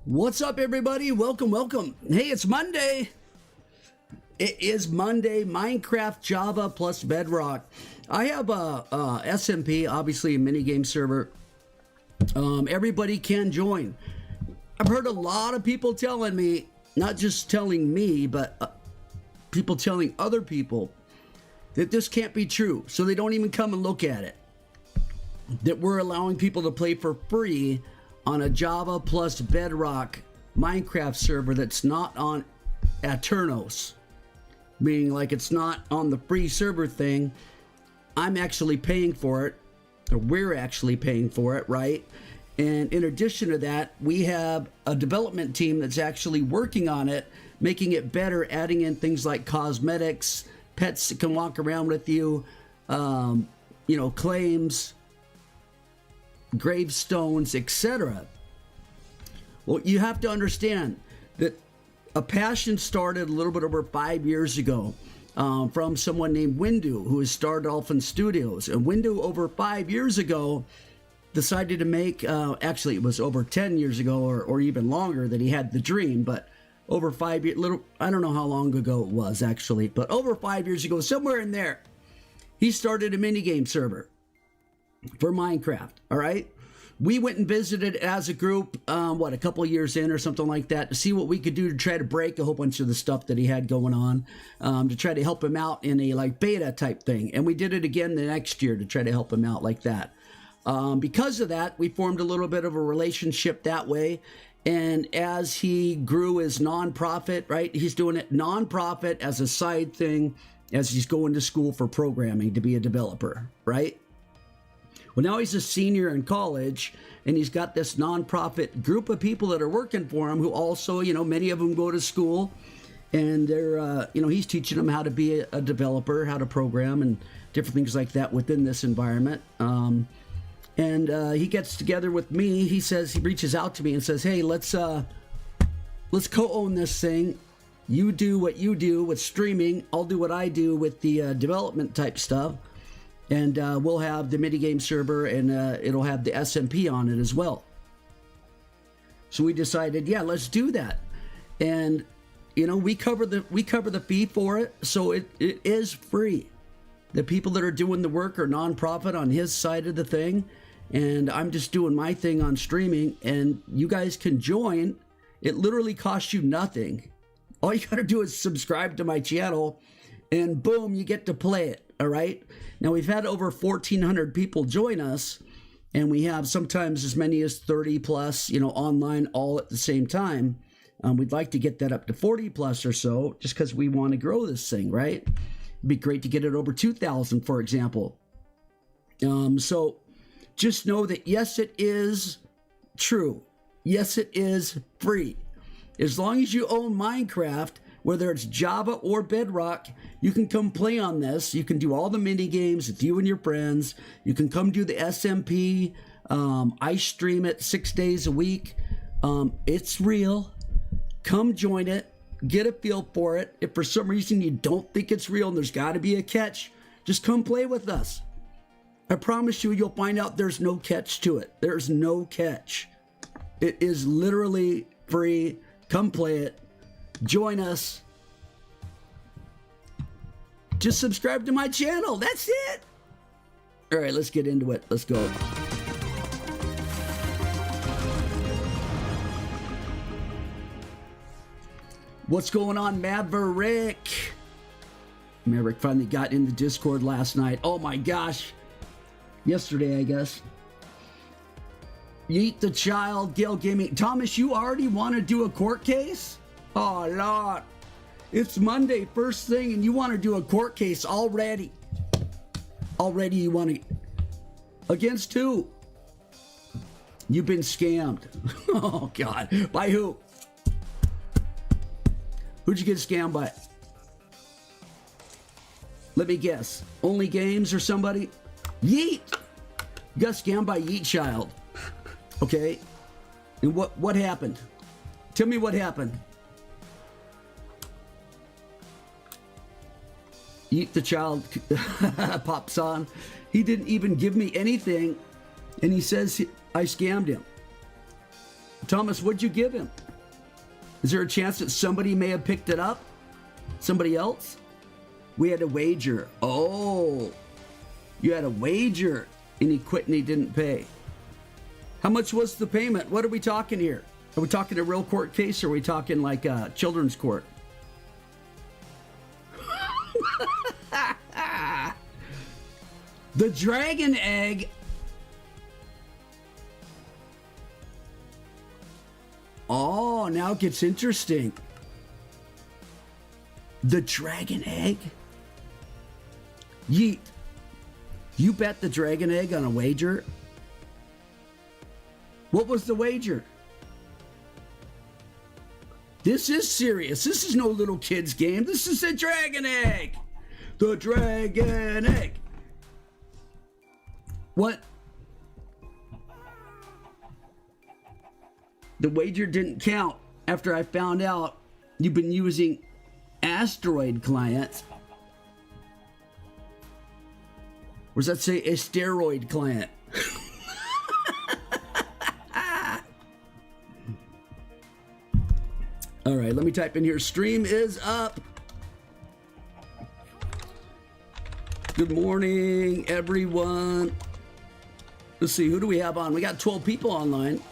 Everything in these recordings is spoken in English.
What's up, everybody? Welcome, welcome. Hey, it's Monday. It is Monday, Minecraft, Java plus Bedrock. I have a SMP, obviously a minigame server. Everybody can join. I've heard a lot of people telling me, not just telling me, but people telling other people that this can't be true. So they don't even come and look at it. That we're allowing people to play for free on a Java plus Bedrock Minecraft server that's not on Aternos, meaning like it's not on the free server thing. I'm actually paying for it, or we're actually paying for it, right? And in addition to that, we have a development team that's actually working on it, making it better, adding in things like cosmetics, pets that can walk around with you, claims, gravestones, etc. Well, you have to understand that a passion started a little bit over 5 years ago from someone named Windu, who has started Dolphin Studios. And Windu, over 5 years ago, decided to make, actually it was over 10 years ago or even longer that he had the dream, but over 5 years, I don't know how long ago it was actually, but over 5 years ago, somewhere in there, he started a minigame server for Minecraft. All right, we went and visited as a group, a couple of years in or something like that, to see what we could do to try to break a whole bunch of the stuff that he had going on, to try to help him out in a like beta type thing. And we did it again the next year to try to help him out like that. Because of that, we formed a little bit of a relationship that way. And as he grew his nonprofit, right, he's doing it nonprofit as a side thing as he's going to school for programming to be a developer, right? Well, now he's a senior in college, and he's got this nonprofit group of people that are working for him who also, many of them go to school, and they're, he's teaching them how to be a developer, how to program, and different things like that within this environment. He gets together with me. He reaches out to me and says, "Hey, let's co-own this thing. You do what you do with streaming. I'll do what I do with the development type stuff. And we'll have the minigame server, and it'll have the SMP on it as well." So we decided, yeah, let's do that. And we cover the fee for it, so it is free. The people that are doing the work are nonprofit on his side of the thing, and I'm just doing my thing on streaming. And you guys can join. It literally costs you nothing. All you gotta do is subscribe to my channel, and boom, you get to play it. All right. Now, we've had over 1,400 people join us, and we have sometimes as many as 30 plus, online all at the same time. We'd like to get that up to 40 plus or so, just because we want to grow this thing, right? It'd be great to get it over 2,000, for example. So just know that, yes, it is true. Yes, it is free. As long as you own Minecraft, whether it's Java or Bedrock, you can come play on this. You can do all the mini games with you and your friends. You can come do the SMP. I stream it 6 days a week. It's real. Come join it. Get a feel for it. If for some reason you don't think it's real and there's got to be a catch, just come play with us. I promise you'll find out there's no catch to it. There's no catch. It is literally free. Come play it. Join us. Just subscribe to my channel. That's it. All right, let's get into it. Let's go. What's going on, Maverick? Maverick finally got in the Discord last night. Oh my gosh. Yesterday, I guess. Yeet the Child, Gale Gaming. Thomas, you already want to do a court case? Oh, Lord. It's Monday, first thing, and you want to do a court case already. Already you want to... Against who? You've been scammed. Oh, God. By who? Who'd you get scammed by? Let me guess. Only Games or somebody? Yeet! You got scammed by Yeet Child. Okay. And what happened? Tell me what happened. Yeet the Child pops on. He didn't even give me anything, and he says I scammed him. Thomas, what'd you give him? Is there a chance that somebody may have picked it up? Somebody else? We had a wager. Oh, you had a wager and he quit and he didn't pay. How much was the payment? What are we talking here? Are we talking a real court case or are we talking like children's court? The dragon egg. Oh, now it gets interesting. The dragon egg? Yeet. You bet the dragon egg on a wager? What was the wager? This is serious. This is no little kid's game. This is the dragon egg. The dragon egg. What? The wager didn't count after I found out you've been using asteroid clients. Or does that say a steroid client? All right, let me type in here. Stream is up. Good morning, everyone. Let's see, who do we have on? We got 12 people online.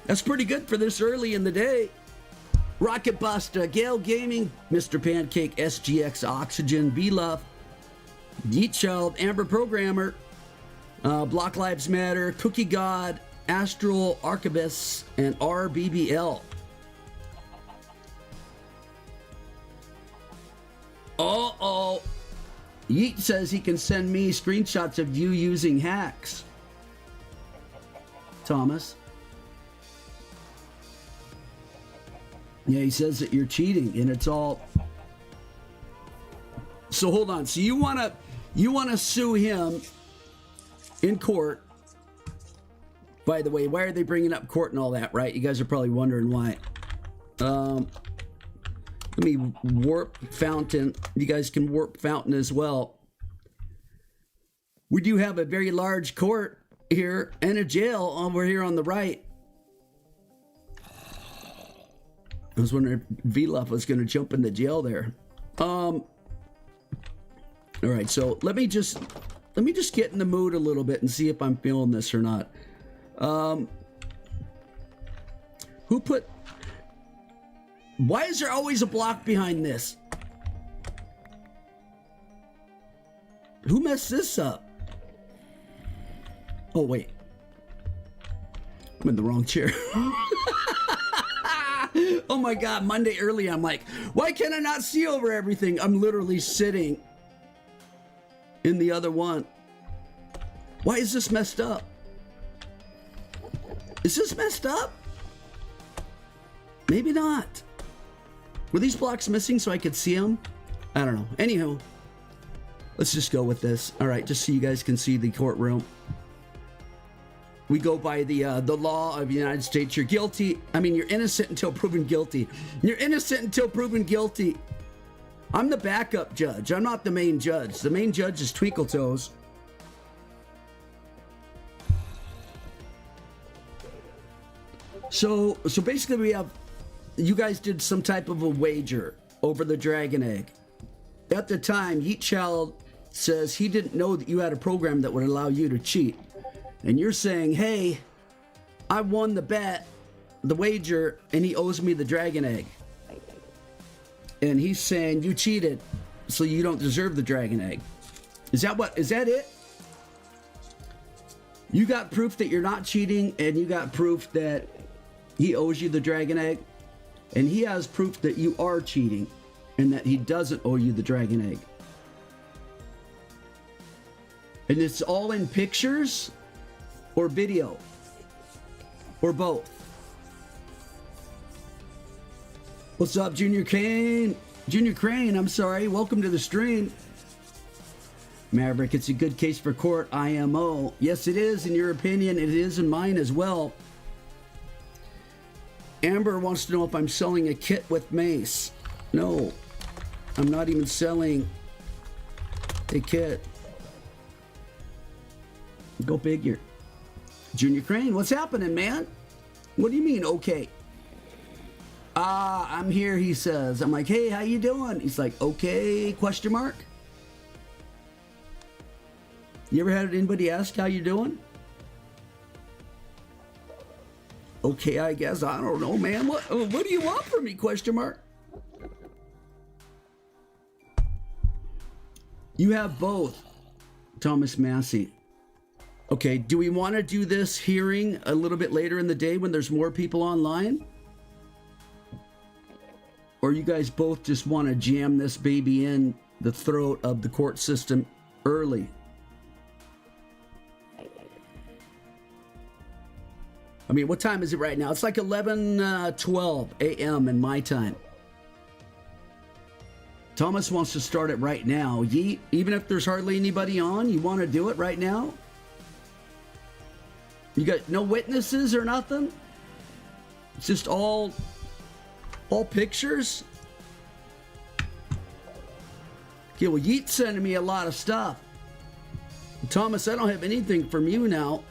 That's pretty good for this early in the day. Rocket Buster, Gale Gaming, Mr. Pancake, SGX Oxygen, B-Love, Yeet Child, Amber Programmer, Block Lives Matter, Cookie God, Astral Archivist, and RBBL. Uh-oh. Yeet says he can send me screenshots of you using hacks. Thomas. Yeah, he says that you're cheating and it's all. So hold on. So you wanna sue him in court. By the way, why are they bringing up court and all that, right? You guys are probably wondering why. Let me warp fountain. You guys can warp fountain as well. We do have a very large court here and a jail over here on the right. I was wondering if V-Love was going to jump in the jail there. All right, so let me just get in the mood a little bit and see if I'm feeling this or not. Who put? Why is there always a block behind this? Who messed this up? Oh wait, I'm in the wrong chair. Oh my God, Monday early, I'm like, why can I not see over everything? I'm literally sitting in the other one. Why is this messed up? Is this messed up? Maybe not. Were these blocks missing so I could see them? I don't know. Anywho, let's just go with this. All right, just so you guys can see the courtroom. We go by the law of the United States. You're guilty. I mean, you're innocent until proven guilty. You're innocent until proven guilty. I'm the backup judge. I'm not the main judge. The main judge is Tweakletoes. So basically we have, you guys did some type of a wager over the dragon egg. At the time, Yeet Child says he didn't know that you had a program that would allow you to cheat. And you're saying, hey, I won the bet, the wager, and he owes me the dragon egg. And he's saying you cheated, so you don't deserve the dragon egg. Is that it? You got proof that you're not cheating, and you got proof that he owes you the dragon egg, and he has proof that you are cheating, and that he doesn't owe you the dragon egg. And it's all in pictures? Or video, or both. What's up, Junior Crane? Junior Crane, I'm sorry. Welcome to the stream. Maverick, it's a good case for court, IMO. Yes, it is. In your opinion, it is in mine as well. Amber wants to know if I'm selling a kit with mace. No, I'm not even selling a kit. Go figure. Junior Crane, what's happening, man? What do you mean, okay? I'm here, he says. I'm like, hey, how you doing? He's like, okay, question mark. You ever had anybody ask how you doing? Okay, I guess. I don't know, man. What do you want from me, question mark? You have both, Thomas Massey. Okay, do we want to do this hearing a little bit later in the day when there's more people online? Or you guys both just want to jam this baby in the throat of the court system early? I mean, what time is it right now? It's like 11:12 a.m. in my time. Thomas wants to start it right now. Yeet, even if there's hardly anybody on, you want to do it right now? You got no witnesses or nothing? It's just all pictures? Okay, well, Yeet's sending me a lot of stuff. Thomas, I don't have anything from you now.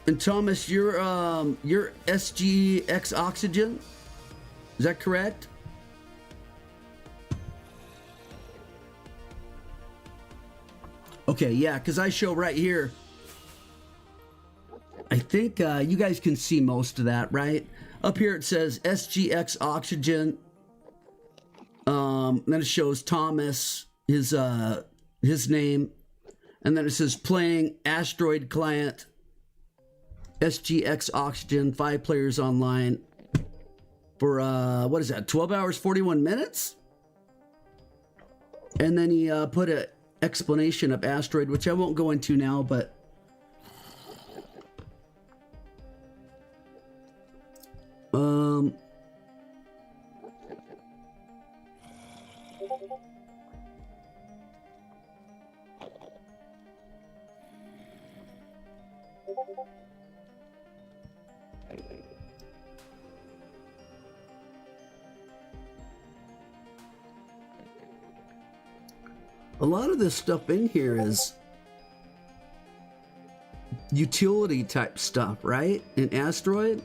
And Thomas, you're SGX Oxygen? Is that correct? Okay, yeah, because I show right here. I think you guys can see most of that, right? Up here it says SGX Oxygen. Then it shows Thomas, his name. And then it says playing Asteroid Client. SGX Oxygen, 5 players online for, what is that, 12 hours, 41 minutes? And then he put an explanation of Asteroid, which I won't go into now, but a lot of this stuff in here is utility type stuff, right? In Asteroid.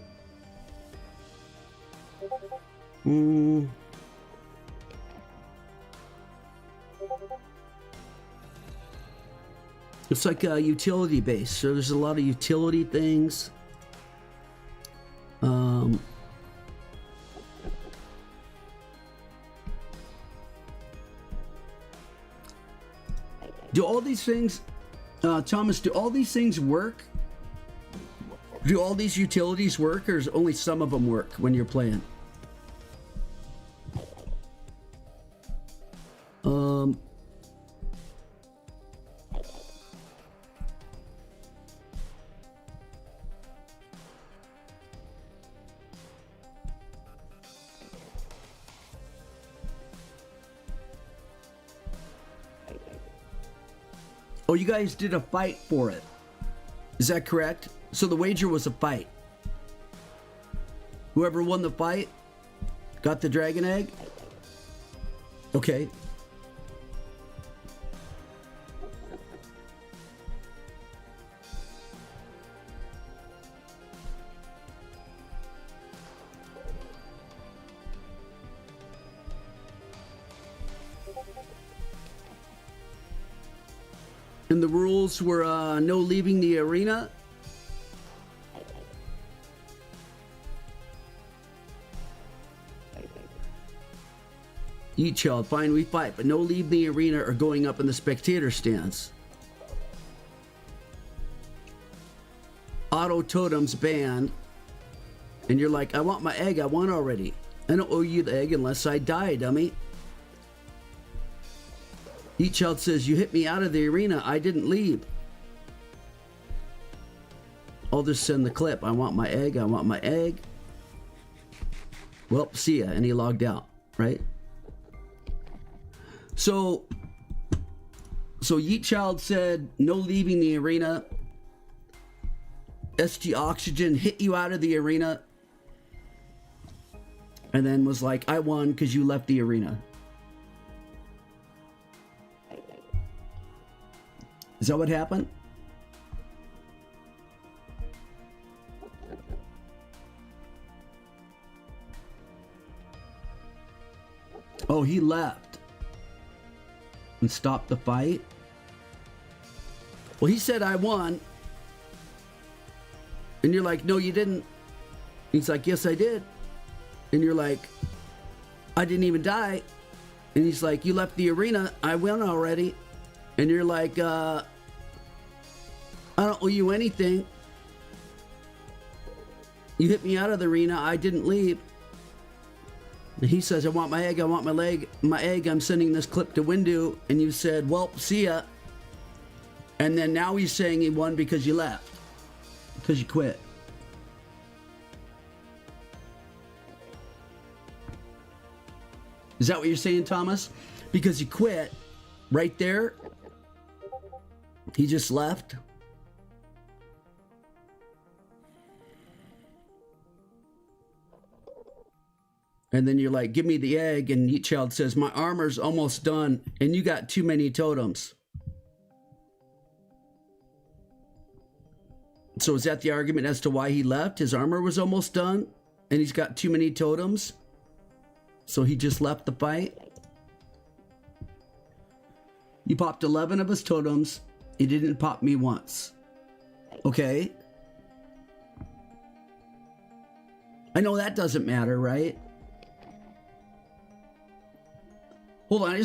It's like a utility base, so there's a lot of utility things. Do all these things, Thomas, do all these things work? Do all these utilities work, or is only some of them work when you're playing? Oh, you guys did a fight for it. Is that correct? So the wager was a fight. Whoever won the fight got the dragon egg? Okay. And the rules were no leaving the arena. Each child, fine, we fight, but no leave the arena or going up in the spectator stance. Auto totems banned. And you're like, I want my egg, I won already. I don't owe you the egg unless I die, dummy. Each child says, you hit me out of the arena, I didn't leave. I'll just send the clip. I want my egg, I want my egg. Well, see ya. And he logged out, right? So Yeet Child said, no leaving the arena. SG Oxygen hit you out of the arena. And then was like, I won because you left the arena. Is that what happened? Oh, he left and stopped the fight. Well, he said, I won. And you're like, no, you didn't. He's like, yes, I did. And you're like, I didn't even die. And he's like, you left the arena. I won already. And you're like, I don't owe you anything. You hit me out of the arena. I didn't leave. And he says, I want my egg. I want my egg. I'm sending this clip to Windu. And you said, well, see ya. And then now he's saying he won because you left. Because you quit. Is that what you're saying, Thomas? Because he quit right there? He just left? And then you're like, give me the egg. And Heat Child says, my armor's almost done. And you got too many totems. So is that the argument as to why he left? His armor was almost done, and he's got too many totems, so he just left the fight? You popped 11 of his totems. He didn't pop me once. Okay. I know that doesn't matter, right? Hold on, I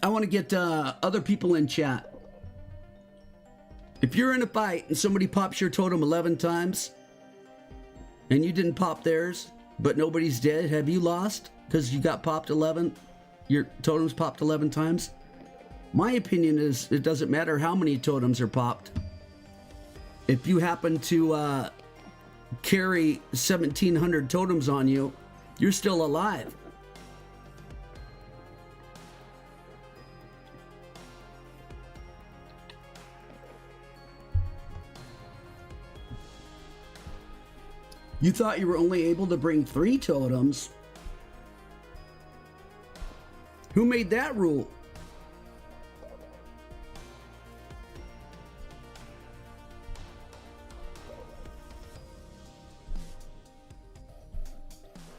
want to get other people in chat. If you're in a fight and somebody pops your totem 11 times and you didn't pop theirs, but nobody's dead, have you lost because you got popped 11? Your totems popped 11 times? My opinion is it doesn't matter how many totems are popped. If you happen to carry 1,700 totems on you, you're still alive. You thought you were only able to bring 3 totems? Who made that rule?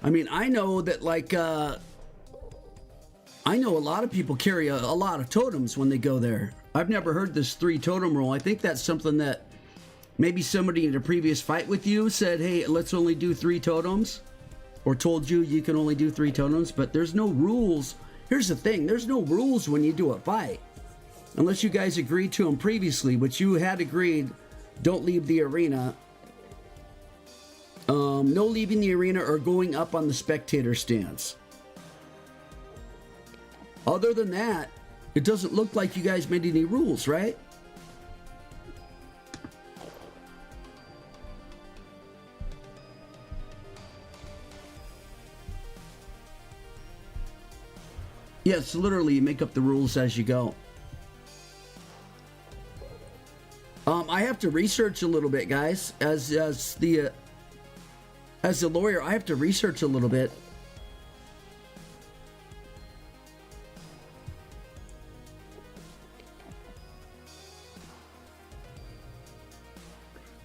I mean, I know that, like, I know a lot of people carry a lot of totems when they go there. I've never heard this 3 totem rule. I think that's something that maybe somebody in a previous fight with you said, hey, let's only do 3 totems. Or told you you can only do 3 totems, but there's no rules. Here's the thing, there's no rules when you do a fight. Unless you guys agreed to them previously, which you had agreed, don't leave the arena. No leaving the arena or going up on the spectator stance. Other than that, it doesn't look like you guys made any rules, right? Yes, literally, you make up the rules as you go. I have to research a little bit, guys. As the lawyer, I have to research a little bit.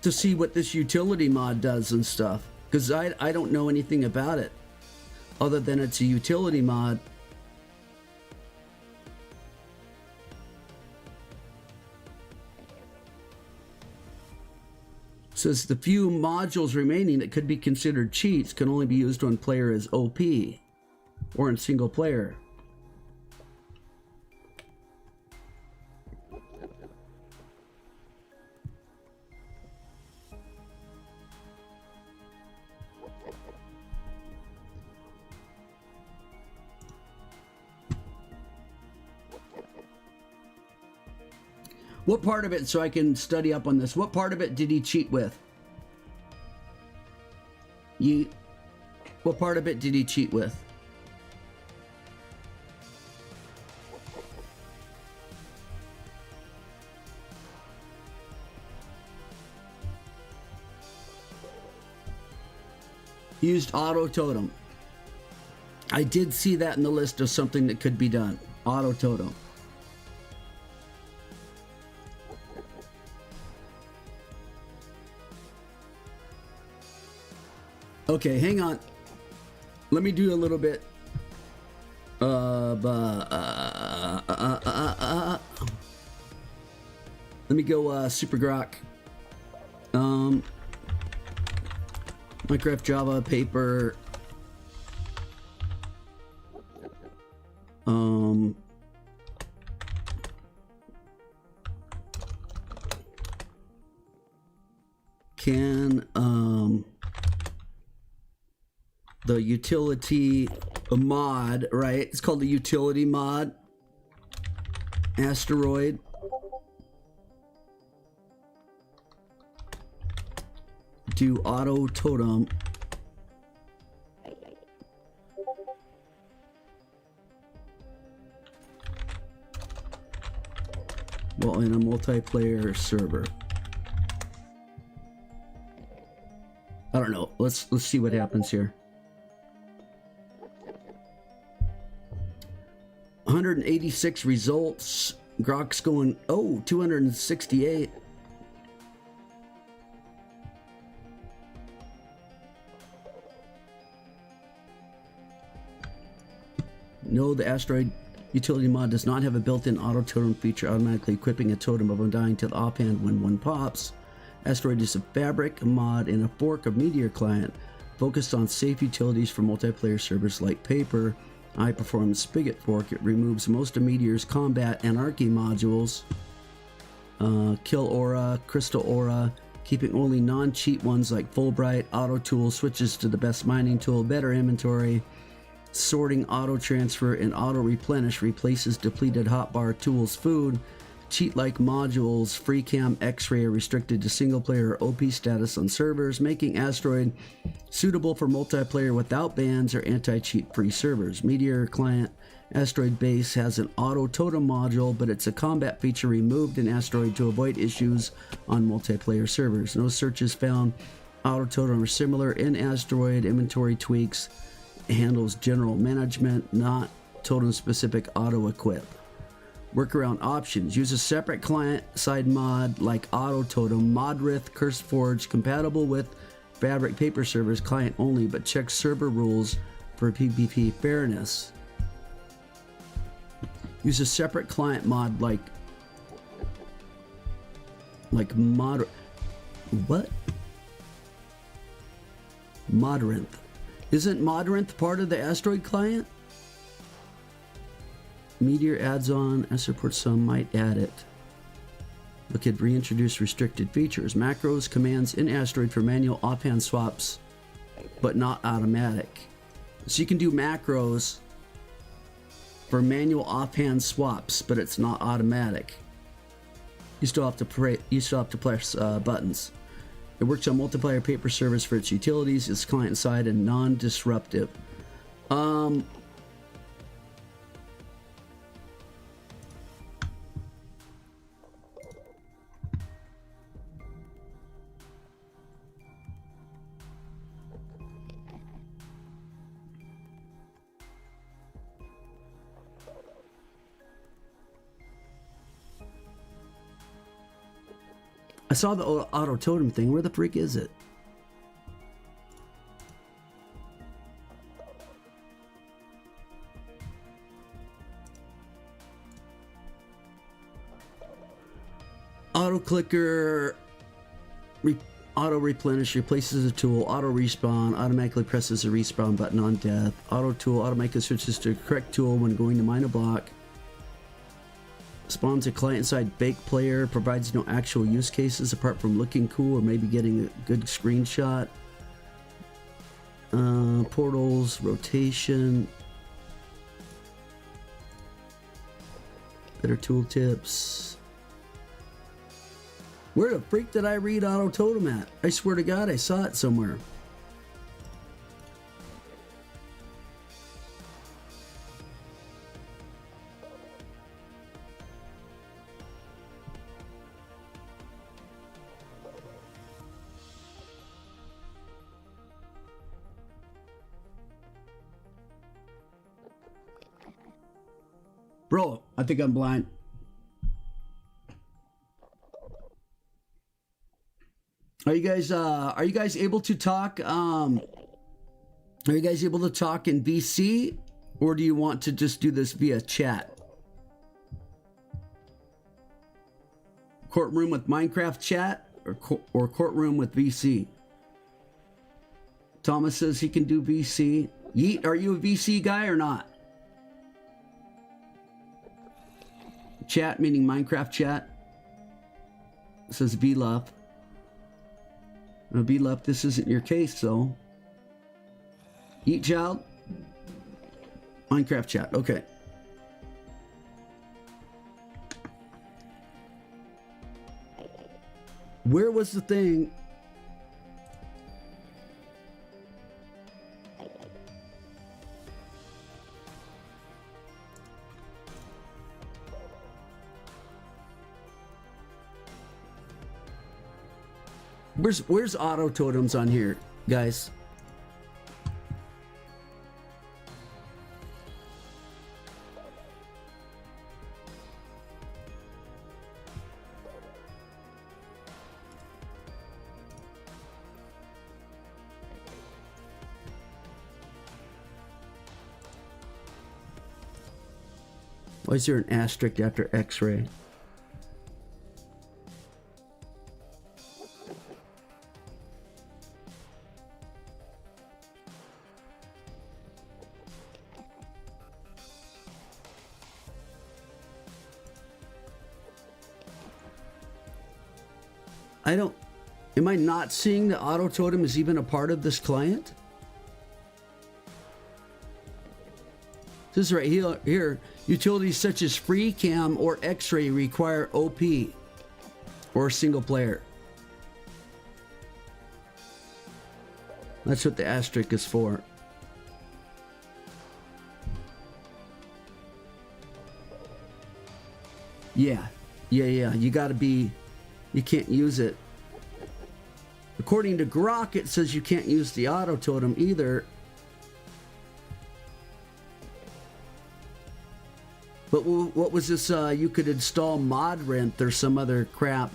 To see what this utility mod does and stuff. Because I don't know anything about it. Other than it's a utility mod. Says the few modules remaining that could be considered cheats can only be used when player is OP or in single player. What part of it, so I can study up on this, what part of it did he cheat with? What part of it did he cheat with? He used auto totem. I did see that in the list of something that could be done. Auto totem. Okay, hang on. Let me do a little bit. Let me go Super Grok. Minecraft, Java, paper. Can the utility mod, right? It's called the utility mod. Asteroid. Do auto totem. Well, in a multiplayer server. I don't know. Let's see what happens here. 186 results. Grok's going, oh, 268. No, the asteroid utility mod does not have a built-in auto totem feature, automatically equipping a totem of undying to the offhand when one pops. Asteroid is a fabric mod and a fork of Meteor client focused on safe utilities for multiplayer servers like Paper. High-performance Spigot fork. It removes most of Meteor's combat anarchy modules. Kill Aura, Crystal Aura, keeping only non-cheat ones like Fulbright. Auto Tool switches to the best mining tool, better inventory. Sorting, auto transfer, and auto replenish replaces depleted hotbar tools food. Cheat-like modules, free cam, X-ray are restricted to single-player or OP status on servers, making Asteroid suitable for multiplayer without bans or anti-cheat free servers. Meteor client Asteroid base has an auto totem module, but it's a combat feature removed in Asteroid to avoid issues on multiplayer servers. No searches found. Auto totem are similar in Asteroid. Inventory tweaks. Handles general management, not totem-specific auto-equip. Workaround options. Use a separate client-side mod like Auto Totem, Modrith, CurseForge, compatible with Fabric Paper servers, client only, but check server rules for PvP fairness. Use a separate client mod like Mod... What? Modrinth. Isn't Modrinth part of the Asteroid client? Meteor adds on, as support some might add it. But could reintroduce restricted features. Macros, commands in Asteroid for manual offhand swaps, but not automatic. So you can do macros for manual offhand swaps, but it's not automatic. You still have to press buttons. It works on multiplayer paper servers for its utilities. It's client-side and non-disruptive. I saw the auto totem thing. Where the freak is it? Auto clicker, auto replenish, replaces a tool, auto respawn, automatically presses the respawn button on death. Auto tool automatically switches to the correct tool when going to mine a block. Spawns a client-side fake player, provides no actual use cases apart from looking cool or maybe getting a good screenshot. Portals, rotation. Better tooltips. Where the freak did I read Auto Totem at? I swear to God, I saw it somewhere. Bro, I think I'm blind. Are you guys able to talk? Are you guys able to talk in VC, or do you want to just do this via chat? Courtroom with Minecraft chat or courtroom with VC? Thomas says he can do VC. Yeet, are you a VC guy or not? Chat meaning Minecraft chat. It says VLUP. VLUP, this isn't your case though. Yeet child. Minecraft chat, okay. Where was the thing? Where's auto totems on here, guys? Why is there an asterisk after X-ray? Am I not seeing the auto totem is even a part of this client? This is right here. Utilities such as FreeCam or X-ray require OP or single player. That's what the asterisk is for. Yeah. You gotta be, you can't use it. According to Grok, it says you can't use the auto totem either. But what was this? You could install mod rent or some other crap.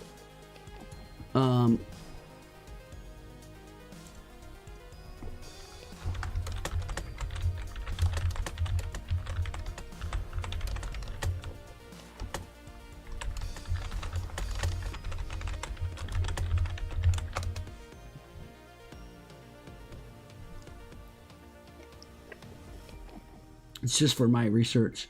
It's just for my research.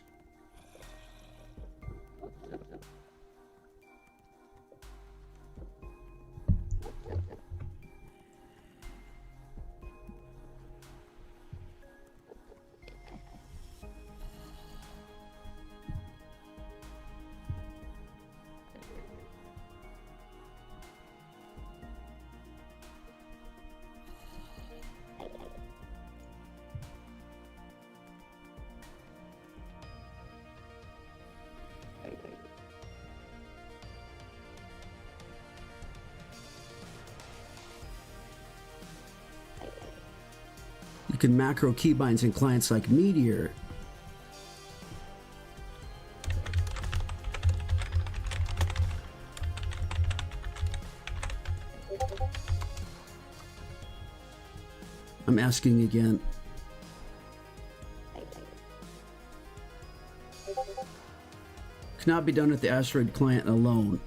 You can macro keybinds in clients like Meteor. I'm asking again. Cannot be done with the Asteroid client alone.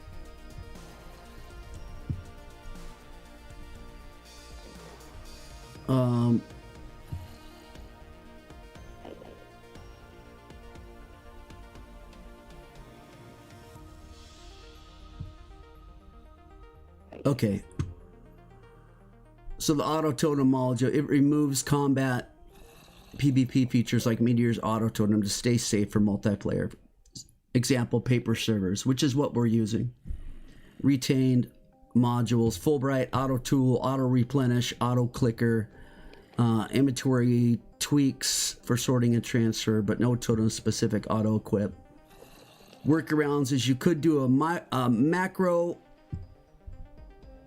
Okay. So the auto totem module, it removes combat PvP features like Meteor's auto totem to stay safe for multiplayer. Example, paper servers, which is what we're using. Retained modules, Fulbright, auto tool, auto replenish, auto clicker, inventory tweaks for sorting and transfer, but no totem specific auto equip. Workarounds is you could do a macro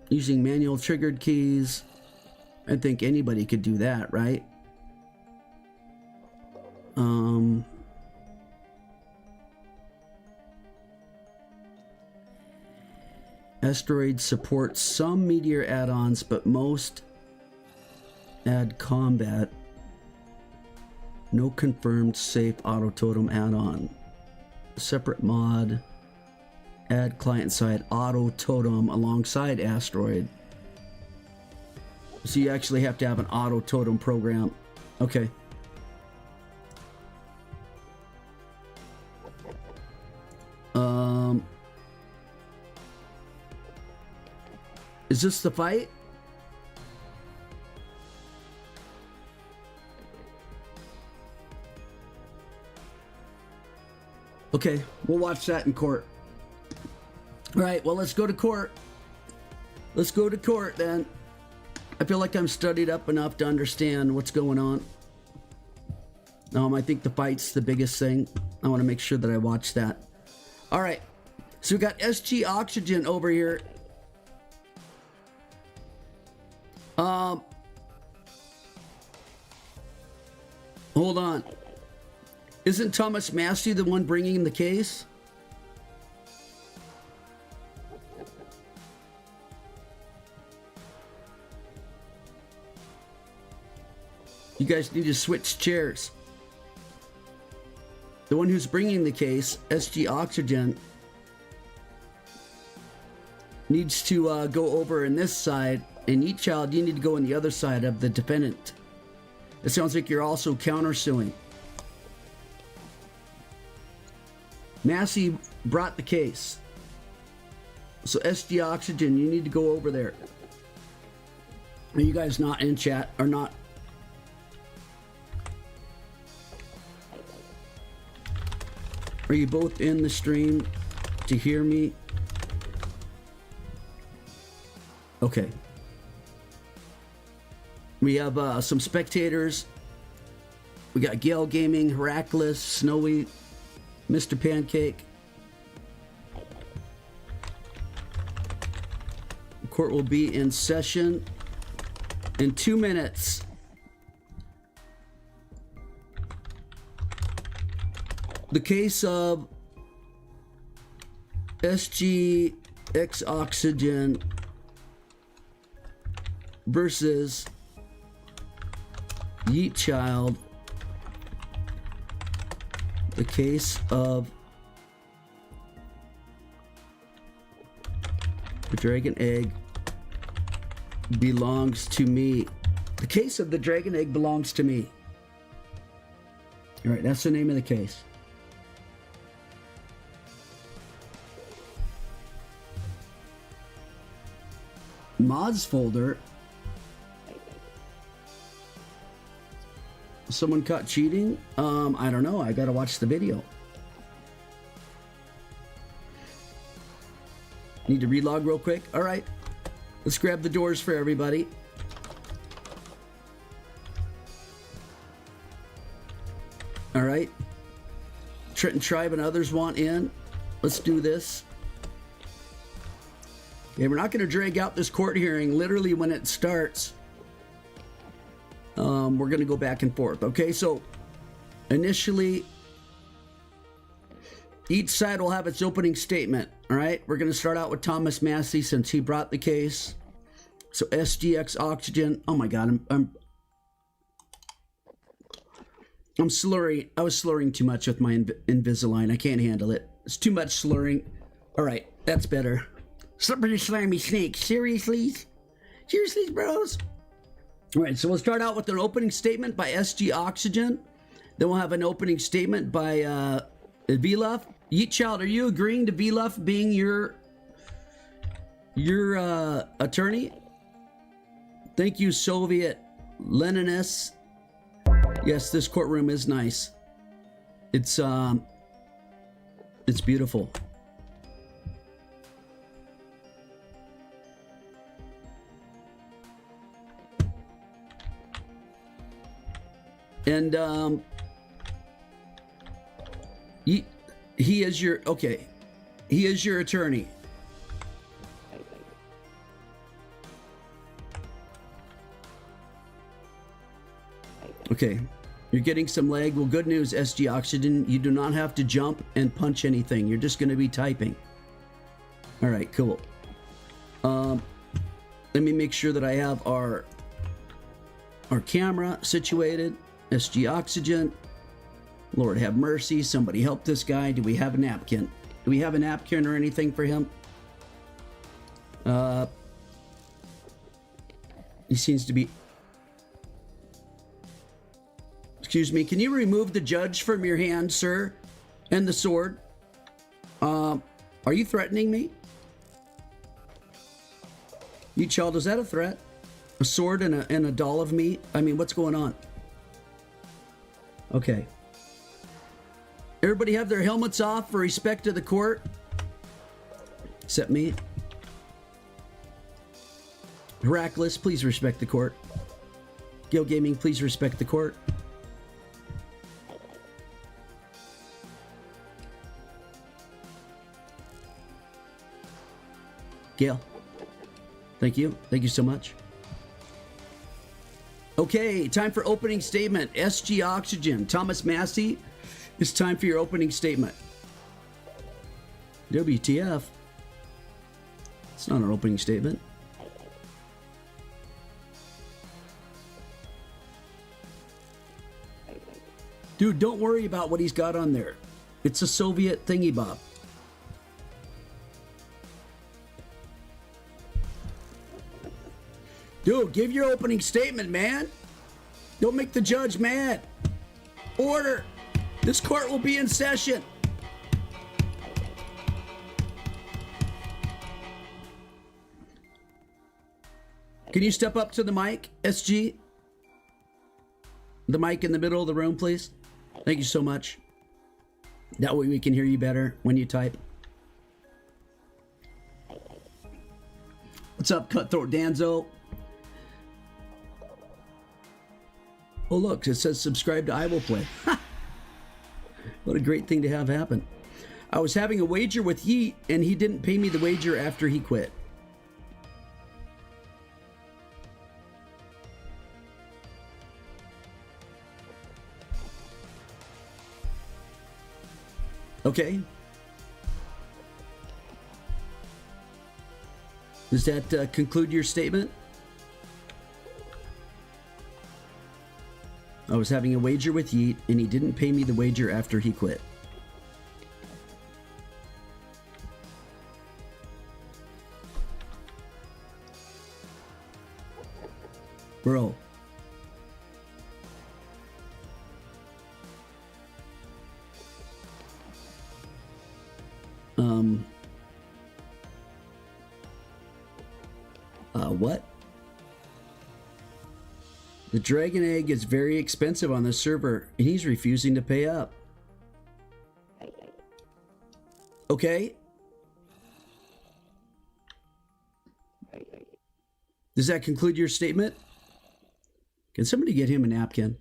using manual triggered keys. I think anybody could do that, right? Asteroid supports some Meteor add-ons, but most add combat. No confirmed safe auto totem add-on. Separate mod. Add client-side auto totem alongside asteroid. So you actually have to have an auto totem program. Okay. Is this the fight? Okay, we'll watch that in court. All right, well, let's go to court. Let's go to court then. I feel like I'm studied up enough to understand what's going on. I think the fight's the biggest thing. I want to make sure that I watch that. All right, so we got SG Oxygen over here. Hold on. Isn't Thomas Massey the one bringing the case? You guys need to switch chairs. The one who's bringing the case, SG Oxygen, needs to go over in this side, and each child, you need to go on the other side of the defendant. It sounds like you're also countersuing. Massey brought the case. So SG Oxygen, you need to go over there. Are you guys not in chat or not? Are you both in the stream to hear me? Okay. We have some spectators. We got Gale Gaming, Heracles, Snowy, Mr. Pancake. The court will be in session in 2 minutes. The case of SGX Oxygen versus Yeet Child. The case of the Dragon Egg belongs to me. The case of the Dragon Egg belongs to me. All right, that's the name of the case. Mods folder. Someone caught cheating? I don't know. I gotta watch the video. Need to relog real quick. All right. Let's grab the doors for everybody. All right. Trenton Tribe and others want in. Let's do this. Okay, we're not going to drag out this court hearing. Literally, when it starts, we're going to go back and forth. Okay, so initially, each side will have its opening statement. All right, we're going to start out with Thomas Massey since he brought the case. So SGX Oxygen. Oh my God, I'm slurring. I was slurring too much with my Invisalign. I can't handle it. It's too much slurring. All right, that's better. Slippery slimy snake. Seriously? Seriously, bros? All right, so we'll start out with an opening statement by SG Oxygen. Then we'll have an opening statement by Vluff. Yeet Child, are you agreeing to Vluff being your attorney? Thank you, Soviet Leninist. Yes, this courtroom is nice. It's beautiful. And he is your, okay, he is your attorney. Okay, you're getting some lag. Well, good news, SG Oxygen. You do not have to jump and punch anything. You're just going to be typing. All right, cool. Let me make sure that I have our camera situated. SG Oxygen. Lord have mercy. Somebody help this guy. Do we have a napkin? Do we have a napkin or anything for him? He seems to be... Excuse me, can you remove the judge from your hand, sir? And the sword? Are you threatening me? You child, is that a threat? A sword and a doll of meat? I mean, what's going on? Okay. Everybody have their helmets off for respect to the court? Except me. Heracles, please respect the court. Gil Gaming, please respect the court. Gail, thank you. Thank you so much. Okay, time for opening statement. SG Oxygen. Thomas Massey, it's time for your opening statement. WTF. It's not an opening statement. Dude, don't worry about what he's got on there. It's a Soviet thingy bob. Dude, give your opening statement, man. Don't make the judge mad. Order. This court will be in session. Can you step up to the mic, SG? The mic in the middle of the room, please. Thank you so much. That way we can hear you better when you type. What's up, Cutthroat Danzo? Oh, look, it says subscribe to EyeWillPlay. What a great thing to have happen. I was having a wager with Yeet, and he didn't pay me the wager after he quit. Okay. Does that conclude your statement? I was having a wager with Yeet, and he didn't pay me the wager after he quit. Bro. What? The dragon egg is very expensive on the server, and he's refusing to pay up. Okay. Does that conclude your statement? Can somebody get him a napkin?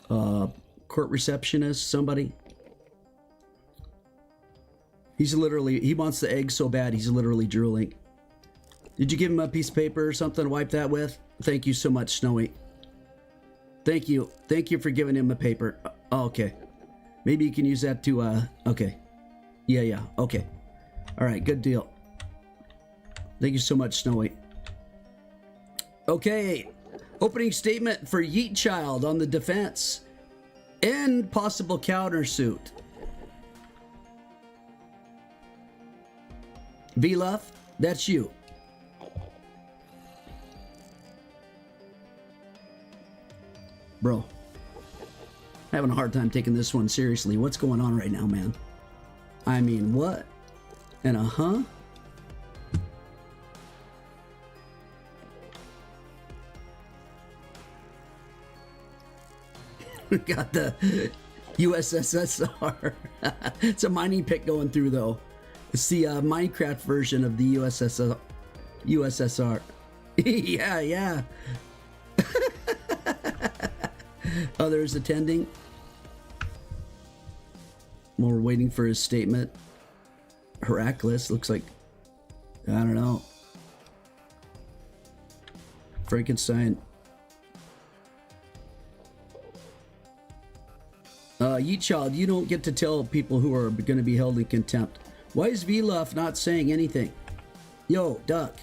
Court receptionist, somebody? He's literally, he wants the egg so bad, he's literally drooling. Did you give him a piece of paper or something to wipe that with? Thank you so much, Snowy. Thank you. Thank you for giving him a paper. Oh, okay. Maybe you can use that to, okay. Yeah, okay. All right, good deal. Thank you so much, Snowy. Okay. Opening statement for Yeet Child on the defense and possible countersuit. V-Luff, that's you. Bro, having a hard time taking this one seriously. What's going on right now, man? I mean, what? And a huh? We got the USSR. It's a mining pit going through, though. It's the Minecraft version of the USSR. Yeah. Others attending. Well, we're waiting for his statement. Heracles looks like, I don't know. Frankenstein. Yeet Child, you don't get to tell people who are going to be held in contempt. Why is V-Luff not saying anything? Yo, duck.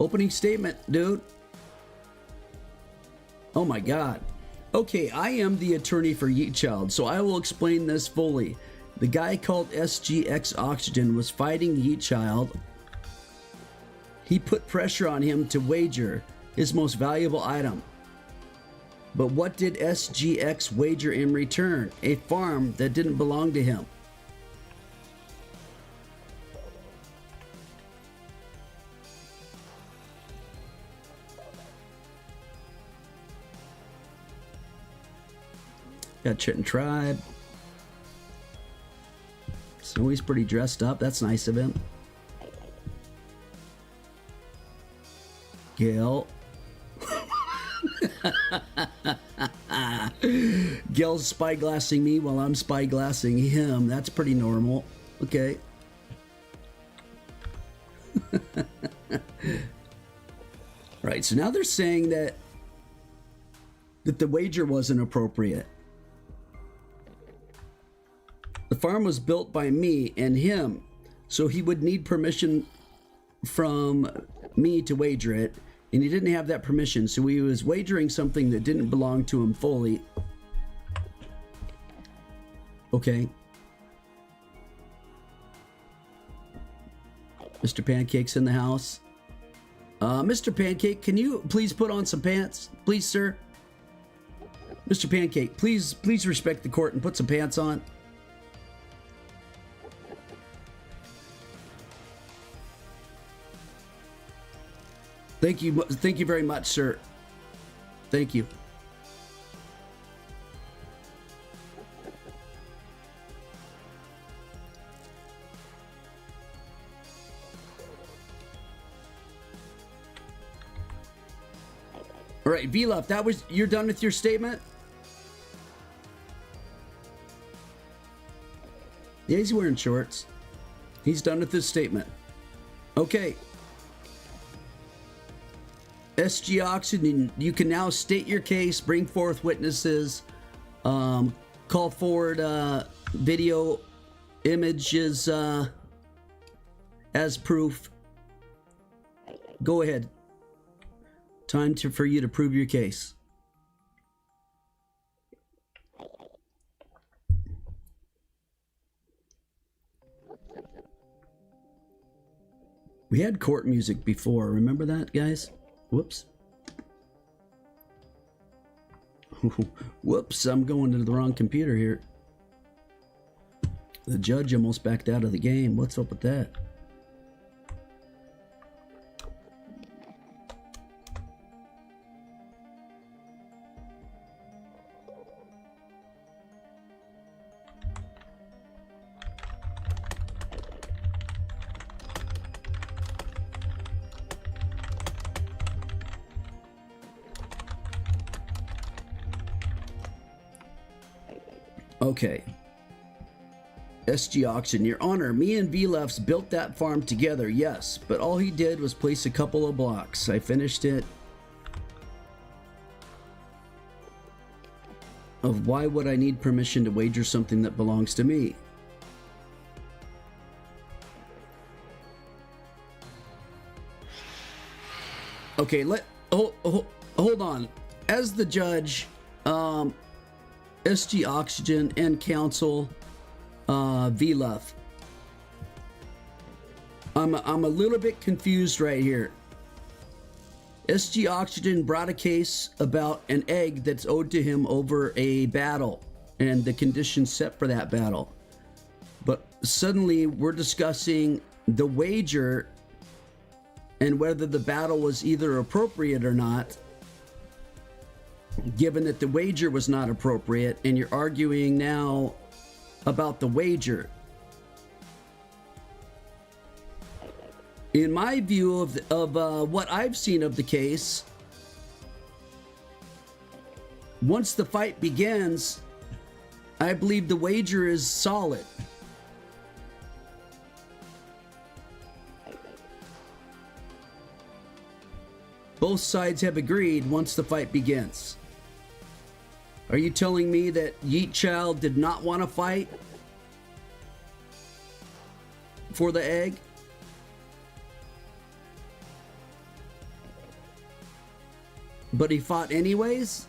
Opening statement, dude. Oh my God. Okay, I am the attorney for Yeet Child, so I will explain this fully. The guy called SGX Oxygen was fighting Yeet Child. He put pressure on him to wager his most valuable item. But what did SGX wager in return? A farm that didn't belong to him. Got Chitin Tribe. So he's pretty dressed up. That's nice of him. Gil. Gil's spyglassing me while I'm spyglassing him. That's pretty normal. Okay. Right, so now they're saying that the wager wasn't appropriate. The farm was built by me and him, so he would need permission from me to wager it, and he didn't have that permission, so he was wagering something that didn't belong to him fully. Okay. Mr. Pancake's in the house. Mr. Pancake, can you please put on some pants? Please, sir. Mr. Pancake, please respect the court and put some pants on. Thank you very much, sir. Thank you. All right, VLUF, you're done with your statement? Yeah, he's wearing shorts. He's done with his statement. Okay. SG Oxygen, you can now state your case, bring forth witnesses, call forward video images as proof. Go ahead. Time for you to prove your case. We had court music before. Remember that, guys? Whoops. Whoops, I'm going to the wrong computer here. The judge almost backed out of the game. What's up with that? Okay. SG Auction, Your Honor, me and VLEFs built that farm together, yes, but all he did was place a couple of blocks. I finished it. Of why would I need permission to wager something that belongs to me? Okay, hold on. As the judge, SG Oxygen and counsel, VLUF. I'm a little bit confused right here. SG Oxygen brought a case about an egg that's owed to him over a battle and the conditions set for that battle. But suddenly we're discussing the wager and whether the battle was either appropriate or not, given that the wager was not appropriate, and you're arguing now about the wager. In my view of what I've seen of the case, once the fight begins, I believe the wager is solid. Both sides have agreed once the fight begins. Are you telling me that Yeet Child did not want to fight for the egg? But he fought anyways?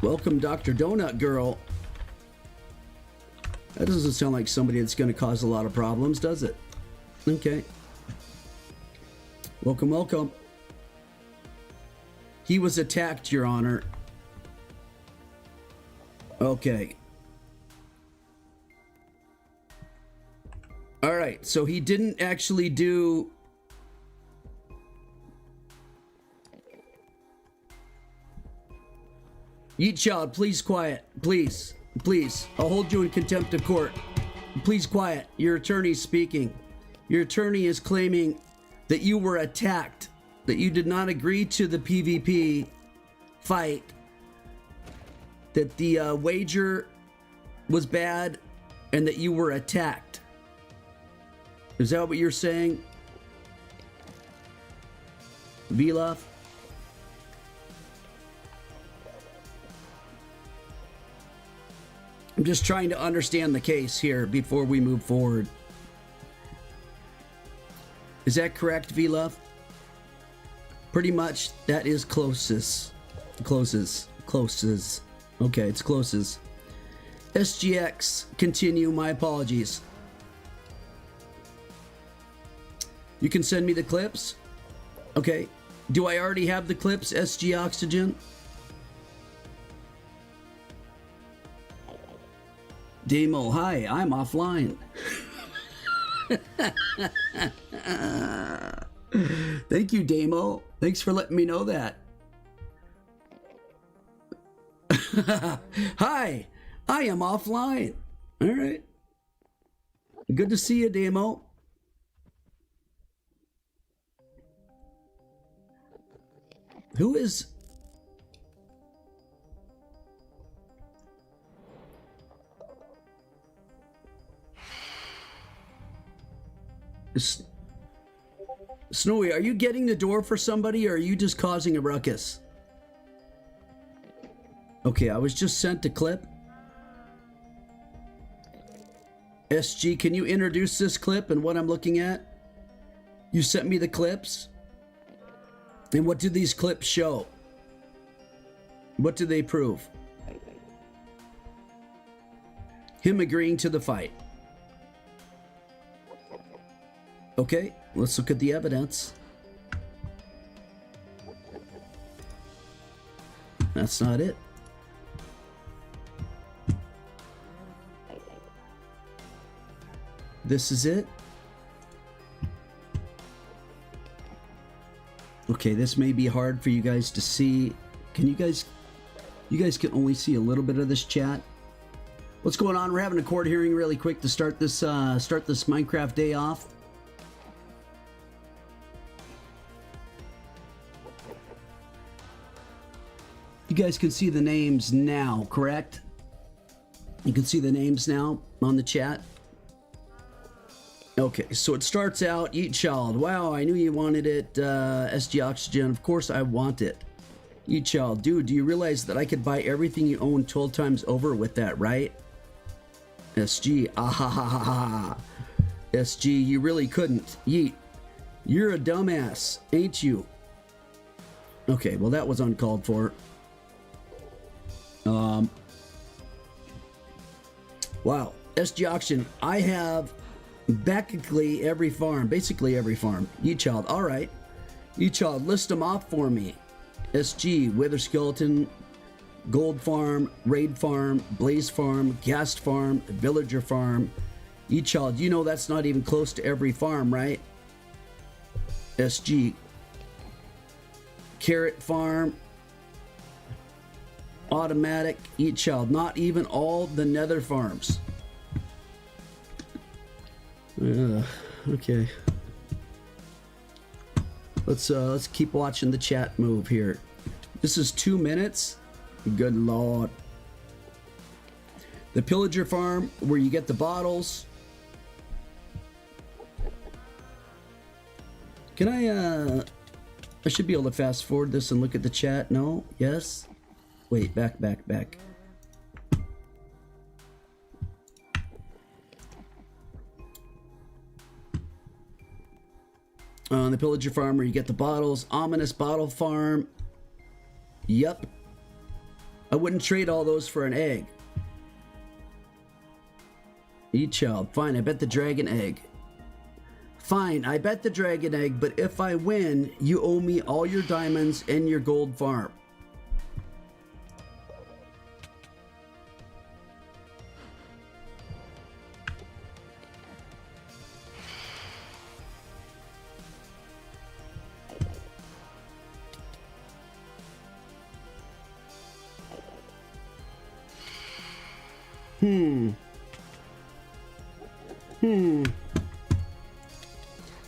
Welcome, Dr. Donut Girl. That doesn't sound like somebody that's going to cause a lot of problems, does it? Okay. Welcome, welcome. He was attacked, Your Honor. Okay. All right, so he didn't actually do... Yeet child, please quiet. Please. Please. I'll hold you in contempt of court. Please quiet. Your attorney's speaking. Your attorney is claiming that you were attacked, that you did not agree to the PvP fight, that the wager was bad, and that you were attacked. Is that what you're saying, Vilaf? I'm just trying to understand the case here before we move forward. Is that correct, Vilaf? Pretty much, that is closest. Closes. Okay, it's closest. SGX, continue. My apologies. You can send me the clips. Okay. Do I already have the clips, SG Oxygen? Demo, hi, I'm offline. Thank you, Demo. Thanks for letting me know that. Hi, I am offline. All right. Good to see you, Demo. Who is... Snowy, are you getting the door for somebody, or are you just causing a ruckus? Okay, I was just sent a clip. SG, can you introduce this clip and what I'm looking at? You sent me the clips? And what do these clips show? What do they prove? Him agreeing to the fight. Okay, let's look at the evidence. That's not it. This is it. Okay, this may be hard for you guys to see. Can you guys can only see a little bit of this chat. What's going on? We're having a court hearing really quick to start this Minecraft day off. You guys can see the names now, correct? You can see the names now on the chat. Okay, so it starts out, Eat Child. Wow, I knew you wanted it, SG Oxygen. Of course I want it. Eat Child, dude, do you realize that I could buy everything you own 12 times over with that, right? SG, ah ha ha ha ha. SG, you really couldn't. Yeet, you're a dumbass, ain't you? Okay, well that was uncalled for. Wow, SG Auction, I have basically every farm. Yeet Child, all right. Yeet Child, list them off for me. SG, Wither Skeleton, Gold Farm, Raid Farm, Blaze Farm, Ghast Farm, Villager Farm. Yeet Child, you know that's not even close to every farm, right? SG, Carrot Farm, Automatic, Eat Child, not even all the nether farms. Okay. Let's keep watching the chat move here. This is 2 minutes. Good lord. The Pillager Farm, where you get the bottles. Can I should be able to fast forward this and look at the chat. No? Yes? Wait, back. On the Pillager Farm where you get the bottles. Ominous Bottle Farm. Yup. I wouldn't trade all those for an egg. Eat child. Fine, I bet the dragon egg. Fine, I bet the dragon egg, but if I win, you owe me all your diamonds and your gold farm.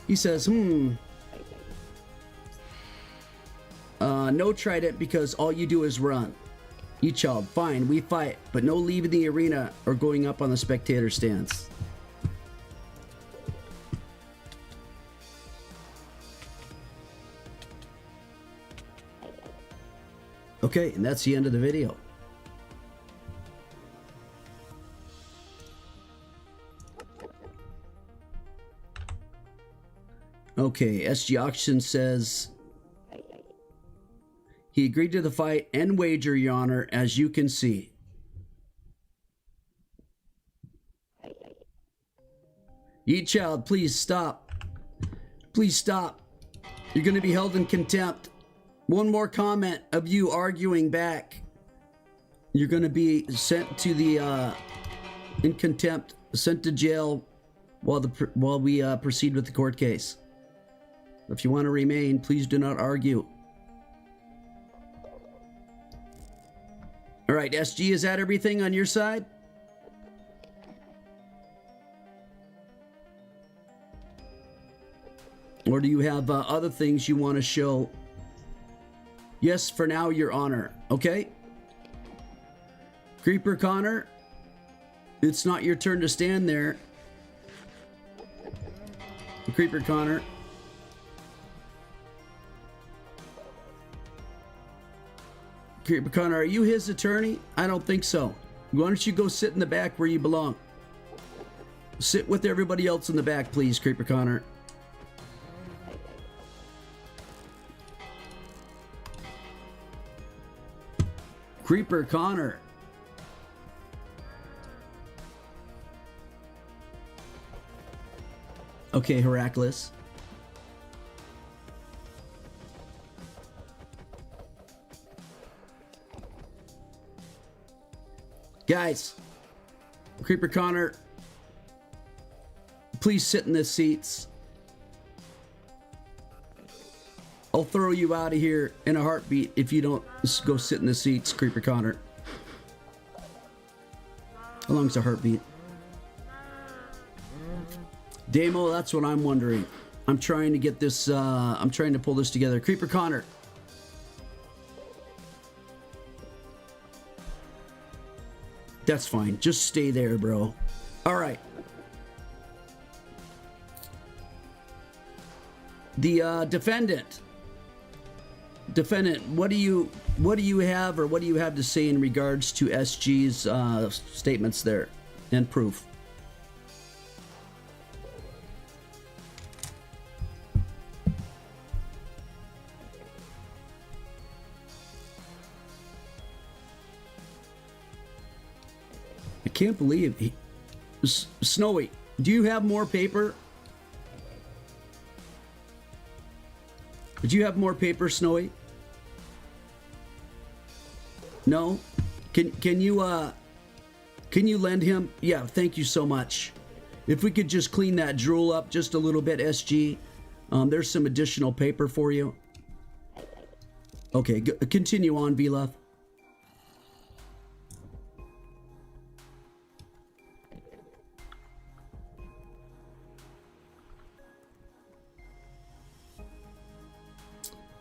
He says, no trident because all you do is run. You child, fine, we fight, but no leaving the arena or going up on the spectator stance. Okay, and that's the end of the video. Okay, SG Auction says he agreed to the fight and wager, Your Honor, as you can see. Ye child, please stop. Please stop. You're going to be held in contempt. One more comment of you arguing back. You're going to be sent to the in contempt, sent to jail while we proceed with the court case. If you want to remain, please do not argue. All right, SG, is that everything on your side? Or do you have other things you want to show? Yes, for now, Your Honor. Okay? Creeper Connor, it's not your turn to stand there. Creeper Connor. Creeper Connor, are you his attorney? I don't think so. Why don't you go sit in the back where you belong? Sit with everybody else in the back, please, Creeper Connor. Creeper Connor. Okay, Heracles. Guys, Creeper Connor, please sit in the seats. I'll throw you out of here in a heartbeat if you don't go sit in the seats, Creeper Connor. How long's a heartbeat? Damo, that's what I'm wondering. I'm trying to get this, I'm trying to pull this together. Creeper Connor. That's fine. Just stay there, bro. All right. The defendant. Defendant, what do you have, or what do you have to say in regards to SG's statements there and proof? I can't believe Snowy, do you have more paper? Did you have more paper, Snowy? No? Can you lend him? Yeah, thank you so much. If we could just clean that drool up just a little bit, SG. There's some additional paper for you. Okay, continue on, V-Love.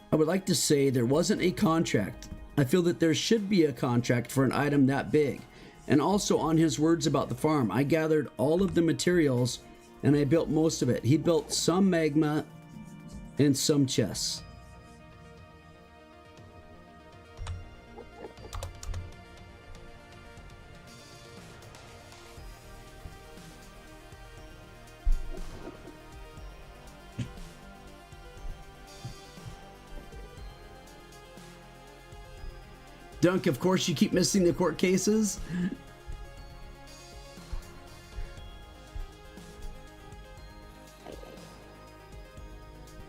I would like to say there wasn't a contract. I feel that there should be a contract for an item that big. And also on his words about the farm, I gathered all of the materials and I built most of it. He built some magma and some chests. Dunk, of course you keep missing the court cases.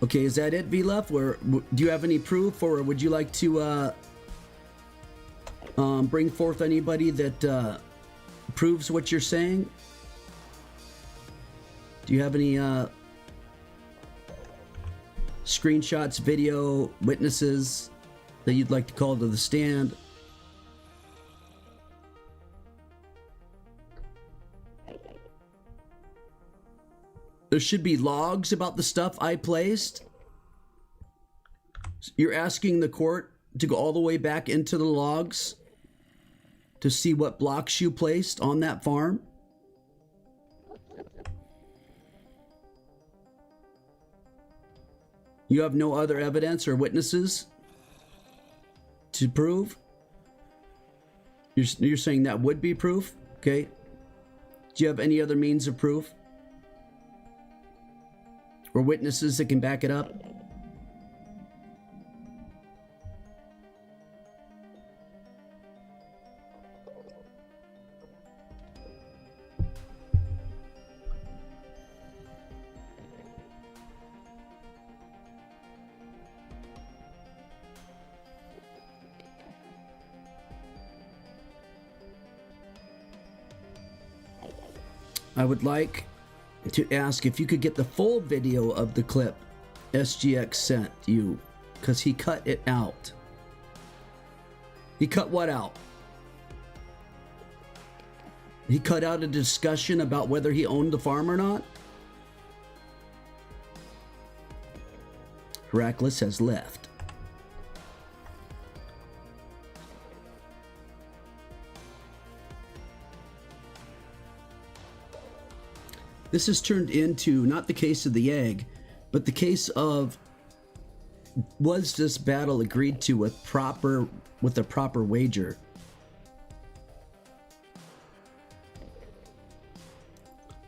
Okay, is that it, VLuff? Or do you have any proof, or would you like to bring forth anybody that proves what you're saying? Do you have any screenshots, video, witnesses that you'd like to call to the stand? There should be logs about the stuff I placed. You're asking the court to go all the way back into the logs to see what blocks you placed on that farm? You have no other evidence or witnesses to prove? You're saying that would be proof? Okay. Do you have any other means of proof? Or witnesses that can back it up? I would like to ask if you could get the full video of the clip SGX sent you, because he cut it out. He cut what out? He cut out a discussion about whether he owned the farm or not? Heracles has left. This has turned into not the case of the egg, but the case of, was this battle agreed to with a proper wager?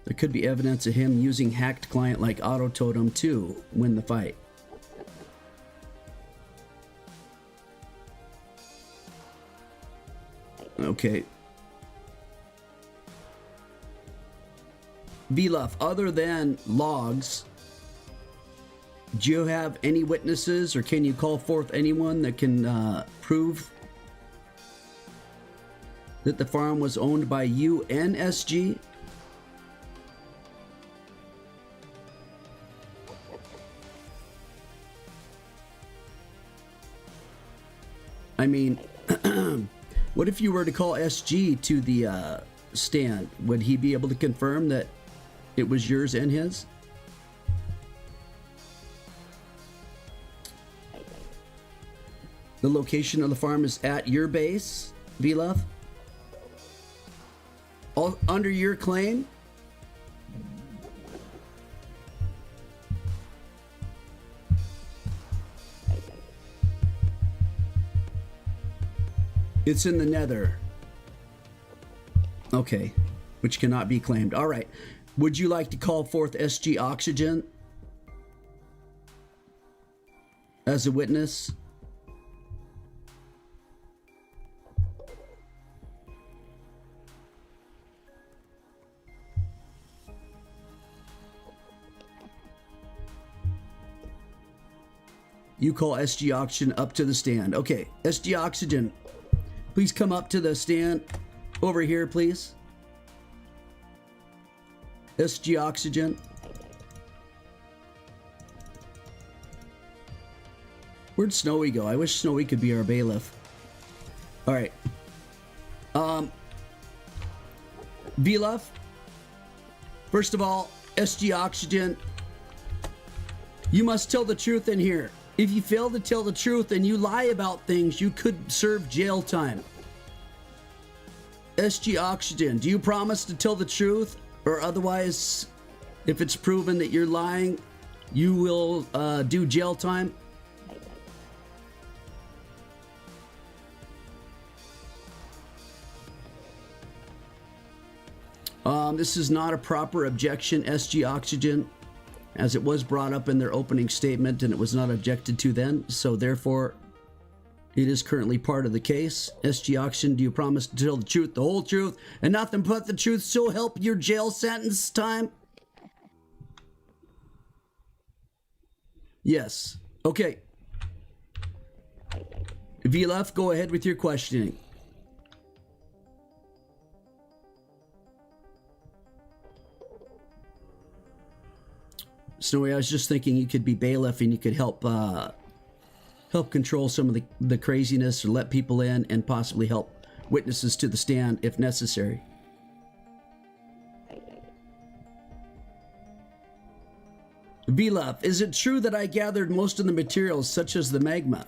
There could be evidence of him using hacked client like AutoTotem to win the fight. Okay. VLuff, other than logs, do you have any witnesses, or can you call forth anyone that can prove that the farm was owned by you and SG? I mean, what if you were to call SG to the stand? Would he be able to confirm that it was yours and his? The location of the farm is at your base, VLuff? All under your claim? It's in the nether. Okay, which cannot be claimed. All right. Would you like to call forth SG Oxygen as a witness? You call SG Oxygen up to the stand. Okay, SG Oxygen, please come up to the stand over here, please. SG Oxygen. Where'd Snowy go? I wish Snowy could be our bailiff. All right. VLuff, first of all, SG Oxygen, you must tell the truth in here. If you fail to tell the truth and you lie about things, you could serve jail time. SG Oxygen, do you promise to tell the truth? Or otherwise, if it's proven that you're lying, you will do jail time? This is not a proper objection, SG Oxygen, as it was brought up in their opening statement and it was not objected to then. So therefore, It is currently part of the case. SG Auction, do you promise to tell the truth, the whole truth, and nothing but the truth, so help your jail sentence time? Yes. Okay. VLF, go ahead with your questioning. Snowy, I was just thinking you could be bailiff and you could help control some of the craziness, or let people in and possibly help witnesses to the stand if necessary. VLF, is it true that I gathered most of the materials such as the magma?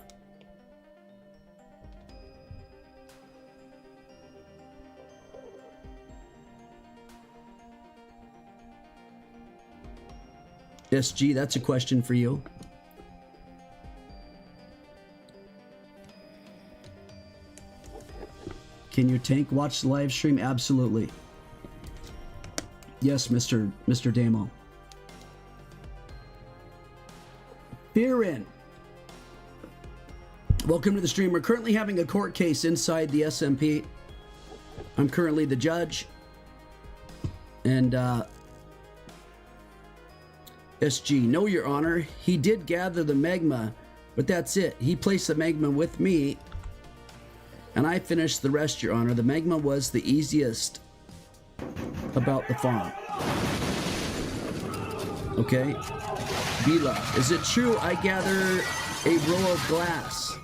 SG, that's a question for you. Can your tank watch the live stream? Absolutely. Yes, Mr. Damo. Fearin, welcome to the stream. We're currently having a court case inside the SMP. I'm currently the judge. And SG, no, Your Honor. He did gather the magma, but that's it. He placed the magma with me, and I finished the rest, Your Honor. The magma was the easiest about the farm. Okay. Bila, is it true I gather a row of glass?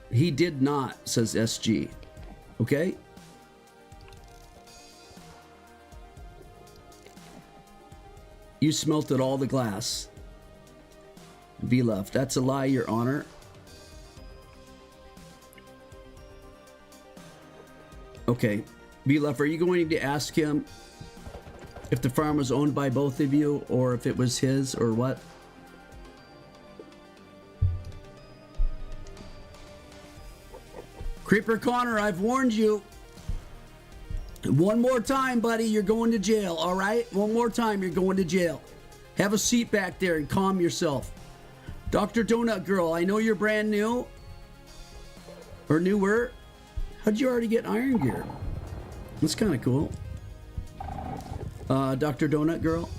He did not, says SG. Okay? You smelted all the glass. VLF, that's a lie, Your Honor. Okay. VLF, are you going to ask him if the farm was owned by both of you, or if it was his, or what? Creeper Connor, I've warned you. One more time, buddy, you're going to jail, all right? One more time, you're going to jail. Have a seat back there and calm yourself. Dr. Donut Girl, I know you're brand new. Or newer. How'd you already get iron gear? That's kind of cool. Dr. Donut Girl?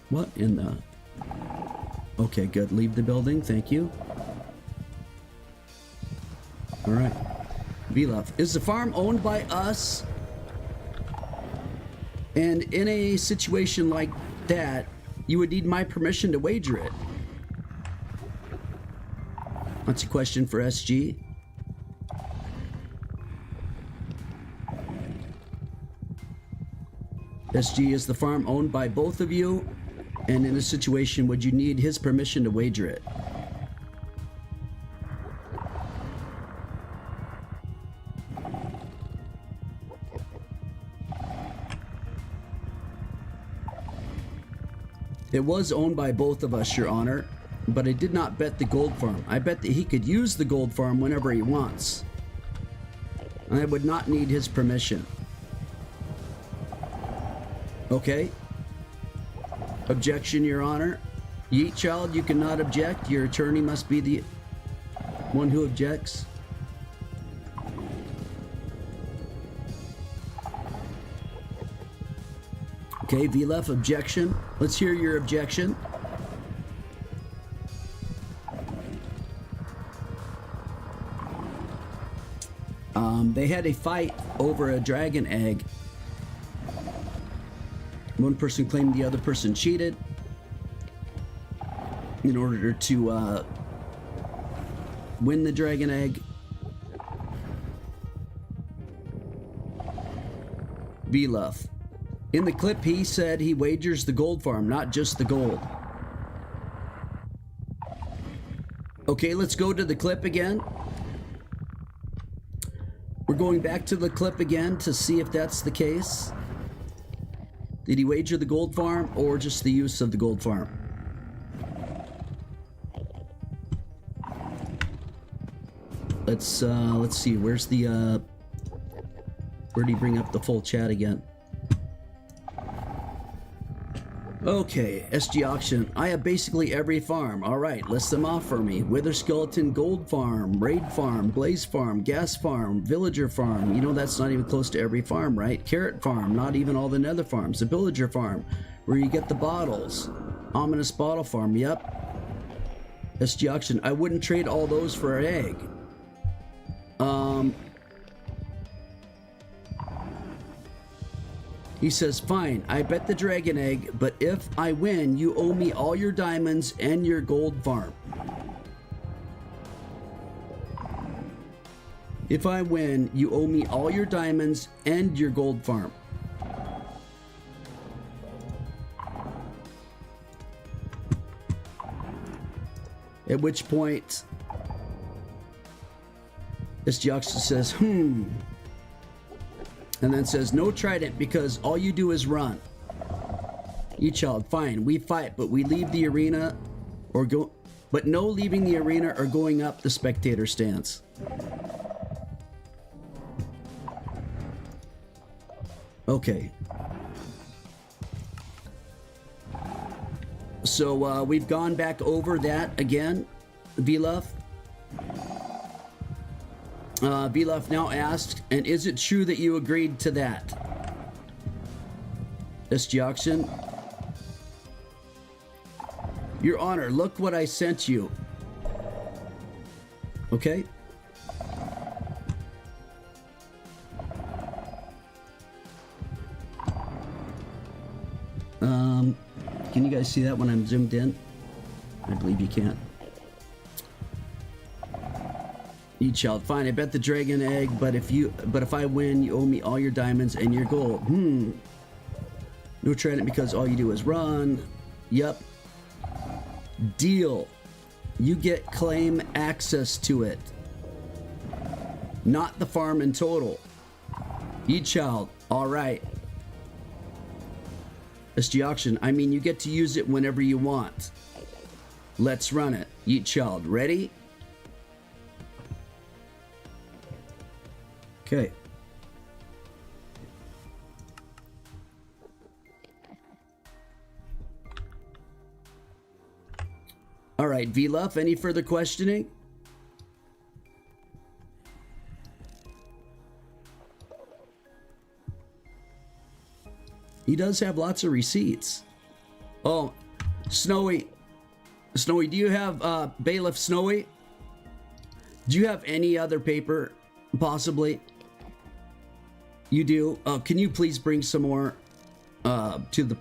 What in the... Okay, good. Leave the building. Thank you. All right. VLF, is the farm owned by us? And in a situation like that, you would need my permission to wager it. That's a question for SG. SG, is the farm owned by both of you? And in a situation, would you need his permission to wager it? It was owned by both of us, Your Honor, but I did not bet the gold farm. I bet that he could use the gold farm whenever he wants. And I would not need his permission. Okay. Objection, Your Honor. Yeet child, you cannot object. Your attorney must be the one who objects. Okay, VLF, objection. Let's hear your objection. They had a fight over a dragon egg. One person claimed the other person cheated in order to win the dragon egg. VLF. In the clip, he said he wagers the gold farm, not just the gold. Okay, let's go to the clip again. We're going back to the clip again to see if that's the case. Did he wager the gold farm or just the use of the gold farm? Let's see. Where's the where do you bring up the full chat again? Okay, SG Auction. I have basically every farm. Alright, list them off for me. Wither Skeleton Gold Farm, Raid Farm, Blaze Farm, Gas Farm, Villager Farm. You know that's not even close to every farm, right? Carrot Farm, not even all the nether farms. The Villager Farm, where you get the bottles. Ominous Bottle Farm, yep. SG Auction. I wouldn't trade all those for an egg. He says, fine, I bet the dragon egg, but if I win, you owe me all your diamonds and your gold farm. If I win, you owe me all your diamonds and your gold farm. At which point, this Jockster says, and then says, no trident because all you do is run. You child, fine, we fight, but we leave the arena or go, but no leaving the arena or going up the spectator stance. Okay. So we've gone back over that again, Vluff. Vluff now asked, and is it true that you agreed to that? SG Auction. Your Honor, look what I sent you. Okay. Can you guys see that when I'm zoomed in? I believe you can't. You child, fine. I bet the dragon egg, but if I win, you owe me all your diamonds and your gold. No trident because all you do is run. Yep. Deal. You get claim access to it. Not the farm in total. You child. All right. SG Auction. I mean, you get to use it whenever you want. Let's run it. You child. Ready? Okay. All right, Vluff, any further questioning? He does have lots of receipts. Oh, Snowy, do you have Bailiff Snowy? Do you have any other paper, possibly? You do? Can you please bring some more to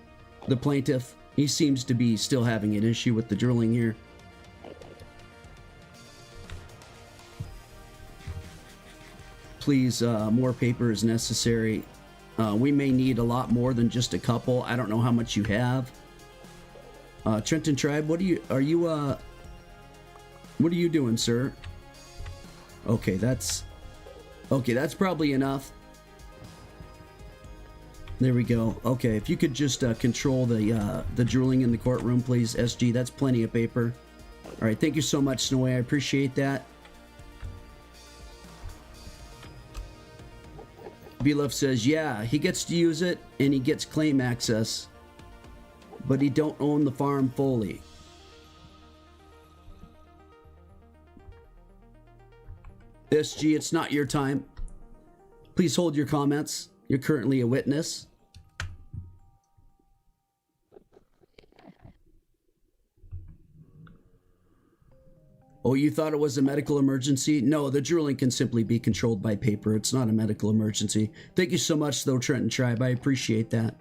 the plaintiff? He seems to be still having an issue with the drilling here. Please, more paper is necessary. We may need a lot more than just a couple. I don't know how much you have. Trenton Tribe, what are you doing, sir? Okay, that's probably enough. There we go. Okay, if you could just control the drilling in the courtroom, please, SG. That's plenty of paper. All right, thank you so much, Snowy. I appreciate that. Vluff says, yeah, he gets to use it and he gets claim access, but he don't own the farm fully. SG, it's not your time. Please hold your comments. You're currently a witness. Oh, you thought it was a medical emergency? No, the drilling can simply be controlled by paper. It's not a medical emergency. Thank you so much, though, Trenton Tribe. I appreciate that.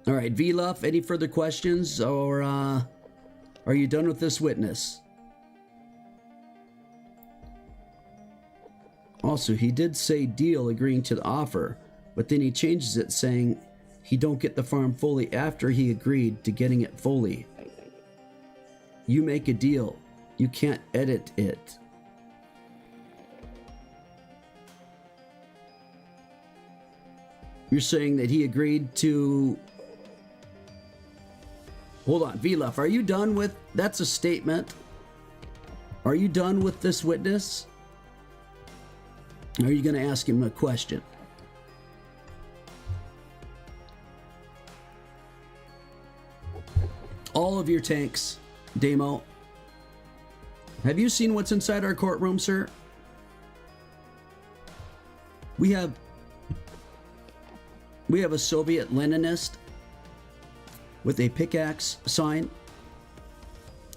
All right, Vluff, any further questions, or are you done with this witness? Also, he did say deal, agreeing to the offer, but then he changes it, saying he don't get the farm fully after he agreed to getting it fully. You make a deal. You can't edit it. You're saying that he agreed to... Hold on, Vluff, are you done with... That's a statement. Are you done with this witness? Are you going to ask him a question? All of your tanks, Damo. Have you seen what's inside our courtroom, sir? We have a Soviet Leninist with a pickaxe sign.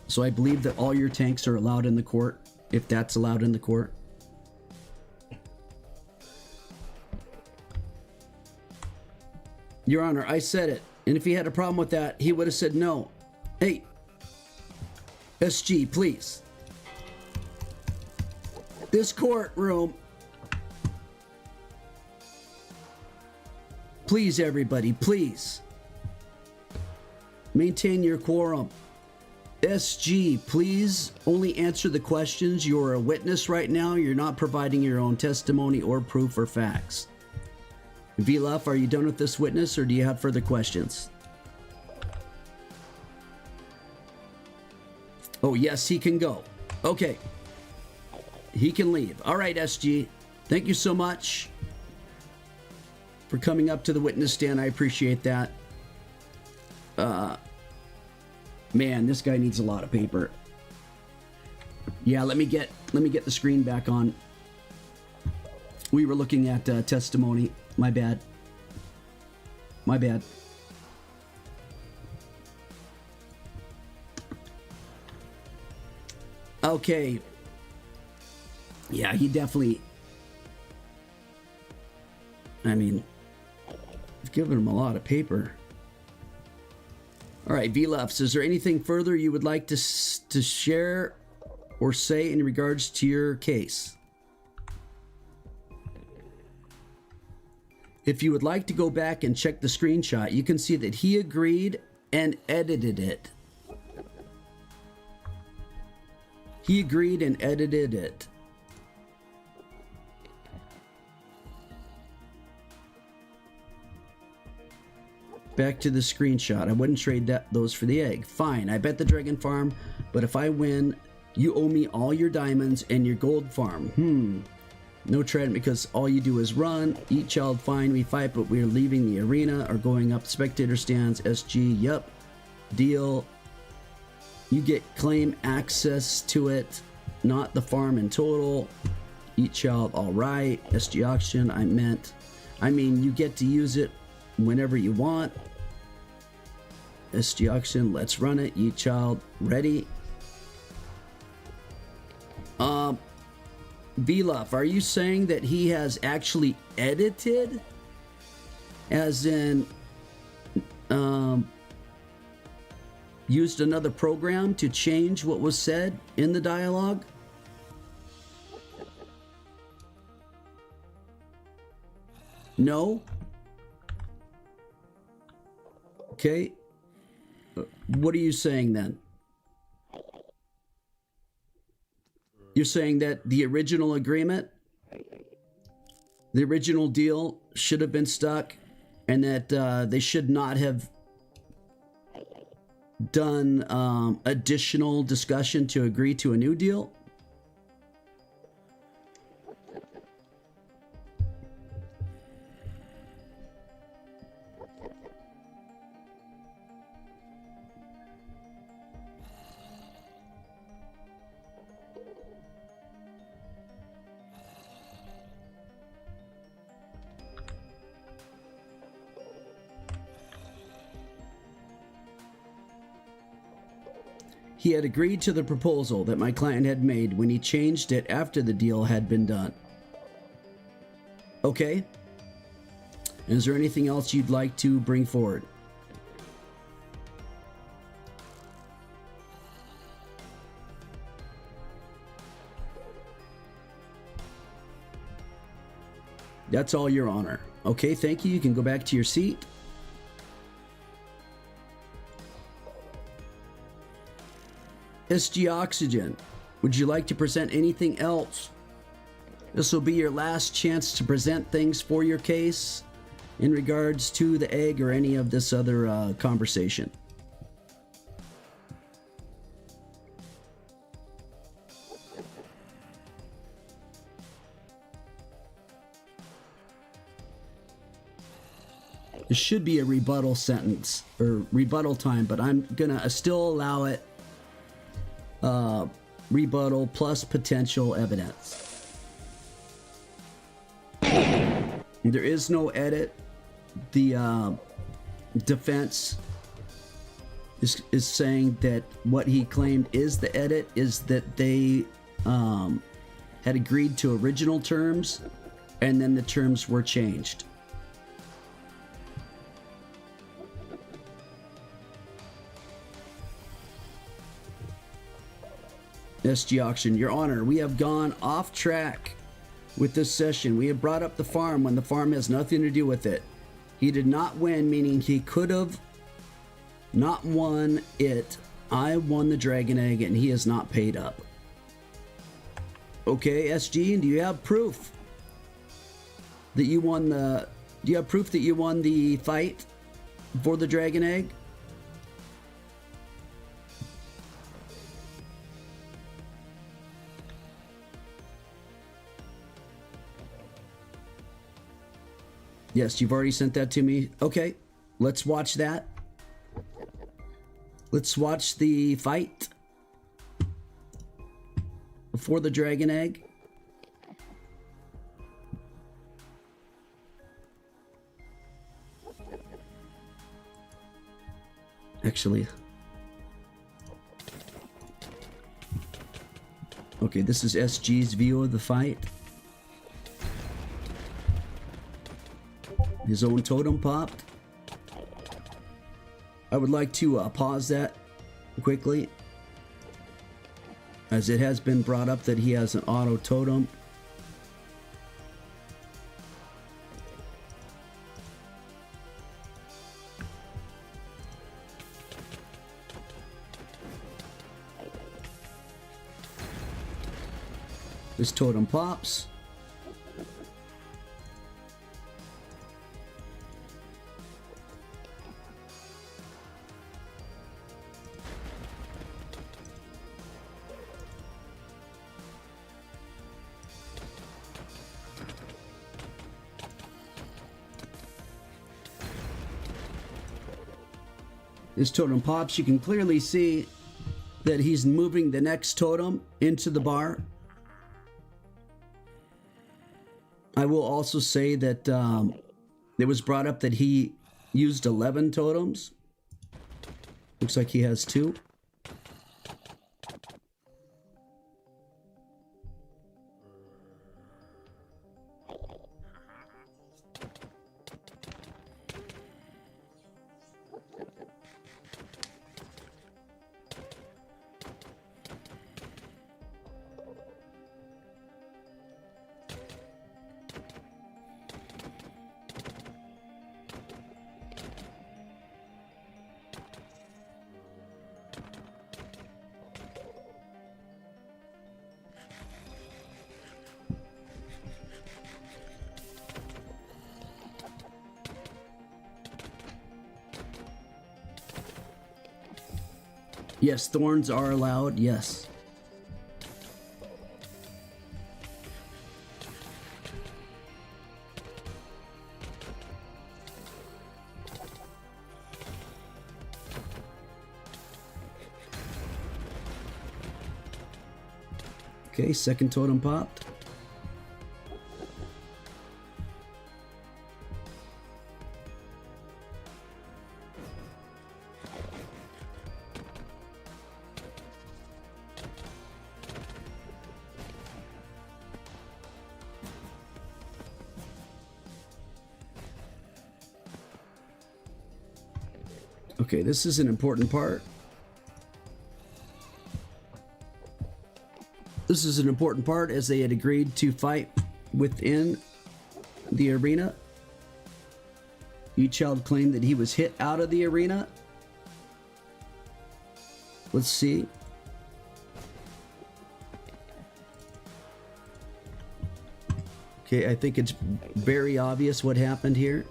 So I believe that all your tanks are allowed in the court, if that's allowed in the court. Your Honor, I said it. And if he had a problem with that, he would have said no. Hey, SG, please. This courtroom. Please, everybody, please. Maintain your quorum. SG, please only answer the questions. You're a witness right now. You're not providing your own testimony or proof or facts. VLUF, are you done with this witness or do you have further questions? Oh, yes, he can go. Okay. He can leave. All right, SG. Thank you so much for coming up to the witness stand. I appreciate that. Man, this guy needs a lot of paper. Yeah, let me get the screen back on. We were looking at testimony. My bad. My bad. Okay. Yeah, he definitely... I mean, I've given him a lot of paper. All right, VLUFs, is there anything further you would like to share or say in regards to your case? If you would like to go back and check the screenshot, you can see that he agreed and edited it. He agreed and edited it. Back to the screenshot. I wouldn't trade those for the egg. Fine, I bet the dragon farm, but if I win, you owe me all your diamonds and your gold farm. No trade because all you do is run. Eat child, fine, we fight, but we're leaving the arena or going up spectator stands. SG, yep. Deal. You get claim access to it, not the farm in total. Eat child, all right. SG auction, I mean, you get to use it whenever you want. SG auction, let's run it. Eat child, ready. VLUF, are you saying that he has actually edited? As in, used another program to change what was said in the dialogue? No? Okay. What are you saying then? You're saying that the original agreement, the original deal should have been stuck and that they should not have done additional discussion to agree to a new deal? He had agreed to the proposal that my client had made when he changed it after the deal had been done. Okay. Is there anything else you'd like to bring forward? That's all, Your Honor. Okay, thank you. You can go back to your seat. SG Oxygen, would you like to present anything else? This will be your last chance to present things for your case in regards to the egg or any of this other conversation. It should be a rebuttal sentence or rebuttal time, but I'm gonna still allow it rebuttal plus potential evidence. There is no edit. The defense is saying that what he claimed is the edit is that they had agreed to original terms and then the terms were changed. SG Auction, Your Honor, we have gone off track with this session. We have brought up the farm when the farm has nothing to do with it. He did not win, meaning he could have not won it. I won the dragon egg and he has not paid up. Okay, SG, do you have proof that you won the... Do you have proof that you won the fight for the dragon egg? Yes, you've already sent that to me. Okay, let's watch that. Let's watch the fight for the dragon egg. Actually, okay, this is SG's view of the fight. His own totem popped. I would like to pause that quickly, as it has been brought up that he has an auto totem. This totem pops. His totem pops. You can clearly see that he's moving the next totem into the bar. I will also say that it was brought up that he used 11 totems. Looks like he has 2. Yes, thorns are allowed, yes. Okay, second totem popped. Okay, this is an important part. This is an important part as they had agreed to fight within the arena. Each child claimed that he was hit out of the arena. Let's see. Okay, I think it's very obvious what happened here.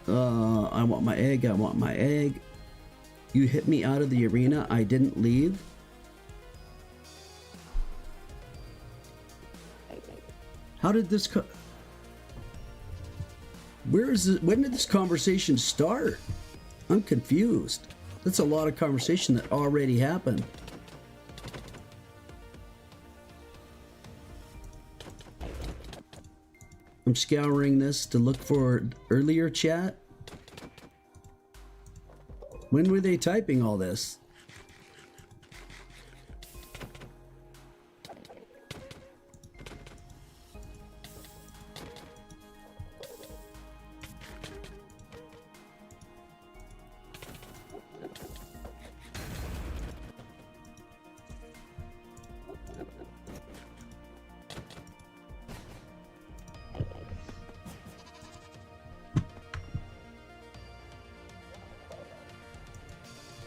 I want my egg. I want my egg. You hit me out of the arena. I didn't leave. How did this where is it? When did this conversation start? I'm confused. That's a lot of conversation that already happened. I'm scouring this to look for earlier chat. When were they typing all this?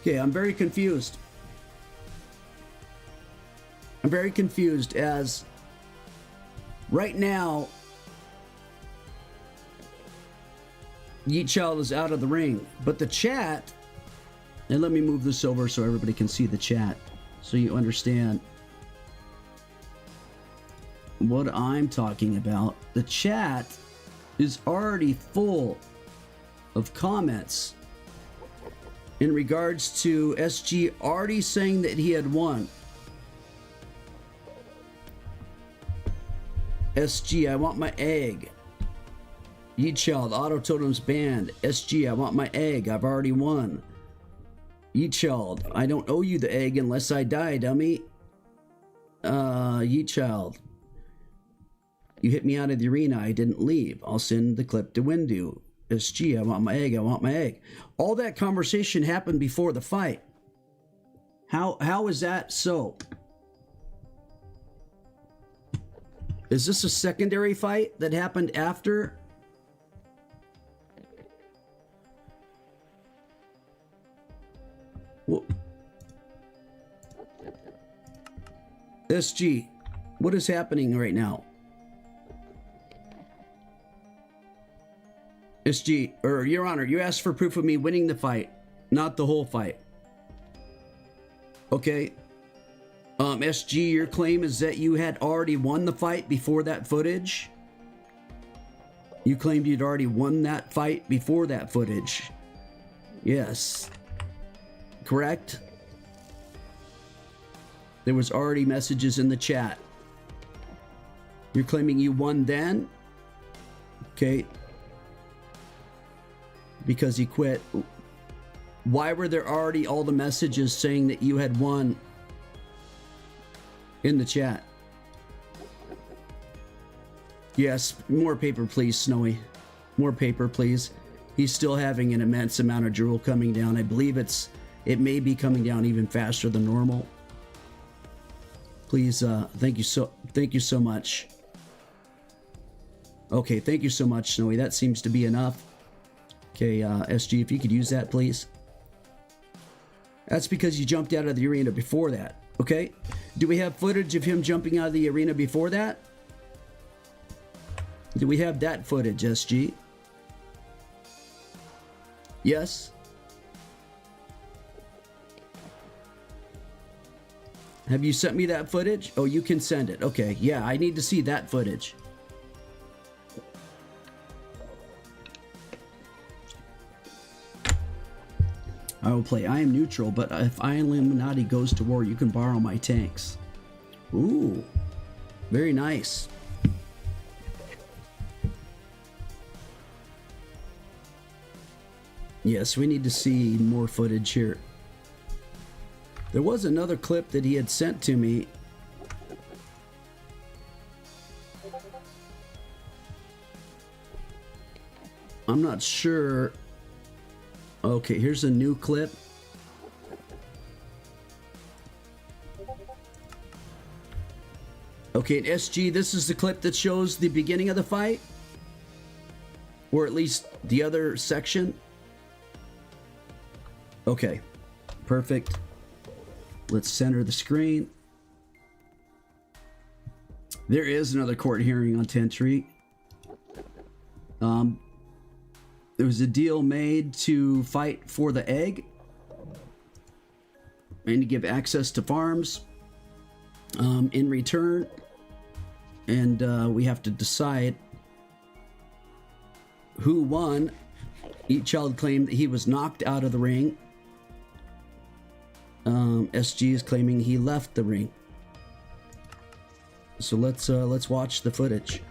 Okay, I'm very confused. I'm very confused as right now Yeet Child is out of the ring, but the chat, and let me move this over so everybody can see the chat so you understand what I'm talking about. The chat is already full of comments in regards to SG already saying that he had won. SG, I want my egg. Yeet Child, Auto Totems banned. SG, I want my egg. I've already won. Yeet Child, I don't owe you the egg unless I die, dummy. Yeet Child, you hit me out of the arena. I didn't leave. I'll send the clip to Windu. SG, I want my egg. I want my egg. All that conversation happened before the fight. How is that so? Is this a secondary fight that happened after? Well, SG, what is happening right now? SG, or Your Honor, you asked for proof of me winning the fight, not the whole fight. Okay. SG, your claim is that you had already won the fight before that footage? You claimed you'd already won that fight before that footage? Yes. Correct? There was already messages in the chat. You're claiming you won then? Okay. Because he quit. Why were there already all the messages saying that you had won in the chat? Yes, more paper please, Snowy. More paper please. He's still having an immense amount of drool coming down. I believe it may be coming down even faster than normal. Please, thank you so much. Okay, thank you so much, Snowy. That seems to be enough. Okay, SG, if you could use that, please. That's because you jumped out of the arena before that, okay? Do we have footage of him jumping out of the arena before that? Do we have that footage, SG? Yes? Have you sent me that footage? Oh, you can send it. Okay, yeah, I need to see that footage. I will play. I am neutral, but if Illuminati goes to war, you can borrow my tanks. Ooh, very nice. Yes, we need to see more footage here. There was another clip that he had sent to me. I'm not sure. Okay, here's a new clip. Okay, and SG, this is the clip that shows the beginning of the fight? Or at least the other section? Okay, perfect. Let's center the screen. There is another court hearing on Tentry. There was a deal made to fight for the egg and to give access to farms in return. And we have to decide who won. Each child claimed that he was knocked out of the ring. SG is claiming he left the ring. So let's watch the footage.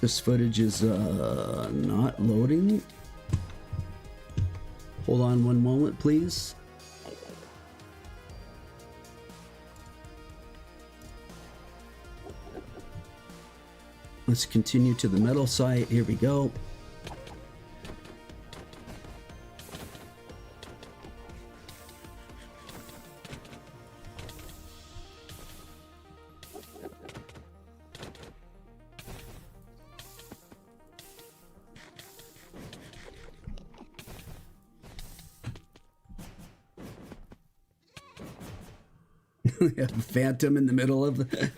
This footage is not loading. Hold on one moment, please. Let's continue to the metal site. Here we go. We have a phantom in the middle of the...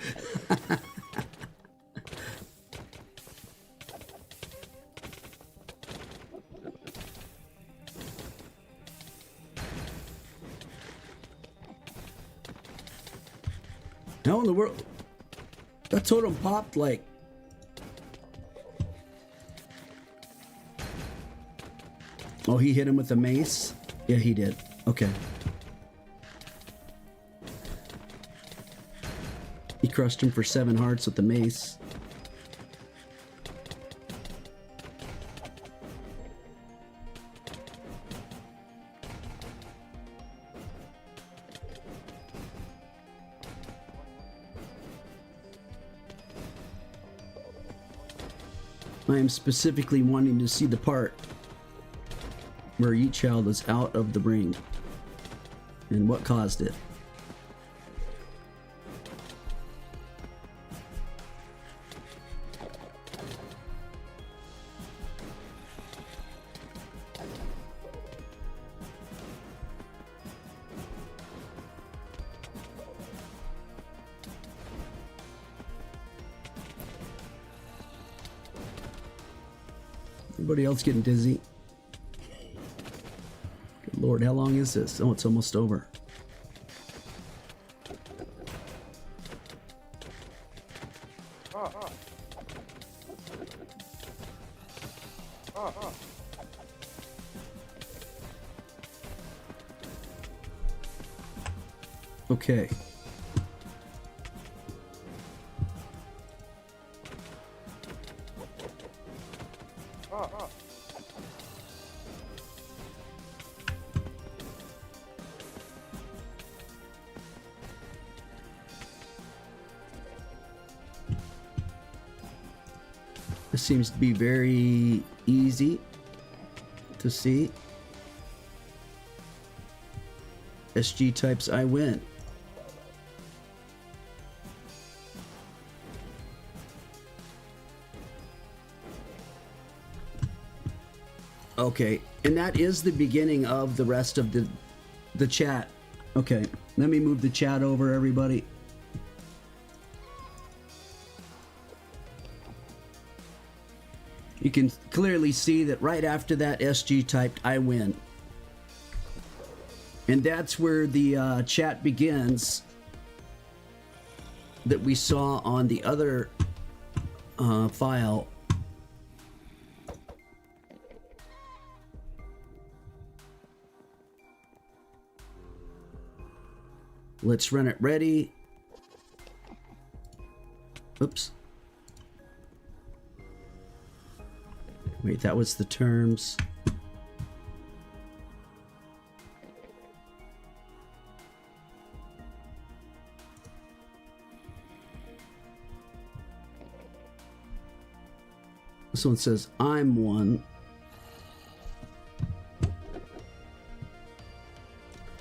How in the world? That totem popped like... Oh, he hit him with a mace? Yeah, he did. Okay. He crushed him for 7 hearts with the mace. I am specifically wanting to see the part where each child is out of the ring and what caused it. Everybody else getting dizzy? Good Lord, how long is this? Oh, it's almost over. Okay. This seems to be very easy to see. SG types I win. Okay, and that is the beginning of the rest of the chat. Okay, let me move the chat over, everybody. You can clearly see that right after that SG typed I win. And that's where the chat begins that we saw on the other file. Let's run it ready. Oops. Wait, that was the terms. This one says, I'm one.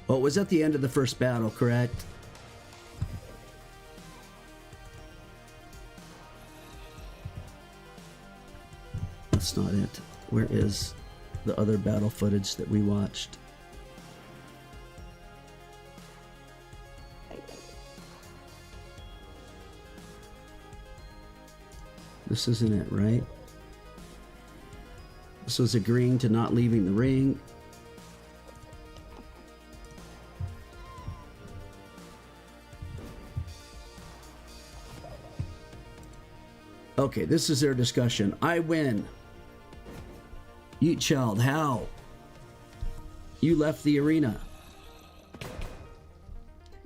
Oh, it was at the end of the first battle, correct? That's not it. Where is the other battle footage that we watched? This isn't it, right? This was agreeing to not leaving the ring. Okay, this is their discussion. I win. Yeet Child, how? You left the arena.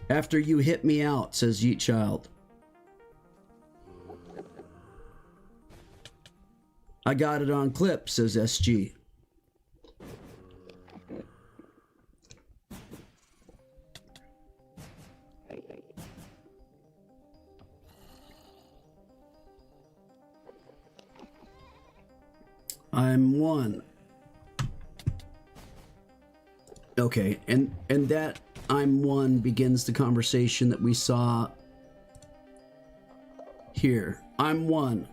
After you hit me out, says Yeet Child. I got it on clip, says SG. I'm one. Okay, and that I'm one begins the conversation that we saw here. I'm one.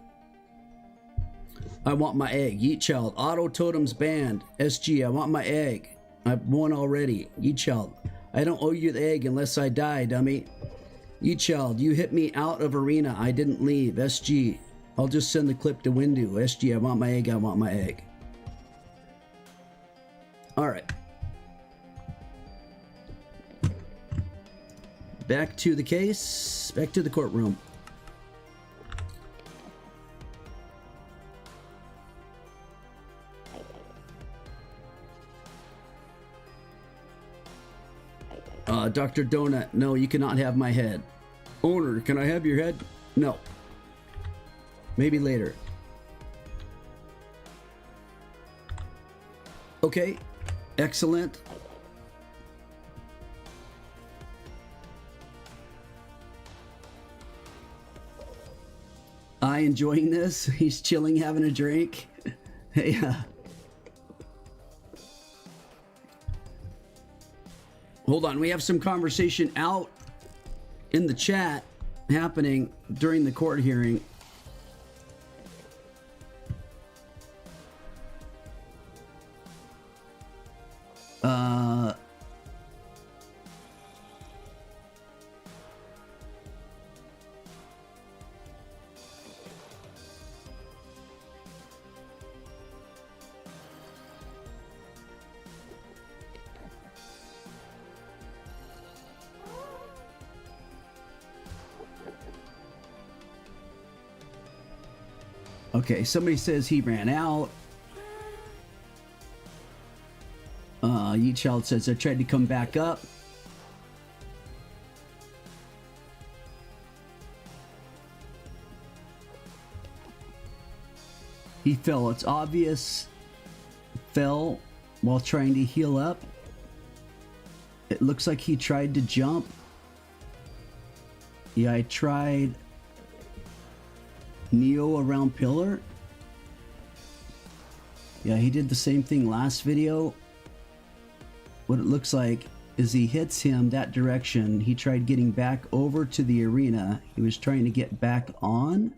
I want my egg. Yeet Child. Auto totems banned. SG, I want my egg. I've won already. Yeet Child. I don't owe you the egg unless I die, dummy. Yeet Child, you hit me out of arena. I didn't leave. SG, I'll just send the clip to Windu. SG, I want my egg. I want my egg. All right. Back to the case. Back to the courtroom. Dr. Donut, no, you cannot have my head. Owner, can I have your head? No. Maybe later. Okay, excellent. I enjoying this. He's chilling, having a drink. Yeah. Hold on, we have some conversation out in the chat happening during the court hearing. Okay, somebody says he ran out. Yeet Child says I tried to come back up. He fell. It's obvious. Fell while trying to heal up. It looks like he tried to jump. Yeah, I tried Neo around pillar. Yeah, he did the same thing last video. What it looks like is he hits him that direction. He tried getting back over to the arena. He was trying to get back on.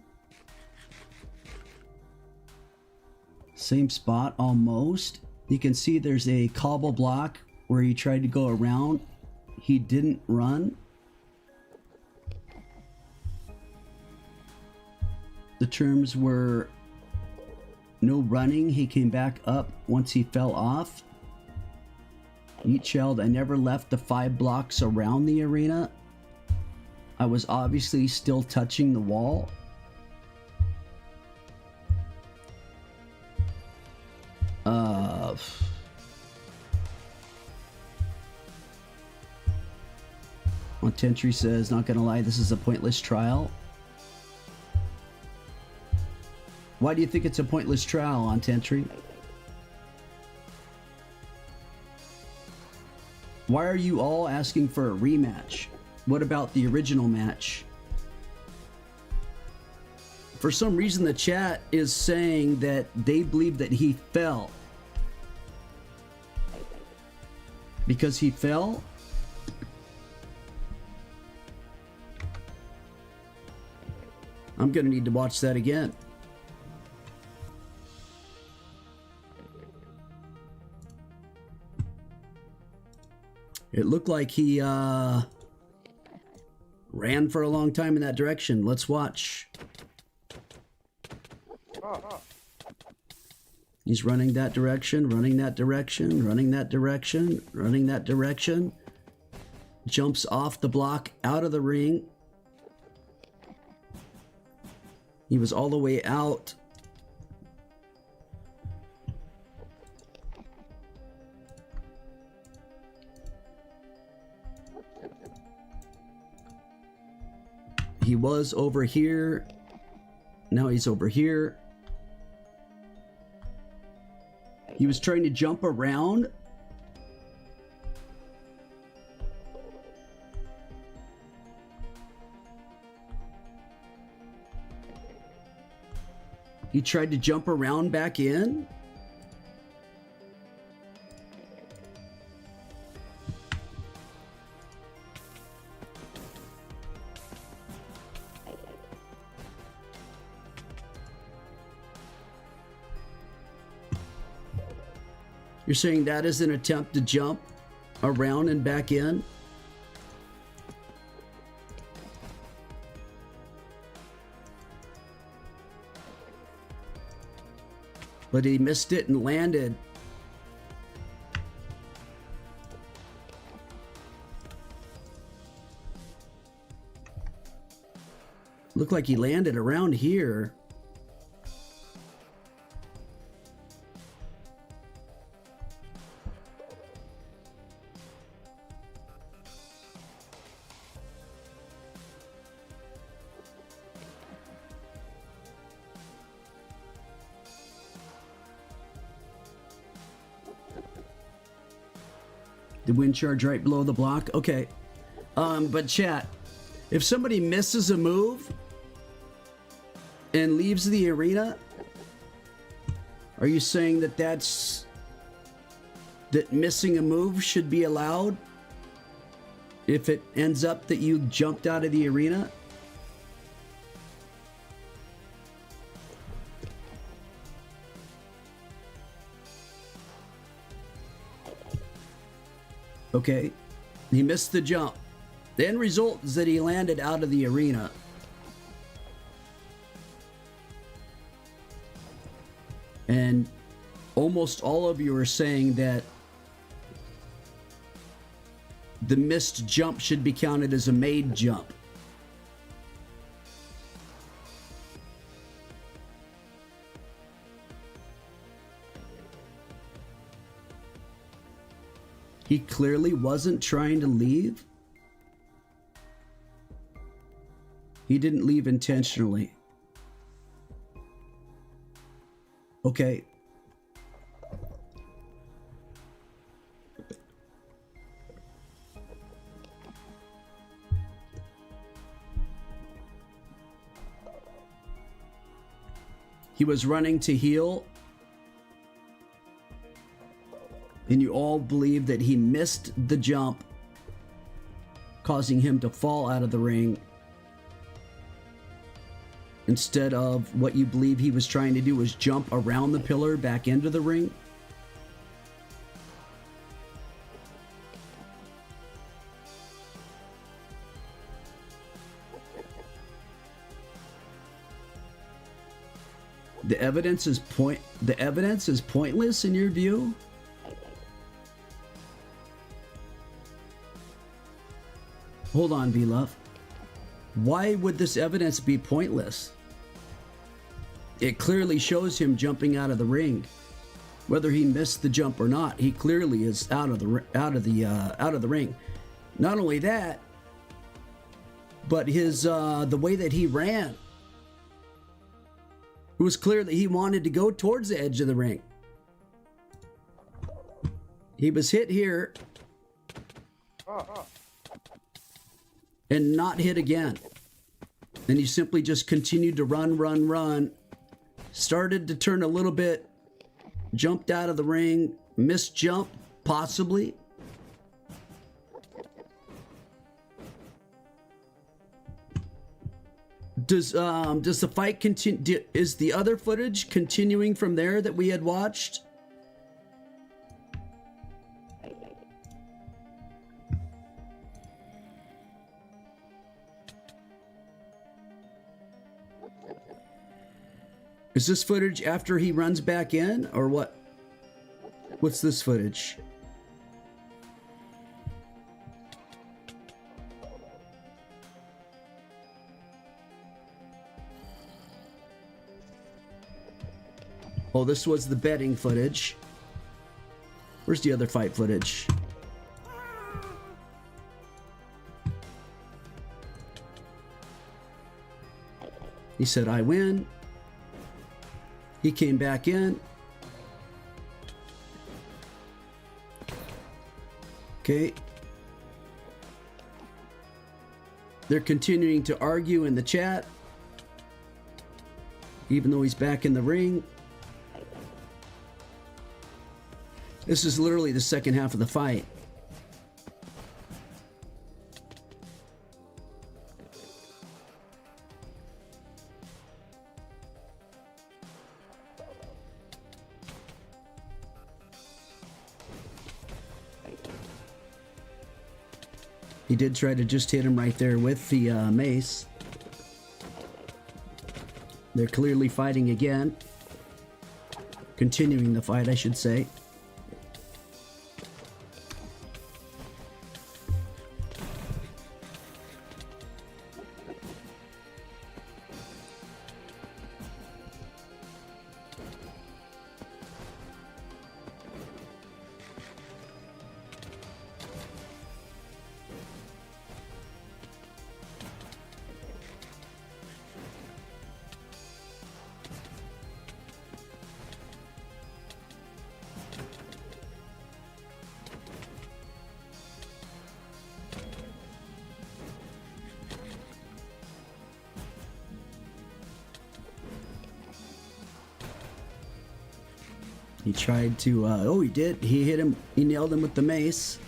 Same spot almost. You can see there's a cobble block where he tried to go around. He didn't run. The terms were no running. He came back up once he fell off. Yeet Child, I never left the 5 blocks around the arena. I was obviously still touching the wall. Montentry says, not gonna lie, this is a pointless trial. Why do you think it's a pointless trial, Montentry? Why are you all asking for a rematch? What about the original match? For some reason, the chat is saying that they believe that he fell. Because he fell? I'm gonna need to watch that again. looked like he ran for a long time in that direction. Let's watch. He's running that direction, running that direction, running that direction, running that direction. Jumps off the block, out of the ring. He was all the way out. He was over here. Now he's over here. He was trying to jump around. He tried to jump around back in. You're saying that is an attempt to jump around and back in? But he missed it and landed. Looked like he landed around here. The wind charge right below the block. Okay. But chat, if somebody misses a move and leaves the arena, are you saying that that missing a move should be allowed if it ends up that you jumped out of the arena? Okay, he missed the jump. The end result is that he landed out of the arena. And almost all of you are saying that the missed jump should be counted as a made jump. He clearly wasn't trying to leave. He didn't leave intentionally. Okay. He was running to heal. And you all believe that he missed the jump, causing him to fall out of the ring, instead of what you believe he was trying to do was jump around the pillar back into the ring. The evidence is pointless in your view? Hold on, V-Love. Why would this evidence be pointless? It clearly shows him jumping out of the ring. Whether he missed the jump or not, he clearly is out of the ring. Not only that, but his the way that he ran, it was clear that he wanted to go towards the edge of the ring. He was hit here and not hit again. And he simply just continued to run. Started to turn a little bit, jumped out of the ring, missed jump, possibly. Does the fight continue? Is the other footage continuing from there that we had watched? Is this footage after he runs back in, or what? What's this footage? Oh, this was the betting footage. Where's the other fight footage? He said, I win. He came back in. Okay. They're continuing to argue in the chat, even though he's back in the ring. This is literally the second half of the fight. He did try to just hit him right there with the mace. They're clearly fighting again. Continuing the fight, I should say. He tried to, oh, he did. He hit him. He nailed him with the mace.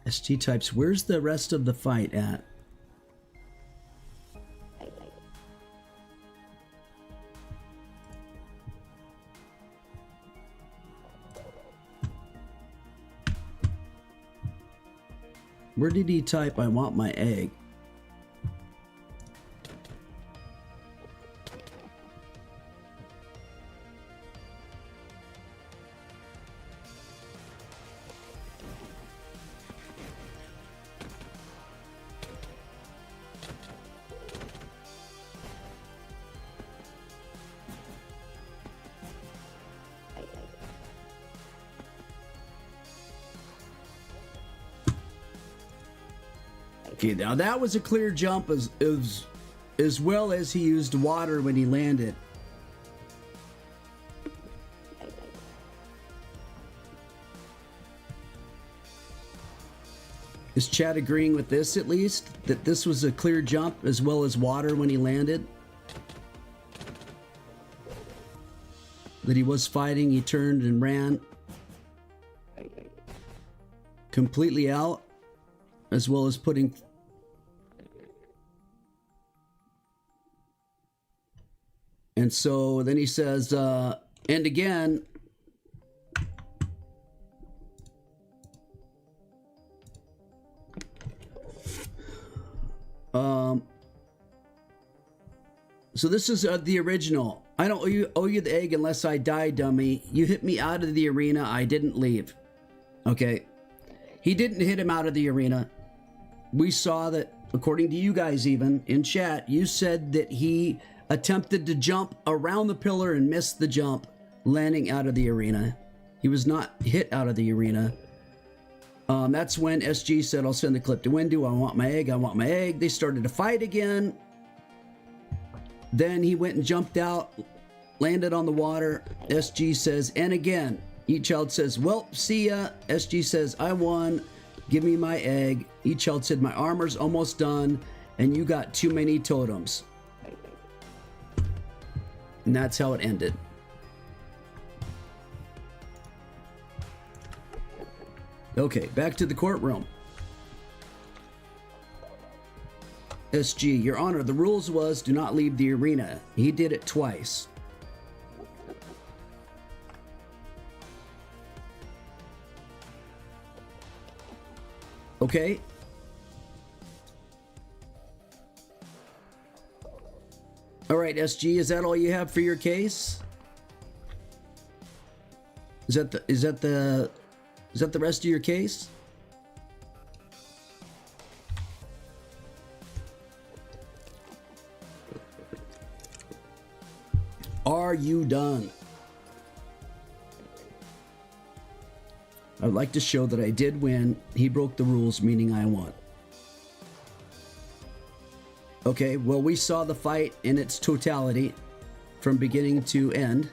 SG types, where's the rest of the fight at? Where did he type, I want my egg? Okay, now that was a clear jump as well as he used water when he landed. Is Chad agreeing with this at least? That this was a clear jump as well as water when he landed? That he was fighting, he turned and ran completely out, as well as putting... And so then he says, and again, so this is the original. I don't owe you the egg unless I die, dummy. You hit me out of the arena. I didn't leave. Okay. He didn't hit him out of the arena. We saw that, according to you guys even, in chat, you said that he attempted to jump around the pillar and missed the jump, landing out of the arena. He was not hit out of the arena. That's when SG said, I'll send the clip to Windu. I want my egg. I want my egg. They started to fight again. Then he went and jumped out, landed on the water. SG says, and again. E-Child says, well, see ya. SG says, I won. Give me my egg. E-Child said, my armor's almost done, and you got too many totems. And that's how it ended. Okay, back to the courtroom. SG, Your Honor, the rules was do not leave the arena. He did it twice. Okay. All right, SG, is that all you have for your case? Is that the rest of your case? Are you done? I would like to show that I did win. He broke the rules, meaning I won. Okay, well, we saw the fight in its totality from beginning to end.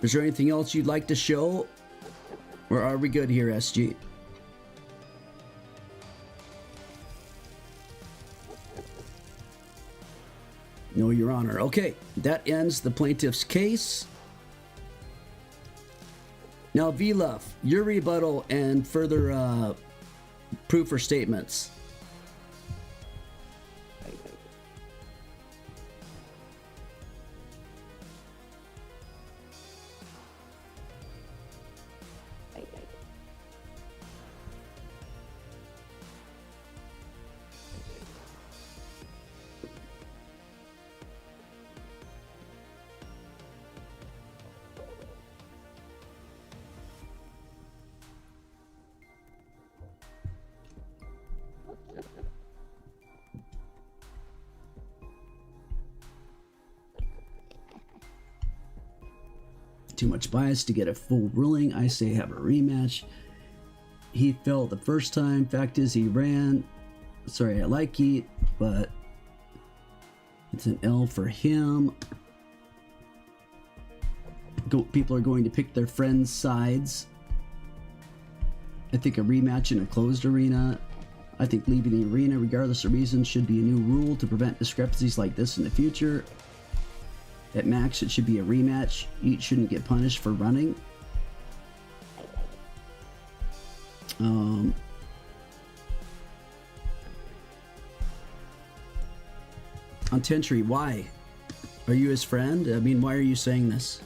Is there anything else you'd like to show? Or are we good here, SG? No, Your Honor. Okay, that ends the plaintiff's case. Now, VLUF, your rebuttal and further proof or statements. Too much bias to get a full ruling. I say have a rematch. He fell the first time. Fact is he ran. Sorry, I like it, but it's an L for him. People are going to pick their friends' sides. I think a rematch in a closed arena. I think leaving the arena, regardless of reason, should be a new rule to prevent discrepancies like this in the future. At max, it should be a rematch. Each shouldn't get punished for running. On Tentry, why? Are you his friend? I mean, why are you saying this?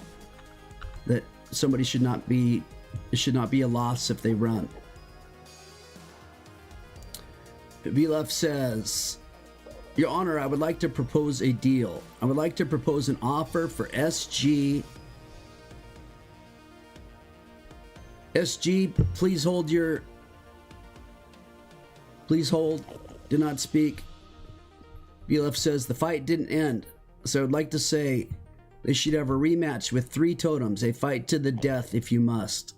That somebody should not be, it should not be a loss if they run. VLF says, Your Honor, I would like to propose a deal. I would like to propose an offer for SG. SG, please hold your... Please hold. Do not speak. VLF says, the fight didn't end. So I'd like to say they should have a rematch with 3 totems. A fight to the death if you must.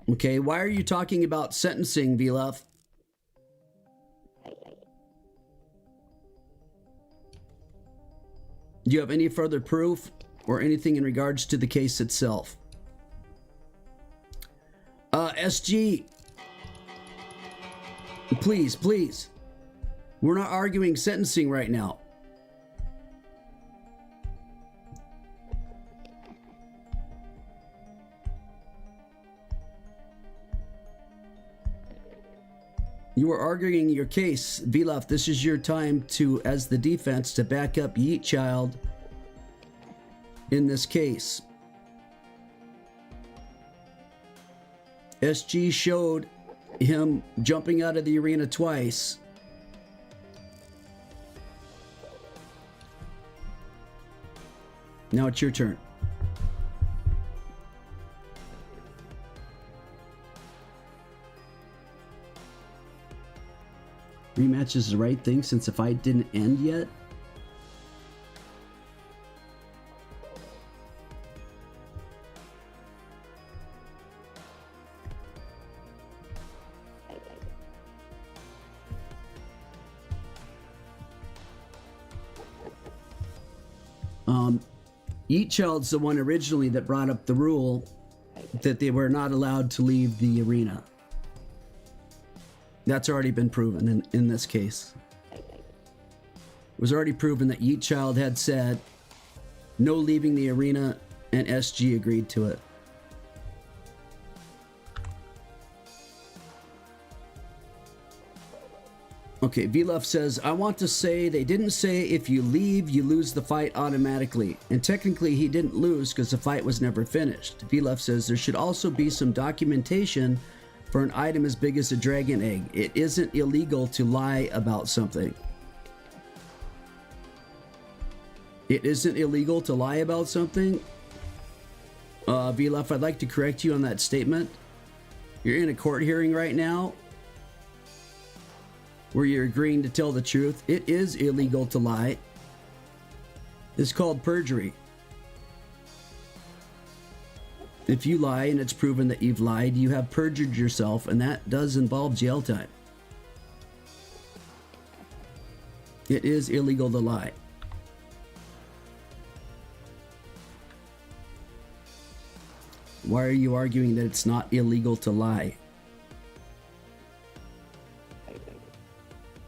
Okay, why are you talking about sentencing, VLF? Do you have any further proof or anything in regards to the case itself? SG, please, please. We're not arguing sentencing right now. You are arguing your case, VLUF. This is your time to, as the defense, to back up Yeet Child in this case. SG showed him jumping out of the arena twice. Now it's your turn. Rematch is the right thing since the fight didn't end yet. Yeet Child's the one originally that brought up the rule that they were not allowed to leave the arena. That's already been proven in this case. It was already proven that Yeet Child had said No leaving the arena, and SG agreed to it. Okay, VLuff says, I want to say they didn't say if you leave, you lose the fight automatically. And technically he didn't lose because the fight was never finished. VLuff says there should also be some documentation for an item as big as a dragon egg. It isn't illegal to lie about something. It isn't illegal to lie about something? VLuff, I'd like to correct you on that statement. You're in a court hearing right now where you're agreeing to tell the truth. It is illegal to lie. It's called perjury. If you lie and it's proven that you've lied, you have perjured yourself, and that does involve jail time. It is illegal to lie. Why are you arguing that it's not illegal to lie?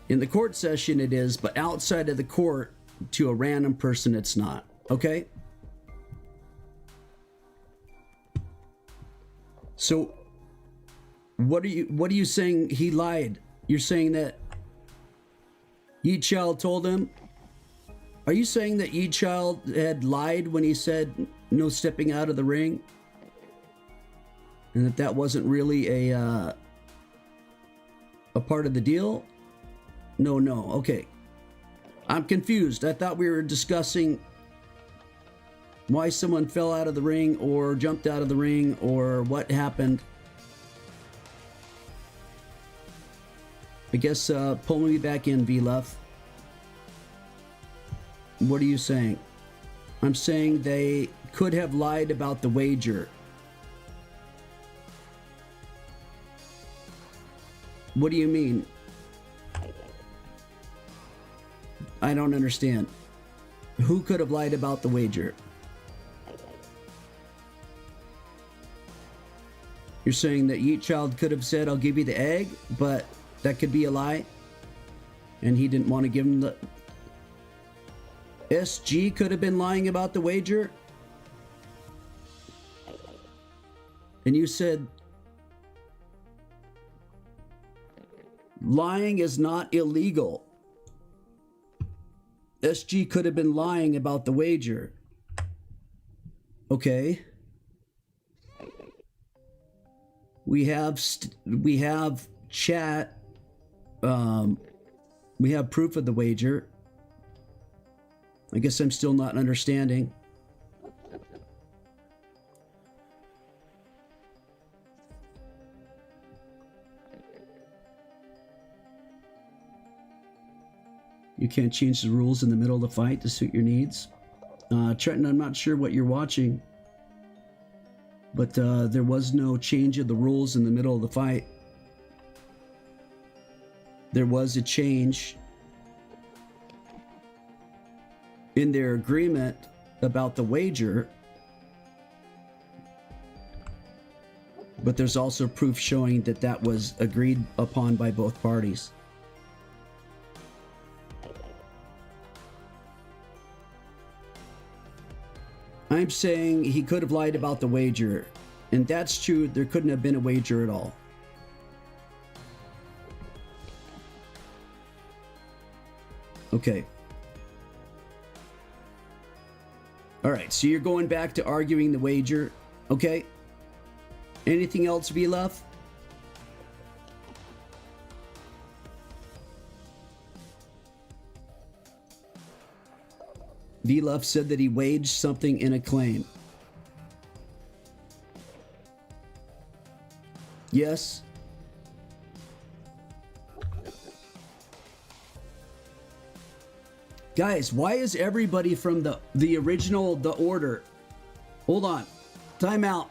In the court session it is, but outside of the court to a random person it's not. Okay? So what are you saying he lied? You're saying that Yi Child told him? Are you saying that Yi Child had lied when he said no stepping out of the ring? And that wasn't really a part of the deal? No, okay. I'm confused. I thought we were discussing why someone fell out of the ring or jumped out of the ring or what happened. I guess pull me back in, VLuff. What are you saying? I'm saying they could have lied about the wager. What do you mean? I don't understand. Who could have lied about the wager? You're saying that Yeet Child could have said, I'll give you the egg, but that could be a lie? And he didn't want to give him the... SG could have been lying about the wager? And you said... lying is not illegal. SG could have been lying about the wager. Okay. We have chat. We have proof of the wager. I guess I'm still not understanding. You can't change the rules in the middle of the fight to suit your needs. Trenton, I'm not sure what you're watching, but there was no change of the rules in the middle of the fight. There was a change in their agreement about the wager, but there's also proof showing that that was agreed upon by both parties. I'm saying he could have lied about the wager, and that's true. There couldn't have been a wager at all. Okay. All right, so you're going back to arguing the wager. Okay. Anything else, VLuff? VLuff said that he waged something in a claim. Yes. Guys, why is everybody from the original The Order... Hold on. Time out.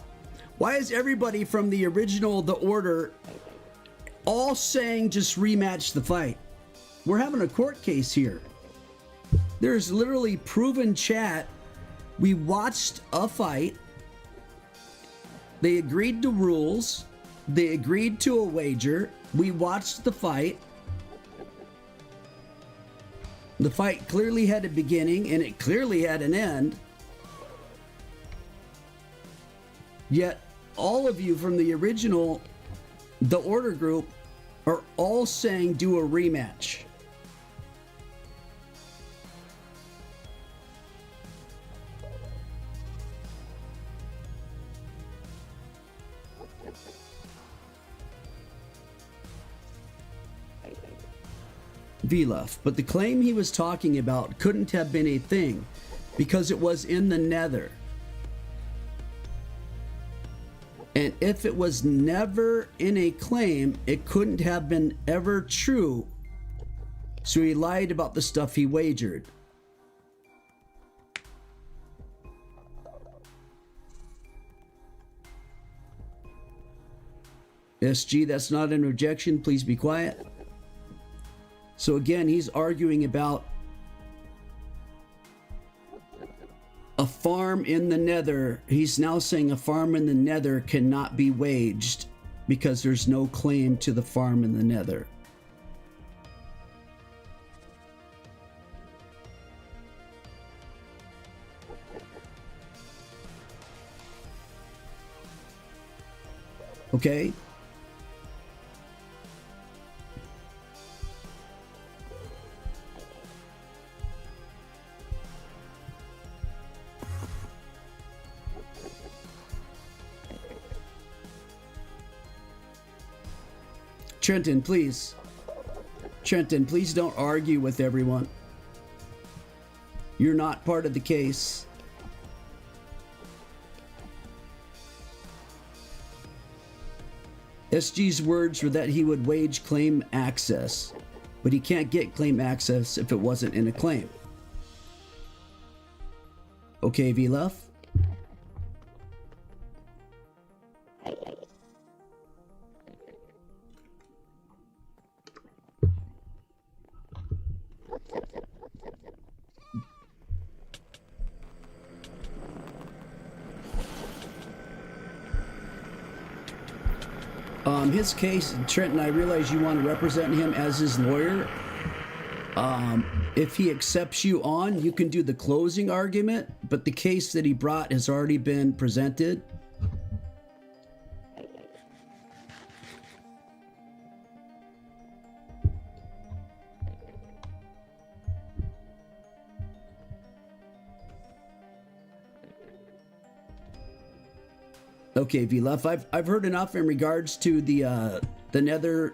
Why is everybody from the original The Order all saying just rematch the fight? We're having a court case here. There's literally proven chat. We watched a fight. They agreed to rules. They agreed to a wager. We watched the fight. The fight clearly had a beginning and it clearly had an end. Yet all of you from the original, the order group, are all saying do a rematch. Vilaf, but the claim he was talking about couldn't have been a thing because it was in the nether. And if it was never in a claim, it couldn't have been ever true. So he lied about the stuff he wagered. SG, that's not an objection. Please be quiet. So again, he's arguing about a farm in the nether. He's now saying a farm in the nether cannot be waged because there's no claim to the farm in the nether. Okay? Trenton, please. Trenton, please don't argue with everyone. You're not part of the case. SG's words were that he would wage claim access, but he can't get claim access if it wasn't in a claim. Okay, Vilaf. His case, Trenton, I realize you want to represent him as his lawyer. If he accepts you on, you can do the closing argument, but the case that he brought has already been presented. Okay, Vilaf, I've heard enough in regards to the nether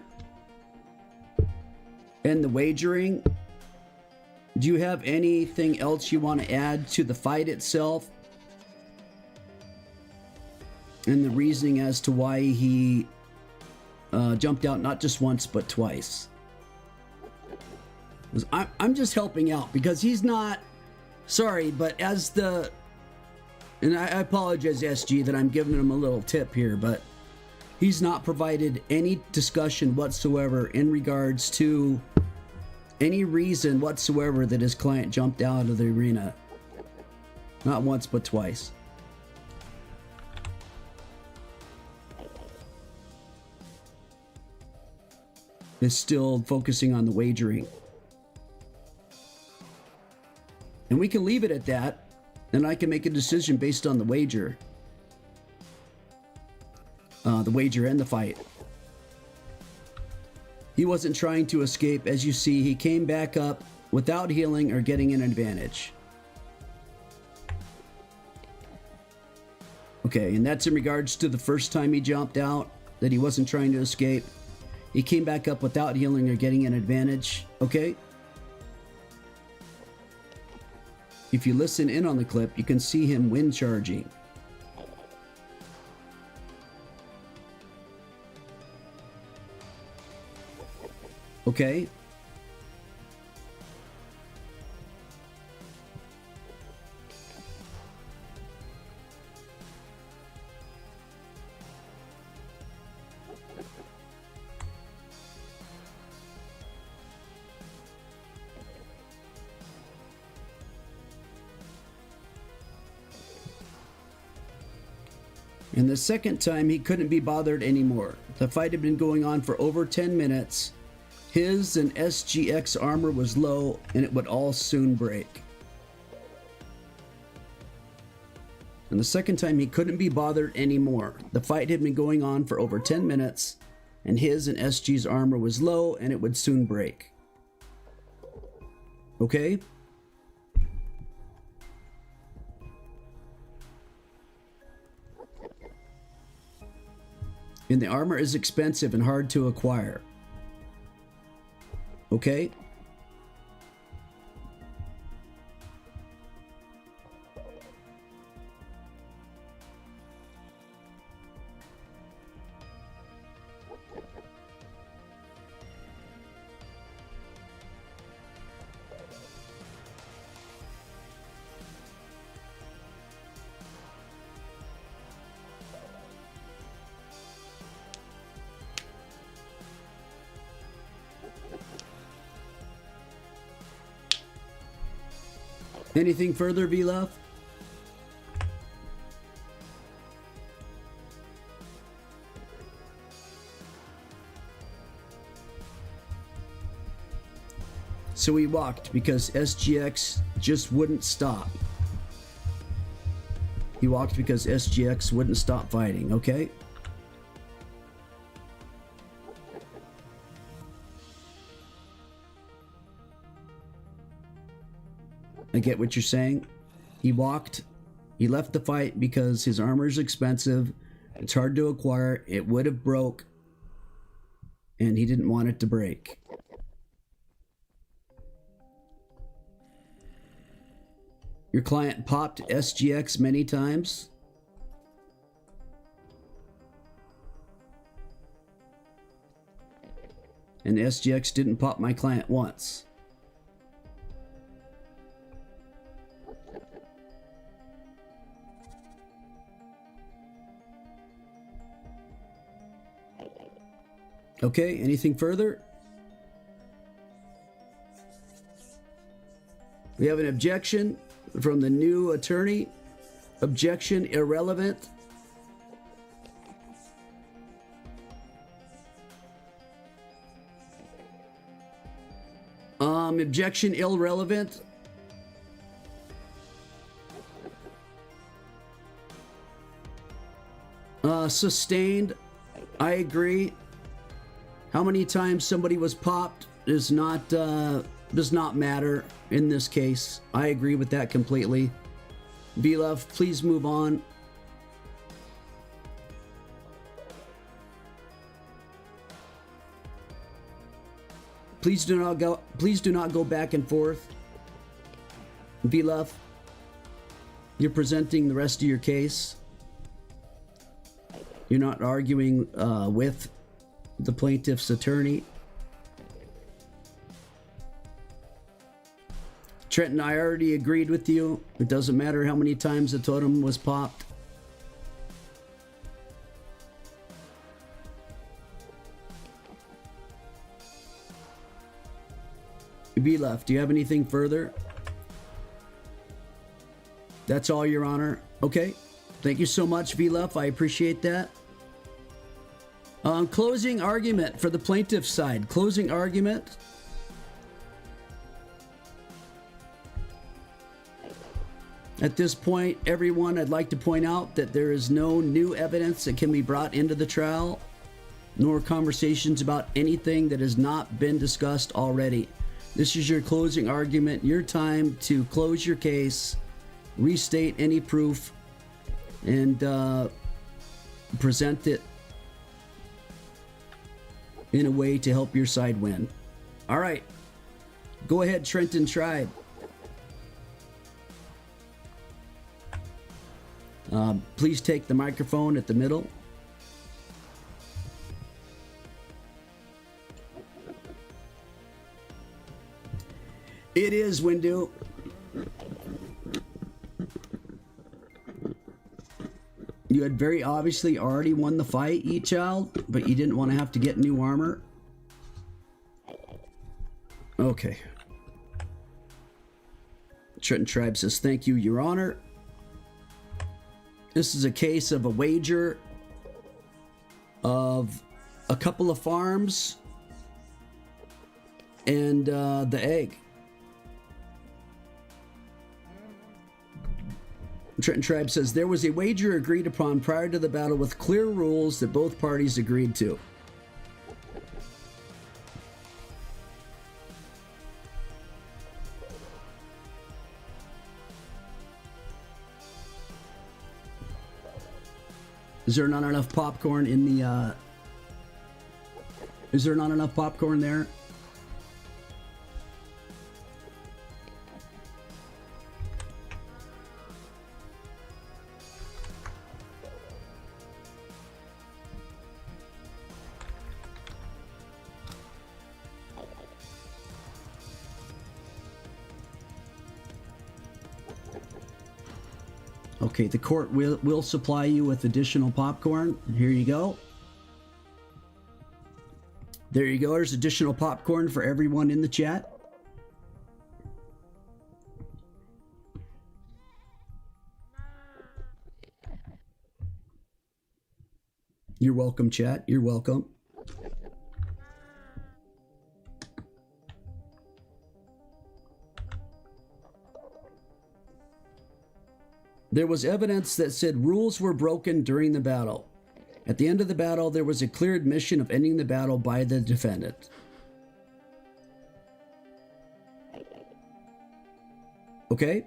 and the wagering. Do you have anything else you want to add to the fight itself and the reasoning as to why he jumped out not just once but twice? I'm just helping out because he's not sorry, but as the and I apologize, SG, that I'm giving him a little tip here, but he's not provided any discussion whatsoever in regards to any reason whatsoever that his client jumped out of the arena. Not once, but twice. Is still focusing on the wagering. And we can leave it at that. And I can make a decision based on the wager. The wager and the fight. He wasn't trying to escape. As you see, he came back up without healing or getting an advantage. Okay, and that's in regards to the first time he jumped out, that he wasn't trying to escape. He came back up without healing or getting an advantage. Okay? If you listen in on the clip, you can see him wind charging. Okay? And the second time, he couldn't be bothered anymore. The fight had been going on for over 10 minutes. His and SGX armor was low, and it would all soon break. And the second time, he couldn't be bothered anymore. The fight had been going on for over 10 minutes, and his and SG's armor was low, and it would soon break. Okay? And the armor is expensive and hard to acquire. Okay? Anything further, VLove? So he walked because SGX just wouldn't stop. He walked because SGX wouldn't stop fighting, okay? I get what you're saying. He walked. He left the fight because his armor is expensive. It's hard to acquire. It would have broke. And he didn't want it to break. Your client popped SGX many times. And SGX didn't pop my client once. Okay, anything further? We have an objection from the new attorney. Objection irrelevant. Objection irrelevant. Sustained. I agree. How many times somebody was popped does not matter in this case. I agree with that completely. VLove, please move on. Please do not go back and forth. VLove, you're presenting the rest of your case. You're not arguing with the plaintiff's attorney. Trenton, I already agreed with you. It doesn't matter how many times the totem was popped. VLove, do you have anything further? That's all, Your Honor. Okay. Thank you so much, VLove. I appreciate that. Closing argument for the plaintiff's side. Closing argument. At this point, everyone, I'd like to point out that there is no new evidence that can be brought into the trial, nor conversations about anything that has not been discussed already. This is your closing argument, your time to close your case, restate any proof, and present it in a way to help your side win. All right. Go ahead, Trenton Tribe. Please take the microphone at the middle. It is, Windu. You had very obviously already won the fight, Eat Child, but you didn't want to have to get new armor. Okay. Trenton Tribe says, thank you, Your Honor. This is a case of a wager of a couple of farms and the egg. Trenton Tribe says, there was a wager agreed upon prior to the battle with clear rules that both parties agreed to. Is there not enough popcorn in the, is there not enough popcorn there? Okay, the court will supply you with additional popcorn. Here you go. There you go. There's additional popcorn for everyone in the chat. You're welcome, chat. You're welcome. There was evidence that said rules were broken during the battle. At the end of the battle, there was a clear admission of ending the battle by the defendant. Okay?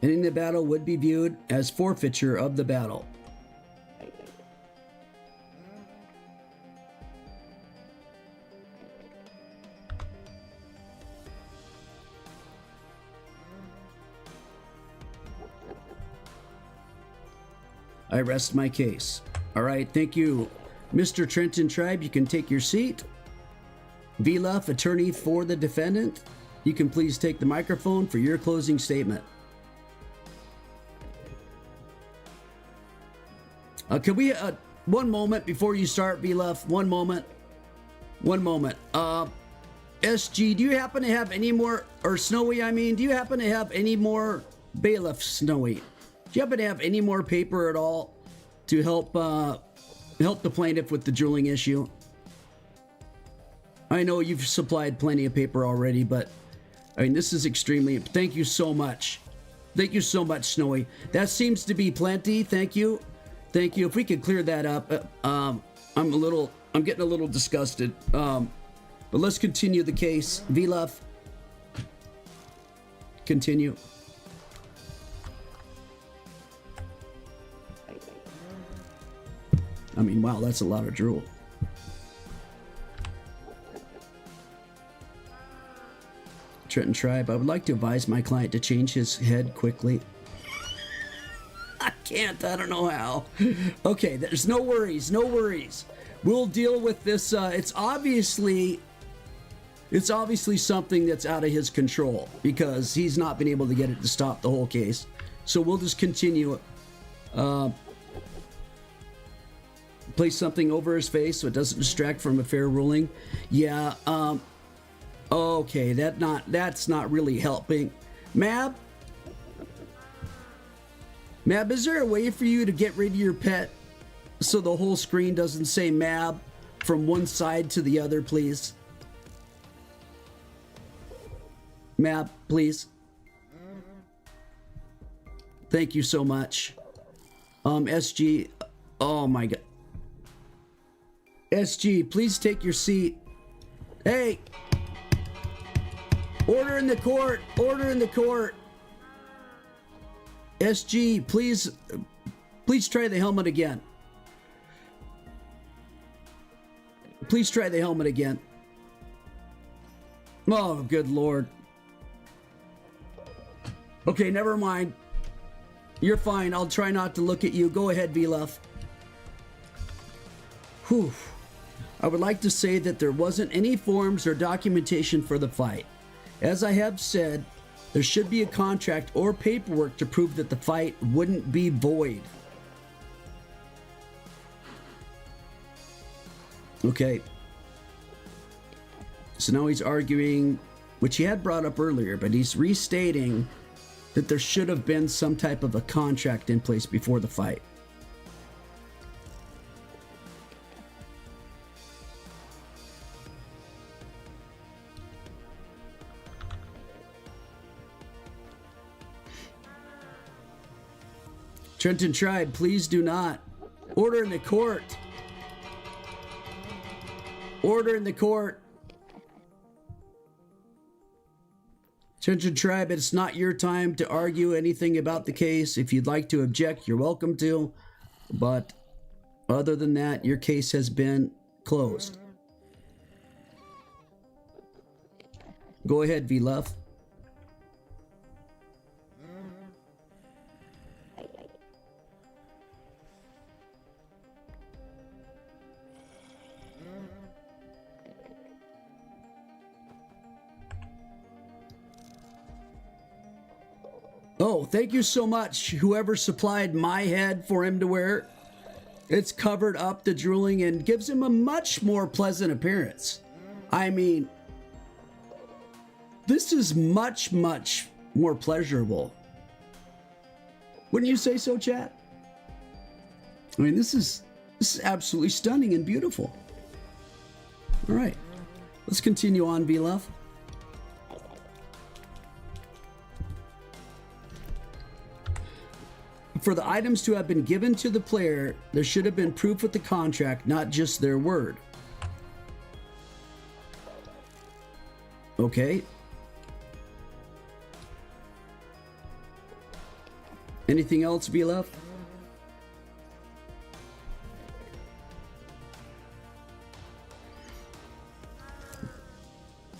Ending the battle would be viewed as forfeiture of the battle. I rest my case. All right, thank you, Mr. Trenton Tribe. You can take your seat. Vlef, attorney for the defendant, you can please take the microphone for your closing statement. Can we, one moment before you start, Vlef, one moment. SG, do you happen to have any more, or Snowy, I mean, do you happen to have any more, Bailiff Snowy, do you happen to have any more paper at all to help, help the plaintiff with the dueling issue? I know you've supplied plenty of paper already, but, I mean, this is extremely, thank you so much. Thank you so much, Snowy. That seems to be plenty, thank you. Thank you. If we could clear that up, I'm getting a little disgusted. But let's continue the case. Vlef, continue. I mean, wow, that's a lot of drool. Trenton Tribe, I would like to advise my client to change his head quickly. I can't, I don't know how. Okay, there's no worries, no worries. We'll deal with this. It's obviously something that's out of his control because he's not been able to get it to stop the whole case. So we'll just continue. Place something over his face so it doesn't distract from a fair ruling. Yeah, okay, that's not really helping. Mab, is there a way for you to get rid of your pet so the whole screen doesn't say Mab from one side to the other, please? Mab, please. Thank you so much. SG, oh my God. SG, please take your seat. Hey! Order in the court! Order in the court! SG, please try the helmet again. Please try the helmet again. Oh, good Lord. Okay, never mind. You're fine. I'll try not to look at you. Go ahead, Vlef. Whew. I would like to say that there wasn't any forms or documentation for the fight. As I have said, there should be a contract or paperwork to prove that the fight wouldn't be void. Okay. So now he's arguing, which he had brought up earlier, but he's restating that there should have been some type of a contract in place before the fight. Trenton Tribe, please do not. Order in the court. Order in the court. Trenton Tribe, it's not your time to argue anything about the case. If you'd like to object, you're welcome to. But other than that, your case has been closed. Go ahead, V-Love. Oh, thank you so much, whoever supplied my head for him to wear. It's covered up the drooling and gives him a much more pleasant appearance. I mean, this is much, much more pleasurable. Wouldn't you say so, chat? I mean, this is absolutely stunning and beautiful. All right, let's continue on, V-Love. For the items to have been given to the player, there should have been proof with the contract, not just their word. Okay. Anything else, V-Love?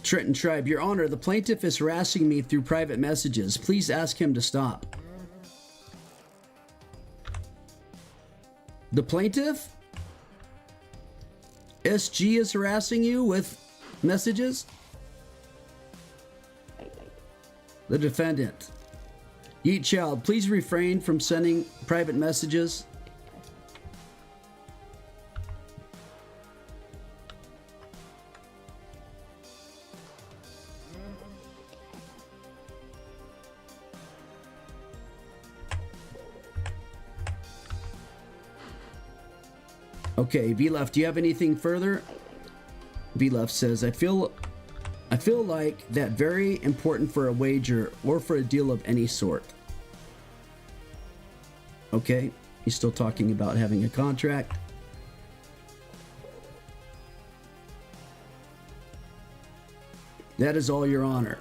Trenton Tribe, Your Honor, the plaintiff is harassing me through private messages. Please ask him to stop. The plaintiff? SG is harassing you with messages? The defendant. Yeet Child, please refrain from sending private messages. Okay, V-Left, do you have anything further? V-Left says, I feel like that very important for a wager or for a deal of any sort. Okay, he's still talking about having a contract. That is all, Your Honor.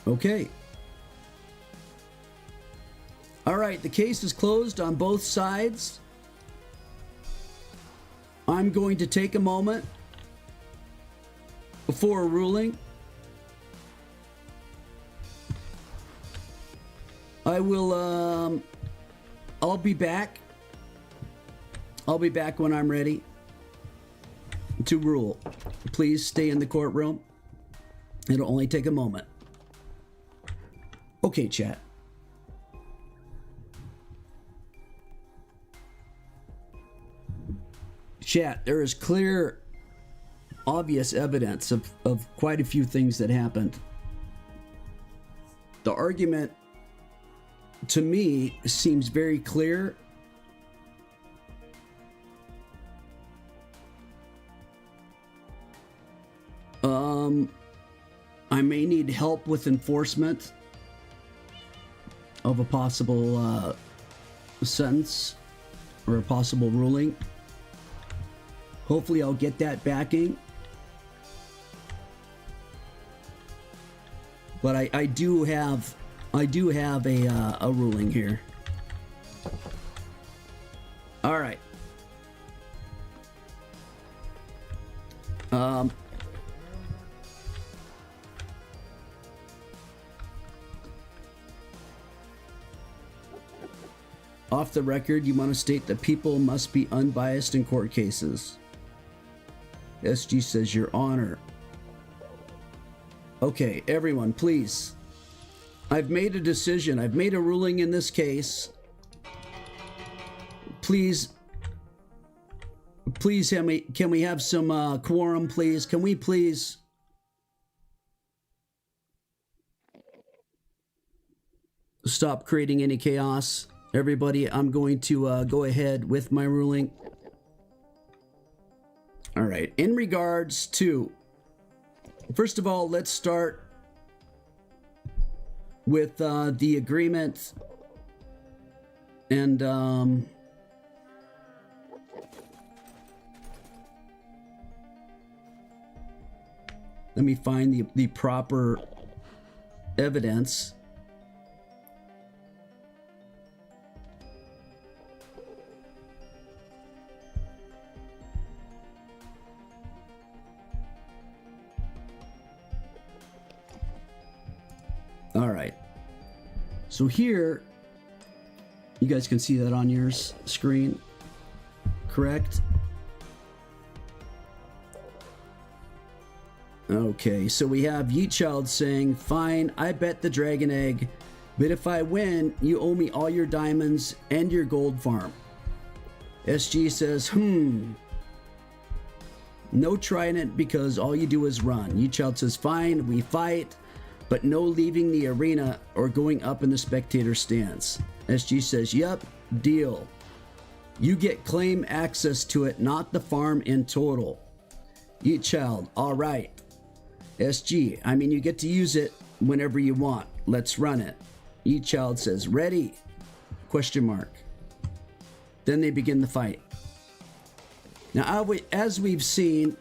Okay. All right, the case is closed on both sides. I'm going to take a moment before a ruling. I will, I'll be back. I'll be back when I'm ready to rule. Please stay in the courtroom. It'll only take a moment. Okay, chat. Chat, there is clear, obvious evidence of quite a few things that happened. The argument, to me, seems very clear. I may need help with enforcement of a possible sentence or a possible ruling. Hopefully I'll get that backing. But I do have a ruling here. All right. Off the record, you want to state that people must be unbiased in court cases. SG says, Your Honor. Okay, everyone, please. I've made a decision. I've made a ruling in this case. Please, can we have some quorum, please? Can we please? stop creating any chaos. Everybody, I'm going to go ahead with my ruling. All right, in regards to, first of all, let's start with the agreement. And let me find the proper evidence. All right. So here, you guys can see that on your screen, correct? Okay, so we have Yeetchild saying, fine, I bet the dragon egg, but if I win, you owe me all your diamonds and your gold farm. SG says, no trident because all you do is run. Yeetchild says, fine, we fight, but no leaving the arena or going up in the spectator stance. SG says, yep, deal. You get claim access to it, not the farm in total. Yeetchild, all right. SG, I mean, you get to use it whenever you want. Let's run it. Yeetchild says, ready? Question mark. Then they begin the fight. Now, as we've seen,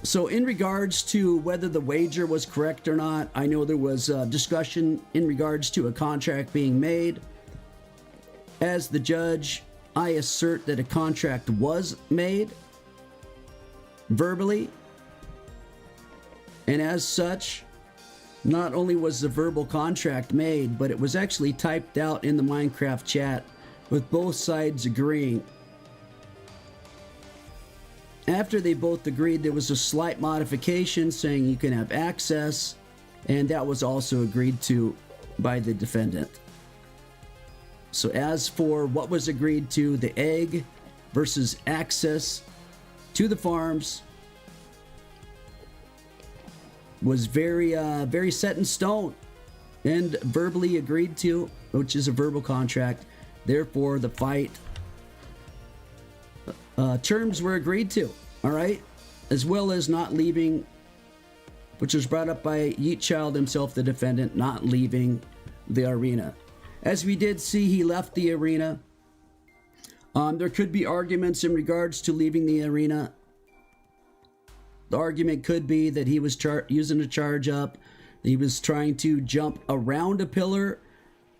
so in regards to whether the wager was correct or not, I know there was a discussion in regards to a contract being made. As the judge, I assert that a contract was made verbally, and as such, not only was the verbal contract made, but it was actually typed out in the Minecraft chat with both sides agreeing. After they both agreed, there was a slight modification saying you can have access, and that was also agreed to by the defendant. So as for what was agreed to, the egg versus access to the farms was very set in stone and verbally agreed to, which is a verbal contract. Therefore, the fight terms were agreed to, all right? As well as not leaving, which was brought up by Yeetchild himself, the defendant, not leaving the arena. As we did see, he left the arena. There could be arguments in regards to leaving the arena. The argument could be that he was using a charge up. He was trying to jump around a pillar,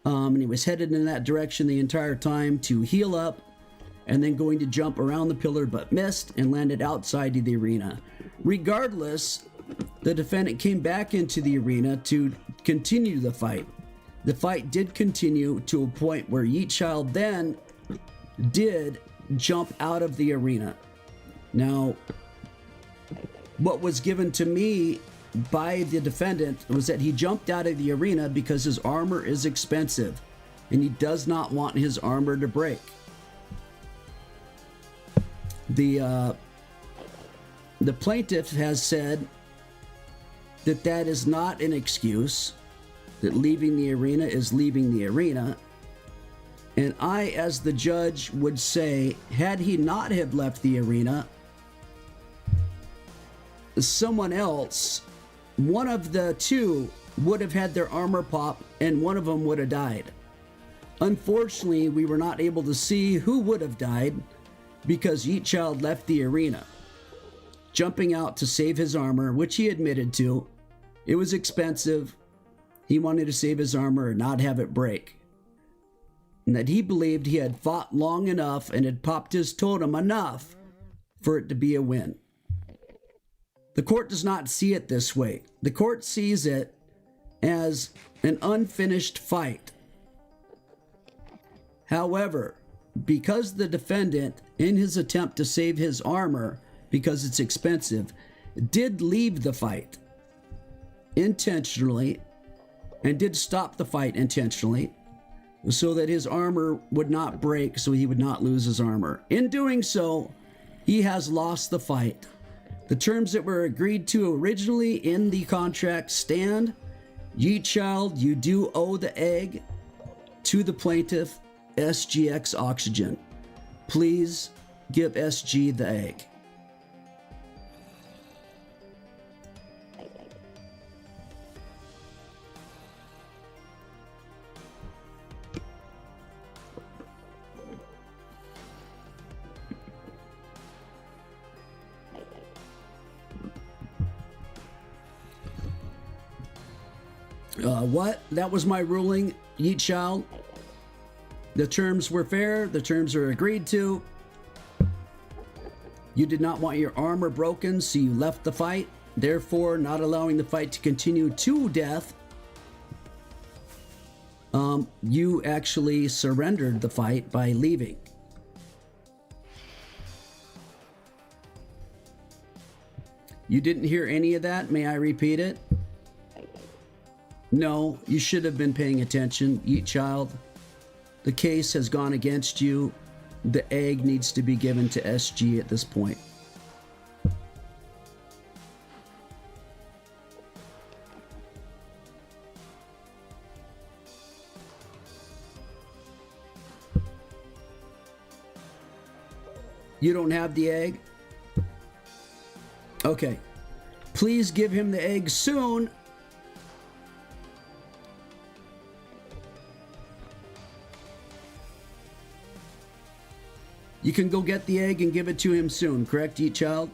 and he was headed in that direction the entire time to heal up, and then going to jump around the pillar but missed and landed outside of the arena. Regardless, the defendant came back into the arena to continue the fight. The fight did continue to a point where Yeetchild then did jump out of the arena. Now, what was given to me by the defendant was that he jumped out of the arena because his armor is expensive and he does not want his armor to break. The plaintiff has said that that is not an excuse, that leaving the arena is leaving the arena. And I, as the judge, would say, had he not have left the arena, someone else, one of the two, would have had their armor pop and one of them would have died. Unfortunately, we were not able to see who would have died because Yeetchild left the arena, jumping out to save his armor, which he admitted to. It was expensive. He wanted to save his armor and not have it break. And that he believed he had fought long enough and had popped his totem enough for it to be a win. The court does not see it this way. The court sees it as an unfinished fight. However, because the defendant, in his attempt to save his armor, because it's expensive, did leave the fight intentionally and did stop the fight intentionally so that his armor would not break, so he would not lose his armor. In doing so, he has lost the fight. The terms that were agreed to originally in the contract stand, Ye child, you do owe the egg to the plaintiff, SGX Oxygen. Please give SG the egg. What? That was my ruling, ye child. The terms were fair. The terms were agreed to. You did not want your armor broken, so you left the fight. Therefore, not allowing the fight to continue to death, you actually surrendered the fight by leaving. You didn't hear any of that? May I repeat it? No, you should have been paying attention, ye child. The case has gone against you. The egg needs to be given to SG at this point. You don't have the egg? Okay. Please give him the egg soon. You can go get the egg and give it to him soon, correct, ye child?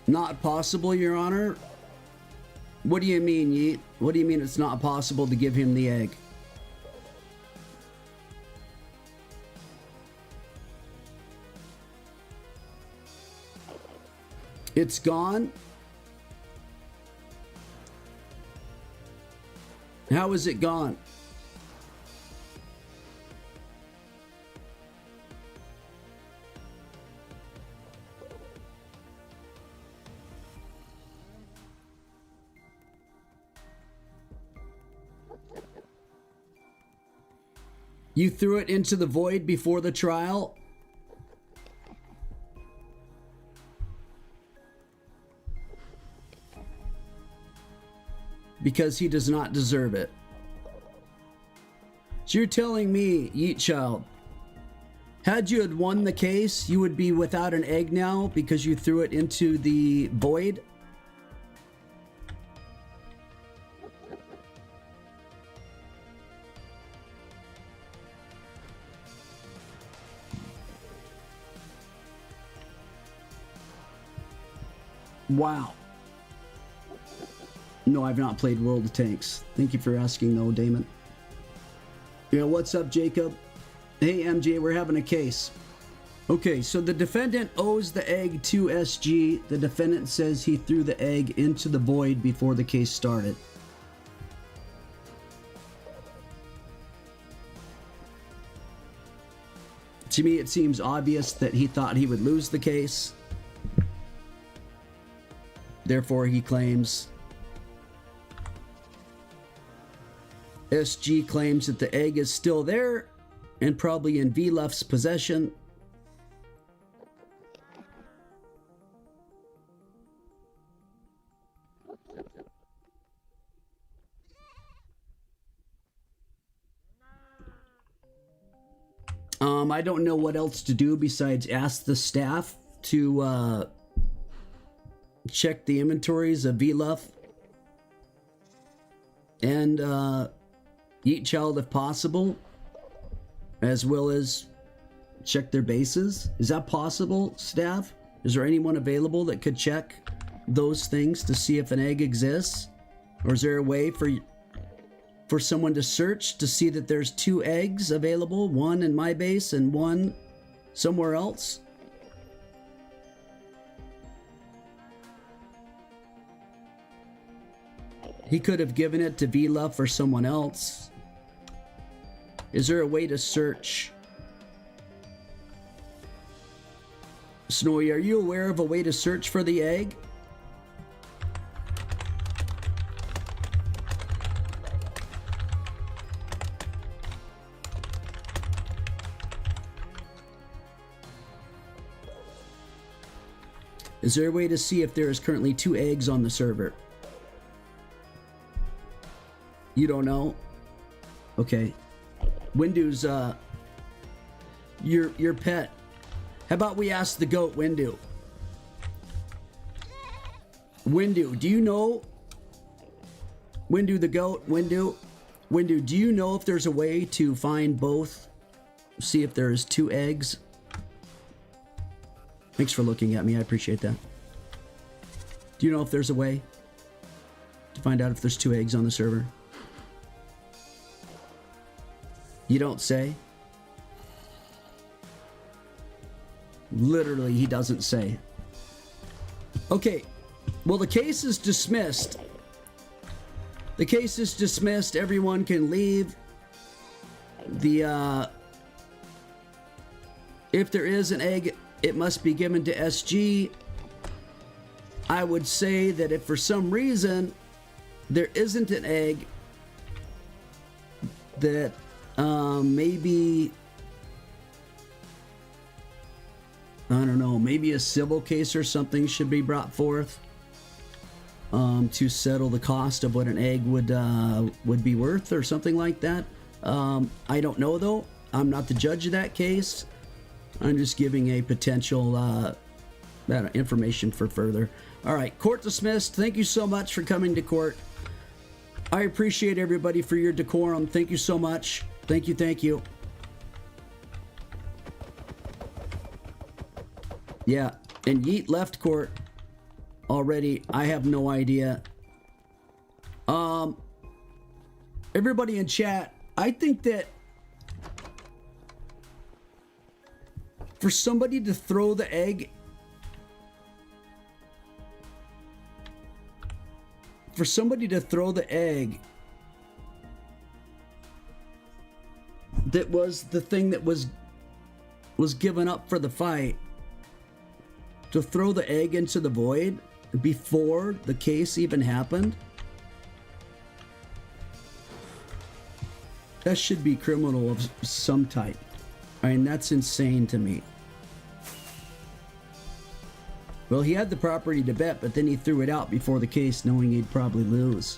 Not possible, Your Honor? What do you mean, Yeet? What do you mean it's not possible to give him the egg? It's gone? How is it gone? You threw it into the void before the trial? Because he does not deserve it. So you're telling me, Yeet Child, had you had won the case, you would be without an egg now because you threw it into the void? Wow. No, I've not played World of Tanks. Thank you for asking, though, Damon. Yeah, what's up, Jacob? Hey, MJ, we're having a case. Okay, so the defendant owes the egg to SG. The defendant says he threw the egg into the void before the case started. To me, it seems obvious that he thought he would lose the case. Therefore, he claims... SG claims that the egg is still there and probably in VLEF's possession. I don't know what else to do besides ask the staff to check the inventories of VLEF and Yeet Child if possible, as well as check their bases. Is that possible, staff? Is there anyone available that could check those things to see if an egg exists? Or is there a way for someone to search to see that there's 2 eggs available, one in my base and one somewhere else? He could have given it to VLEF or someone else. Is there a way to search? Snowy, are you aware of a way to search for the egg? Is there a way to see if there is currently 2 eggs on the server? You don't know? Okay. Windu's, your pet. How about we ask the goat, Windu? Windu, do you know? Windu the goat, Windu, do you know if there's a way to find both? See if there's 2 eggs? Thanks for looking at me, I appreciate that. Do you know if there's a way to find out if there's 2 eggs on the server? You don't say? Literally, he doesn't say. Okay, well, the case is dismissed. The case is dismissed. Everyone can leave. If there is an egg, it must be given to SG. I would say that if for some reason there isn't an egg, that maybe, I don't know, maybe a civil case or something should be brought forth to settle the cost of what an egg would be worth or something like that. I don't know though. I'm not the judge of that case. I'm just giving a potential information for further. All right, court dismissed. Thank you so much for coming to court. I appreciate everybody for your decorum. Thank you so much. Thank you, thank you. Yeah, and Yeet left court already. I have no idea. Everybody in chat, I think that for somebody to throw the egg, that was the thing that was given up for the fight, to throw the egg into the void before the case even happened, that should be criminal of some type. I mean, that's insane to me. Well, he had the property to bet, but then he threw it out before the case, knowing he'd probably lose.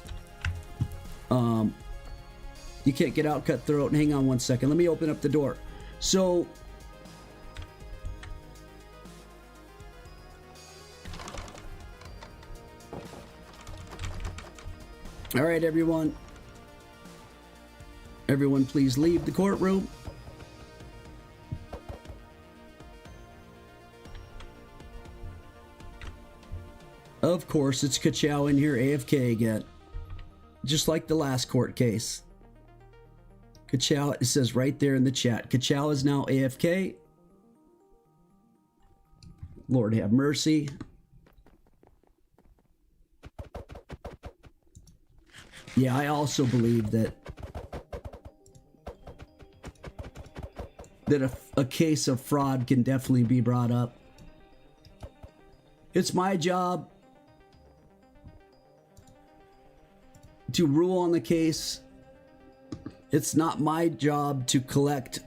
You can't get out, cutthroat. Hang on one second. Let me open up the door. So, all right, everyone. Everyone, please leave the courtroom. Of course, it's Ka-Chow in here, AFK again. Just like the last court case. Ka-Chow, it says right there in the chat, Ka-Chow is now AFK. Lord have mercy. Yeah, I also believe that a case of fraud can definitely be brought up. It's my job to rule on the case. It's not my job to collect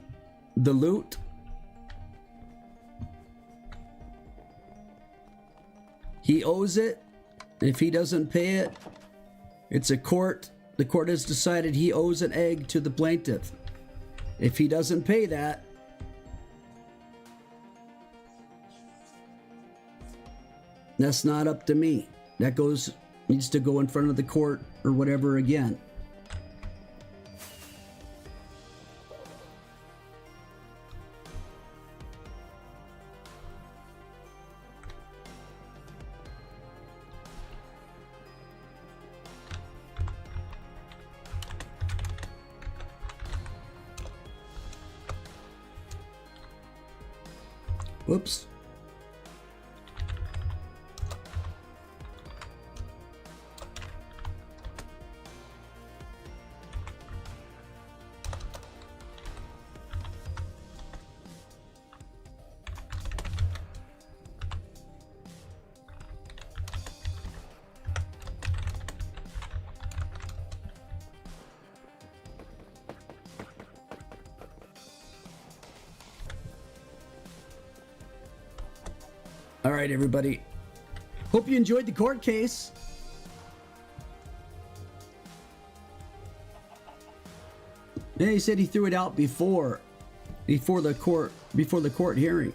the loot. He owes it. If he doesn't pay it, it's a court. The court has decided he owes an egg to the plaintiff. If he doesn't pay that, that's not up to me. That needs to go in front of the court or whatever again. Whoops. All right, everybody. Hope you enjoyed the court case. Yeah, he said he threw it out before the court hearing.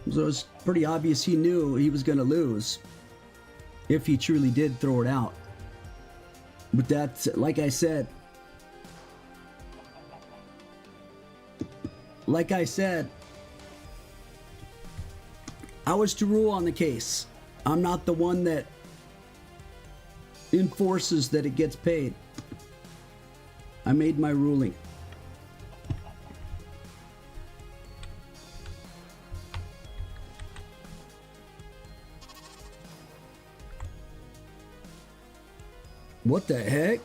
So it's pretty obvious he knew he was going to lose if he truly did throw it out. But that's, like I said, I was to rule on the case. I'm not the one that enforces that it gets paid. I made my ruling. What the heck?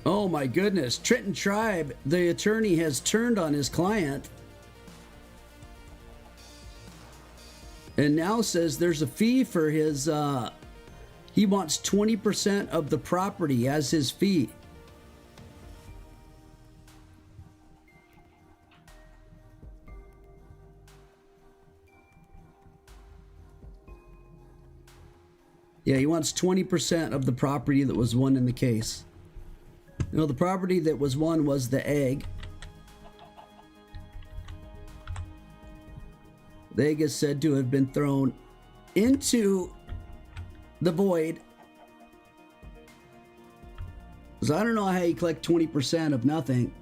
Oh my goodness. Trenton Tribe, the attorney, has turned on his client and now says there's a fee for his, he wants 20% of the property as his fee. Yeah, he wants 20% of the property that was won in the case. You know, the property that was won was the egg. The egg is said to have been thrown into the void. So I don't know how you collect 20% of nothing.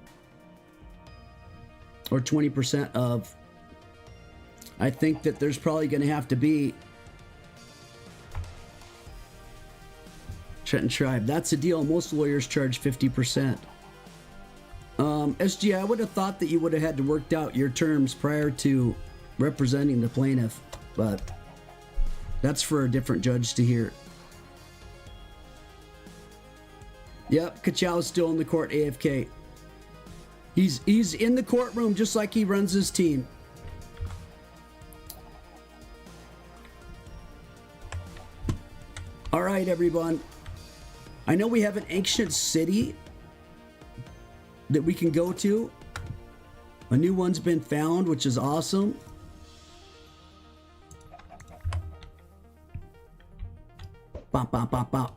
Or 20% of... I think that there's probably going to have to be... Trenton Tribe. That's a deal. Most lawyers charge 50%. SG, I would have thought that you would have had to work out your terms prior to representing the plaintiff, but that's for a different judge to hear. Yep, Kachow's still in the court, AFK. He's in the courtroom just like he runs his team. All right, everyone. I know we have an ancient city that we can go to. A new one's been found, which is awesome. Bop, bop, bop, bop.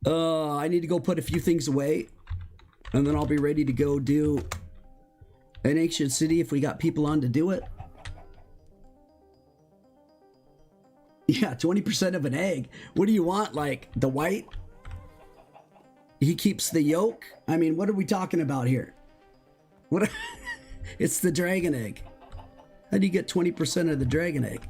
I need to go put a few things away, and then I'll be ready to go do an ancient city if we got people on to do it. Yeah, 20% of an egg. What do you want? Like the white? He keeps the yolk? I mean, what are we talking about here? What? It's the dragon egg. How do you get 20% of the dragon egg?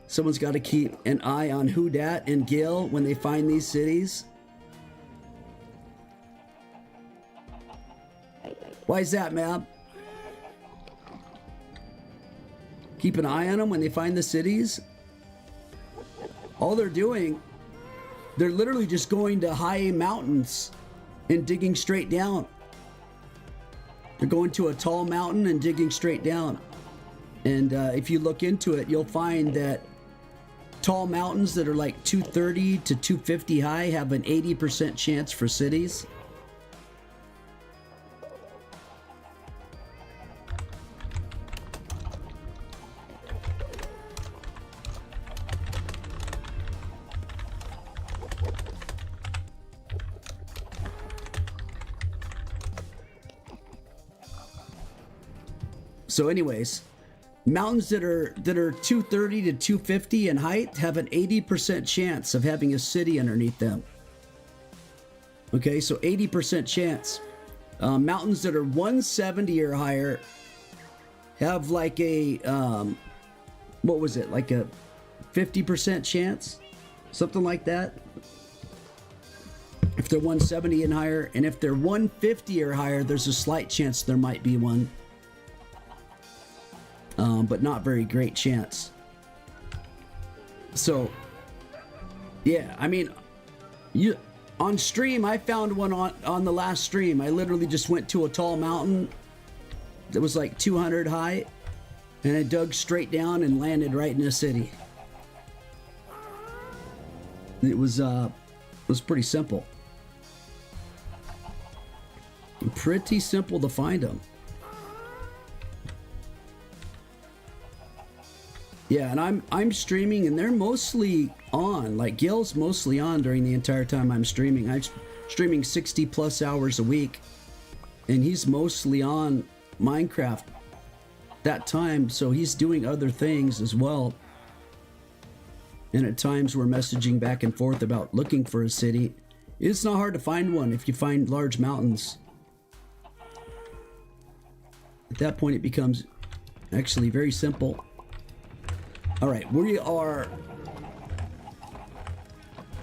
Someone's got to keep an eye on Who Dat and Gil when they find these cities. Why is that, Mab? Keep an eye on them when they find the cities? All they're doing, they're literally just going to high mountains and digging straight down. They're going to a tall mountain and digging straight down. And if you look into it, you'll find that tall mountains that are like 230 to 250 high have an 80% chance for cities. So anyways, mountains that are 230 to 250 in height have an 80% chance of having a city underneath them. Okay, so 80% chance. Mountains that are 170 or higher have like a, what was it? Like a 50% chance? Something like that. If they're 170 and higher, and if they're 150 or higher, there's a slight chance there might be one. But not very great chance. So, yeah, I mean, on stream, I found one on the last stream. I literally just went to a tall mountain that was like 200 high, And I dug straight down and landed right in the city. It was pretty simple. Pretty simple to find them. Yeah, and I'm streaming, and they're mostly on. Like Gil's mostly on during the entire time I'm streaming. I'm streaming 60 plus hours a week, and he's mostly on Minecraft that time, so he's doing other things as well. And at times we're messaging back and forth about looking for a city. It's not hard to find one if you find large mountains. At that point it becomes actually very simple. All right, we are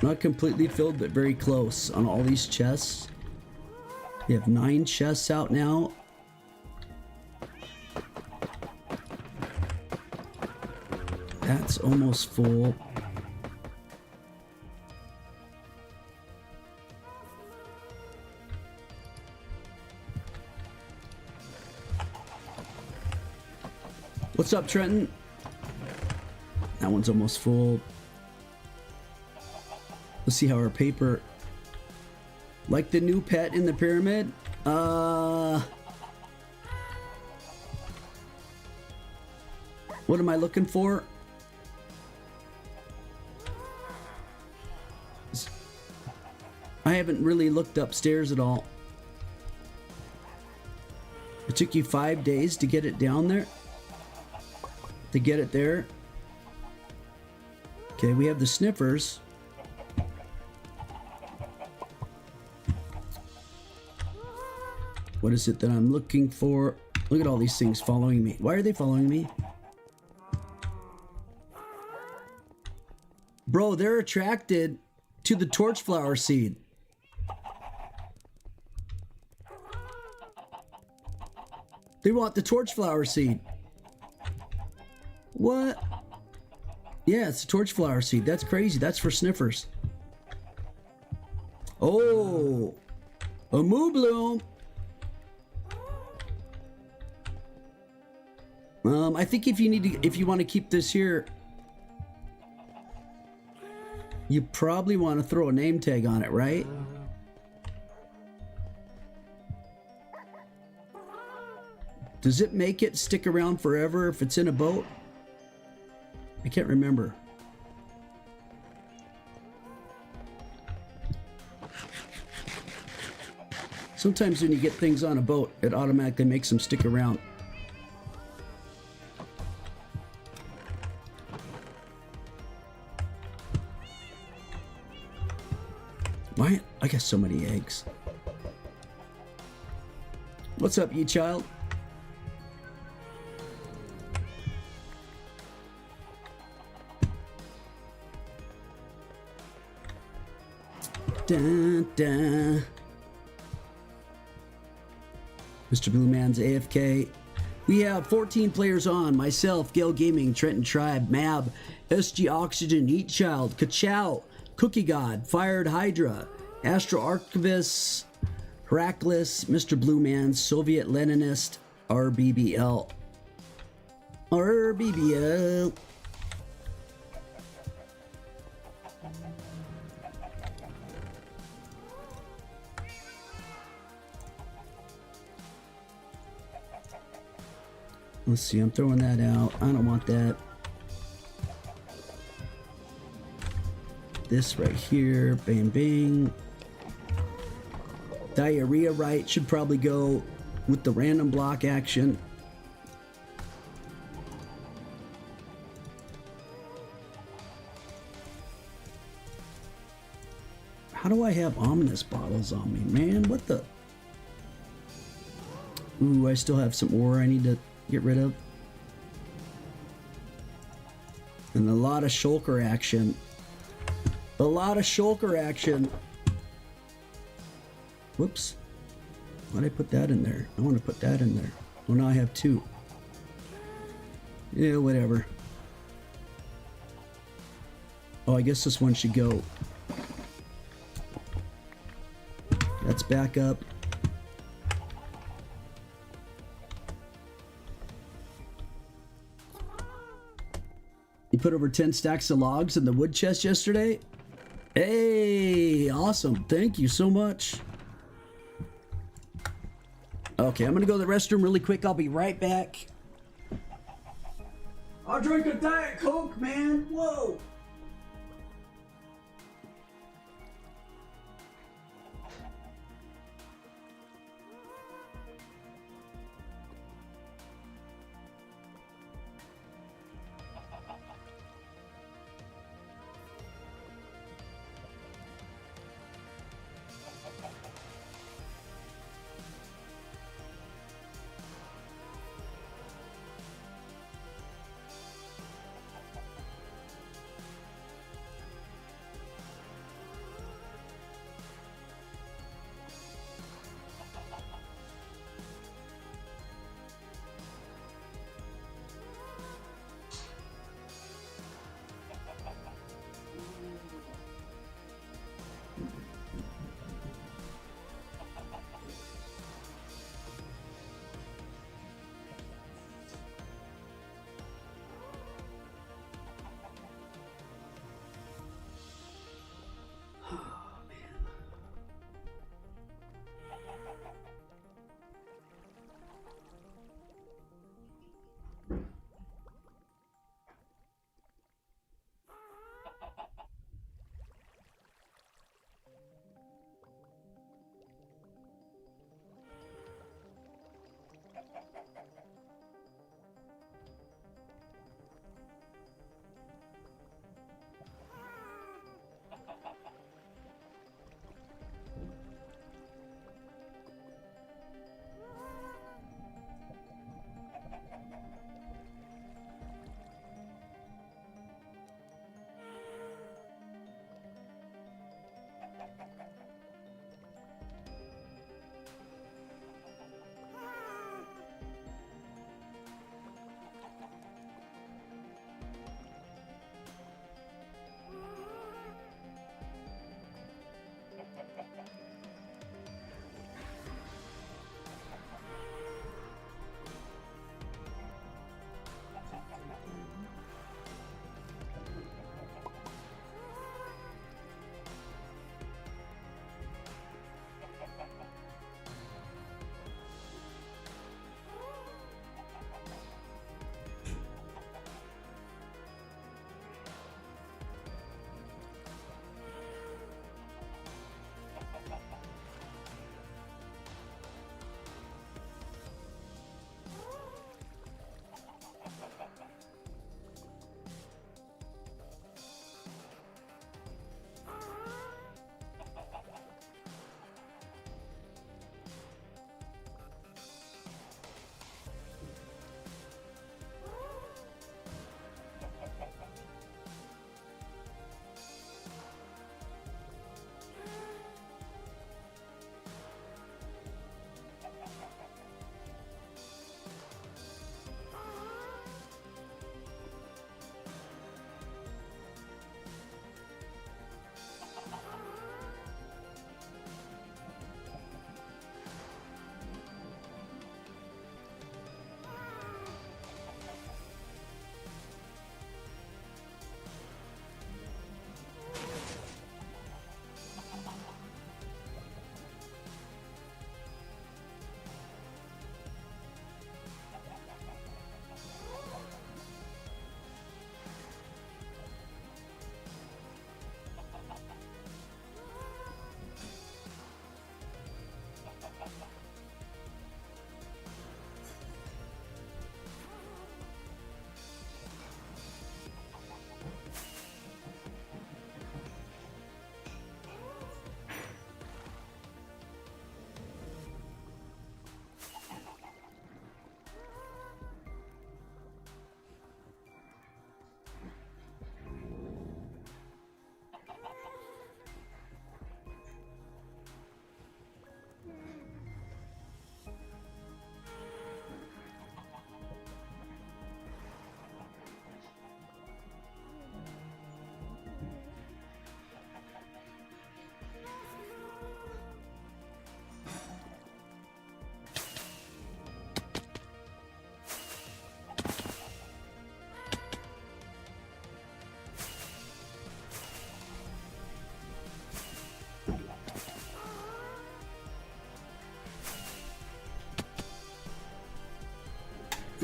not completely filled, but very close on all these chests. We have 9 chests out now. That's almost full. What's up, Trenton? That one's almost full. Let's see how our paper... Like the new pet in the pyramid? What am I looking for? I haven't really looked upstairs at all. It took you 5 days to get it down there? To get it there? Okay, we have the sniffers. What is it that I'm looking for? Look at all these things following me. Why are they following me? Bro, they're attracted to the torchflower seed. They want the torchflower seed. What? Yeah, it's a torchflower seed. That's crazy. That's for sniffers. Oh, a moo bloom. I think if you want to keep this here, you probably want to throw a name tag on it, right? Does it make it stick around forever if it's in a boat? I can't remember. Sometimes when you get things on a boat, it automatically makes them stick around. Why? I got so many eggs. What's up, you child? Dun, dun. Mr. Blue Man's AFK. We have 14 players on. Myself, Gale Gaming, Trenton Tribe, Mab, SG Oxygen, Heat Child, Kachow, Cookie God, Fired Hydra, Astro Archivist, Heraclus, Mr. Blue Man, Soviet Leninist, RBBL. RBBL. Let's see, I'm throwing that out. I don't want that. This right here, bang bang. Diarrhea right should probably go with the random block action. How do I have ominous bottles on me, man? What the? Ooh, I still have some ore I need to get rid of. And a lot of shulker action. A lot of shulker action. Whoops. Why'd I put that in there? I want to put that in there. Well, now I have 2. Yeah, whatever. Oh, I guess this one should go. That's back up. put over 10 stacks of logs in the wood chest yesterday. Hey, awesome. Thank you so much. Okay, I'm going to go to the restroom really quick. I'll be right back. I'll drink a Diet Coke, man. Whoa.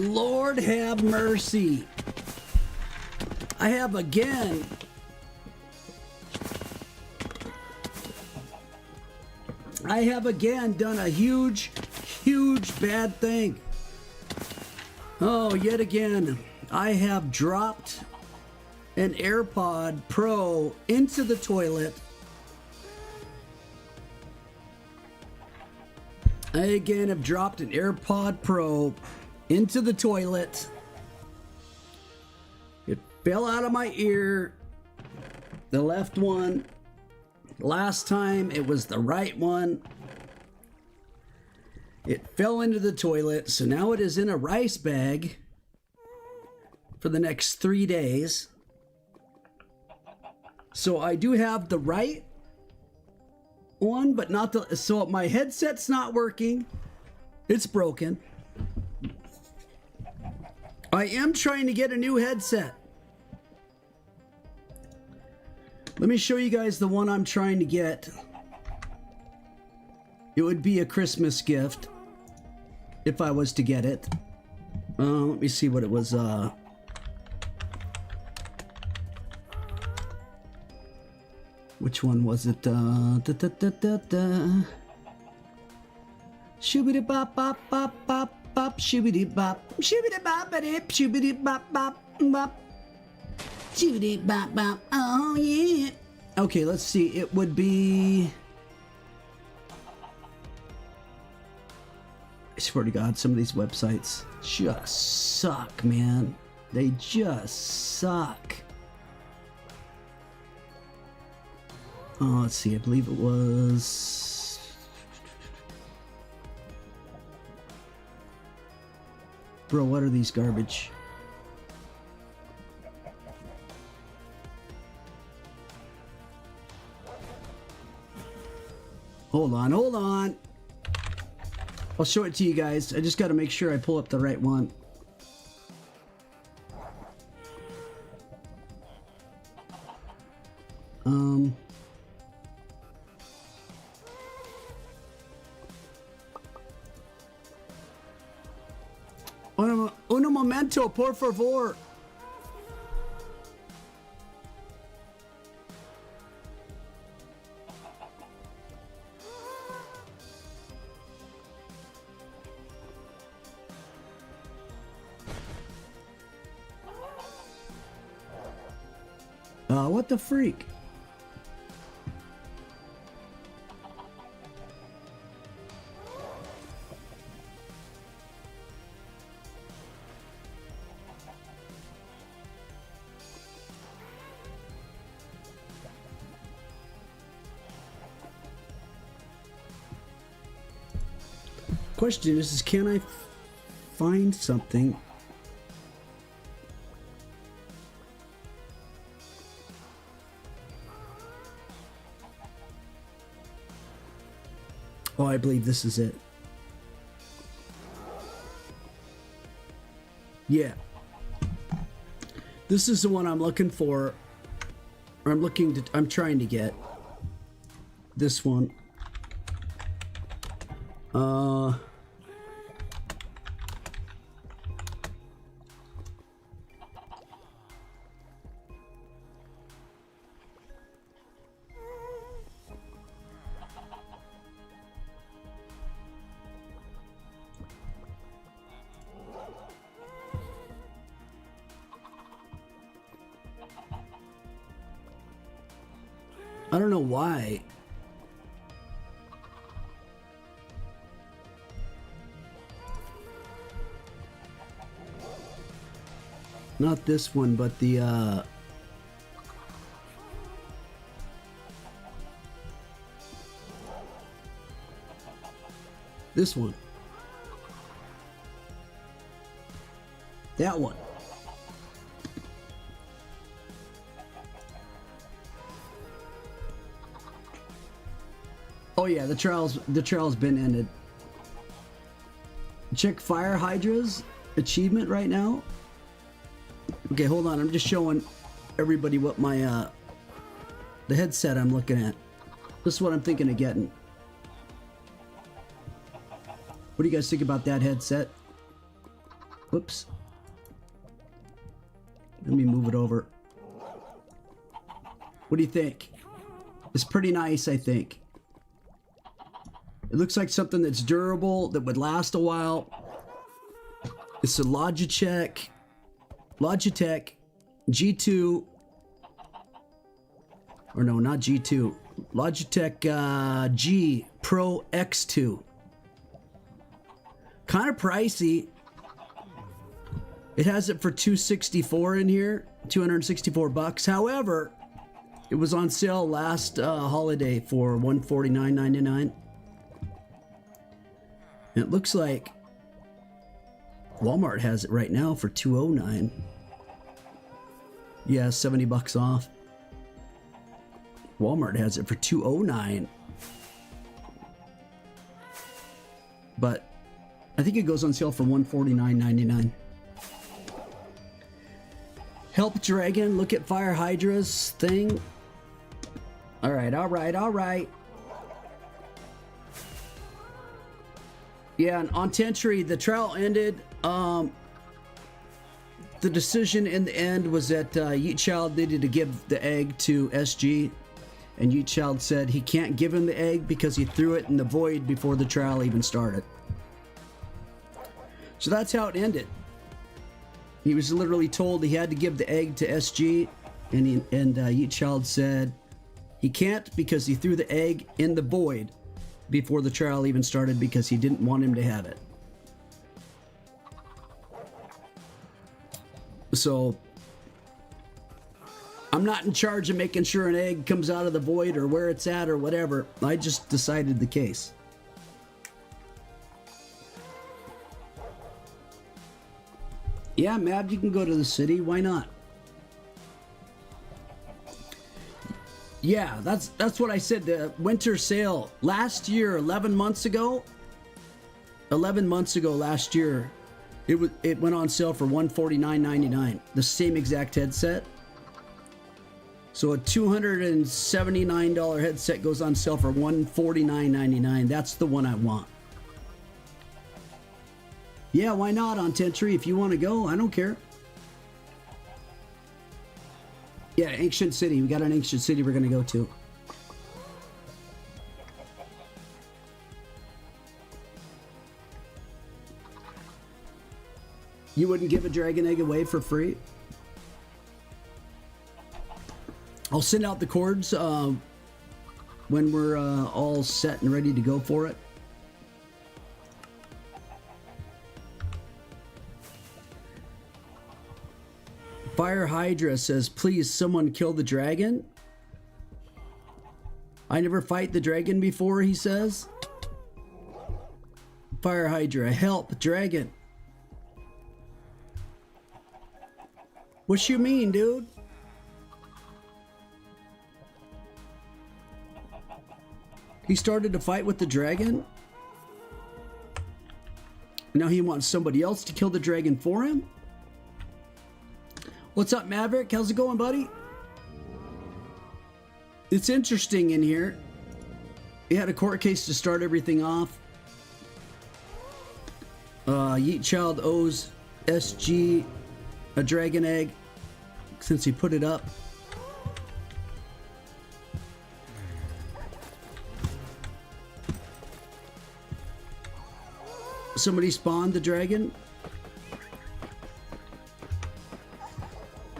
Lord have mercy. I have again done a huge bad thing. Oh, yet again, I have dropped an AirPod Pro into the toilet. I again have dropped an AirPod Pro into the toilet. It fell out of my ear, the left one. Last time it was the right one. It fell into the toilet, so now it is in a rice bag for the next 3 days. So I do have the right one, but not the... So my headset's not working. It's broken. I am trying to get a new headset. Let me show you guys the one I'm trying to get. It would be a Christmas gift if I was to get it. Let me see what it was. Which one was it? Shoobity bop bop bop bop bop shoobity bop shoobity bop bop shoobity bop bop bop shoobity bop bop. Oh yeah. Okay, let's see. It would be. I swear to God, some of these websites just suck, man. They just suck. Oh, let's see. I believe it was. Bro, what are these garbage? Hold on, hold on. I'll show it to you guys. I just got to make sure I pull up the right one. Un momento, por favor. What the freak? Question is can I find something? Oh, I believe this is it. Yeah. This is the one I'm looking for. Or I'm trying to get. This one. I don't know why. Not this one, but the this one. That one. Oh yeah, the trial's been ended. Check Fire Hydra's achievement right now. Okay, hold on. I'm just showing everybody what my the headset I'm looking at. This is what I'm thinking of getting. What do you guys think about that headset? Whoops. Let me move it over. What do you think? It's pretty nice, I think. It looks like something that's durable, that would last a while. It's a Logitech G2, or no, not G2, Logitech G Pro X2. Kind of pricey. It has it for $264 in here, 264 bucks. However, it was on sale last holiday for $149.99. It looks like Walmart has it right now for $209. Yeah, 70 bucks off. Walmart has it for $209. But I think it goes on sale for $149.99. Help Dragon, look at Fire Hydra's thing. All right, all right, all right. Yeah, and on Tentry, the trial ended. The decision in the end was that Yeatchild needed to give the egg to SG, and Yeatchild said he can't give him the egg because he threw it in the void before the trial even started. So that's how it ended. He was literally told he had to give the egg to SG, and Yeatchild said he can't because he threw the egg in the void before the trial even started because he didn't want him to have it. So I'm not in charge of making sure an egg comes out of the void or where it's at or whatever. I just decided the case. Yeah, Mab, you can go to the city. Why not? Yeah, that's what I said. The winter sale last year, 11 months ago last year, it went on sale for $149.99. The same exact headset. So a $279 headset goes on sale for $149.99. That's the one I want. Yeah, why not on Tentry? If you want to go, I don't care. Yeah, Ancient City. We got an Ancient City we're going to go to. You wouldn't give a dragon egg away for free? I'll send out the cords when we're all set and ready to go for it. Fire Hydra says, please someone kill the dragon. I never fight the dragon before, he says. Fire Hydra, help, dragon. What you mean, dude? He started to fight with the dragon? Now he wants somebody else to kill the dragon for him? What's up, Maverick? How's it going, buddy? It's interesting in here. He had a court case to start everything off. Yeatchild owes SG a dragon egg since he put it up. Somebody spawned the dragon.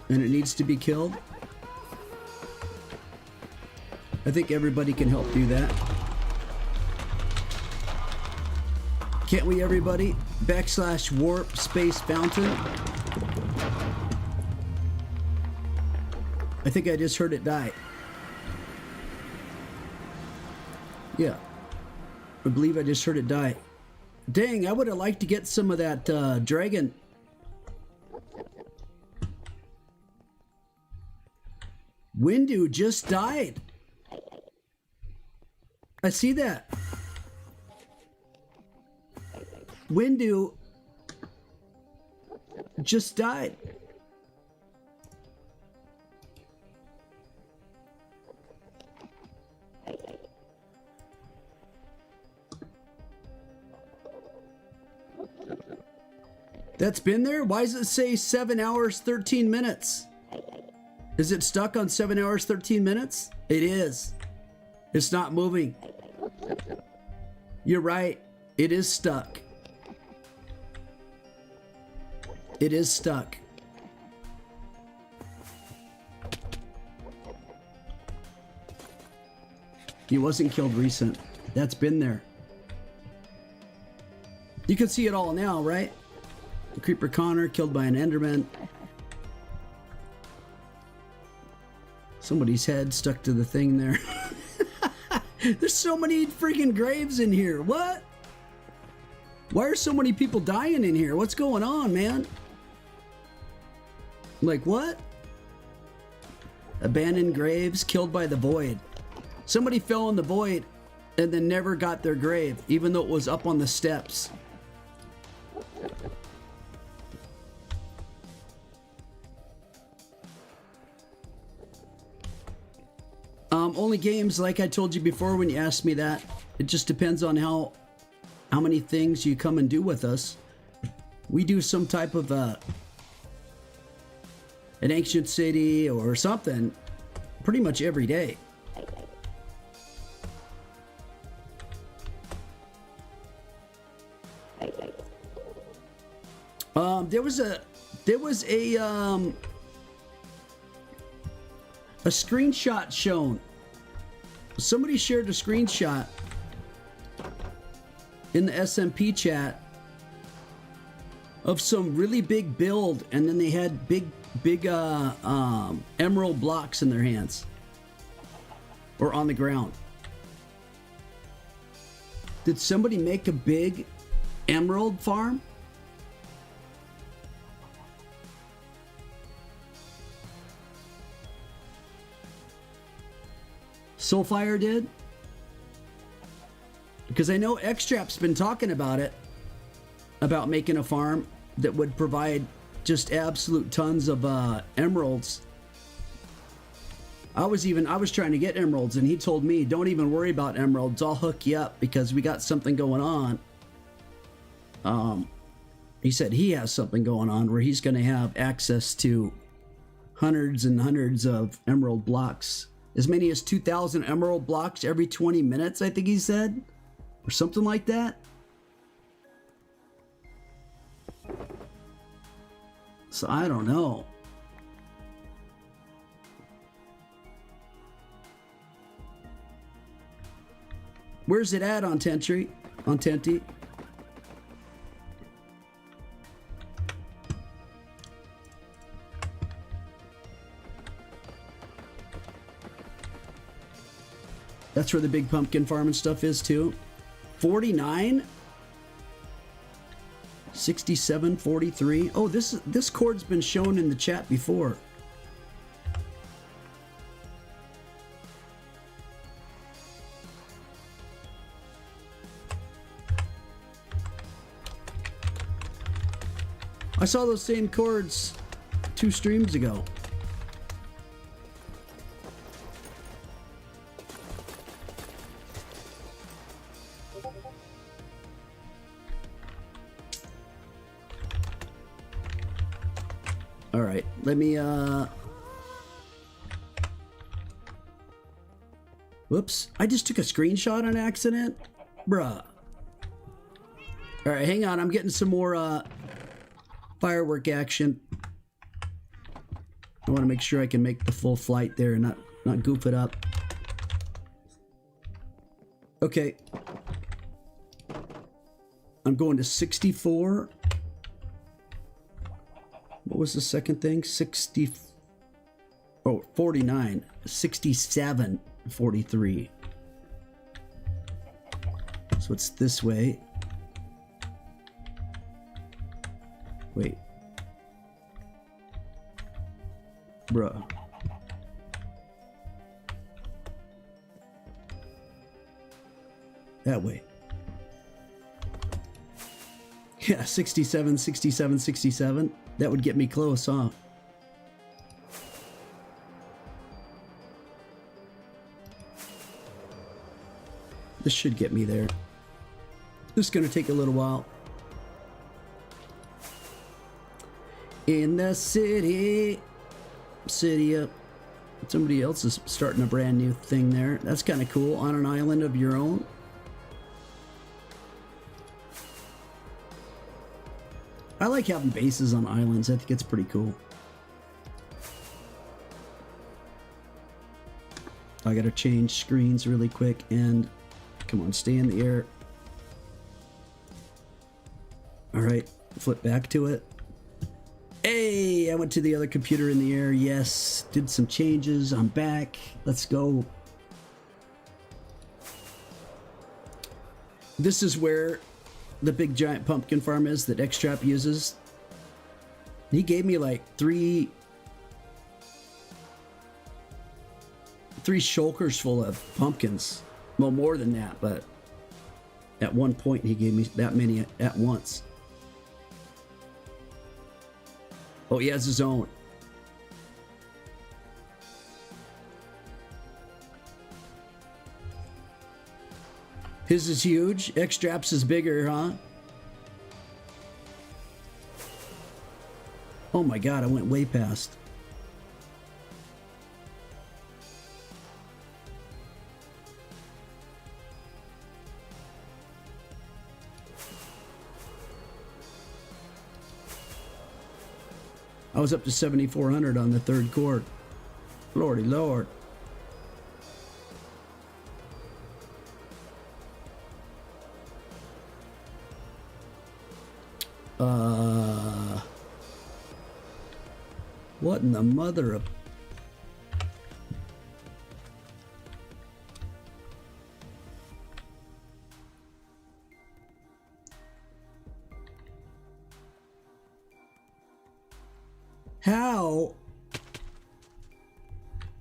And it needs to be killed. I think everybody can help do that. Can't we, everybody? /warp space fountain. I think I just heard it die. Yeah. I believe I just heard it die. Dang, I would have liked to get some of that dragon. Windu just died. I see that. Windu just died. That's been there? Why does it say 7 hours, 13 minutes? Is it stuck on 7 hours, 13 minutes? It is. It's not moving. You're right. It is stuck. It is stuck. He wasn't killed recent. That's been there. You can see it all now, right? The Creeper Connor killed by an Enderman. Somebody's head stuck to the thing there. There's so many freaking graves in here. What? Why are so many people dying in here? What's going on, man? Like what? Abandoned graves killed by the void. Somebody fell in the void and then never got their grave, even though it was up on the steps. Only games, like I told you before when you asked me that. It just depends on how many things you come and do with us. We do some type of an ancient city or something pretty much every day. There was a screenshot shown. Somebody shared a screenshot in the SMP chat of some really big build, and then they had big emerald blocks in their hands or on the ground. Did somebody make a big emerald farm? Soulfire did? Because I know Xtrap's been talking about it, about making a farm that would provide just absolute tons of emeralds. I was trying to get emeralds, and he told me, don't even worry about emeralds, I'll hook you up because we got something going on. He said he has something going on where he's going to have access to hundreds and hundreds of emerald blocks. As many as 2,000 emerald blocks every 20 minutes, I think he said. Or something like that. So I don't know. Where's it at on Tentry? On Tenty? That's where the big pumpkin farm and stuff is too. 49? 67, 43. Oh, this chord's been shown in the chat before. I saw those same chords 2 streams ago. All right, let me, whoops, I just took a screenshot on accident? Bruh. All right, hang on, I'm getting some more, firework action. I want to make sure I can make the full flight there and not goof it up. Okay. I'm going to 64. What was the second thing? 49. 67, 43. So it's this way. Wait. Bruh. That way. Yeah, 67, 67, 67. That would get me close, huh? This should get me there. This is going to take a little while. in the city. City up. Somebody else is starting a brand new thing there. That's kind of cool. On an island of your own. I like having bases on islands. I think it's pretty cool. I gotta change screens really quick and come on, stay in the air. All right, flip back to it. Hey, I went to the other computer in the air. Yes, did some changes. I'm back. Let's go. This is where the big giant pumpkin farm is that Xtrap uses. He gave me like three shulkers full of pumpkins. Well, more than that, but at one point he gave me that many at once. Oh, he has his own. His is huge. Xtrap's is bigger, huh? Oh my God, I went way past. I was up to 7,400 on the third chord. Lordy Lord. What in the mother of...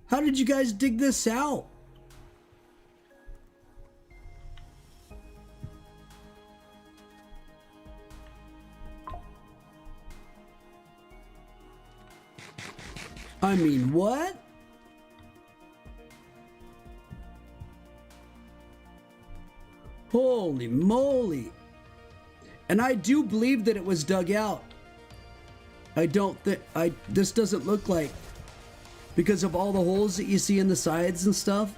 How did you guys dig this out? I mean, what? Holy moly. And I do believe that it was dug out. I don't think this doesn't look like, because of all the holes that you see in the sides and stuff,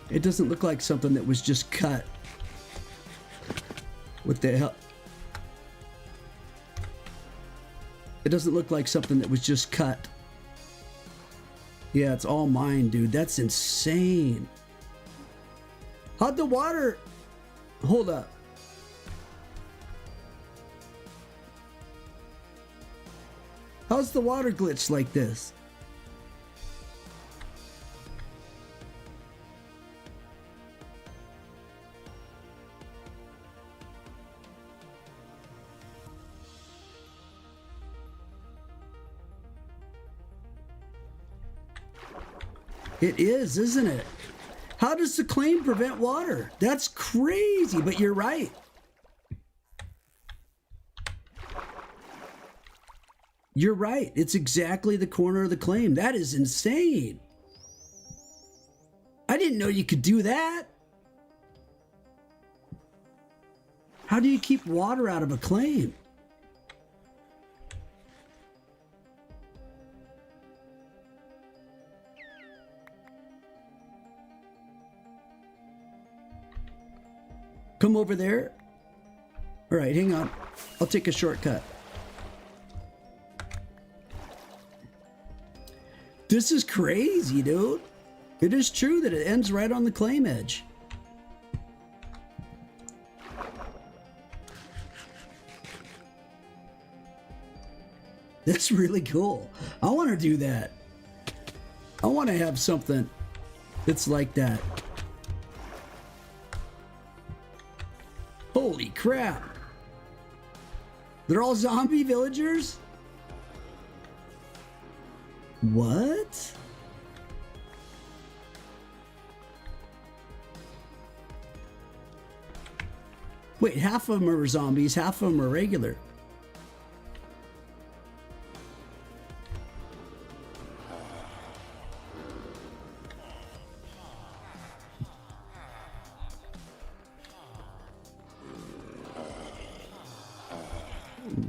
it doesn't look like something that was just cut. What the hell? It doesn't look like something that was just cut. Yeah, it's all mine, dude. That's insane. How'd the water... Hold up. How's the water glitched like this? It is, isn't it? How does the claim prevent water? That's crazy, but you're right. You're right. It's exactly the corner of the claim. That is insane. I didn't know you could do that. How do you keep water out of a claim? Come over there. All right, hang on. I'll take a shortcut. This is crazy, dude. It is true that it ends right on the claim edge. That's really cool. I want to do that. I want to have something that's like that. Holy crap. They're all zombie villagers? What? Wait, half of them are zombies, half of them are regular.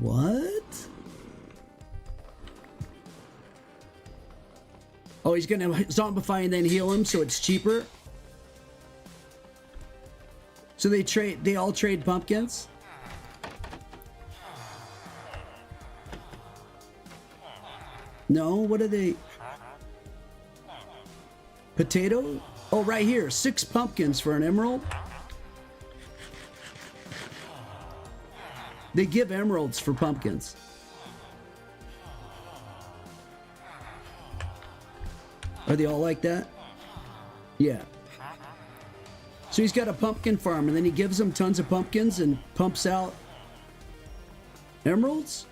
What? Oh, he's gonna zombify and then heal him, so it's cheaper. So they all trade pumpkins. No, what are they? Potato? Oh, right here, 6 pumpkins for an emerald. They give emeralds for pumpkins. Are they all like that? Yeah. So he's got a pumpkin farm, and then he gives them tons of pumpkins and pumps out emeralds?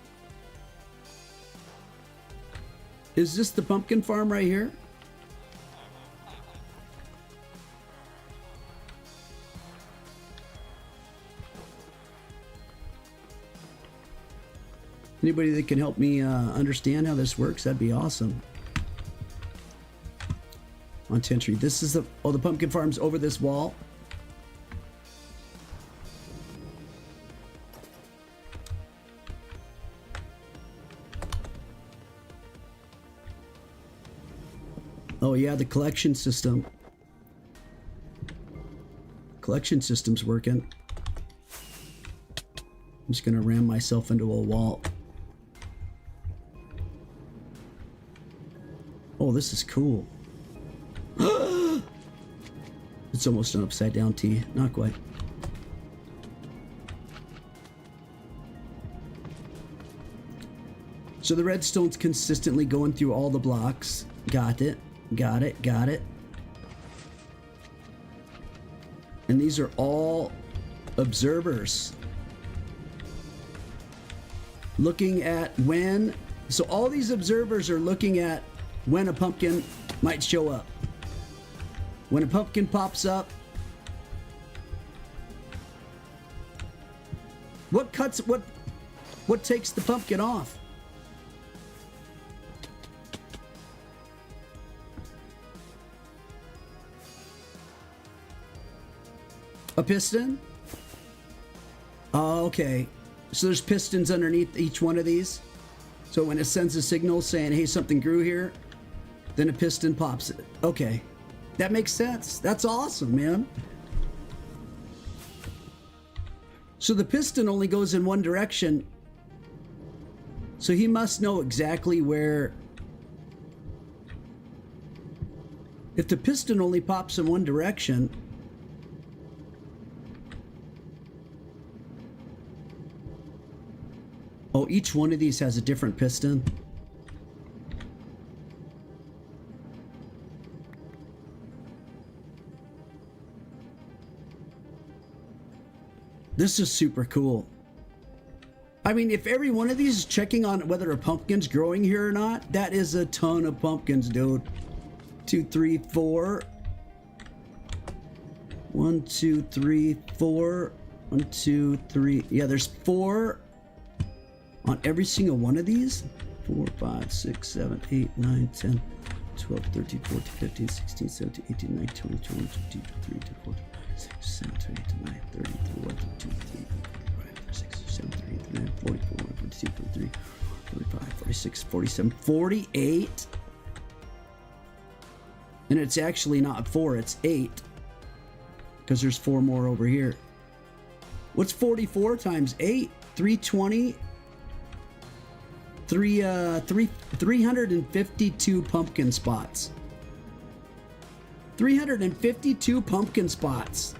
Is this the pumpkin farm right here? Anybody that can help me understand how this works, that'd be awesome. On 10th Street. This is the pumpkin farm's over this wall. Oh yeah, the collection system. Collection system's working. I'm just gonna ram myself into a wall. Oh, this is cool. It's almost an upside down T. Not quite. So the redstone's consistently going through all the blocks. Got it. Got it. Got it. And these are all observers. Looking at when... So all these observers are looking at when a pumpkin might show up. When a pumpkin pops up, what takes the pumpkin off? A piston? Oh, okay. So there's pistons underneath each one of these. So when it sends a signal saying, hey, something grew here, then a piston pops it. Okay. That makes sense. That's awesome, man. So the piston only goes in one direction. So he must know exactly where... If the piston only pops in one direction... Oh, each one of these has a different piston. This is super cool. I mean, if every one of these is checking on whether a pumpkin's growing here or not, that is a ton of pumpkins, dude. 2, 3, 4. 1, 2, 3, 4. 1, 2, 3. Yeah, there's 4 on every single one of these. 4, 5, 6, 7, 8, 9, 10, 12, 13, 14, 15, 16, 17, 18, 19, 20, 21, 22, 23, 24, 6, 7, 8, 9, 30, 31, 32, 33, 35, 36, 37, 38, 39, 40, 41, 42, 43, 45, 46, 47, 48. And it's actually not 4, it's 8. Because there's 4 more over here. What's 44 times 8? 320. 352 pumpkin spots. 352 pumpkin spots.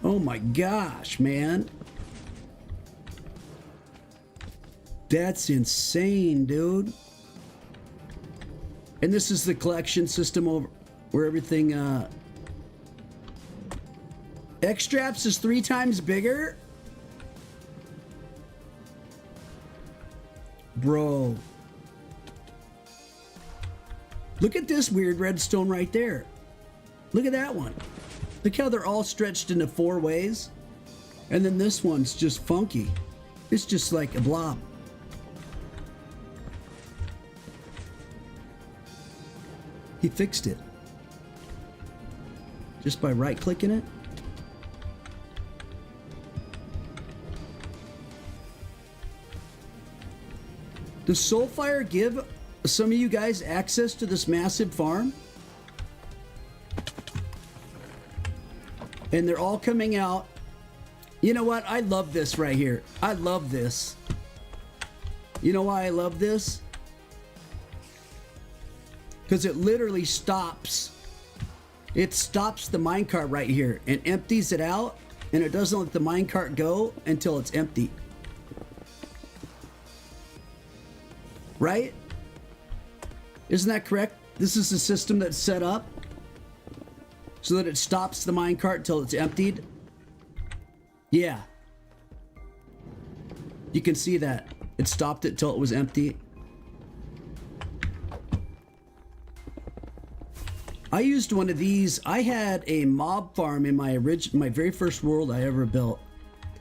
Oh my gosh, man. That's insane, dude. And this is the collection system over where everything X-Straps is 3 times bigger? Bro. Look at this weird redstone right there. Look at that one. Look how they're all stretched into 4 ways. And then this one's just funky. It's just like a blob. He fixed it. Just by right-clicking it. Does Soulfire give some of you guys access to this massive farm? And they're all coming out. You know what? I love this right here. I love this. You know why I love this? Because it literally stops. It stops the minecart right here and empties it out, and it doesn't let the minecart go until it's empty. Right? Isn't that correct? This is the system that's set up so that it stops the minecart until it's emptied. Yeah. You can see that. It stopped it till it was empty. I used one of these. I had a mob farm in my very first world I ever built.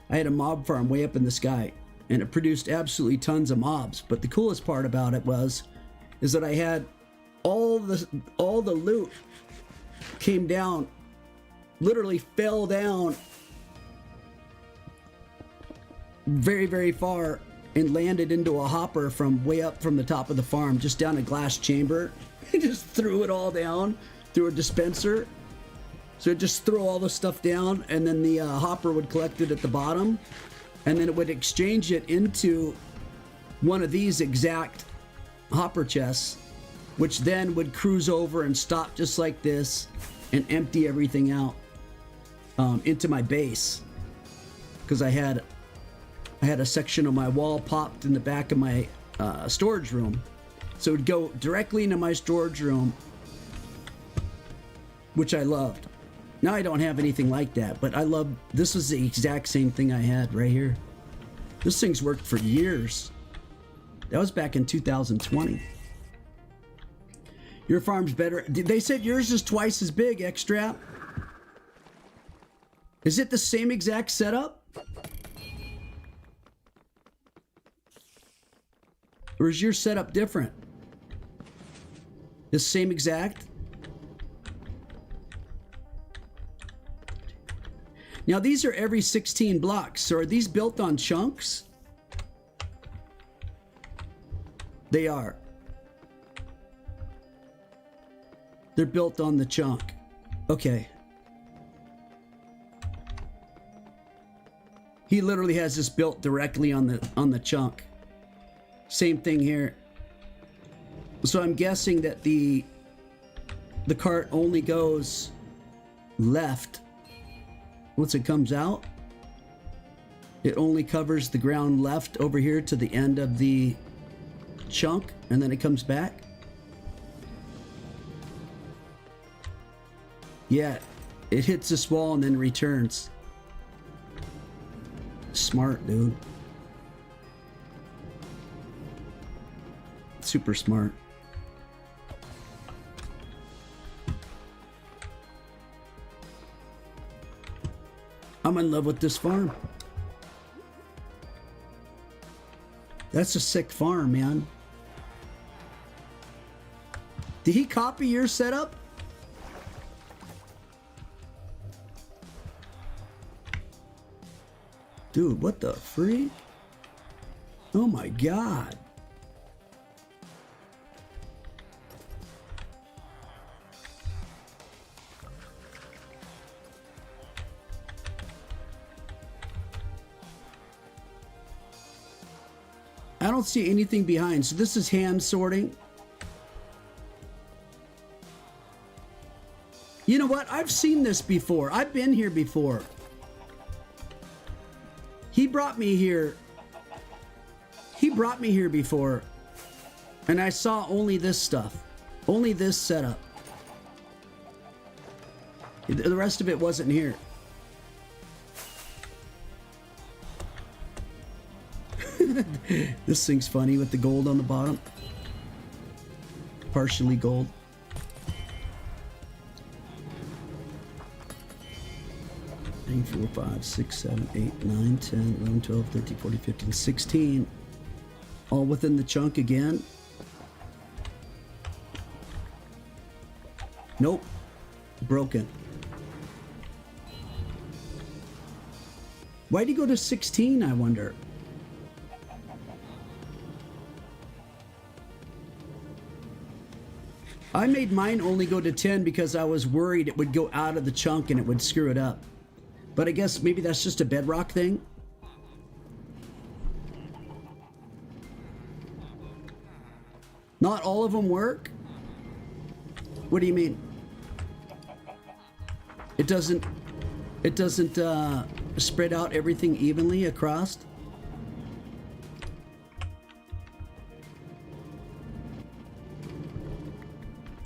I had a mob farm way up in the sky, and it produced absolutely tons of mobs. But the coolest part about it is that I had all the loot came down, literally fell down very, very far and landed into a hopper from way up from the top of the farm, just down a glass chamber. It just threw it all down through a dispenser. So it just threw all the stuff down, and then the hopper would collect it at the bottom, and then it would exchange it into one of these exact hopper chests, which then would cruise over and stop just like this and empty everything out into my base. Because I had a section of my wall popped in the back of my storage room. So it would go directly into my storage room, which I loved. Now I don't have anything like that, but this was the exact same thing I had right here. This thing's worked for years. That was back in 2020. Your farm's better. They said yours is twice as big, Extrap. Is it the same exact setup? Or is your setup different? The same exact? Now these are every 16 blocks. So are these built on chunks? They are. They're built on the chunk. Okay. He literally has this built directly on the chunk. Same thing here. So I'm guessing that the cart only goes left once it comes out. It only covers the ground left over here to the end of the chunk, and then it comes back. Yeah, it hits this wall and then returns. Smart, dude. Super smart. I'm in love with this farm. That's a sick farm, man. Did he copy your setup? Dude, what the freak? Oh my god. I don't see anything behind. So this is hand sorting. You know what? I've seen this before. I've been here before. He brought me here. He brought me here before. And I saw only this stuff. Only this setup. The rest of it wasn't here. This thing's funny with the gold on the bottom. Partially gold. Three, 4, 5, 6, 7, 8, 9, 10, 11, 12, 13, 14, 15, 16. All within the chunk again. Nope. Broken. Why'd he go to 16, I wonder? I made mine only go to 10 because I was worried it would go out of the chunk and it would screw it up. But I guess maybe that's just a Bedrock thing. Not all of them work? What do you mean? It doesn't spread out everything evenly across?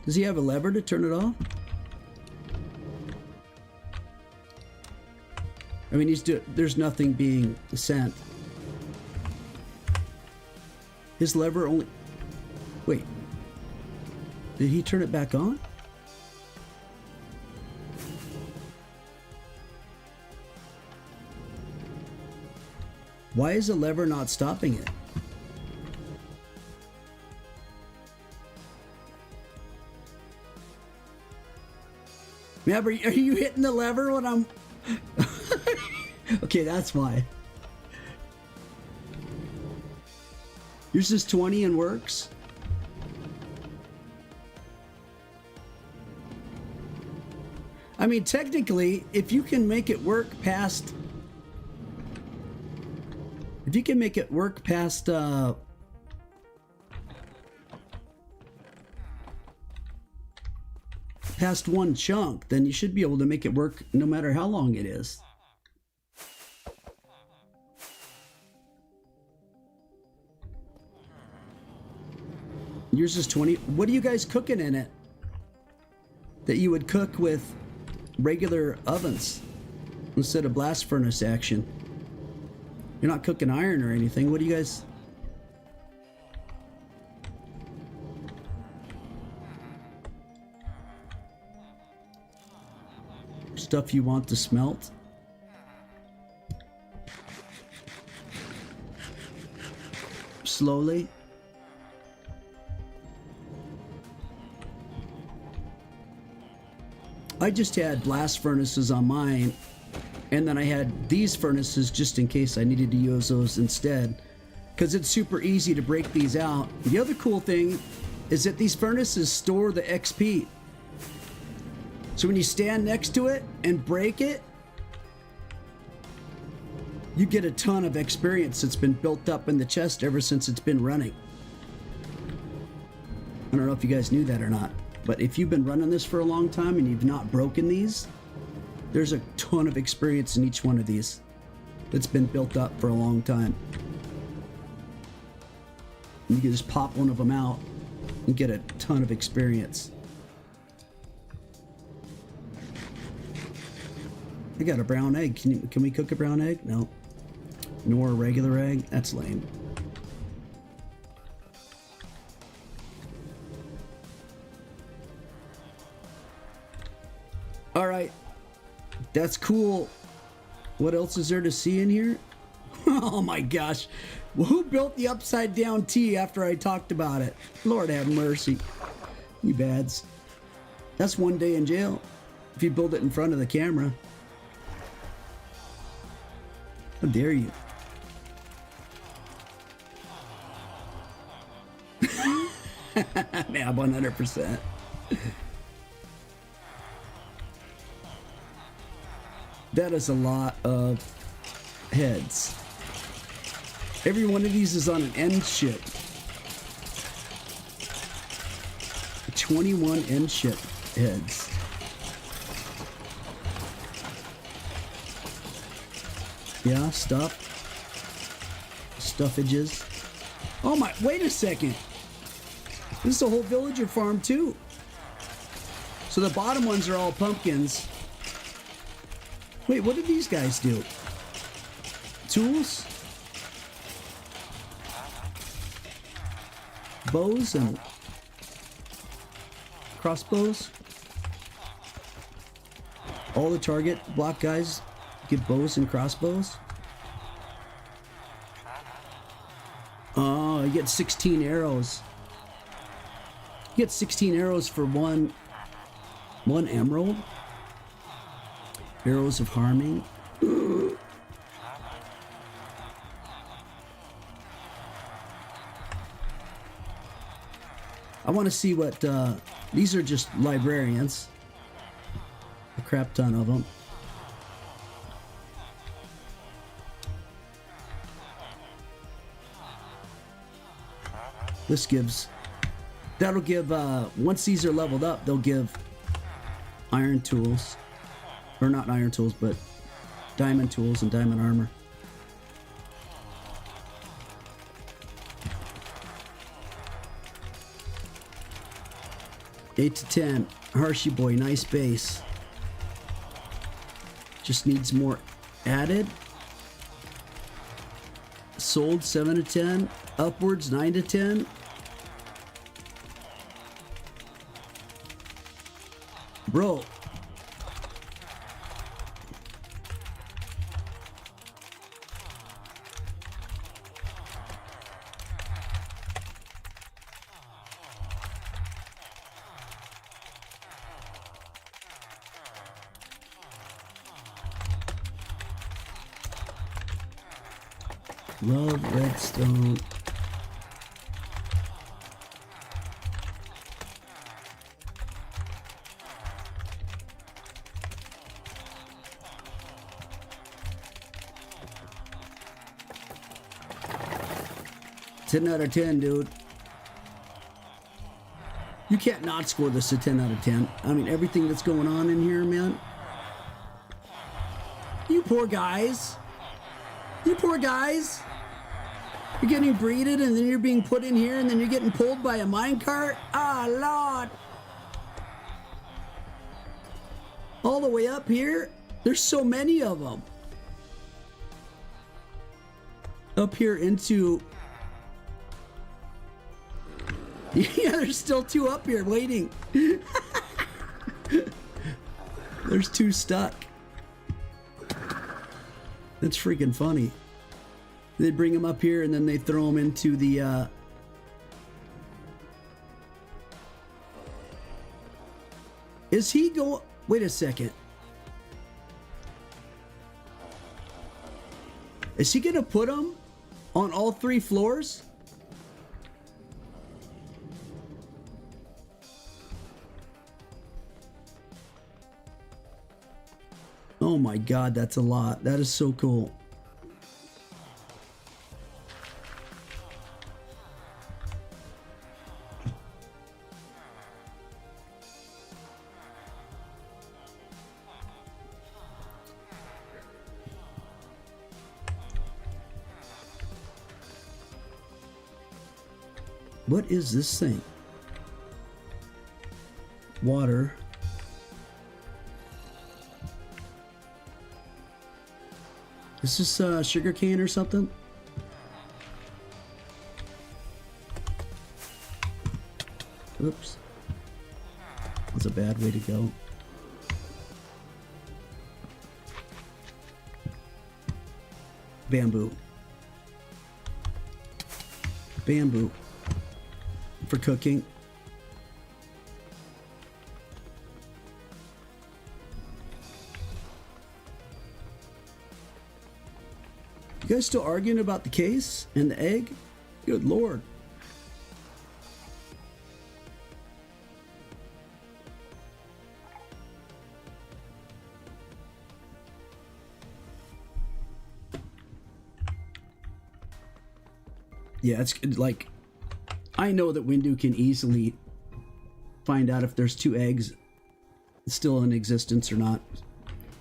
Does he have a lever to turn it off? I mean, there's nothing being sent. His lever only... Wait. Did he turn it back on? Why is the lever not stopping it? Mab, are you hitting the lever when I'm... Okay, that's why. Yours is 20 and works? I mean, technically, if you can make it work past... If you can make it work past... past one chunk, then you should be able to make it work no matter how long it is. Yours is 20. What are you guys cooking in it that you would cook with regular ovens instead of blast furnace action? You're not cooking iron or anything. What do you guys... Stuff you want to smelt? Slowly? I just had blast furnaces on mine, and then I had these furnaces just in case I needed to use those instead, because it's super easy to break these out. The other cool thing is that these furnaces store the XP. So when you stand next to it and break it, you get a ton of experience that's been built up in the chest ever since it's been running. I don't know if you guys knew that or not, but if you've been running this for a long time and you've not broken these, there's a ton of experience in each one of these that's been built up for a long time. And you can just pop one of them out and get a ton of experience. I got a brown egg. Can we cook a brown egg? No. Nor a regular egg? That's lame. Alright. That's cool. What else is there to see in here? Oh my gosh. Well, who built the upside down T after I talked about it? Lord have mercy. You bads. That's 1 day in jail if you build it in front of the camera. How dare you? Yeah, 100%. That is a lot of heads. Every one of these is on an end ship. 21 end ship heads. Yeah, stuffages. Oh my, wait a second. This is a whole villager farm too. So the bottom ones are all pumpkins. Wait, what did these guys do? Tools? Bows and crossbows? All the target block guys get bows and crossbows? Oh, you get 16 arrows. You get 16 arrows for one emerald. Arrows of harming. I want to see what, these are just librarians. A crap ton of them. This gives, that'll give, once these are leveled up, they'll give iron tools. Or not iron tools, but diamond tools and diamond armor. Eight to 10. Hershey boy, nice base. Just needs more added. Sold 7 to 10. Upwards 9 to 10. Bro. Love redstone. Ten out of 10, dude. You can't not score this a 10 out of 10. I mean, everything that's going on in here, man. You poor guys. You poor guys. You're getting breeded and then you're being put in here and then you're getting pulled by a minecart. Ah, Lord. All the way up here. There's so many of them. Up here into... Yeah, there's still 2 up here waiting. There's 2 stuck. That's freaking funny. They bring them up here and then they throw them into the Is he going? Wait a second. Is he gonna put them on all 3 floors? Oh my God, that's a lot. That is so cool. What is this thing? Water. Is this sugar cane or something? Oops. That's a bad way to go. Bamboo. Bamboo. For cooking. You guys still arguing about the case and the egg? Good Lord. Yeah, it's like, I know that Windu can easily find out if there's 2 eggs still in existence or not.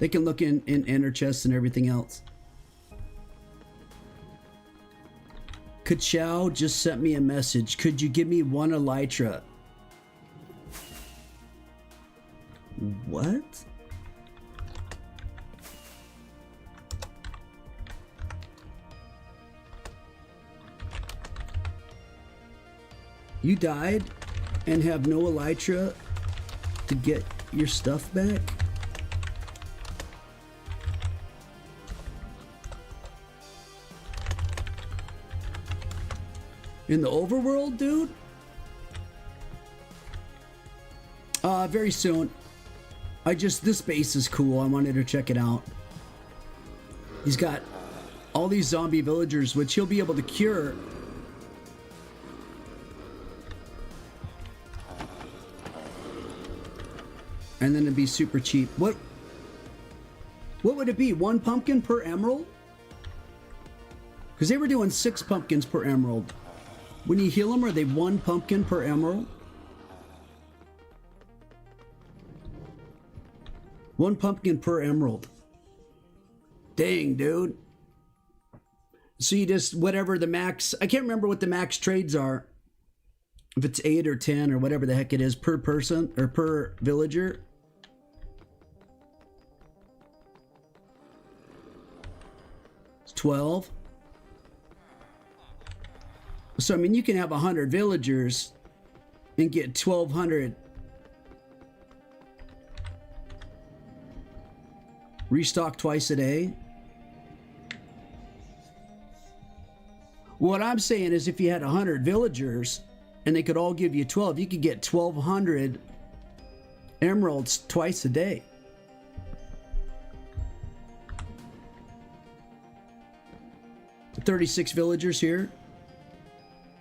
They can look in ender chests and everything else. Ka-chow just sent me a message. Could you give me 1 elytra? What? You died and have no elytra to get your stuff back? In the overworld, dude? Very soon. This base is cool. I wanted to check it out. He's got all these zombie villagers, which he'll be able to cure. And then it'd be super cheap. What would it be? 1 pumpkin per emerald? Because they were doing 6 pumpkins per emerald. When you heal them, are they 1 pumpkin per emerald? 1 pumpkin per emerald. Dang, dude. So you just, whatever the max, I can't remember what the max trades are. If it's 8 or 10 or whatever the heck it is per person or per villager. It's 12. So, I mean, you can have 100 villagers and get 1,200. Restock twice a day. What I'm saying is if you had 100 villagers and they could all give you 12, you could get 1,200 emeralds twice a day. $36 villagers here.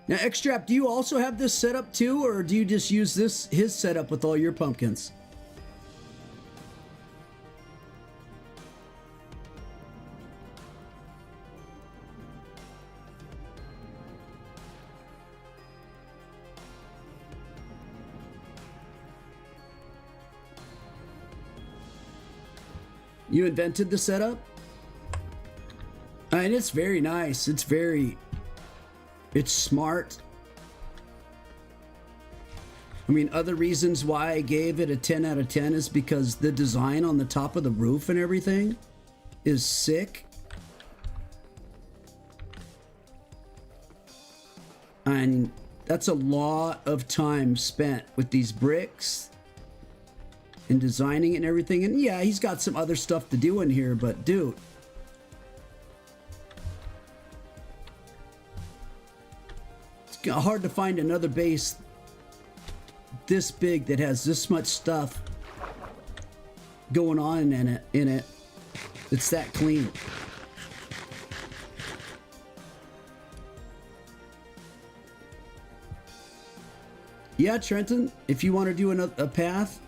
Now, Xtrap, do you also have this setup too, or do you just use his setup with all your pumpkins? You invented the setup? And it's very nice. It's smart. I mean, other reasons why I gave it a 10 out of 10 is because the design on the top of the roof and everything is sick. And that's a lot of time spent with these bricks and designing it and everything. And yeah, he's got some other stuff to do in here, but dude, it's hard to find another base this big that has this much stuff going on in it. It's that clean. Yeah, Trenton, if you want to do a path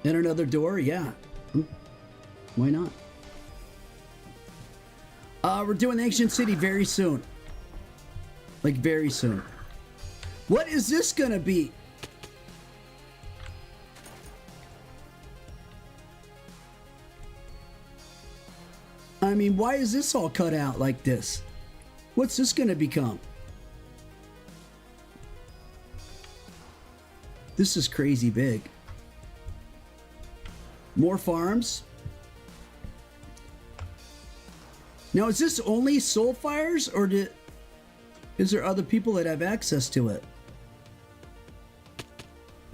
and another door, yeah. Why not? We're doing the Ancient City very soon. Like, very soon. What is this gonna be? I mean, why is this all cut out like this? What's this gonna become? This is crazy big. More farms. Now, is this only Soulfires, or is there other people that have access to it?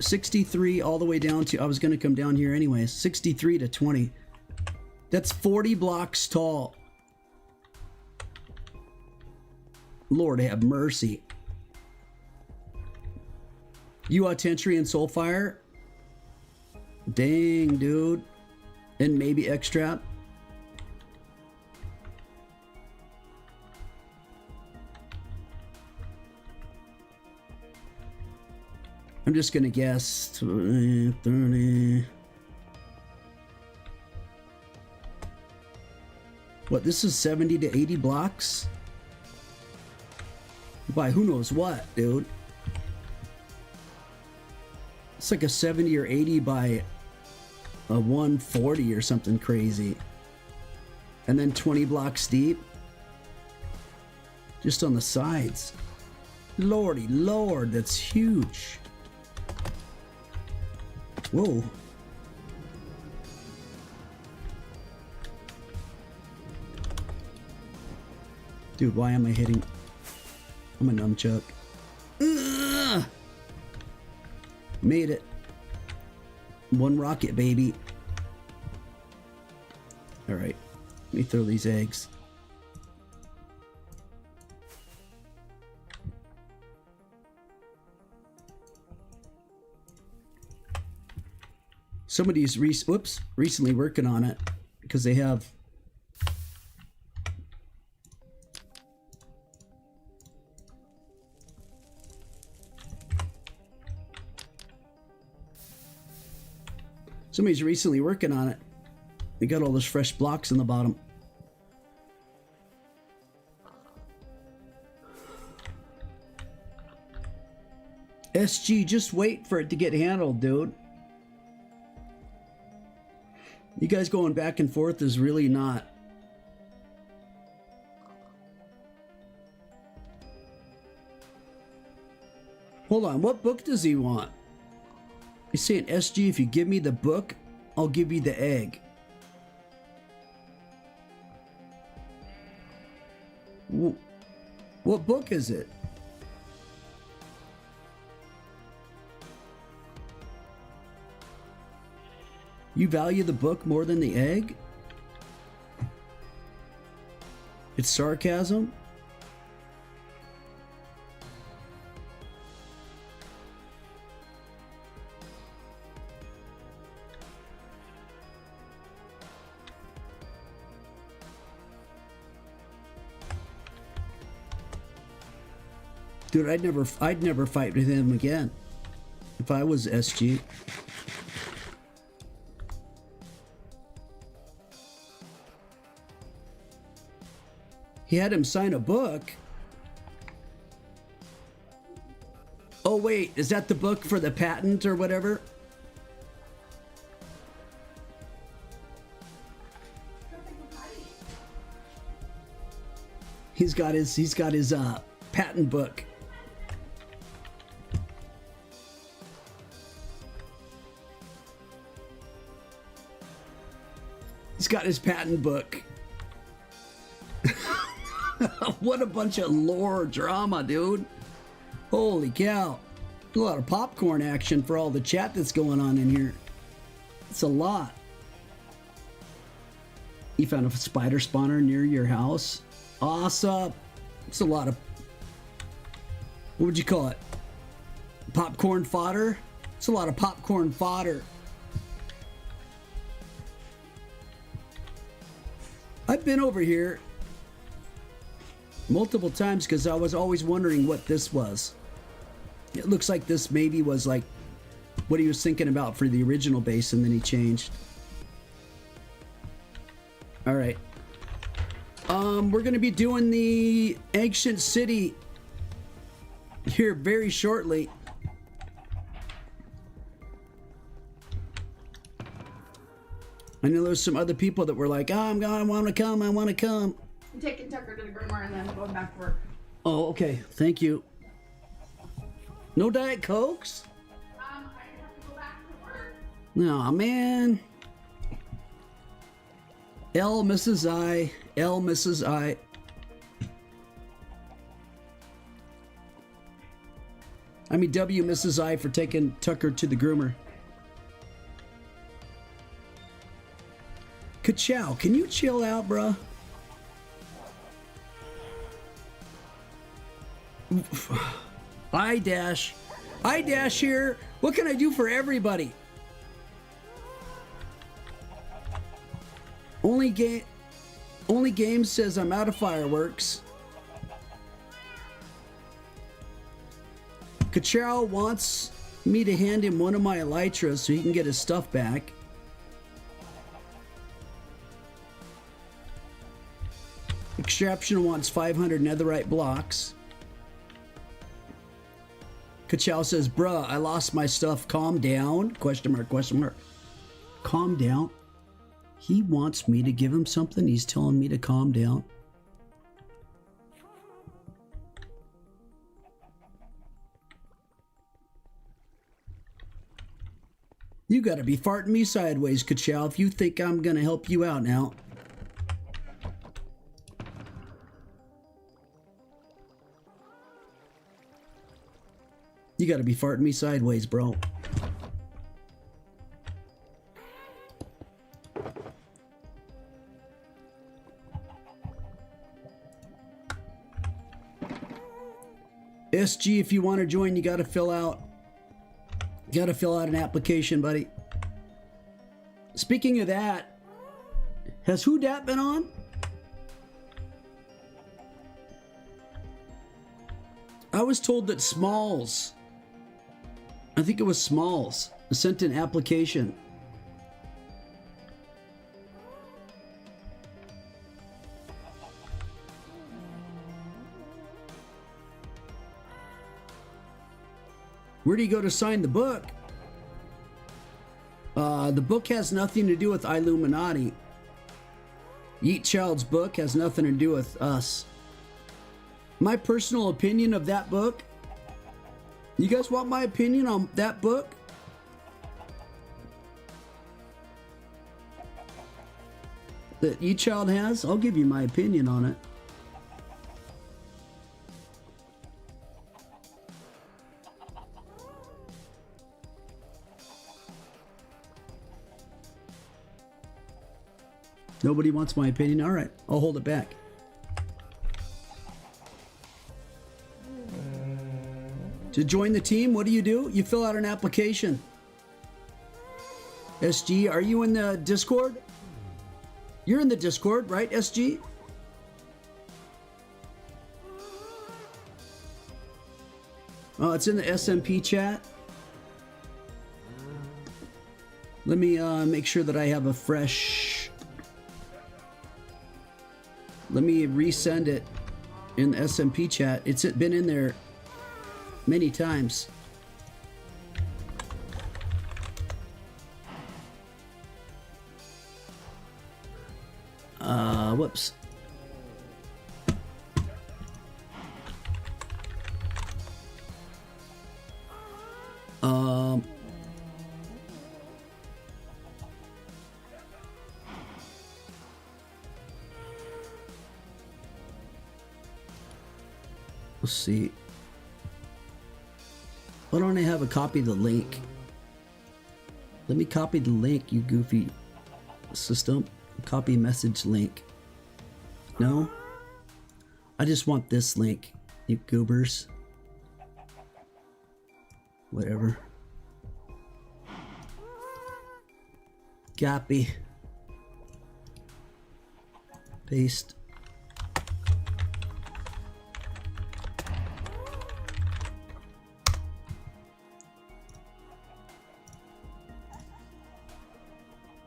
63 all the way down to, I was going to come down here anyways, 63 to 20. That's 40 blocks tall. Lord have mercy. You Tentry and Soulfire? Dang, dude. And maybe Xtrap. I'm just gonna guess 20, 30. What, this is 70 to 80 blocks? By who knows what, dude. It's like a 70 or 80 by a 140 or something crazy. And then 20 blocks deep. Just on the sides. Lordy Lord, that's huge. Whoa. Dude, why am I hitting? I'm a nunchuck. Ugh! Made it. One rocket, baby. Alright. Let me throw these eggs. Somebody's recently working on it because they have Somebody's recently working on it. They got all those fresh blocks in the bottom. SG, just wait for it to get handled, dude. You guys going back and forth is really not. Hold on, what book does he want? He's saying, SG, if you give me the book, I'll give you the egg. What book is it? You value the book more than the egg? It's sarcasm? Dude, I'd never fight with him again if I was SG. He had him sign a book. Oh wait, is that the book for the patent or whatever? He's got his patent book. He's got his patent book. What a bunch of lore drama, dude. Holy cow. A lot of popcorn action for all the chat that's going on in here. It's a lot. You found a spider spawner near your house? Awesome. It's a lot of... What would you call it? Popcorn fodder? It's a lot of popcorn fodder. I've been over here multiple times because I was always wondering what this was. It looks like this maybe was like what he was thinking about for the original base, and then he changed. All right. We're going to be doing the ancient city here very shortly. I know there's some other people that were like, oh, I want to come. I'm taking Tucker to the grimoire and then going back to work. Oh, okay. Thank you. No Diet Cokes? I have to go back to work. Aw, man. L Mrs. I. L Mrs. I. I mean, W Mrs. I for taking Tucker to the groomer. Ka-chow, can you chill out, bruh? I here. What can I do for everybody? Only game says I'm out of fireworks. Ka-chow wants me to hand him one of my elytras so he can get his stuff back. Extraction wants 500 netherite blocks. Ka-chow says, bruh, I lost my stuff. Calm down. Question mark, question mark. Calm down. He wants me to give him something. He's telling me to calm down. You gotta be farting me sideways, Ka-chow, if you think I'm gonna help you out now. You gotta be farting me sideways, bro. SG, if you want to join, you gotta fill out an application, buddy. Speaking of that, has Who Dat been on? I was told that Smalls, I think it was Smalls, sent an application Where do you go to sign the book? The book has nothing to do with Illuminati. Yeet Child's book has nothing to do with us. My personal opinion of that book. You guys want my opinion on that book? That Yeet Child has? I'll give you my opinion on it. Nobody wants my opinion? All right, I'll hold it back. To join the team, what do? You fill out an application. SG, are you in the Discord? You're in the Discord, right, SG? Oh, it's in the SMP chat. Let me make sure that I have a fresh... Let me resend it in the SMP chat. It's been in there many times. Whoops. Let's see. Why don't I have a copy of the link? Let me copy the link, you goofy system. Copy message link. No? I just want this link, you goobers. Whatever. Copy. Paste.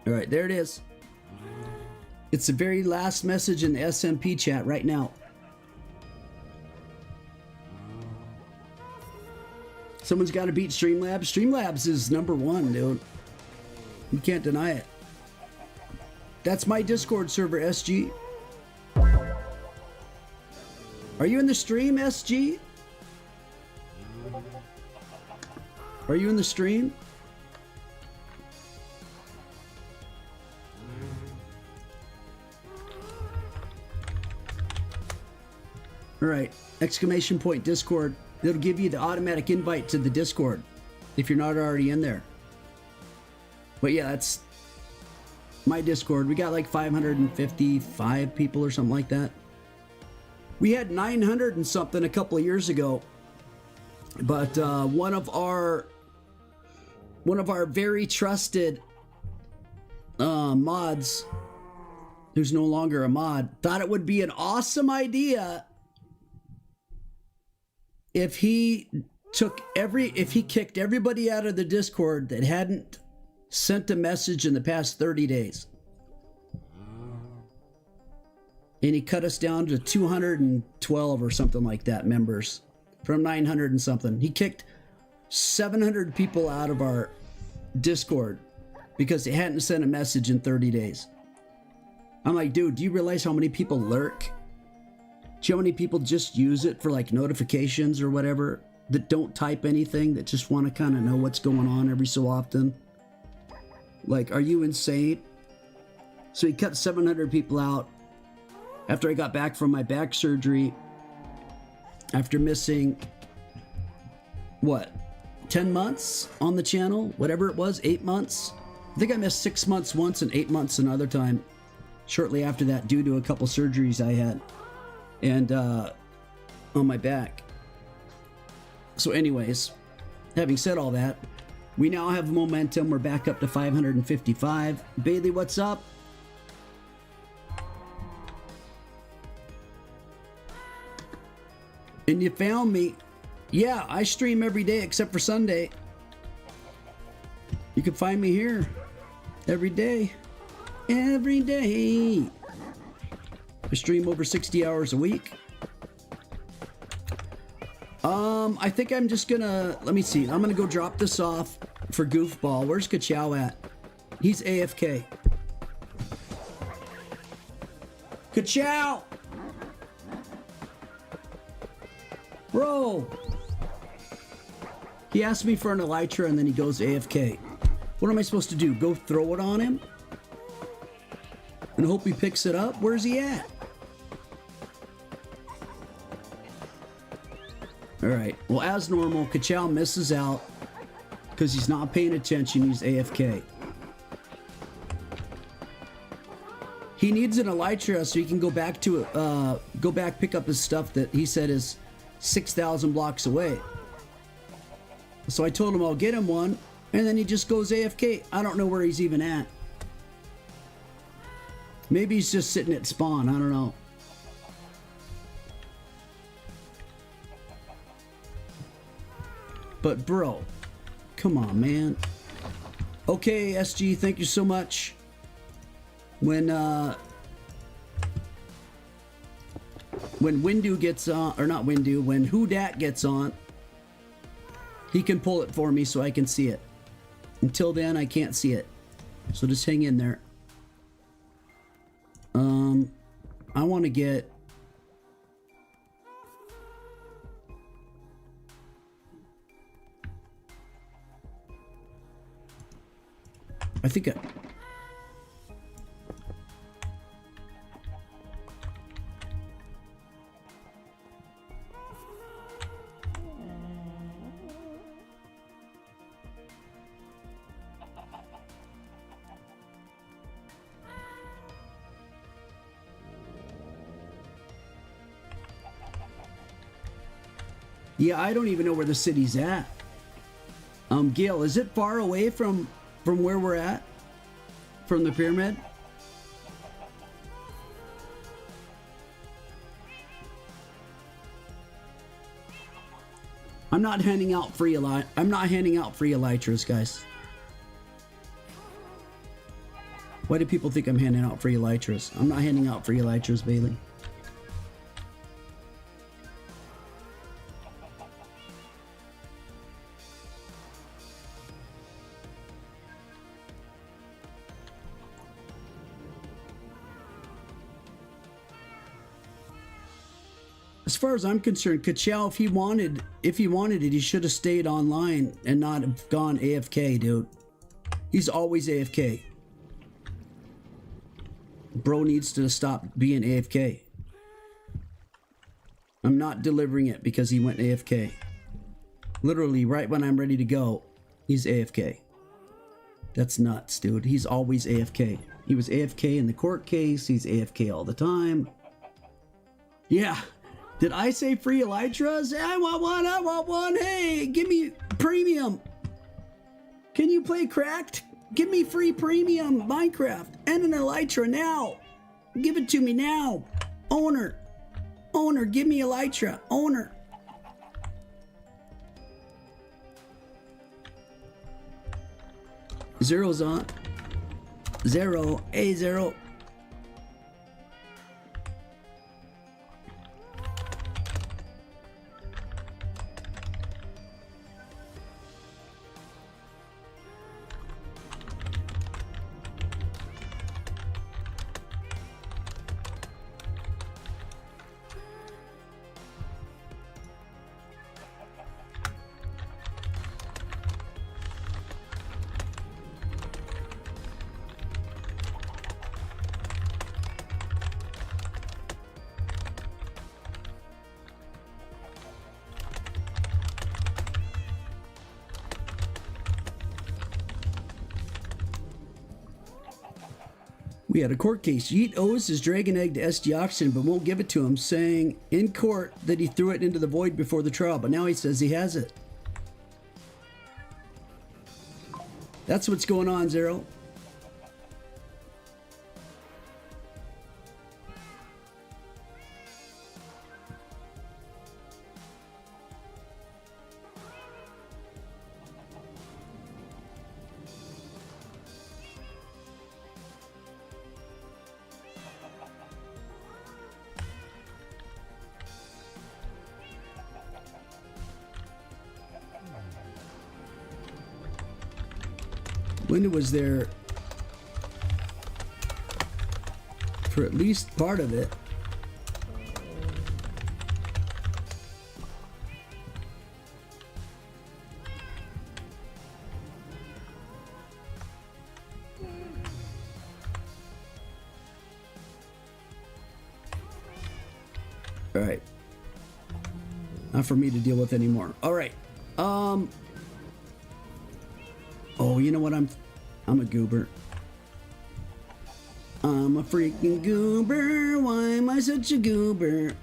All right, there it is. It's the very last message in the SMP chat right now. Someone's got to beat Streamlabs. Streamlabs is #1, dude. You can't deny it. That's my Discord server, SG. Are you in the stream, SG? Are you in the stream? All right, exclamation point Discord. It'll give you the automatic invite to the Discord if you're not already in there. But yeah, that's my Discord. We got like 555 people or something like that. We had 900 and something a couple of years ago. But one of our very trusted mods, who's no longer a mod, thought it would be an awesome idea if he kicked everybody out of the Discord that hadn't sent a message in the past 30 days. And he cut us down to 212 or something like that members from 900 and something. He kicked 700 people out of our Discord because they hadn't sent a message in 30 days. I'm like, dude, do you realize how many people lurk? Do you know how many people just use it for like notifications or whatever, that don't type anything, that just want to kind of know what's going on every so often? Like, are you insane? So he cut 700 people out after I got back from my back surgery, after missing, what, 10 months on the channel? Whatever it was, 8 months? I think I missed 6 months once and 8 months another time shortly after that due to a couple surgeries I had. And on my back. So anyways, having said all that, we now have momentum. We're back up to 555. Bailey, what's up? And you found me. Yeah, I stream every day except for Sunday. You can find me here every day. Every day. I stream over 60 hours a week. I think I'm just gonna, let me see. I'm gonna go drop this off for Goofball. Where's Ka-Chow at? He's AFK. Ka-Chow! Bro! He asked me for an elytra and then he goes AFK. What am I supposed to do? Go throw it on him? And hope he picks it up? Where's he at? Alright, well, as normal, Ka-Chow misses out because he's not paying attention. He's AFK. He needs an elytra so he can go back to pick up his stuff that he said is 6,000 blocks away. So I told him I'll get him one, and then he just goes AFK. I don't know where he's even at. Maybe he's just sitting at spawn. I don't know. But bro, come on, man. Okay, SG, thank you so much. When Windu gets on, or not Windu, when Who Dat gets on, he can pull it for me so I can see it. Until then, I can't see it. So just hang in there. I want to get... I think I... Yeah, I don't even know where the city's at. Gil, is it far away from where we're at? From the pyramid? I'm not handing out free elytras, guys. Why do people think I'm handing out free elytras? I'm not handing out free elytras, Bailey. As far as I'm concerned, Ka-Chow, if he wanted it, he should have stayed online and not have gone AFK, dude. He's always AFK. Bro needs to stop being AFK. I'm not delivering it because he went AFK. Literally, right when I'm ready to go, he's AFK. That's nuts, dude. He's always AFK. He was AFK in the court case. He's AFK all the time. Yeah. Did I say free elytras? I want one, I want one. Hey, give me premium. Can you play cracked? Give me free premium Minecraft and an elytra now. Give it to me now. Owner, give me elytra. Owner. Zero's on. Zero, A0. We had a court case. Yeet owes his dragon egg to SG Auction, but won't give it to him, saying in court that he threw it into the void before the trial, but now he says he has it. That's what's going on, Zero. Linda was there for at least part of it. All right. Not for me to deal with anymore. All right. Oh, you know what? I'm a goober. I'm a freaking goober. Why am I such a goober?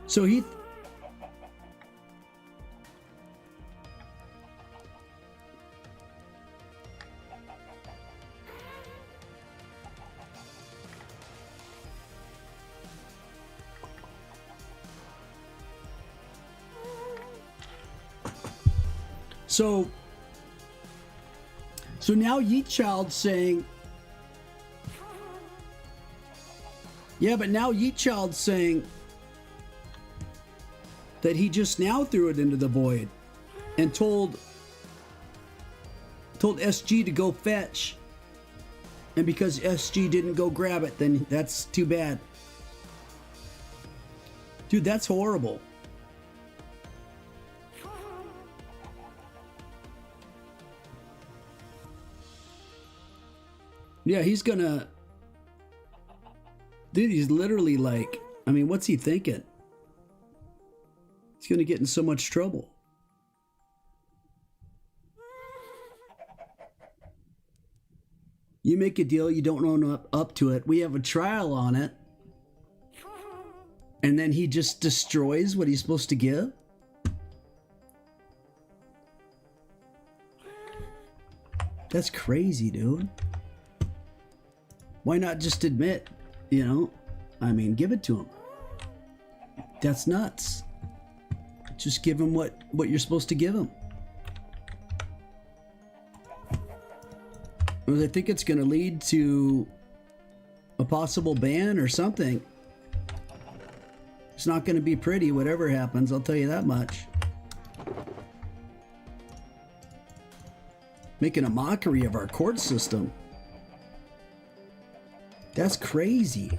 So he... So now Yeet Child's saying... Yeah, but now Yeet Child's saying... that he just now threw it into the void and told SG to go fetch. And because SG didn't go grab it, then that's too bad. Dude, that's horrible. Yeah, he's gonna... Dude, he's literally like... I mean, what's he thinking? He's going to get in so much trouble. You make a deal, you don't own up to it. We have a trial on it. And then he just destroys what he's supposed to give? That's crazy, dude. Why not just admit, you know? I mean, give it to him. That's nuts. Just give him what you're supposed to give him. Well, I think it's going to lead to a possible ban or something. It's not going to be pretty, whatever happens, I'll tell you that much. Making a mockery of our court system. That's crazy.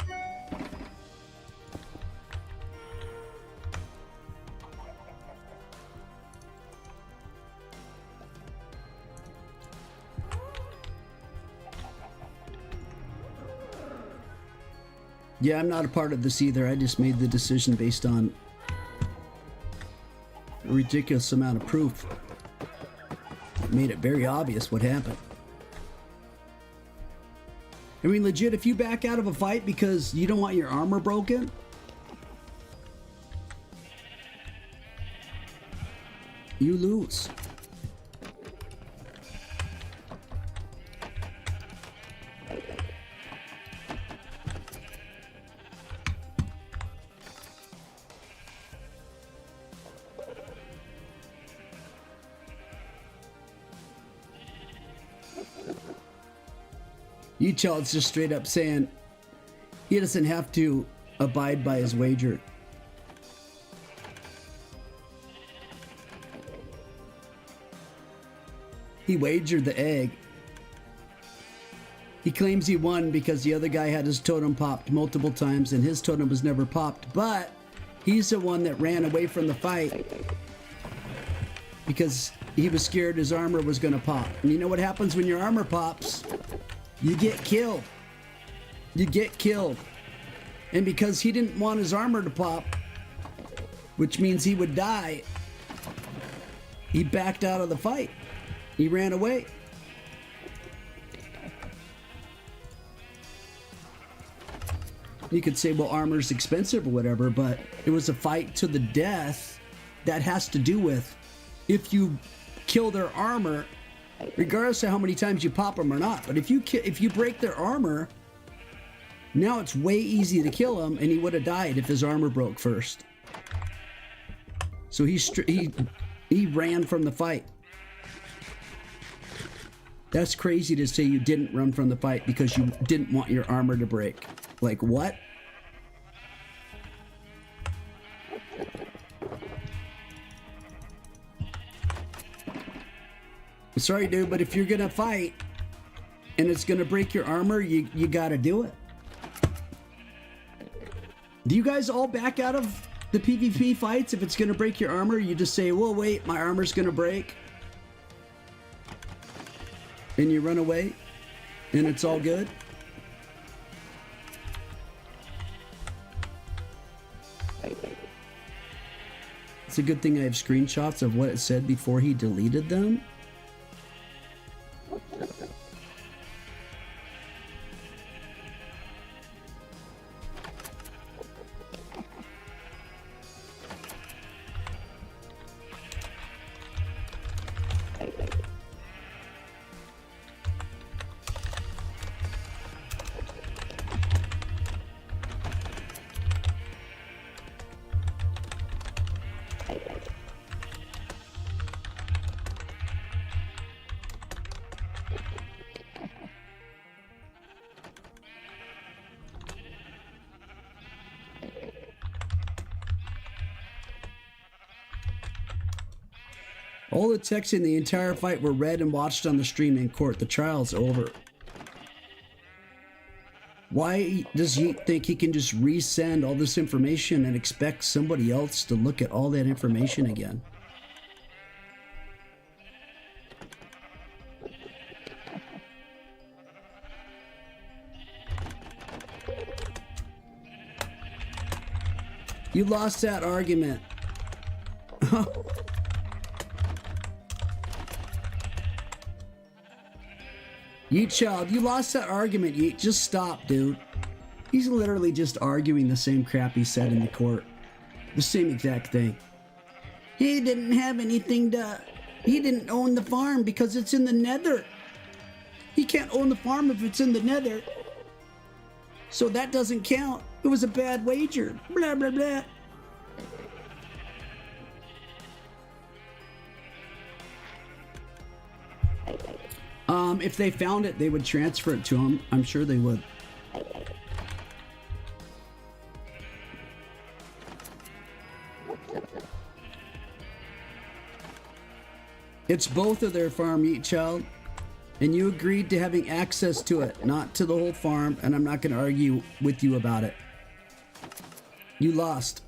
Yeah, I'm not a part of this either. I just made the decision based on a ridiculous amount of proof. It made it very obvious what happened. I mean, legit, if you back out of a fight because you don't want your armor broken, you lose. Child's just straight up saying he doesn't have to abide by his wager. He wagered the egg. He claims he won because the other guy had his totem popped multiple times and his totem was never popped, but he's the one that ran away from the fight because he was scared his armor was going to pop. And you know what happens when your armor pops? You get killed. You get killed. And because he didn't want his armor to pop, which means he would die, he backed out of the fight. He ran away. You could say, well, armor's expensive or whatever, but it was a fight to the death. That has to do with if you kill their armor, regardless of how many times you pop them or not. But if you break their armor, now it's way easy to kill him, and he would have died if his armor broke first. So he ran from the fight. That's crazy to say you didn't run from the fight because you didn't want your armor to break. Like, what? Sorry, dude, but if you're gonna fight and it's gonna break your armor, you gotta do it. Do you guys all back out of the PvP fights if it's gonna break your armor? You just say, well, wait, my armor's gonna break. And you run away, and it's all good. It's a good thing I have screenshots of what it said before he deleted them. All the texts in the entire fight were read and watched on the stream in court. The trial's over. Why does he think he can just resend all this information and expect somebody else to look at all that information again? You lost that argument. Yeet child, you lost that argument, Yeet. Just stop, dude. He's literally just arguing the same crap he said in the court. The same exact thing. He didn't have anything to... He didn't own the farm because it's in the nether. He can't own the farm if it's in the nether. So that doesn't count. It was a bad wager. Blah, blah, blah. If they found it, they would transfer it to him. I'm sure they would. It's both of their farm, Yeet Child. And you agreed to having access to it, not to the whole farm, and I'm not going to argue with you about it. You lost.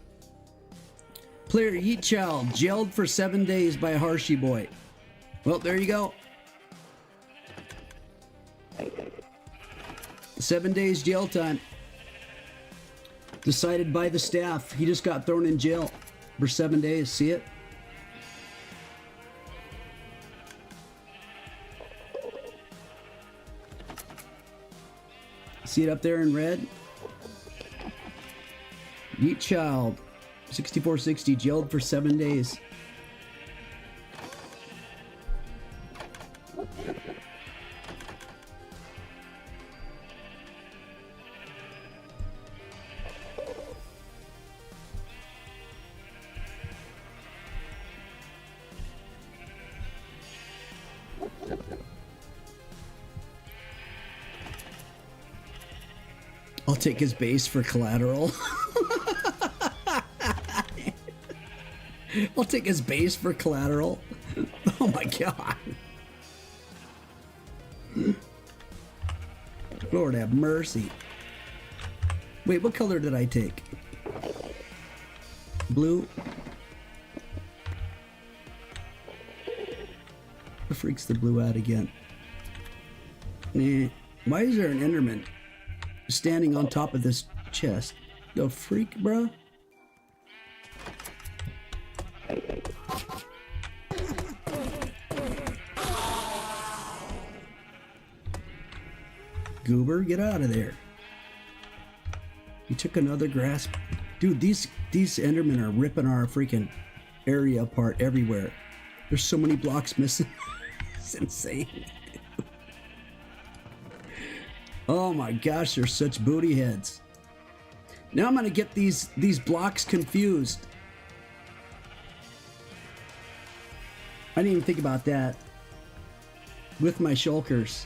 Player Yeet Child, jailed for 7 days by a Harshy Boy. Well, there you go. 7 days jail time. Decided by the staff. He just got thrown in jail for 7 days. See it? See it up there in red? Yeet Child, 6460, jailed for 7 days. I'll take his base for collateral. I'll take his base for collateral. Oh my god. Lord have mercy. Wait, what color did I take? Blue? The freak's the blue out again. Nah. Why is there an Enderman standing on top of this chest? The freak, bro. Goober, get out of there. He took another grasp. Dude, these Endermen are ripping our freaking area apart everywhere. There's so many blocks missing. It's insane. Oh my gosh, they're such booty heads. Now I'm gonna get these blocks confused. I didn't even think about that. With my shulkers.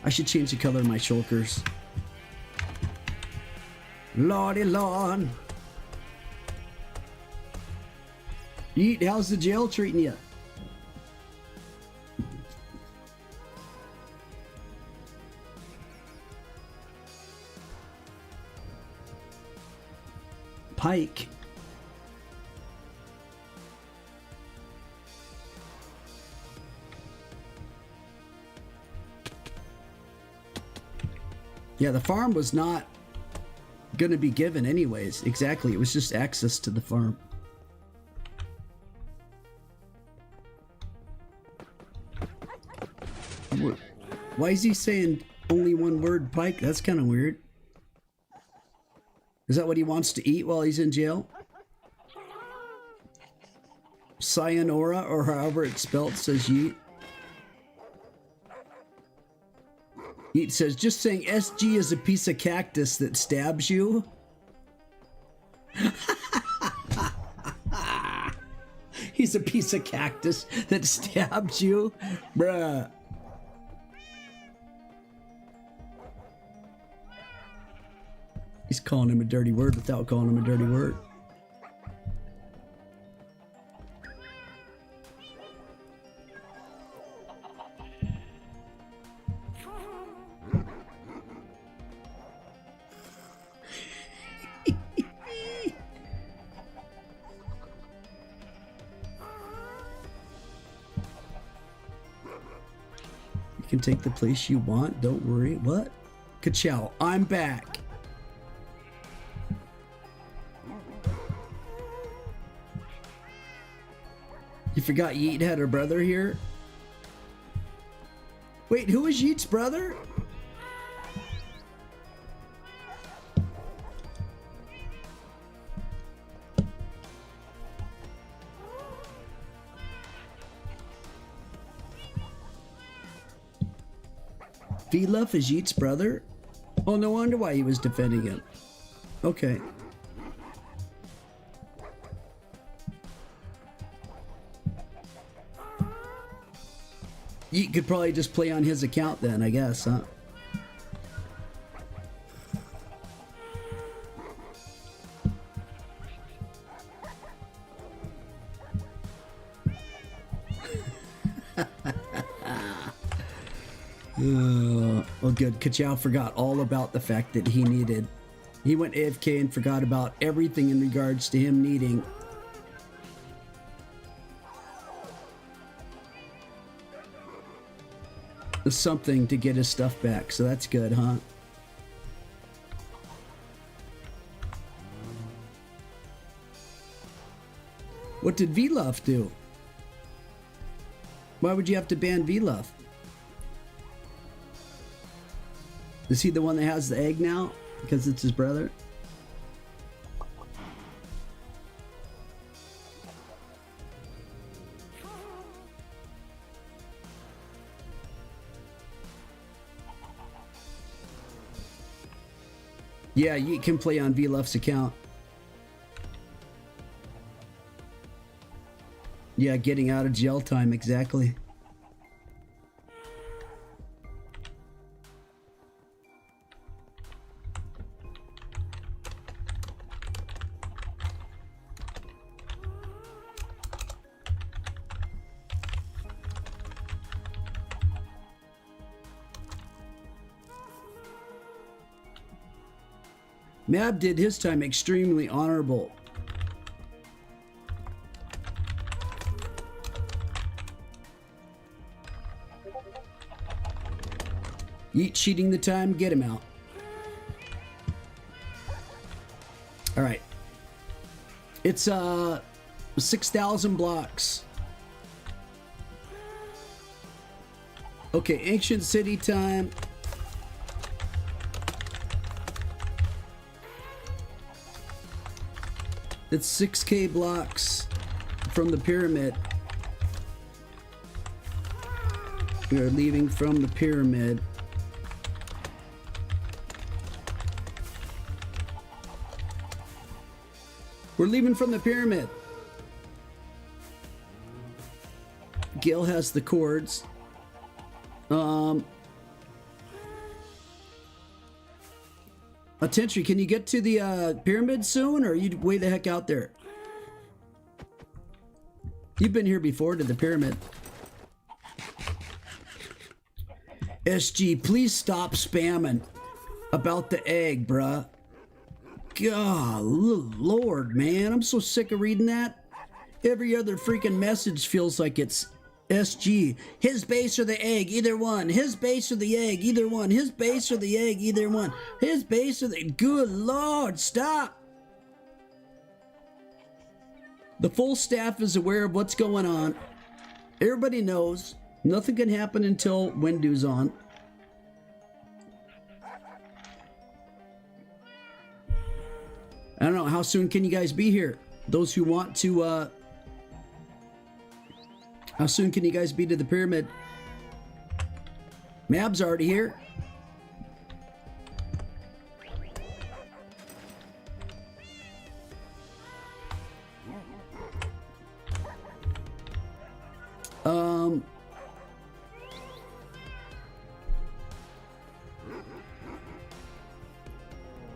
I should change the color of my shulkers. Lordy Lord. Yeet, how's the jail treating you? Pike. Yeah, the farm was not going to be given anyways. Exactly. It was just access to the farm. Why is he saying only one word, Pike? That's kind of weird. Is that what he wants to eat while he's in jail? Sayonara, or however it's spelled, says Yeet. Yeet says, just saying SG is a piece of cactus that stabs you. He's a piece of cactus that stabs you? Bruh. He's calling him a dirty word without calling him a dirty word. You can take the place you want, don't worry. What? Ka-chow, I'm back. You forgot Yeet had her brother here? Wait, who is Yeet's brother? Viluf is Yeet's brother? Oh, no wonder why he was defending him. Okay. You could probably just play on his account then, I guess, huh? Oh, good. Ka-chow forgot all about the fact that he went AFK and forgot about everything in regards to him needing something to get his stuff back, so that's good, huh? What did Viluf do? Why would you have to ban Viluf? Is he the one that has the egg now? Because it's his brother? Yeah, you can play on Viluf's account. Yeah, getting out of jail time, exactly. Mab did his time extremely honorable. Yeet cheating the time, get him out. All right. It's 6,000 blocks. Okay, ancient city time. It's 6K blocks from the pyramid. We are leaving from the pyramid. We're leaving from the pyramid. Gil has the cords. Attention, can you get to the pyramid soon, or are you way the heck out there? You've been here before to the pyramid. SG, please stop spamming about the egg, bruh. God, Lord, man, I'm so sick of reading that. Every other freaking message feels like it's SG. His base or the egg, either one. His base or the egg, either one. His base or the egg, either one. His base or the... Good Lord, stop. The full staff is aware of what's going on. Everybody knows. Nothing can happen until Window's on. I don't know, how soon can you guys be here? Those who want to, how soon can you guys be to the pyramid? Mab's already here.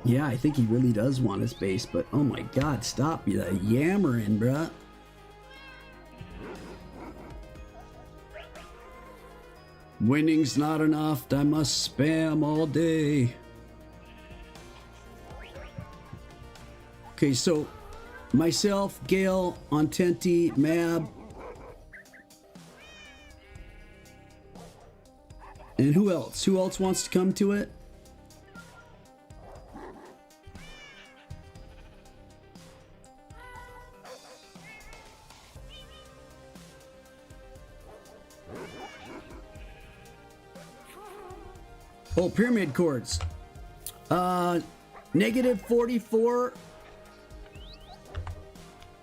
Yeah, I think he really does want his base, but oh my god, stop you yammering, bruh. Winning's not enough, I must spam all day. Okay, so myself, Gale, Ontenti, Mab, and who else? Who else wants to come to it? Oh, pyramid chords. Negative 44.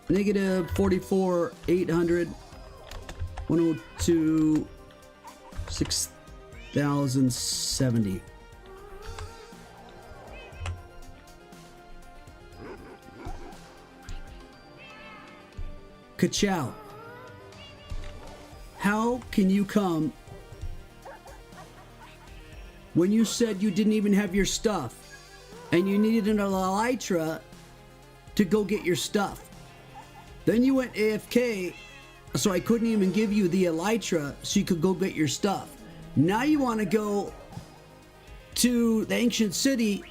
Negative 44, 800. 102, 6,070. Ka-chow. How can you come when you said you didn't even have your stuff and you needed an elytra to go get your stuff? Then you went AFK, so I couldn't even give you the elytra so you could go get your stuff. Now you want to go to the ancient city,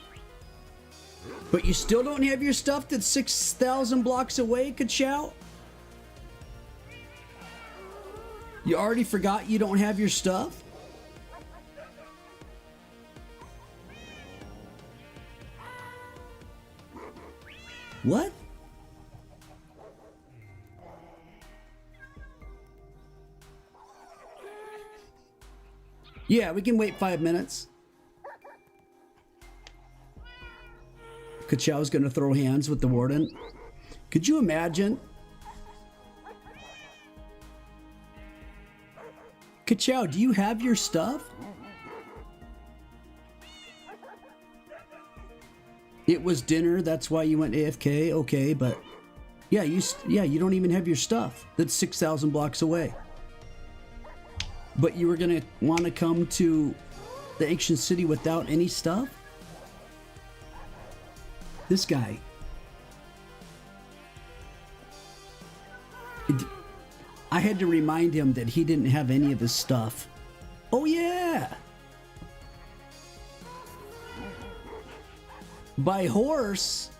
but you still don't have your stuff that's 6,000 blocks away, Ka-chow? You already forgot you don't have your stuff? What? Yeah, we can wait 5 minutes. Ka-chow's gonna throw hands with the warden. Could you imagine? Ka-chow, do you have your stuff? It was dinner, that's why you went AFK. Okay, but yeah, you don't even have your stuff. That's 6,000 blocks away. But you were gonna want to come to the ancient city without any stuff? This guy. I had to remind him that he didn't have any of his stuff. Oh yeah! By horse?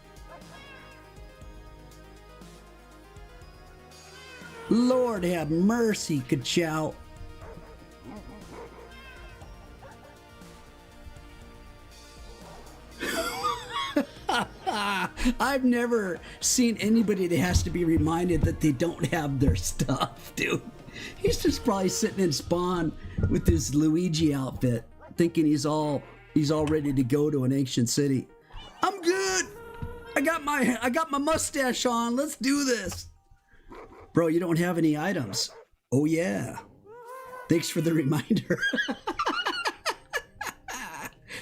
Lord have mercy, Ka-chow. I've never seen anybody that has to be reminded that they don't have their stuff, dude. He's just probably sitting in spawn with his Luigi outfit, thinking he's all ready to go to an ancient city. I'm good. I got my mustache on. Let's do this. Bro, you don't have any items. Oh yeah. Thanks for the reminder.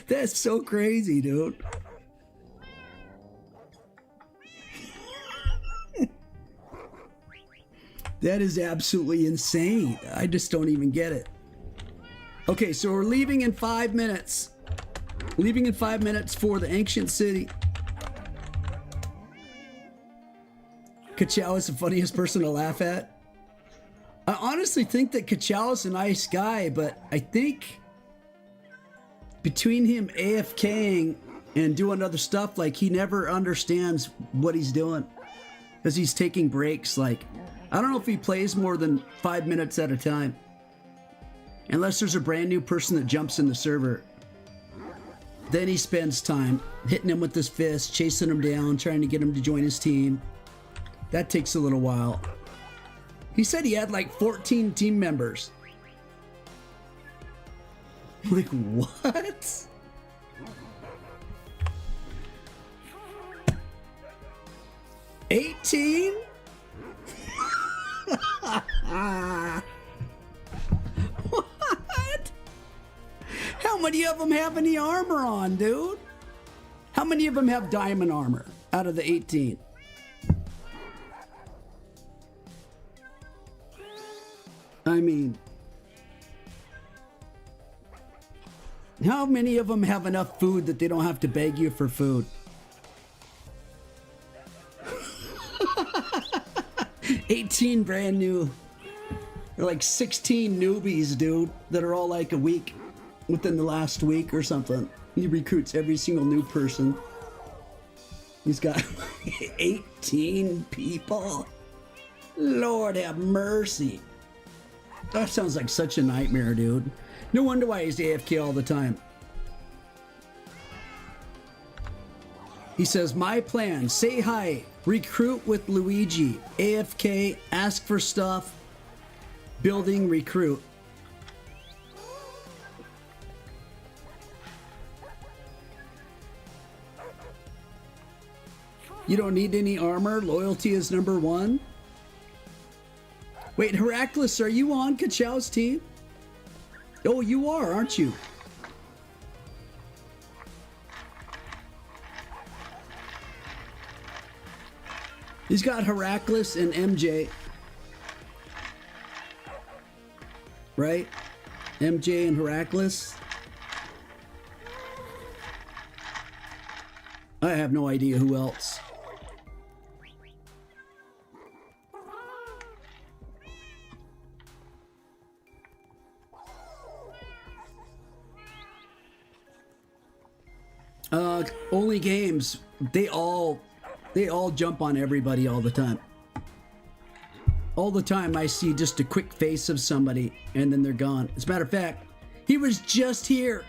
That's so crazy, dude. That is absolutely insane. I just don't even get it. Okay, so we're leaving in 5 minutes. Leaving in 5 minutes for the ancient city. Kachow is the funniest person to laugh at. I honestly think that Kachow is a nice guy, but I think between him AFKing and doing other stuff, like he never understands what he's doing. Because he's taking breaks, like, I don't know if he plays more than 5 minutes at a time. Unless there's a brand new person that jumps in the server. Then he spends time hitting him with his fist, chasing him down, trying to get him to join his team. That takes a little while. He said he had like 14 team members. Like, what? $18? What? How many of them have any armor on, dude? How many of them have diamond armor out of the 18? I mean, how many of them have enough food that they don't have to beg you for food? 18 brand new. They're like 16 newbies, dude, that are all like a week within the last week or something. He recruits every single new person. He's got 18 people. Lord have mercy. That sounds like such a nightmare, dude. No wonder why he's AFK all the time. He says, my plan, say hi, recruit with Luigi, AFK, ask for stuff, building, recruit. You don't need any armor, loyalty is number one. Wait, Heracles, are you on Kachow's team? Oh, you are, aren't you? He's got Heracles and MJ. Right? MJ and Heracles. I have no idea who else. Only games. They all jump on everybody all the time. All the time I see just a quick face of somebody and then they're gone. As a matter of fact, he was just here.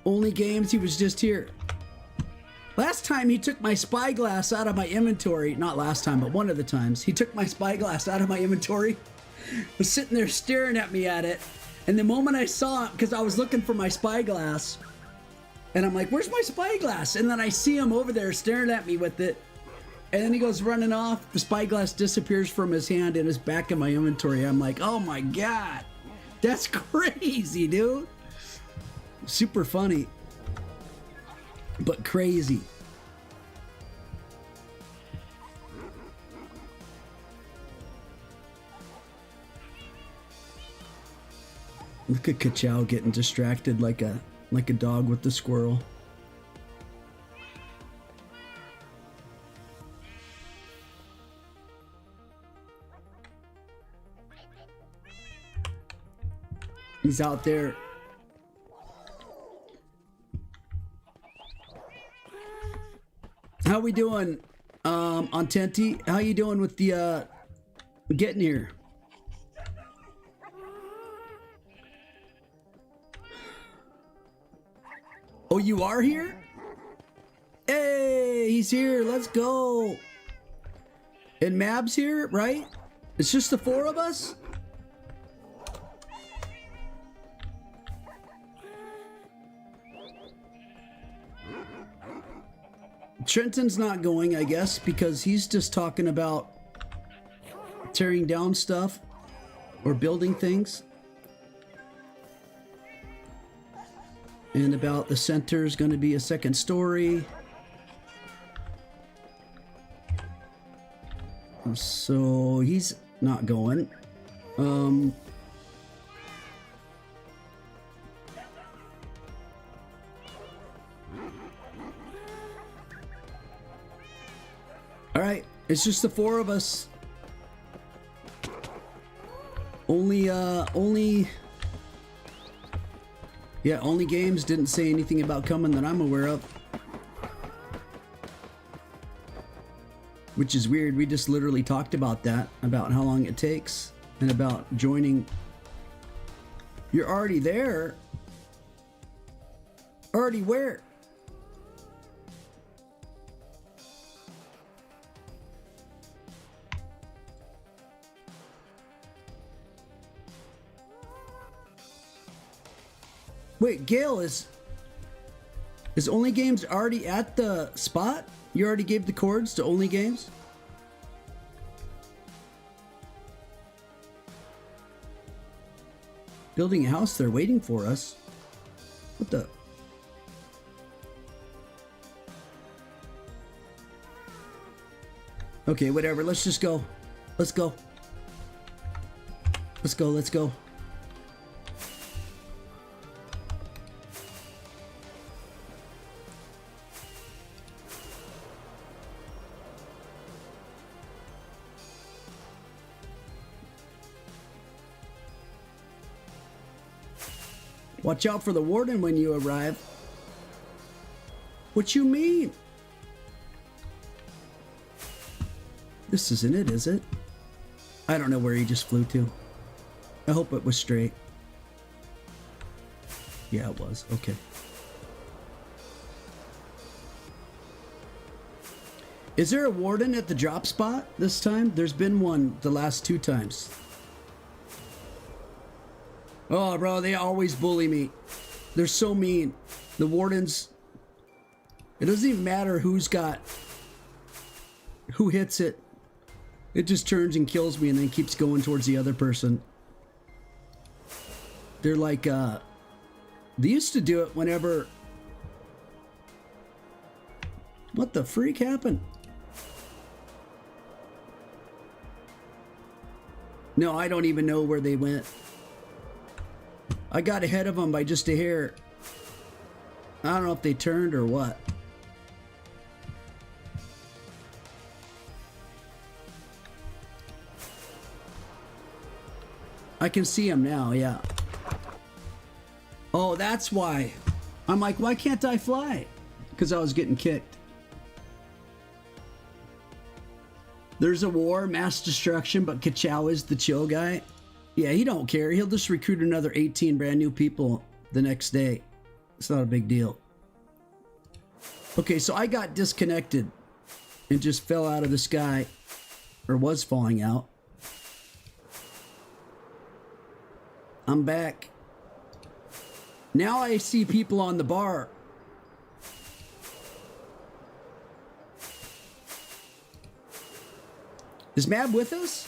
Only games, he was just here. Last time he took my spyglass out of my inventory. Not last time, but one of the times. He took my spyglass out of my inventory. Was sitting there staring at me at it. And the moment I saw it, because I was looking for my spyglass, and I'm like, where's my spyglass? And then I see him over there staring at me with it. And then he goes running off. The spyglass disappears from his hand and is back in my inventory. I'm like, oh my God. That's crazy, dude. Super funny. But crazy. Look at Kachow getting distracted like a dog with the squirrel. He's out there. How we doing, on Tenti? How you doing with the getting here? Oh, you are here? Hey, he's here. Let's go. And Mab's here, right? It's just the four of us? Trenton's not going, I guess, because he's just talking about tearing down stuff. or building things. And about the center is going to be a second story. So he's not going. All right, it's just the four of us. Only Games didn't say anything about coming that I'm aware of. Which is weird. We just literally talked about that, about how long it takes, and about joining. You're already there. Already where? Wait, Gail, is Only Games already at the spot? You already gave the chords to Only Games? Building a house, they're waiting for us. What the? Okay, whatever, let's just go. Let's go. Let's go, let's go. Watch out for the warden when you arrive. What you mean? This isn't it, is it? I don't know where he just flew to. I hope it was straight. Yeah, it was. Okay. Is there a warden at the drop spot this time? There's been one the last 2 times. Oh, bro, they always bully me. They're so mean. The wardens... It doesn't even matter who hits it. It just turns and kills me and then keeps going towards the other person. They're like, they used to do it whenever... What the freak happened? No, I don't even know where they went. I got ahead of them by just a hair. I don't know if they turned or what. I can see him now, yeah. Oh, that's why. I'm like, why can't I fly? Because I was getting kicked. There's a war, mass destruction, but Kachow is the chill guy. Yeah, he don't care. He'll just recruit another 18 brand new people the next day. It's not a big deal. Okay, so I got disconnected and just fell out of the sky, or was falling out. I'm back. Now I see people on the bar. Is Mab with us?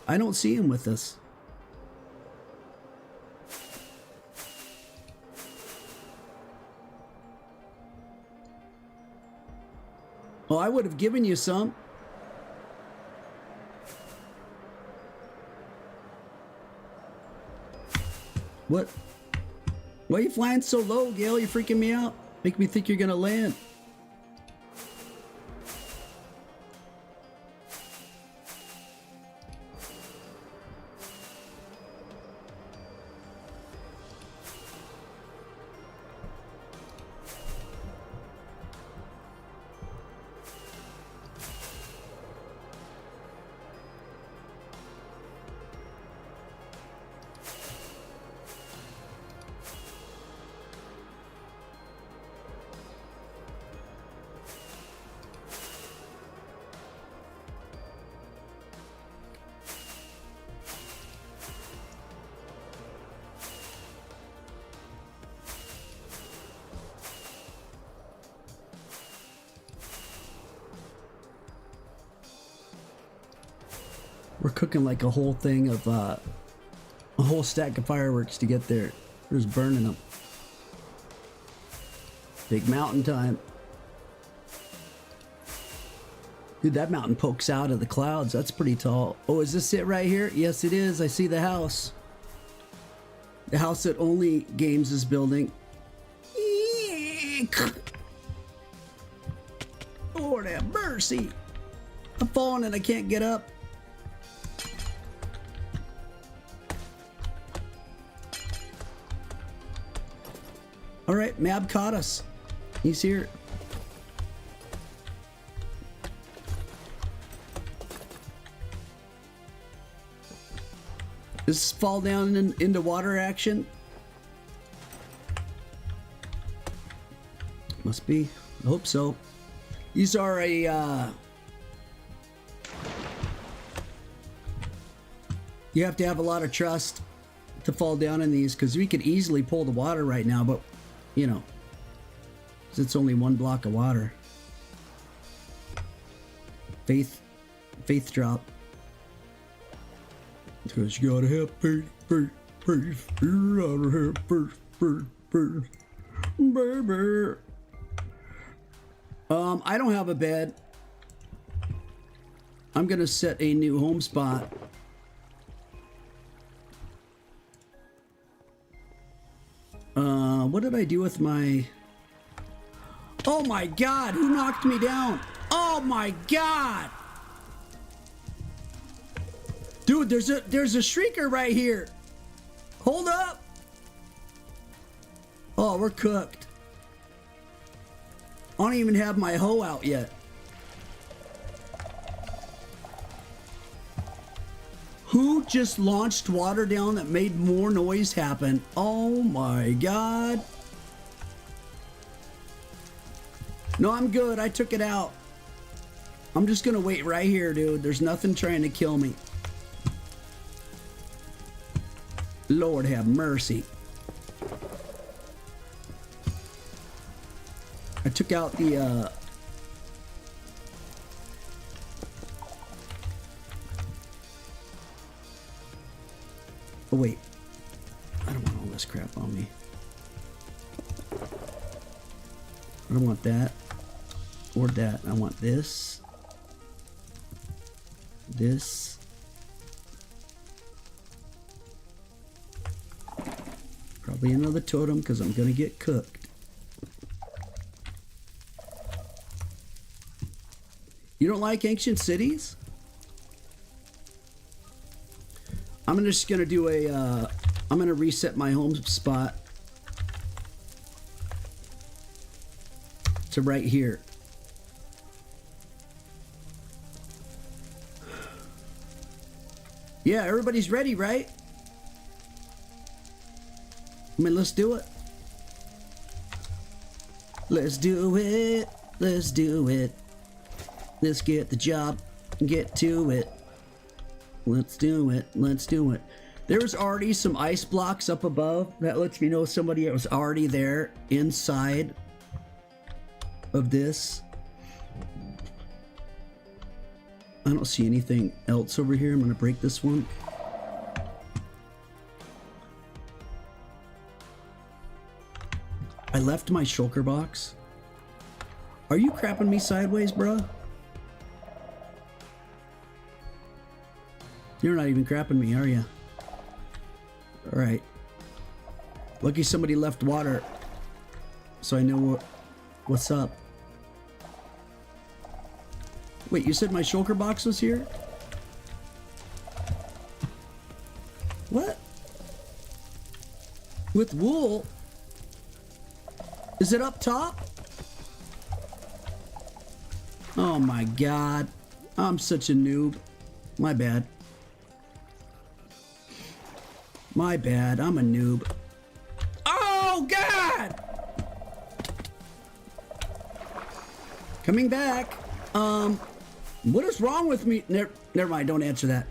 I don't see him with us. Well, I would have given you some. What? Why are you flying so low, Gail? You're freaking me out. Make me think you're gonna land. We're cooking like a whole thing of, a whole stack of fireworks to get there. We're just burning them. Big mountain time. Dude, that mountain pokes out of the clouds. That's pretty tall. Oh, is this it right here? Yes, it is. I see the house. The house that Only Games is building. Eek. Lord have mercy. I'm falling and I can't get up. All right, Mab caught us. He's here. Does this fall down into water action? Must be. I hope so. These are a... you have to have a lot of trust to fall down in these, because we could easily pull the water right now, but, you know, it's only one block of water. Faith drop. Because you gotta have faith. You gotta have faith. Baby. I don't have a bed. I'm gonna set a new home spot. What did I do with my... Oh my god, who knocked me down? Oh my god! Dude, there's a shrieker right here. Hold up. Oh, we're cooked. I don't even have my hoe out yet. Who just launched water down that made more noise happen? Oh my god. No, I'm good. I took it out. I'm just gonna wait right here, dude. There's nothing trying to kill me. Lord have mercy. I took out the oh wait, I don't want all this crap on me. I don't want that or that. I want this, this, probably another totem because I'm gonna get cooked. You don't like ancient cities? I'm just gonna do a, I'm gonna reset my home spot to right here. Yeah, everybody's ready, right? I mean, let's do it. Let's do it. Let's do it. Let's get the job and get to it. Let's do it. Let's do it. There's already some ice blocks up above. That lets me know somebody was already there inside of this. I don't see anything else over here. I'm going to break this one. I left my shulker box. Are you crapping me sideways, bruh? You're not even crapping me, are you? Alright. Lucky somebody left water, so I know what's up. Wait, you said my shulker box was here? What? With wool? Is it up top? Oh my god. I'm such a noob. My bad. My bad, I'm a noob. Oh, God! Coming back. What is wrong with me? Never mind, don't answer that.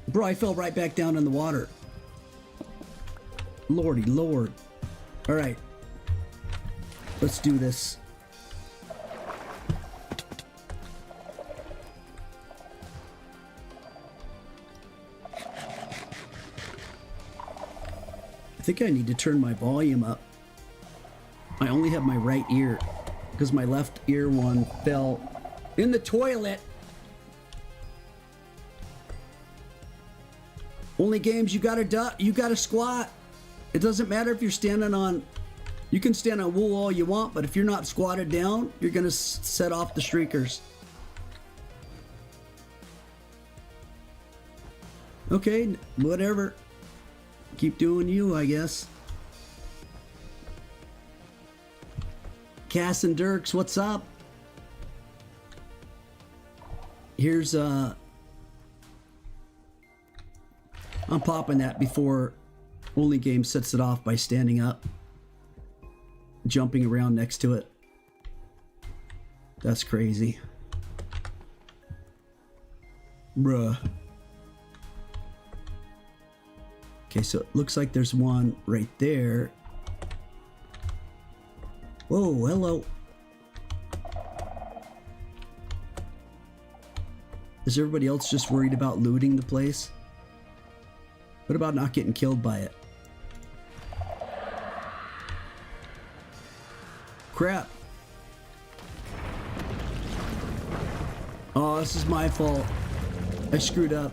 Bro, I fell right back down in the water. Lordy Lord. All right. Let's do this. think I need to turn my volume up. I only have my right ear because my left ear one fell in the toilet. Only games you gotta duck, you gotta squat. It doesn't matter if you're standing on, you can stand on wool all you want, but if you're not squatted down, you're gonna set off the streakers. Okay, whatever. Keep doing you, I guess. Cass and Dirks, what's up? Here's I'm popping that before Only Game sets it off by standing up, jumping around next to it. That's crazy. Bruh. Okay, so it looks like there's one right there. Whoa, hello. Is everybody else just worried about looting the place? What about not getting killed by it? Crap. Oh, this is my fault. I screwed up.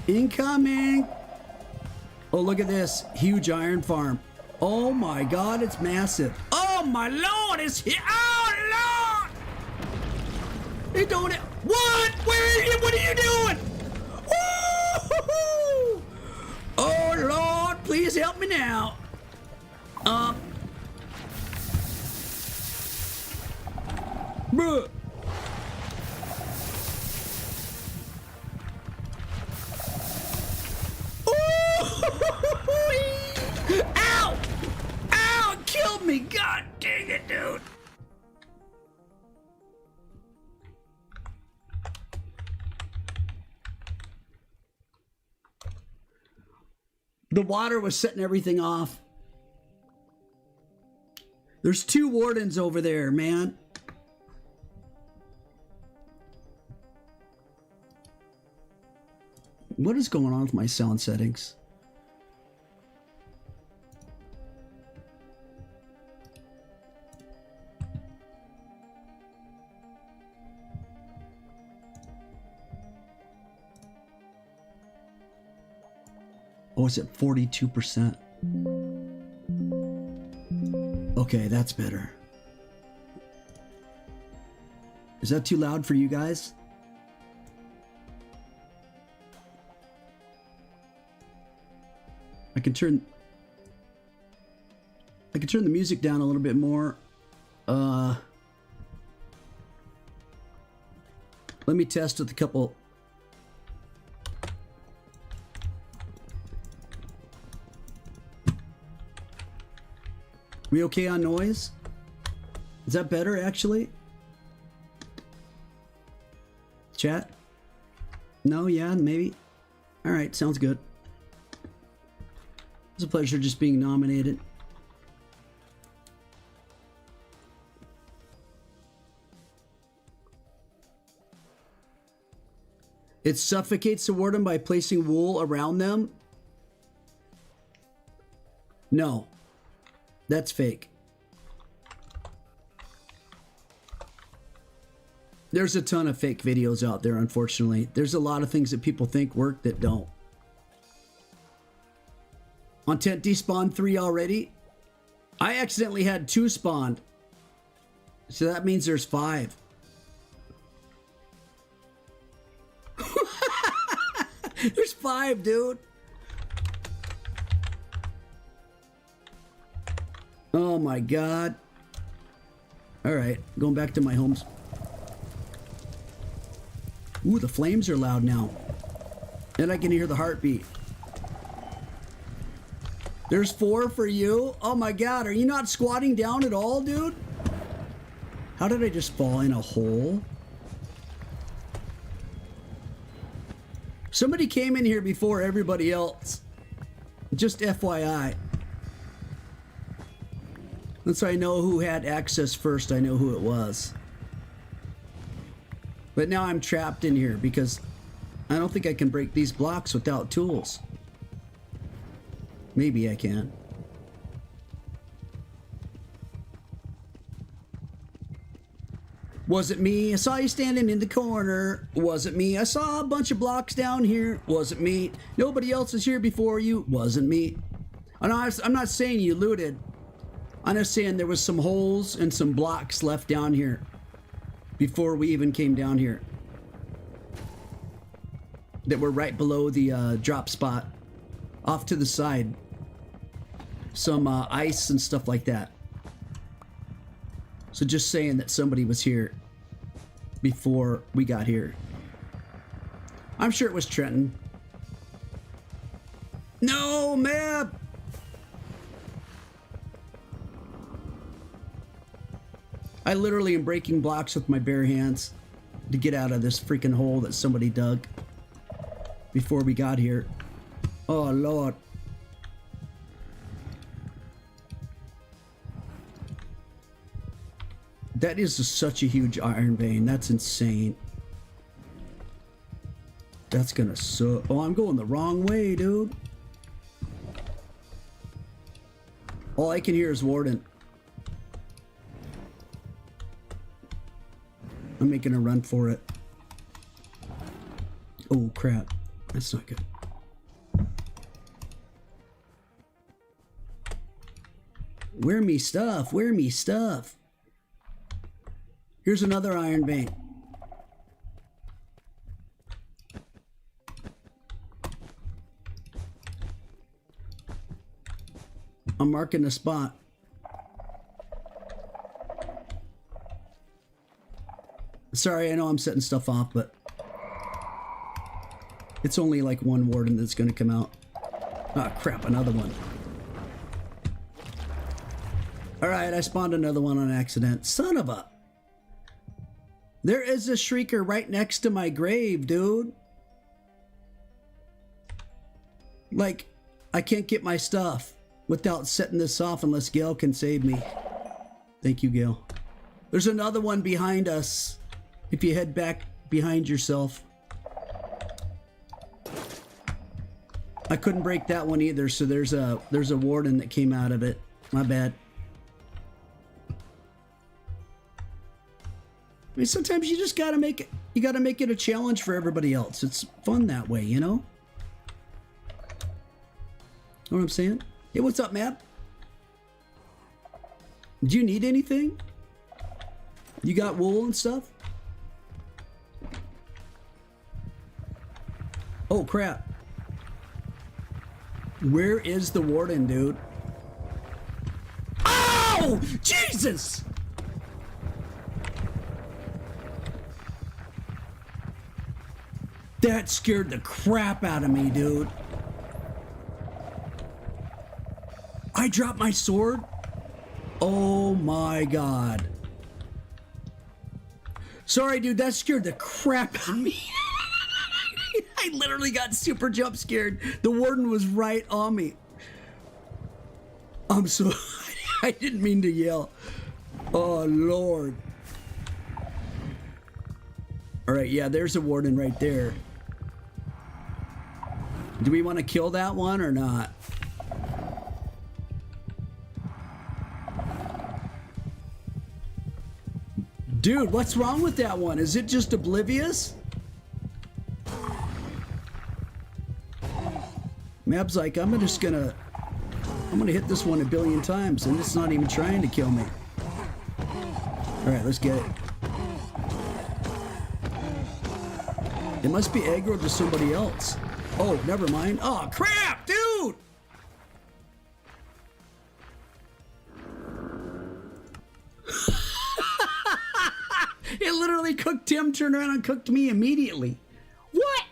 Incoming! Oh, look at this. Huge iron farm. Oh my god, it's massive. Oh my lord, it's here. Oh lord! They don't. What? Where are you? What are you doing? Woo-hoo-hoo! Oh lord, please help me now. Bruh. Ow! Ow! It killed me! God dang it, dude! The water was setting everything off. There's 2 wardens over there, man. What is going on with my sound settings? Oh, it's at 42%. Okay, that's better. Is that too loud for you guys? I can turn the music down a little bit more. Let me test with a couple. We okay on noise? Is that better actually? Chat? No, yeah, maybe. All right, sounds good. It's a pleasure just being nominated. It suffocates the warden by placing wool around them? No. That's fake. There's a ton of fake videos out there, unfortunately. There's a lot of things that people think work that don't. On tent despawned 3 already? I accidentally had 2 spawned. So that means there's 5. There's 5, dude. Oh my god. Alright, going back to my homes. Ooh, the flames are loud now. And I can hear the heartbeat. There's 4 for you? Oh my god, are you not squatting down at all, dude? How did I just fall in a hole? Somebody came in here before everybody else. Just FYI. And so I know who had access first. I know who it was. But now I'm trapped in here because I don't think I can break these blocks without tools. Maybe I can. Was it me? I saw you standing in the corner. Was it me? I saw a bunch of blocks down here. Was it me? Nobody else is here before you. Wasn't me. I'm not saying you looted. I'm just saying there was some holes and some blocks left down here before we even came down here that were right below the drop spot off to the side. Some ice and stuff like that. So just saying that somebody was here before we got here. I'm sure it was Trenton. No map! I literally am breaking blocks with my bare hands to get out of this freaking hole that somebody dug before we got here. Oh Lord. That is such a huge iron vein. That's insane. That's gonna suck. Oh, I'm going the wrong way, dude. All I can hear is Warden. I'm making a run for it. Oh crap. That's not good. Where me stuff? Where me stuff? Here's another iron vein. I'm marking the spot. Sorry, I know I'm setting stuff off, but it's only like one warden that's gonna come out. Ah, crap, another one. Alright, I spawned another one on accident. Son of a... There is a shrieker right next to my grave, dude. Like, I can't get my stuff without setting this off unless Gail can save me. Thank you, Gail. There's another one behind us. If you head back behind yourself. I couldn't break that one either, so there's a warden that came out of it. My bad. I mean, sometimes you just gotta make it. You gotta make it a challenge for everybody else. It's fun that way, you know. Know what I'm saying? Hey, what's up, Map? Do you need anything? You got wool and stuff? Oh crap! Where is the warden, dude? Oh, Jesus! That scared the crap out of me, dude. I dropped my sword? Oh my God. Sorry, dude, that scared the crap out of me. I literally got super jump scared. The warden was right on me. I'm so... I didn't mean to yell. Oh, Lord. All right, yeah, there's a warden right there. Do we want to kill that one or not? Dude, what's wrong with that one? Is it just oblivious? Map's like, I'm gonna hit this one a billion times and it's not even trying to kill me. All right, let's get it. It must be aggroed to somebody else. Oh, never mind. Oh, crap, dude! It literally cooked him, turned around and cooked me immediately. What?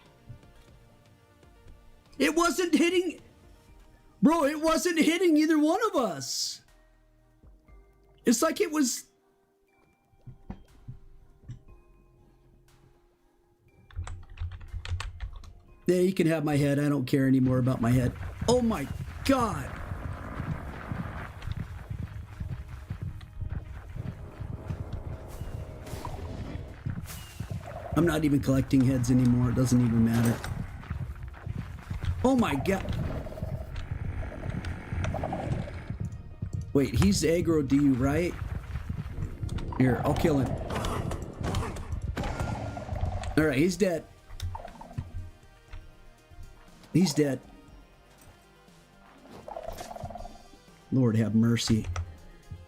It wasn't hitting... Bro, it wasn't hitting either one of us. It's like it was... Yeah, you can have my head. I don't care anymore about my head. Oh my God. I'm not even collecting heads anymore. It doesn't even matter. Oh my God. Wait, he's aggro to you, right? Here, I'll kill him. Alright, he's dead. He's dead. Lord have mercy.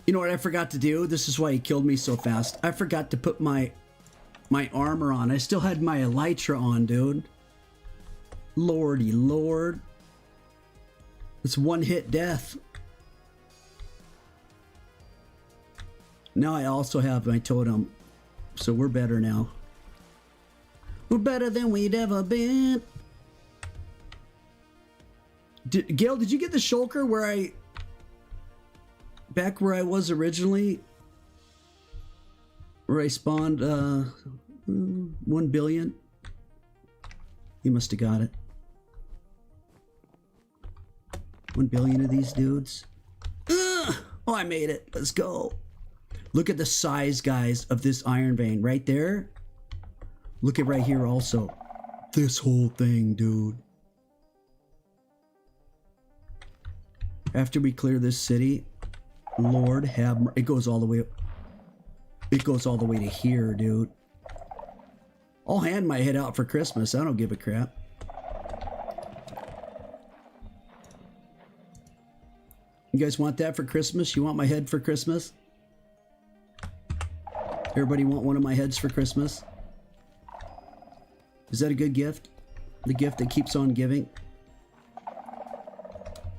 You know what I forgot to do? This is why he killed me so fast. I forgot to put my armor on. I still had my elytra on, dude. Lordy Lord. It's one hit death. Now I also have my totem. So we're better now. We're better than we'd ever been. Gail, did you get the shulker where I... Back where I was originally? Where I spawned 1 billion? You must have got it. 1 billion of these dudes. Ugh! Oh, I made it. Let's go. Look at the size, guys, of this iron vein right there. Look at right here also. This whole thing, dude. After we clear this city, Lord have it goes all the way. It goes all the way to here, dude. I'll hand my head out for Christmas. I don't give a crap. You guys want that for Christmas? You want my head for Christmas? Everybody want one of my heads for Christmas? Is that a good gift? The gift that keeps on giving?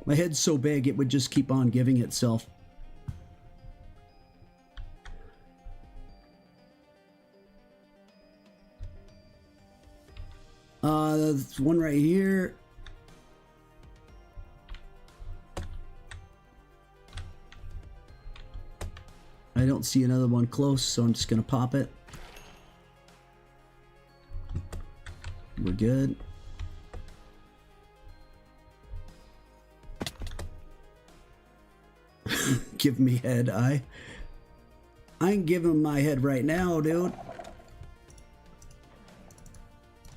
My head's so big it would just keep on giving itself. There's one right here. I don't see another one close, so I'm just gonna pop it. We're good. Give me head, I ain't giving my head right now, dude.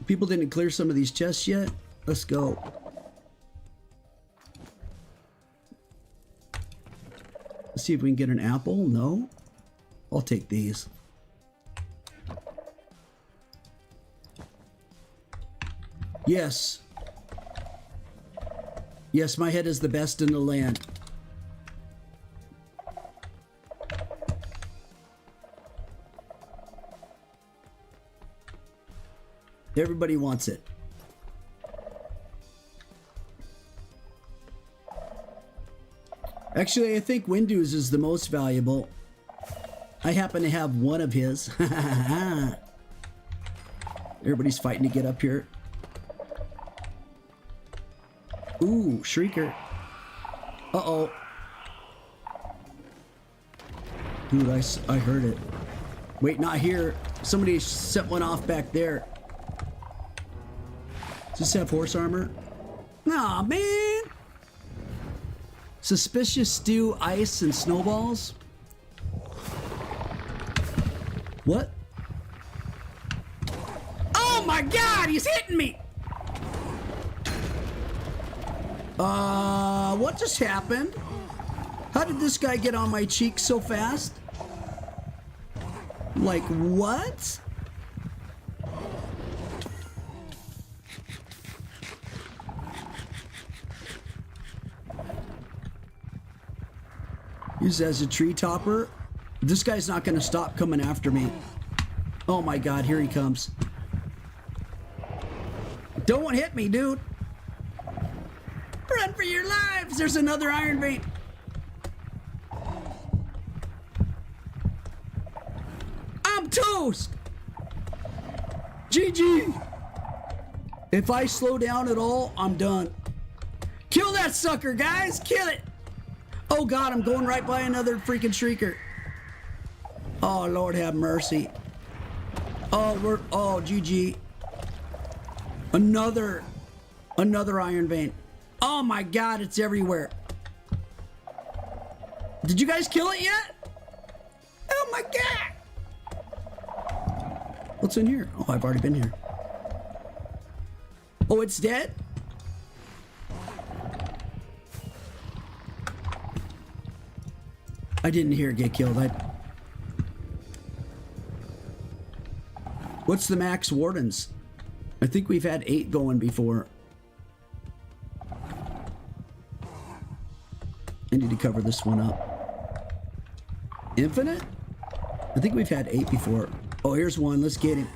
People didn't clear some of these chests yet. Let's go. Let's see if we can get an apple. No? I'll take these. Yes. Yes, my head is the best in the land. Everybody wants it. Actually, I think Windows is the most valuable. I happen to have one of his. Everybody's fighting to get up here. Ooh, Shrieker. Uh-oh. Dude, I heard it. Wait, not here. Somebody set one off back there. Does this have horse armor? Aw, man! Suspicious stew, ice, and snowballs? What? Oh my god, he's hitting me! What just happened? How did this guy get on my cheek so fast? Like, what? Use as a tree topper. This guy's not gonna stop coming after me. Oh my god, here he comes. Don't hit me, dude. Run for your lives! There's another iron vein. I'm toast! GG! If I slow down at all, I'm done. Kill that sucker, guys! Kill it! Oh god, I'm going right by another freaking shrieker. Oh, Lord have mercy. Oh, GG. Another iron vein. Oh my god, it's everywhere. Did you guys kill it yet? Oh my god. What's in here? Oh, I've already been here. Oh, it's dead? I didn't hear it get killed. What's the max wardens? I think we've had 8 going before. I need to cover this one up. Infinite? I think we've had 8 before. Oh, here's one. Let's get him.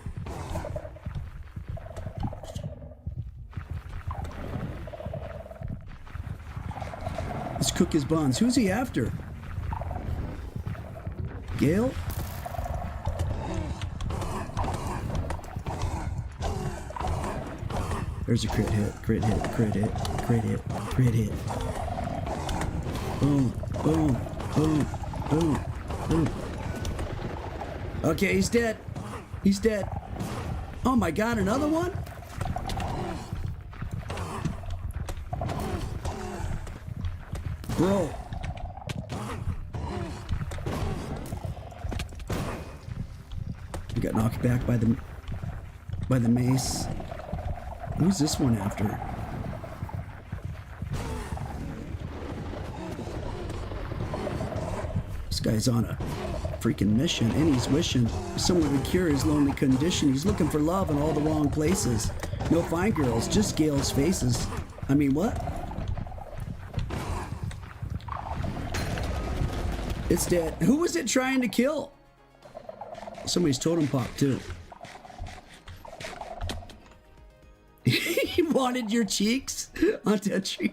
Let's cook his buns. Who's he after? Gale? There's a crit hit, crit hit, crit hit, crit hit, crit hit. Boom, boom, boom, boom, boom. Okay, he's dead. He's dead. Oh my god, another one? Bro. We got knocked back by the mace. Who's this one after? This guy's on a freaking mission, and he's wishing someone would cure his lonely condition. He's looking for love in all the wrong places. No fine girls, just Gale's faces. I mean, what? It's dead. Who was it trying to kill? Somebody's totem popped too. He wanted your cheeks on that tree.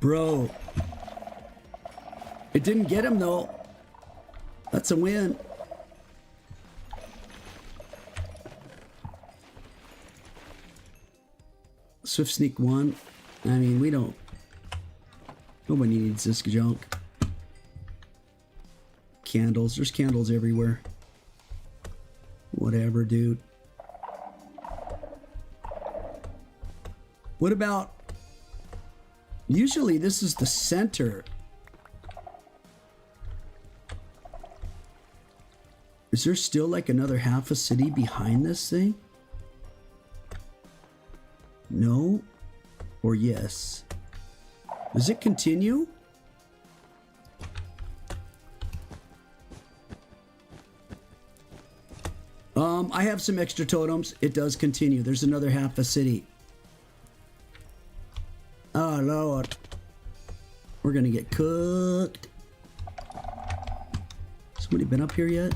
Bro. It didn't get him though. That's a win. Swift Sneak 1. I mean, we don't. Nobody needs this junk. Candles. There's candles everywhere. Whatever, dude. What about... Usually this is the center. Is there still like another half a city behind this thing? No? Or yes? Does it continue? I have some extra totems. It does continue. There's another half a city. Oh, Lord. We're gonna get cooked. Somebody been up here yet?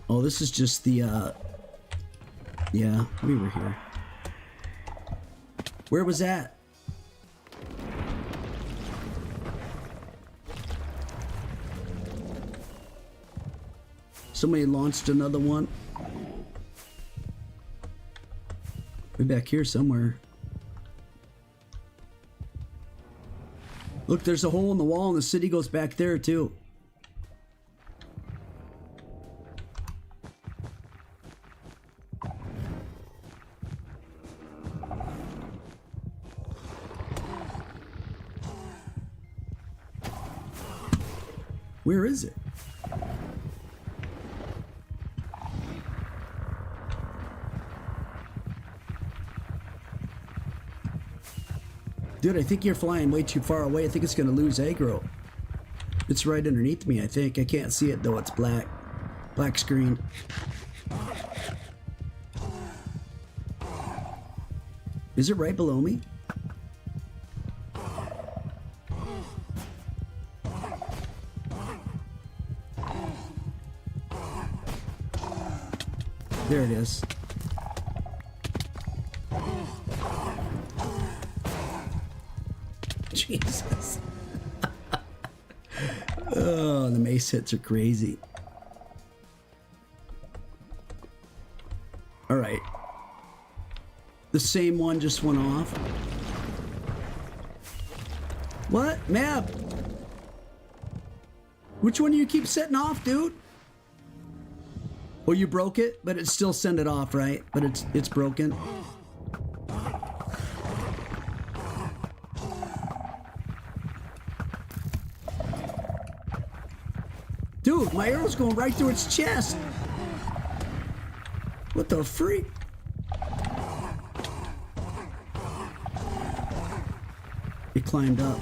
Oh, this is just the, yeah, we were here. Where was that? Somebody launched another one. Way back here somewhere. Look, there's a hole in the wall and the city goes back there too. Where is it? Dude, I think you're flying way too far away. I think it's gonna lose aggro. It's right underneath me, I think. I can't see it though, it's black. Black screen. Is it right below me? There it is. Jesus. Oh, the mace hits are crazy. All right. The same one just went off. What? Map? Which one do you keep setting off, dude? Well, you broke it, but it still sent it off, right? But it's broken. Dude, my arrow's going right through its chest. What the freak? It climbed up.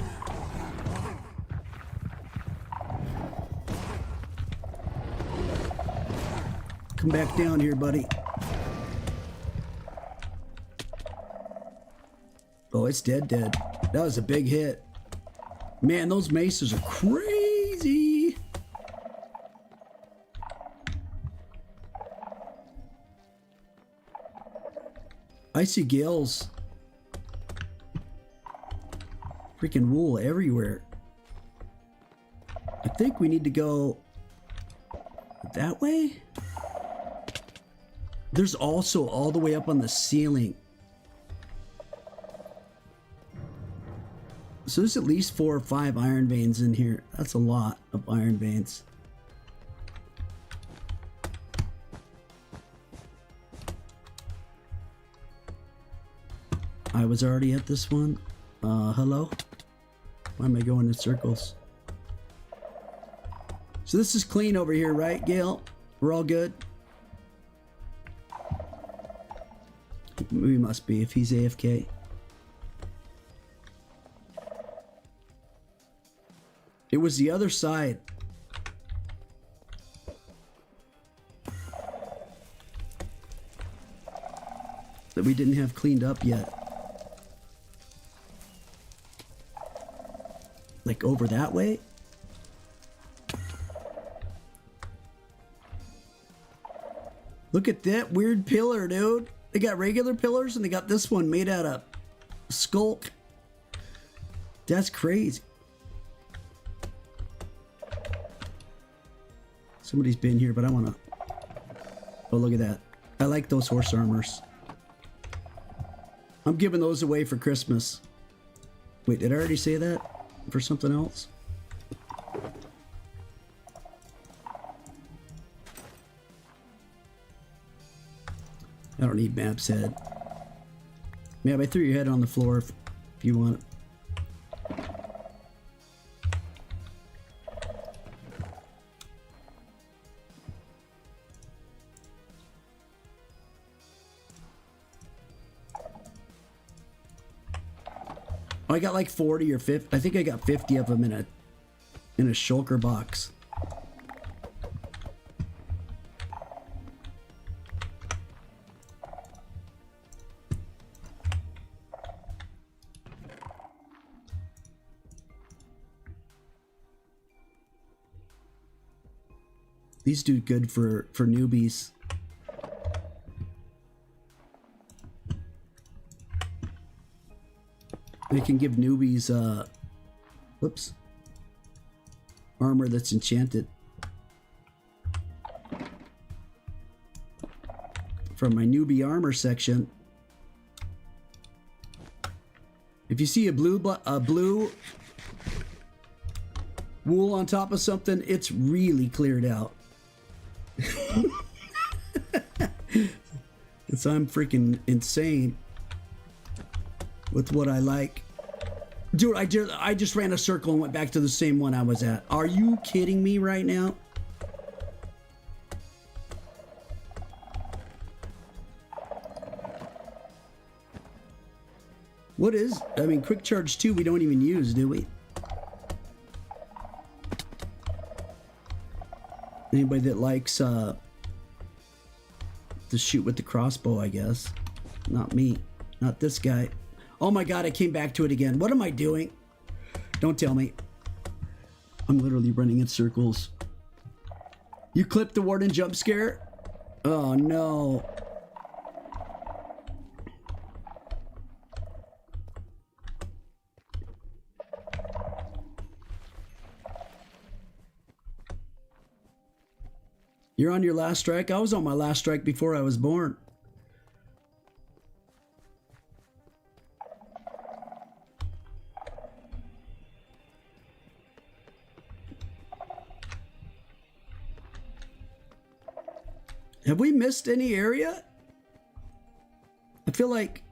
Come back down here, buddy. Oh, it's dead. That was a big hit. Man, those maces are crazy. I see gills. Freaking wool everywhere. I think we need to go that way. There's also all the way up on the ceiling. So there's at least 4 or 5 iron veins in here. That's a lot of iron veins. I was already at this one. Hello? Why am I going in circles? So this is clean over here, right, Gail? We're all good? We must be if he's AFK. It was the other side. That we didn't have cleaned up yet. Like over that way? Look at that weird pillar, dude. They got regular pillars and they got this one made out of skulk. That's crazy. Somebody's been here, but I want to... Oh, look at that. I like those horse armors. I'm giving those away for Christmas. Wait, did I already say that? For something else? I don't need Map's head. Map, I threw your head on the floor if you want it. I got like 40 or 50. I think I got 50 of them in a shulker box. These do good for newbies. They can give newbies, whoops, armor that's enchanted. From my newbie armor section, if you see a blue wool on top of something, it's really cleared out. It's I'm freaking insane with what I like. Dude, I just ran a circle and went back to the same one I was at. Are you kidding me right now? What is, I mean, quick charge 2 we don't even use, do we? Anybody that likes to shoot with the crossbow, I guess. Not me. Not this guy. Oh my god, I came back to it again. What am I doing? Don't tell me. I'm literally running in circles. You clipped the warden jump scare? Oh no. You're on your last strike? I was on my last strike before I was born. Have we missed any area? I feel like...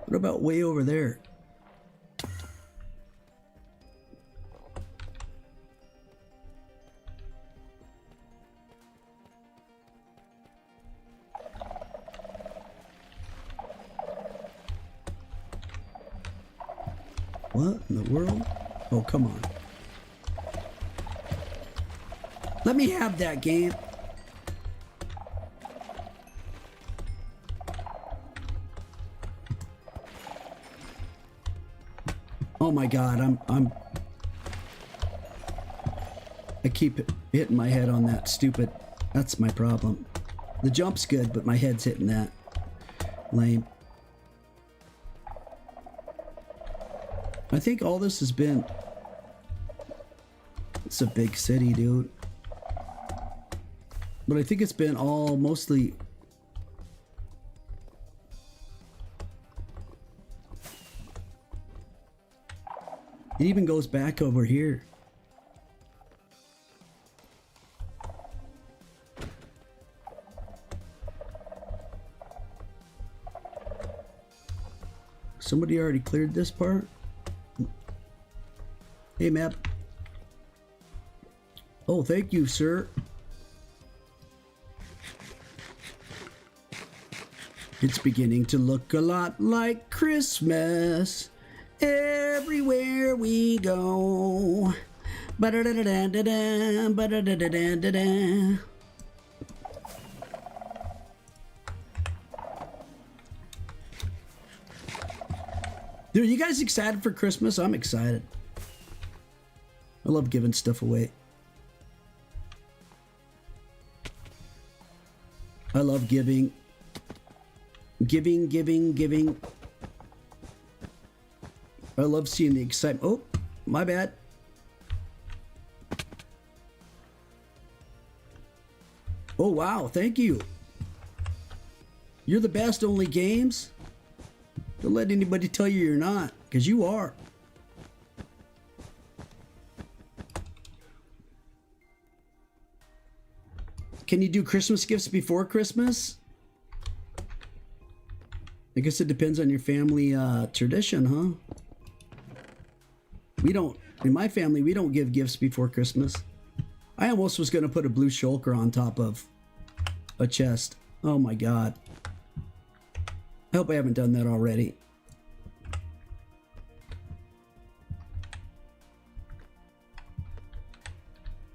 What about way over there? What in the world? Oh, come on. Let me have that game. Oh my God, I keep hitting my head on that stupid, that's my problem. The jump's good, but my head's hitting that. Lame. I think all this has been, it's a big city, dude. But I think it's been all mostly, it even goes back over here. Somebody already cleared this part? Hey, map. Oh, thank you, sir. It's beginning to look a lot like Christmas everywhere we go. Ba-da-da-da-da-da, ba-da-da-da-da-da. Dude, you guys excited for Christmas? I'm excited. I love giving stuff away. I love giving. Giving. I love seeing the excitement. Oh, my bad. Oh, wow. Thank you. You're the best, Only Games. Don't let anybody tell you you're not, because you are. Can you do Christmas gifts before Christmas? I guess it depends on your family tradition, huh? We don't, in my family, we don't give gifts before Christmas. I almost was going to put a blue shulker on top of a chest. Oh my God. I hope I haven't done that already.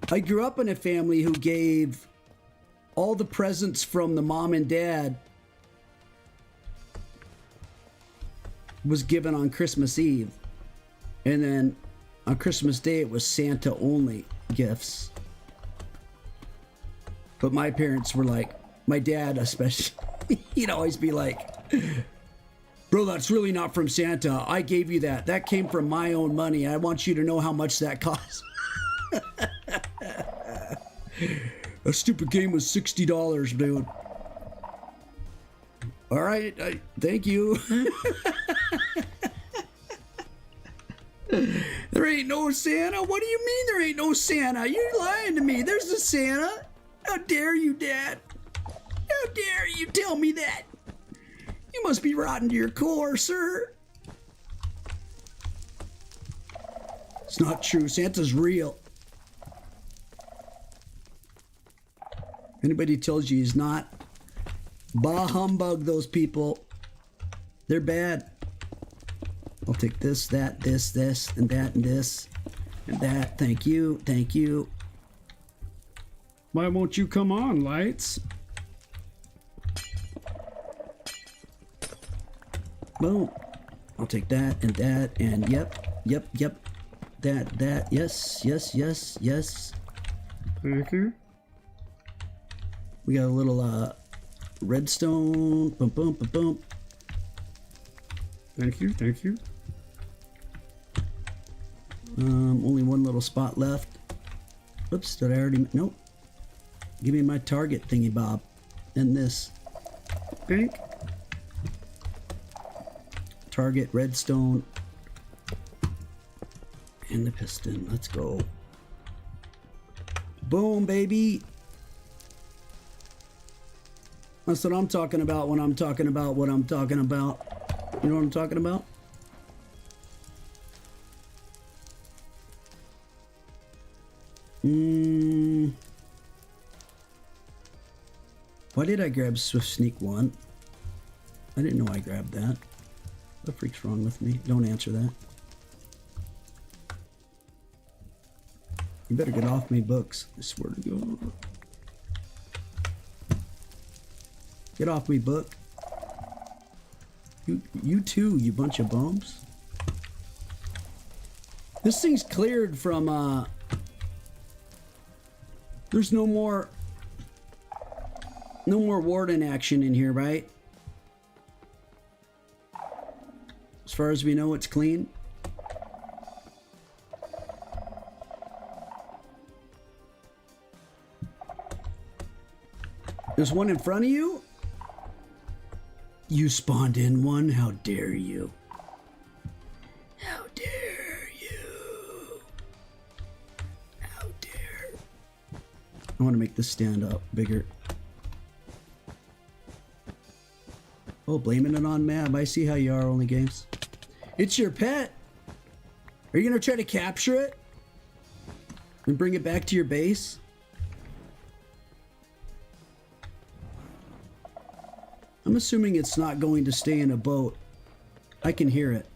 I grew up in a family who gave all the presents from the mom and dad was given on Christmas Eve. And then on Christmas Day, it was Santa only gifts. But my parents were like, my dad especially, he'd always be like, bro, that's really not from Santa. I gave you that. That came from my own money. I want you to know how much that cost. A stupid game was $60, dude. All right, thank you. There ain't no Santa? What do you mean there ain't no Santa? You're lying to me. There's a Santa. How dare you, Dad? How dare you tell me that? You must be rotten to your core, sir. It's not true. Santa's real. Anybody tells you he's not, bah humbug those people. They're bad. I'll take this, that, this, and that, and this, and that. Thank you, thank you. Why won't you come on, Lights? Boom. I'll take that, and yep. That, yes. Thank you. We got a little redstone. Boom. Thank you. Only one little spot left. Oops, did I already? Nope. Give me my target thingy bob. And this. Pink. Target, redstone. And the piston. Let's go. Boom, baby. That's what I'm talking about when I'm talking about what I'm talking about. You know what I'm talking about? Why did I grab Swift Sneak 1? I didn't know I grabbed that. What the freak's wrong with me? Don't answer that. You better get off me, books. I swear to God. Get off me, book. You too, you bunch of bums. This thing's cleared from, there's no more warden action in here, right? As far as we know, it's clean. There's one in front of you? You spawned in one? How dare you? How dare you? How dare. I want to make this stand up bigger. Oh, blaming it on Mab. I see how you are, Only Games. It's your pet. Are you going to try to capture it? And bring it back to your base? I'm assuming it's not going to stay in a boat. I can hear it.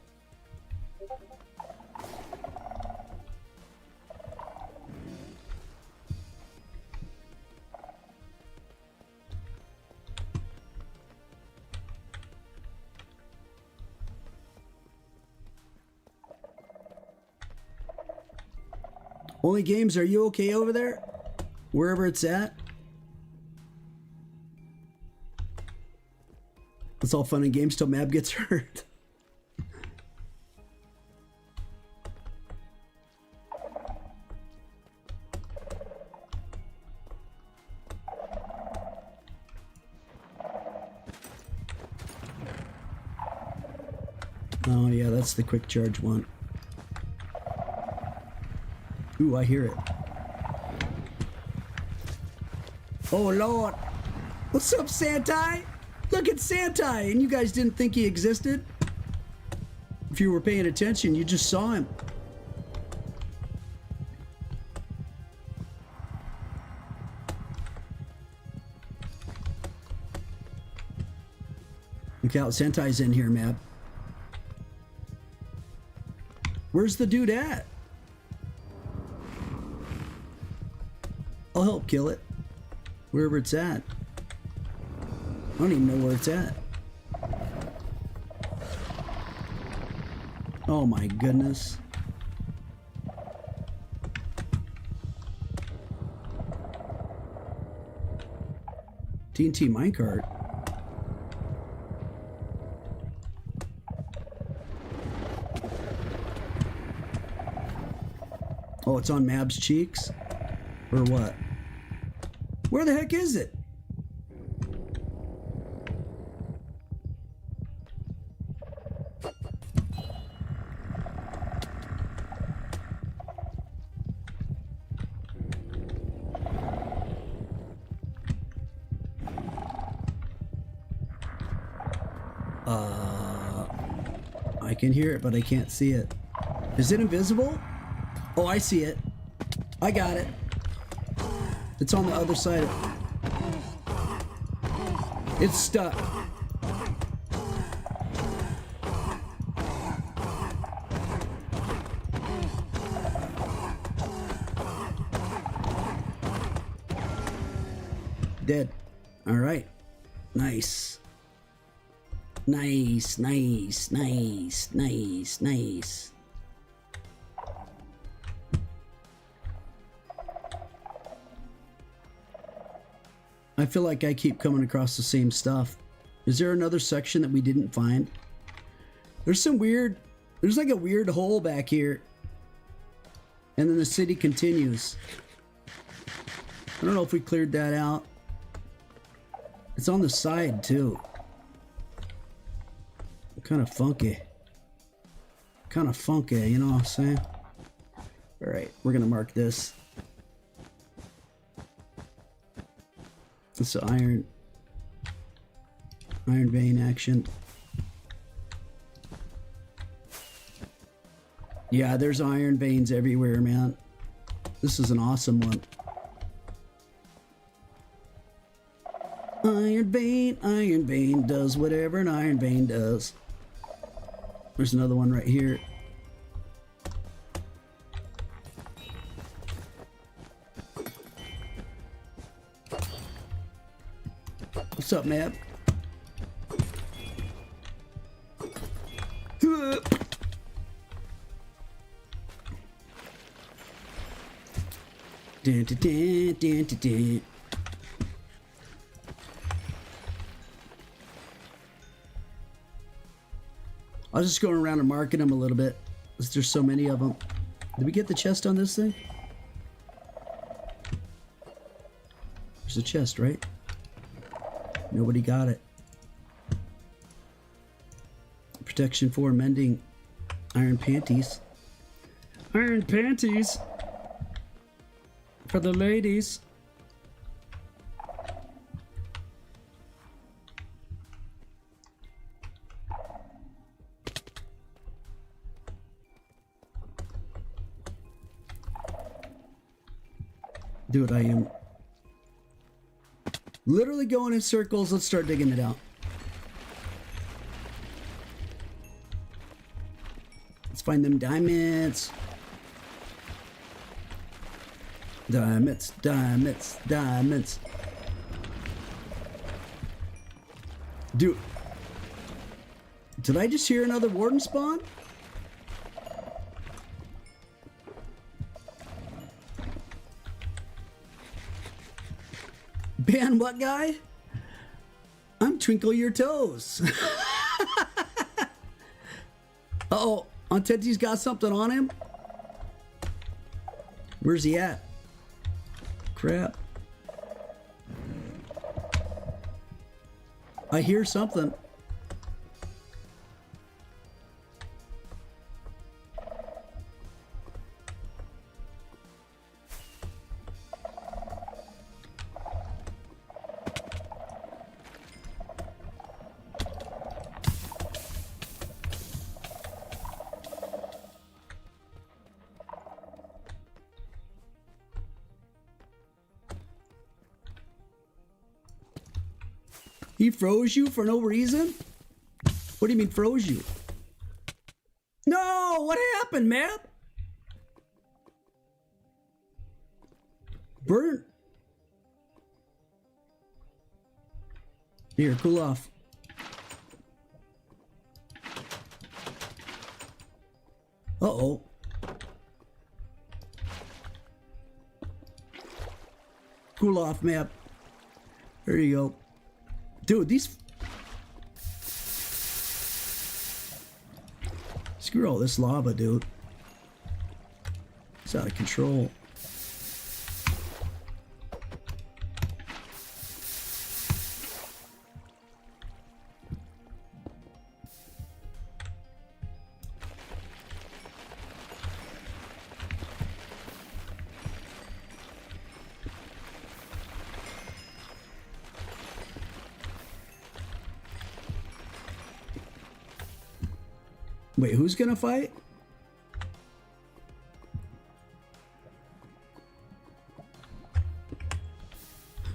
Only Games, are you okay over there? Wherever it's at? It's all fun and games till Mab gets hurt. Oh yeah, that's the quick charge one. Ooh, I hear it. Oh Lord. What's up, Santai? Look at Santai, and you guys didn't think he existed? If you were paying attention, you just saw him. Look out, Sentai's in here, Mab. Where's the dude at? I'll help kill it. Wherever it's at. I don't even know where it's at. Oh my goodness. TNT minecart. Oh, it's on Mab's cheeks? Or what? Where the heck is it? I can hear it, but I can't see it. Is it invisible? Oh, I see it. I got it. It's on the other side of it. It's stuck. Dead. All right. Nice. Nice, nice, nice, nice, nice. I feel like I keep coming across the same stuff. Is there another section that we didn't find? There's like a weird hole back here. And then the city continues. I don't know if we cleared that out. It's on the side too. Kind of funky. Kind of funky, you know what I'm saying? Alright, we're gonna mark this. It's the iron vein action. Yeah, there's iron veins everywhere, man. This is an awesome one. Iron vein does whatever an iron vein does. There's another one right here. What's up, man? Dun, dun, dun, dun, dun, dun. I was just going around and marking them a little bit, because there's so many of them. Did we get the chest on this thing? There's a chest, right? Nobody got it. Protection 4, mending iron panties. Iron panties for the ladies. Dude, I am literally going in circles. Let's start digging it out. Let's find them diamonds. Diamonds, diamonds, diamonds. Dude, did I just hear another warden spawn? Ban what guy? I'm Twinkle Your Toes. Uh-oh, Ontenti's got something on him. Where's he at? Crap. I hear something. He froze you for no reason? What do you mean froze you? No, what happened, man? Burn. Here, cool off. Uh-oh. Cool off, map. There you go. Dude, these... Screw all this lava, dude. It's out of control. Wait, who's gonna fight?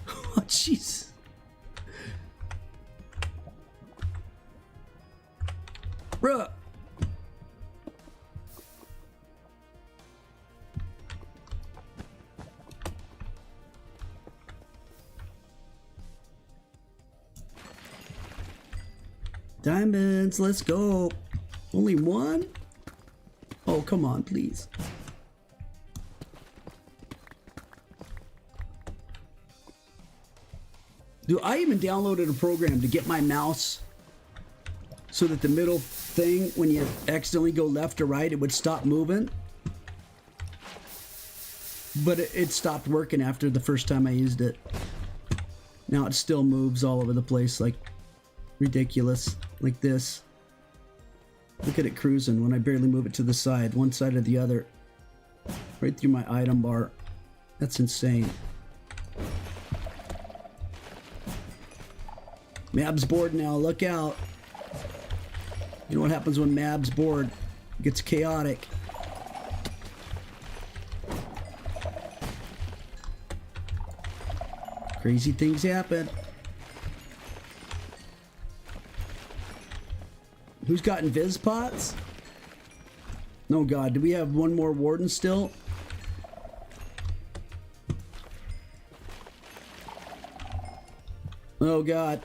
Oh, jeez. Bruh. Diamonds, let's go. Only one? Oh, come on, please. Dude, I even downloaded a program to get my mouse so that the middle thing, when you accidentally go left or right, it would stop moving. But it stopped working after the first time I used it. Now it still moves all over the place like ridiculous, like this. Look at it cruising when I barely move it to the side, one side or the other. Right through my item bar. That's insane. Mab's bored now, look out. You know what happens when Mab's bored? It gets chaotic. Crazy things happen. Who's got invis pots? Oh god, do we have one more warden still? Oh God.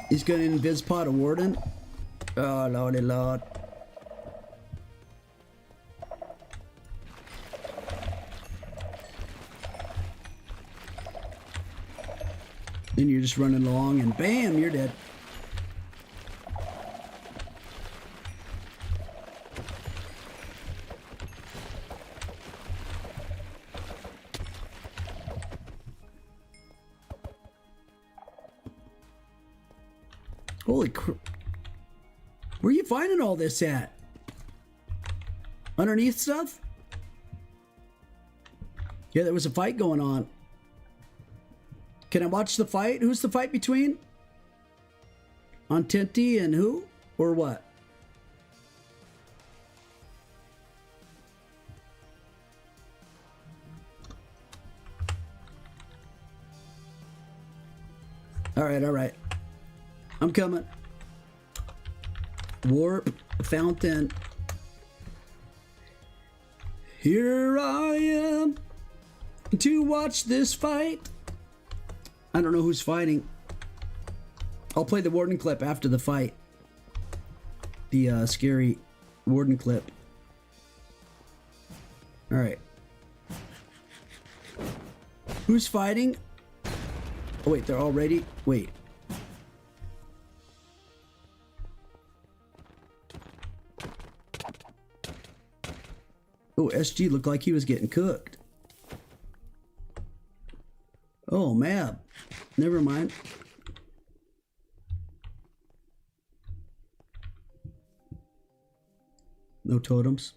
He's gonna invis pot a warden. Oh lordy lord. Then you're just running along and bam, you're dead. Holy crap. Where are you finding all this at? Underneath stuff? Yeah, there was a fight going on. Can I watch the fight? Who's the fight between? Ententi and who? Or what? All right. I'm coming. Warp fountain. Here I am to watch this fight. I don't know who's fighting. I'll play the warden clip after the fight. The scary warden clip. All right. Who's fighting? Oh wait, they're already. Wait. Oh, SG looked like he was getting cooked. Oh, Mab. Never mind. No totems.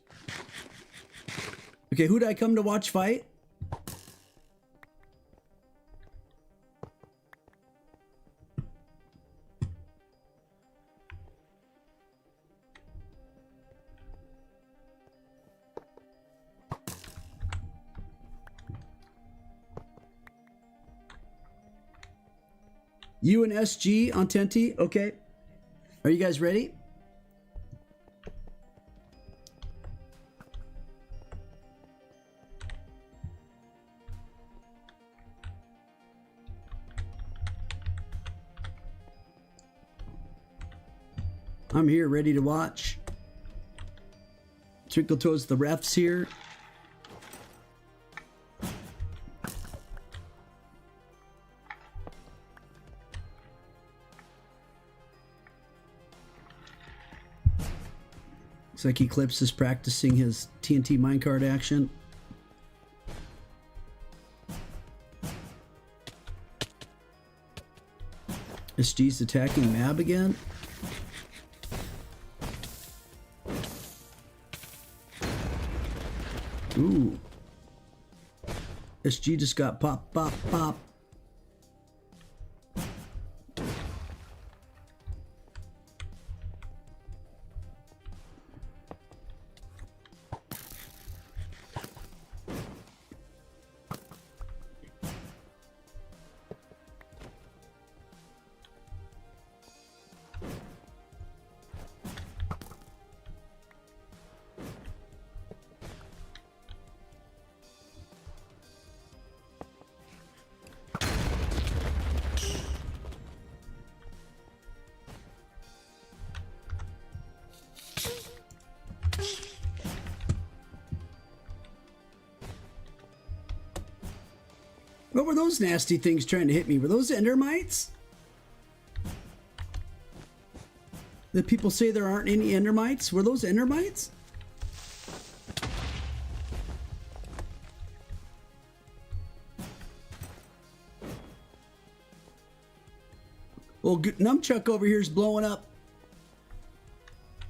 Okay, who did I come to watch fight? You and SG Ententi, okay. Are you guys ready? I'm here, ready to watch. Twinkle Toes the refs here. Looks like Eclipse is practicing his TNT minecart action. SG's attacking Mab again. Ooh. SG just got pop, pop, pop. What were those nasty things trying to hit me? Were those endermites? Did people say there aren't any endermites? Were those endermites? Well, Numchuck over here is blowing up.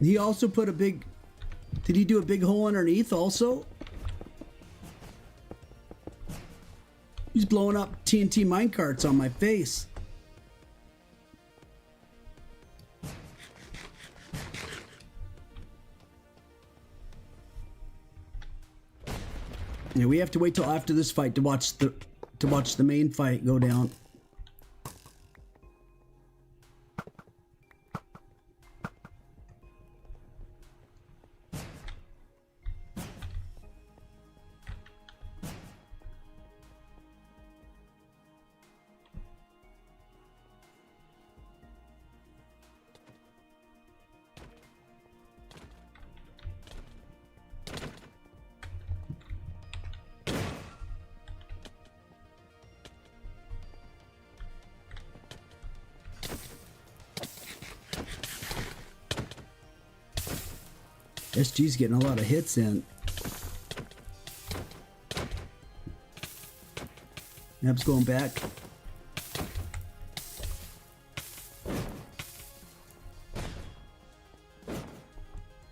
He also put a big... Did he do a big hole underneath also? He's blowing up TNT minecarts on my face. Yeah, we have to wait till after this fight to watch the main fight go down. SG's getting a lot of hits in. Map's going back.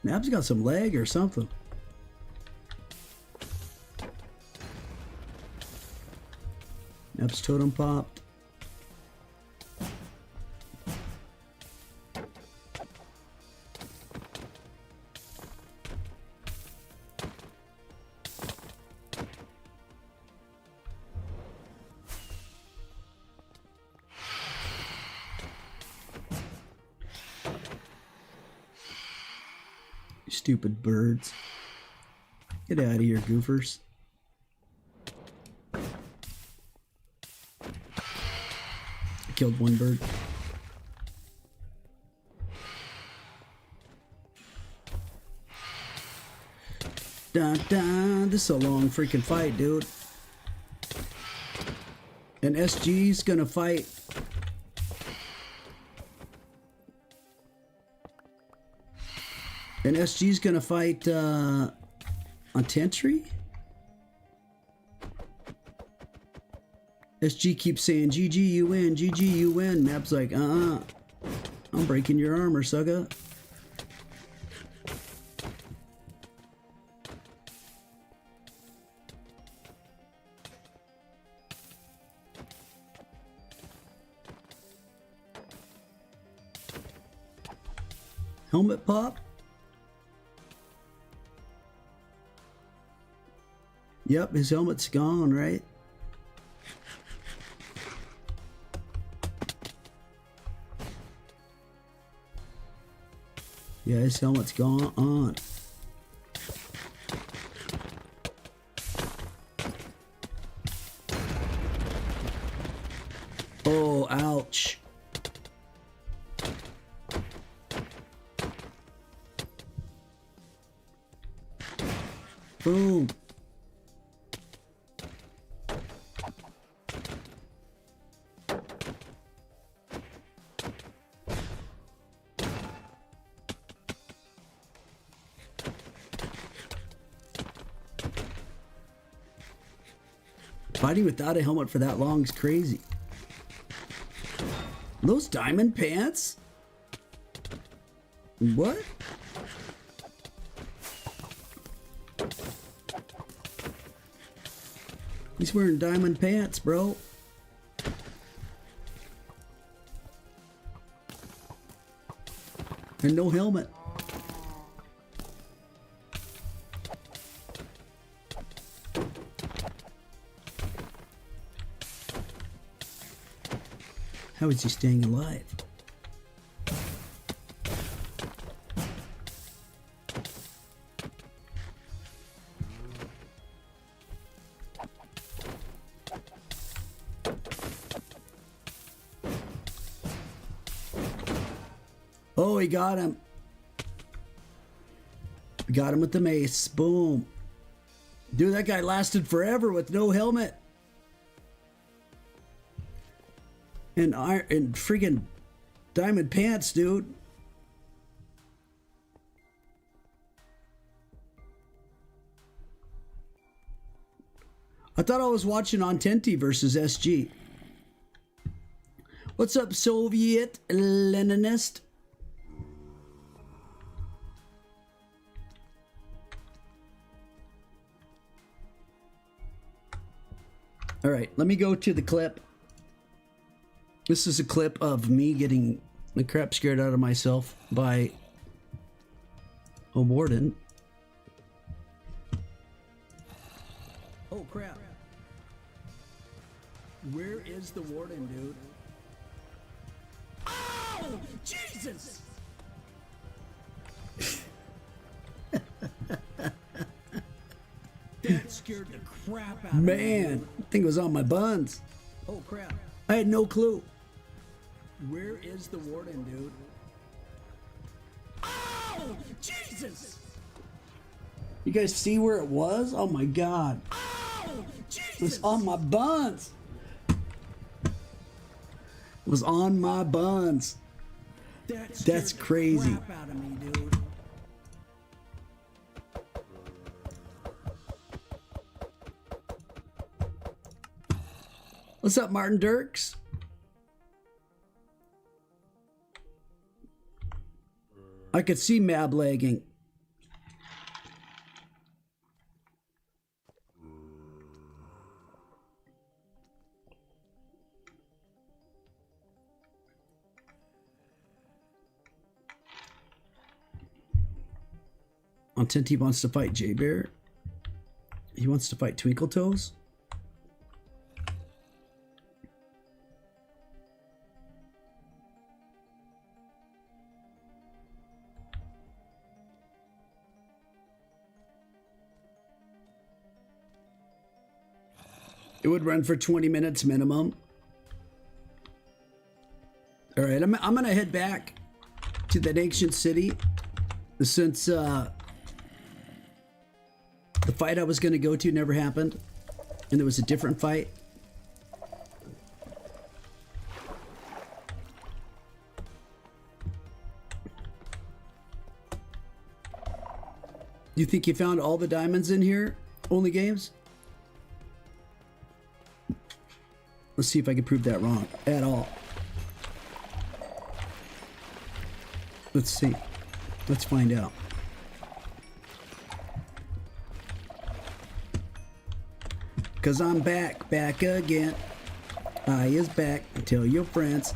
Map's got some lag or something. Map's totem popped. Stupid birds. Get out of here, goofers. I killed one bird. Dun dun. This is a long freaking fight, dude. And SG's gonna fight. And SG's gonna fight on Tentry? SG keeps saying GG you win, GG you win. Map's like, I'm breaking your armor, sucker. Helmet pop? Yep, his helmet's gone, right? Yeah, his helmet's gone. Oh, ouch. Boom. Fighting without a helmet for that long is crazy. Those diamond pants? What? He's wearing diamond pants, bro. And no helmet. How is he staying alive? Oh, he got him. Got him with the mace. Boom. Dude, that guy lasted forever with no helmet. And freaking diamond pants, dude. I thought I was watching on Tenti versus SG. What's up, Soviet Leninist? All right, let me go to the clip. This is a clip of me getting the crap scared out of myself by a warden. Oh crap. Where is the warden, dude? Oh, Jesus! That scared the crap out of me. Man, I think it was on my buns. Oh crap. I had no clue. Where is the warden, dude? Oh, Jesus! You guys see where it was? Oh my God. Oh, Jesus! It was on my buns. It was on my buns. That's crazy. The crap out of me, dude. What's up, Martin Dirks? I could see Mab lagging. Content, he wants to fight J-Bear. He wants to fight Twinkle Toes. It would run for 20 minutes minimum. All right, I'm gonna head back to that ancient city since the fight I was gonna go to never happened, and there was a different fight. You think you found all the diamonds in here? Only games? Let's see if I can prove that wrong at all. Let's see. Let's find out. Cause I'm back again. I is back. Tell your friends.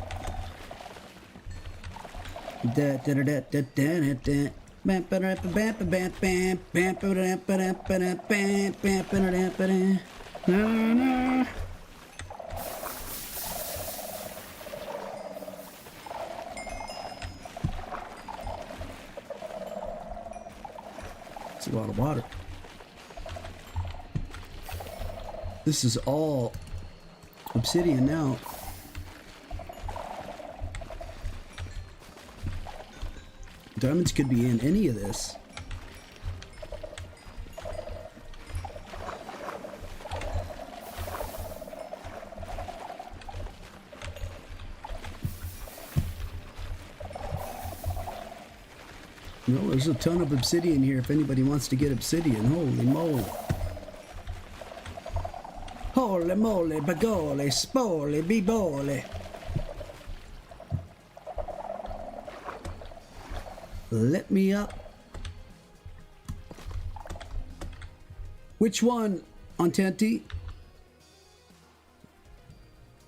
Da da da da da da da. Na, na. It's a lot of water. This is all obsidian now. Diamonds could be in any of this. No, there's a ton of obsidian here if anybody wants to get obsidian. Holy moly. Holy moly, bagole, spole, bibole. Let me up. Which one, Ontenti?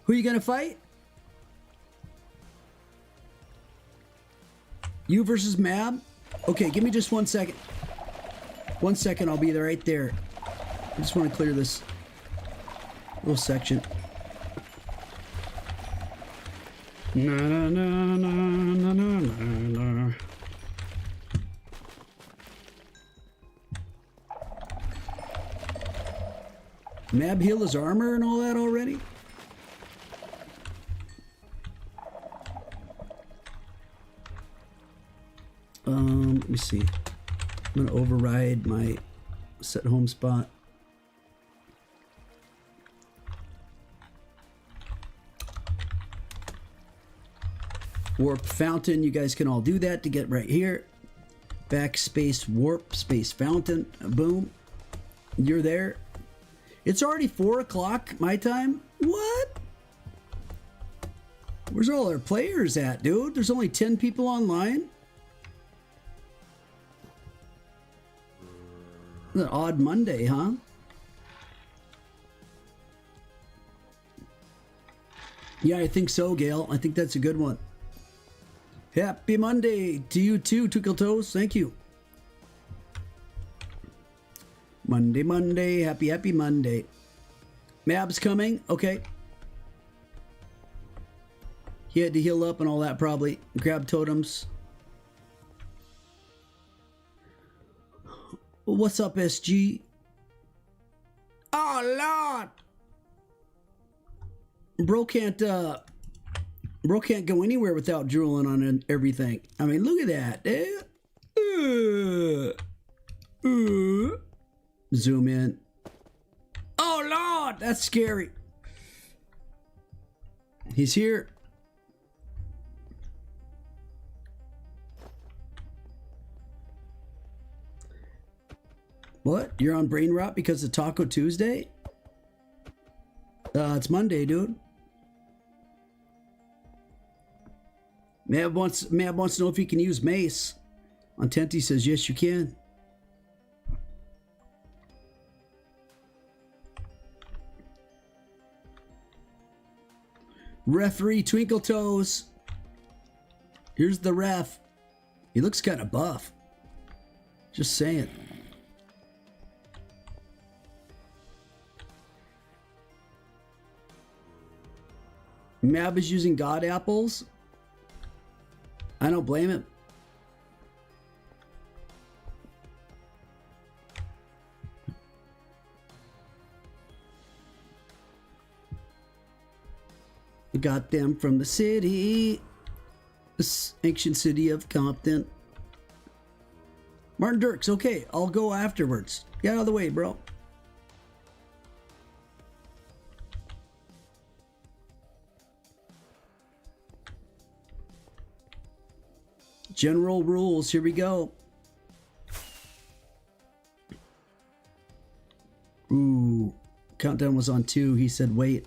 Who are you gonna fight? You versus Mab? Okay, give me just 1 second. 1 second, I'll be there right there. I just want to clear this little section. Na na na na na na na. Mab heal his armor and all that already? Let me see. I'm gonna override my set home spot. Warp fountain, you guys can all do that to get right here. Backspace warp, space fountain, boom. You're there. It's already 4 o'clock my time? What? Where's all our players at, dude? There's only 10 people online? An odd Monday, huh? Yeah, I think so, Gail. I think that's a good one. Happy Monday to you too, Twinkle Toes. Thank you. Monday, Monday. Happy Monday. Mab's coming. Okay. He had to heal up and all that probably. Grab totems. What's up, SG? Oh, Lord! Bro can't go anywhere without drooling on everything. I mean, look at that. Zoom in. Oh, Lord! That's scary. He's here. What? You're on brain rot because of Taco Tuesday? It's Monday, dude. Mab wants to know if you can use mace. Ontenti says yes, you can. Referee Twinkle Toes. Here's the ref. He looks kind of buff. Just saying. Mab is using God apples. I don't blame him. Got them from the city. This ancient city of Compton. Martin Dirks, okay, I'll go afterwards. Get out of the way, bro. General rules, here we go. Ooh, countdown was on 2. He said wait.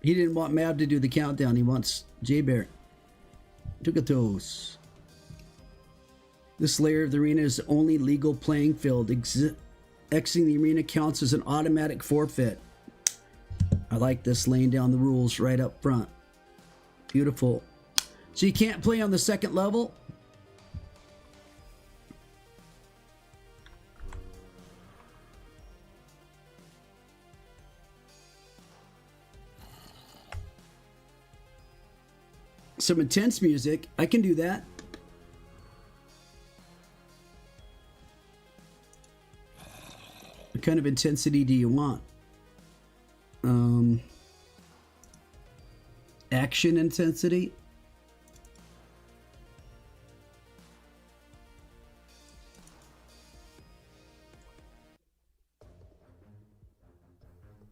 He didn't want Mab to do the countdown. He wants J-Bear. Tukatos. This layer of the arena is the only legal playing field. Exiting the arena counts as an automatic forfeit. I like this, laying down the rules right up front. Beautiful. So you can't play on the second level? Some intense music. I can do that. What kind of intensity do you want? Action intensity.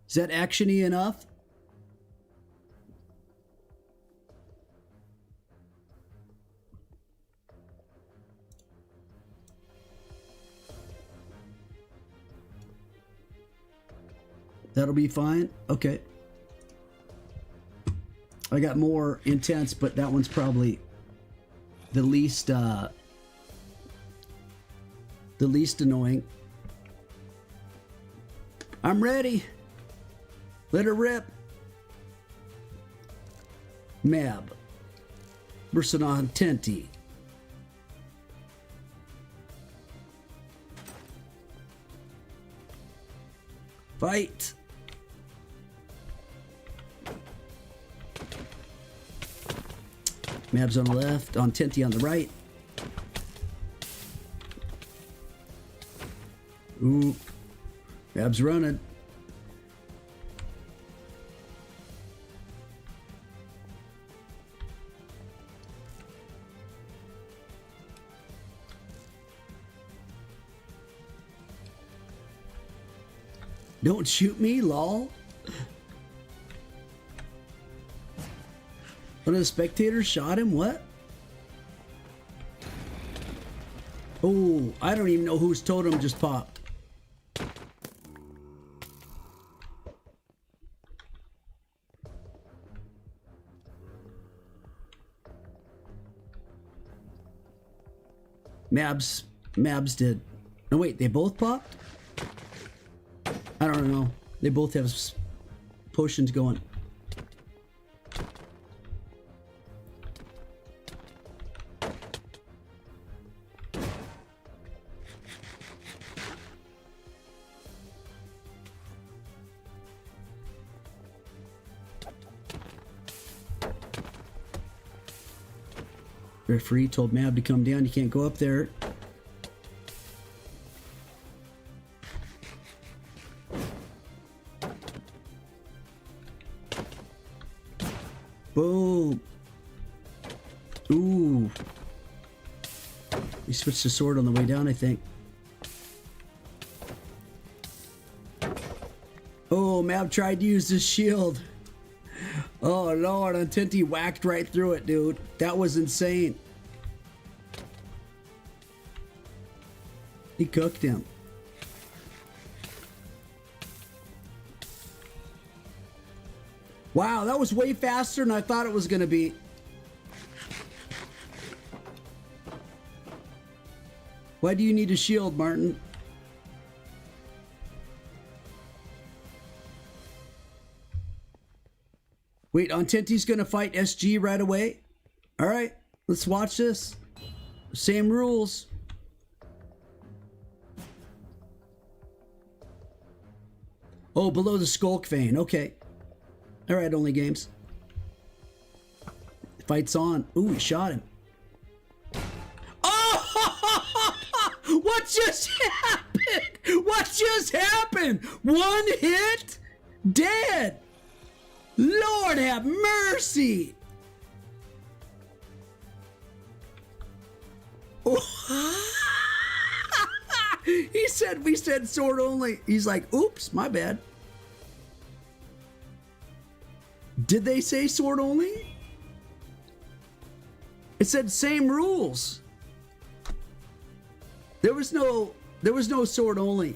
Is that actiony enough? That'll be fine. Okay. I got more intense, but that one's probably the least annoying. I'm ready. Let her rip. Mab versus Ontenti. Fight. Mab's on the left, Ontenti on the right. Ooh. Mab's running. Don't shoot me, lol. One of the spectators shot him? What? Oh, I don't even know whose totem just popped. Mabs did. No, wait, they both popped? I don't know. They both have potions going. Referee told Mab to come down. You can't go up there. Boom. Ooh. He switched the sword on the way down, I think. Oh, Mab tried to use his shield. Oh, Lord, Untenti whacked right through it, dude. That was insane. He cooked him. Wow, that was way faster than I thought it was going to be. Why do you need a shield, Martin? Wait, Untenti's going to fight SG right away? All right, let's watch this. Same rules. Oh, below the Skulk vein. Okay. All right, Only Games. Fight's on. Ooh, he shot him. Oh! What just happened? What just happened? One hit? Dead. Lord have mercy. Oh. We said sword only. He's like, oops, my bad. Did they say sword only? It said same rules. There was no sword only.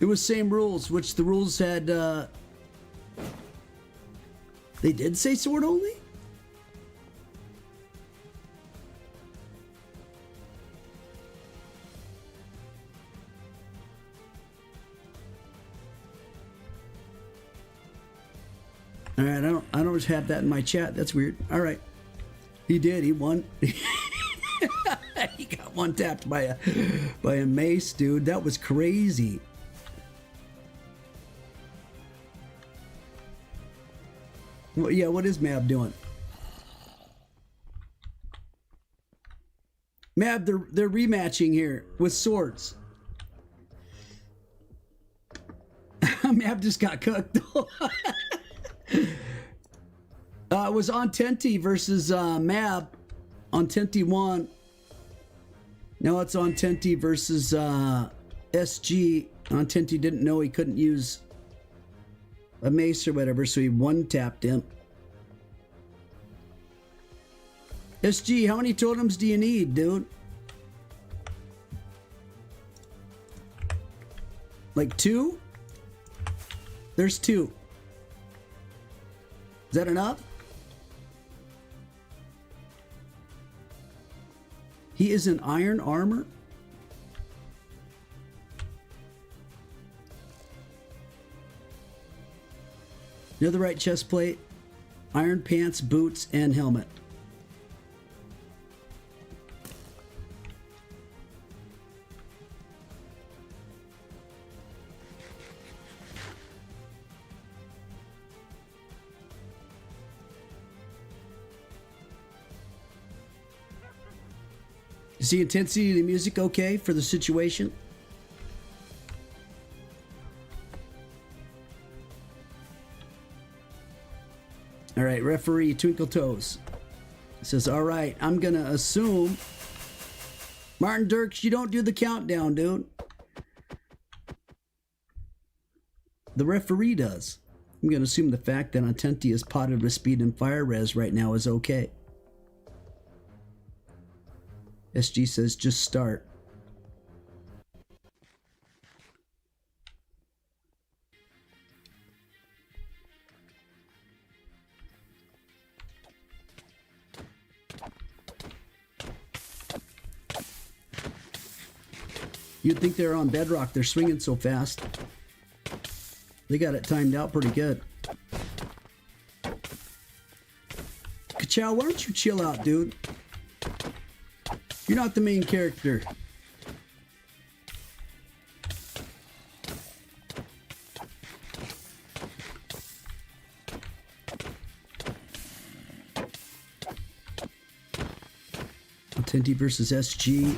It was same rules, which the rules had they did say sword only? All right, I don't have that in my chat. That's weird. All right. He did. He won. He got one tapped by a mace, dude. That was crazy. Well, yeah, what is Mab doing? Mab, they're rematching here with swords. Mab just got cooked. It was Untenti versus Mab. Untenti won. Now it's Untenti versus SG. Untenti didn't know he couldn't use a mace or whatever, so he one-tapped him. SG, how many totems do you need, dude? Like 2? There's 2. Is that enough? He is in iron armor? Netherite chest plate, iron pants, boots, and helmet. Is the intensity of the music okay for the situation? All right, referee Twinkle Toes says, all right, I'm going to assume. Martin Dirks, you don't do the countdown, dude. The referee does. I'm going to assume the fact that Untenti is potted with speed and fire res right now is okay. SG says, just start. You'd think they're on Bedrock. They're swinging so fast. They got it timed out pretty good. Ka-chow, why don't you chill out, dude? You're not the main character. Untenti versus SG.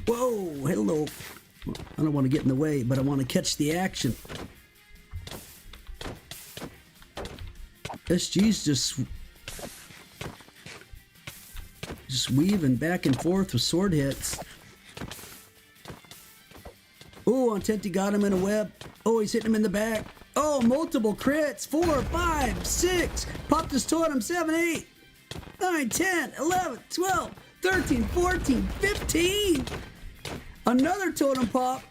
Whoa, hello. I don't want to get in the way, but I want to catch the action. SG's just weaving back and forth with sword hits. Oh, Untenti got him in a web. Oh, he's hitting him in the back. Oh, multiple crits. 4, 5, 6. Popped his totem. 7, 8, 9, 10, 11, 12, 13, 14, 15. Another totem pop.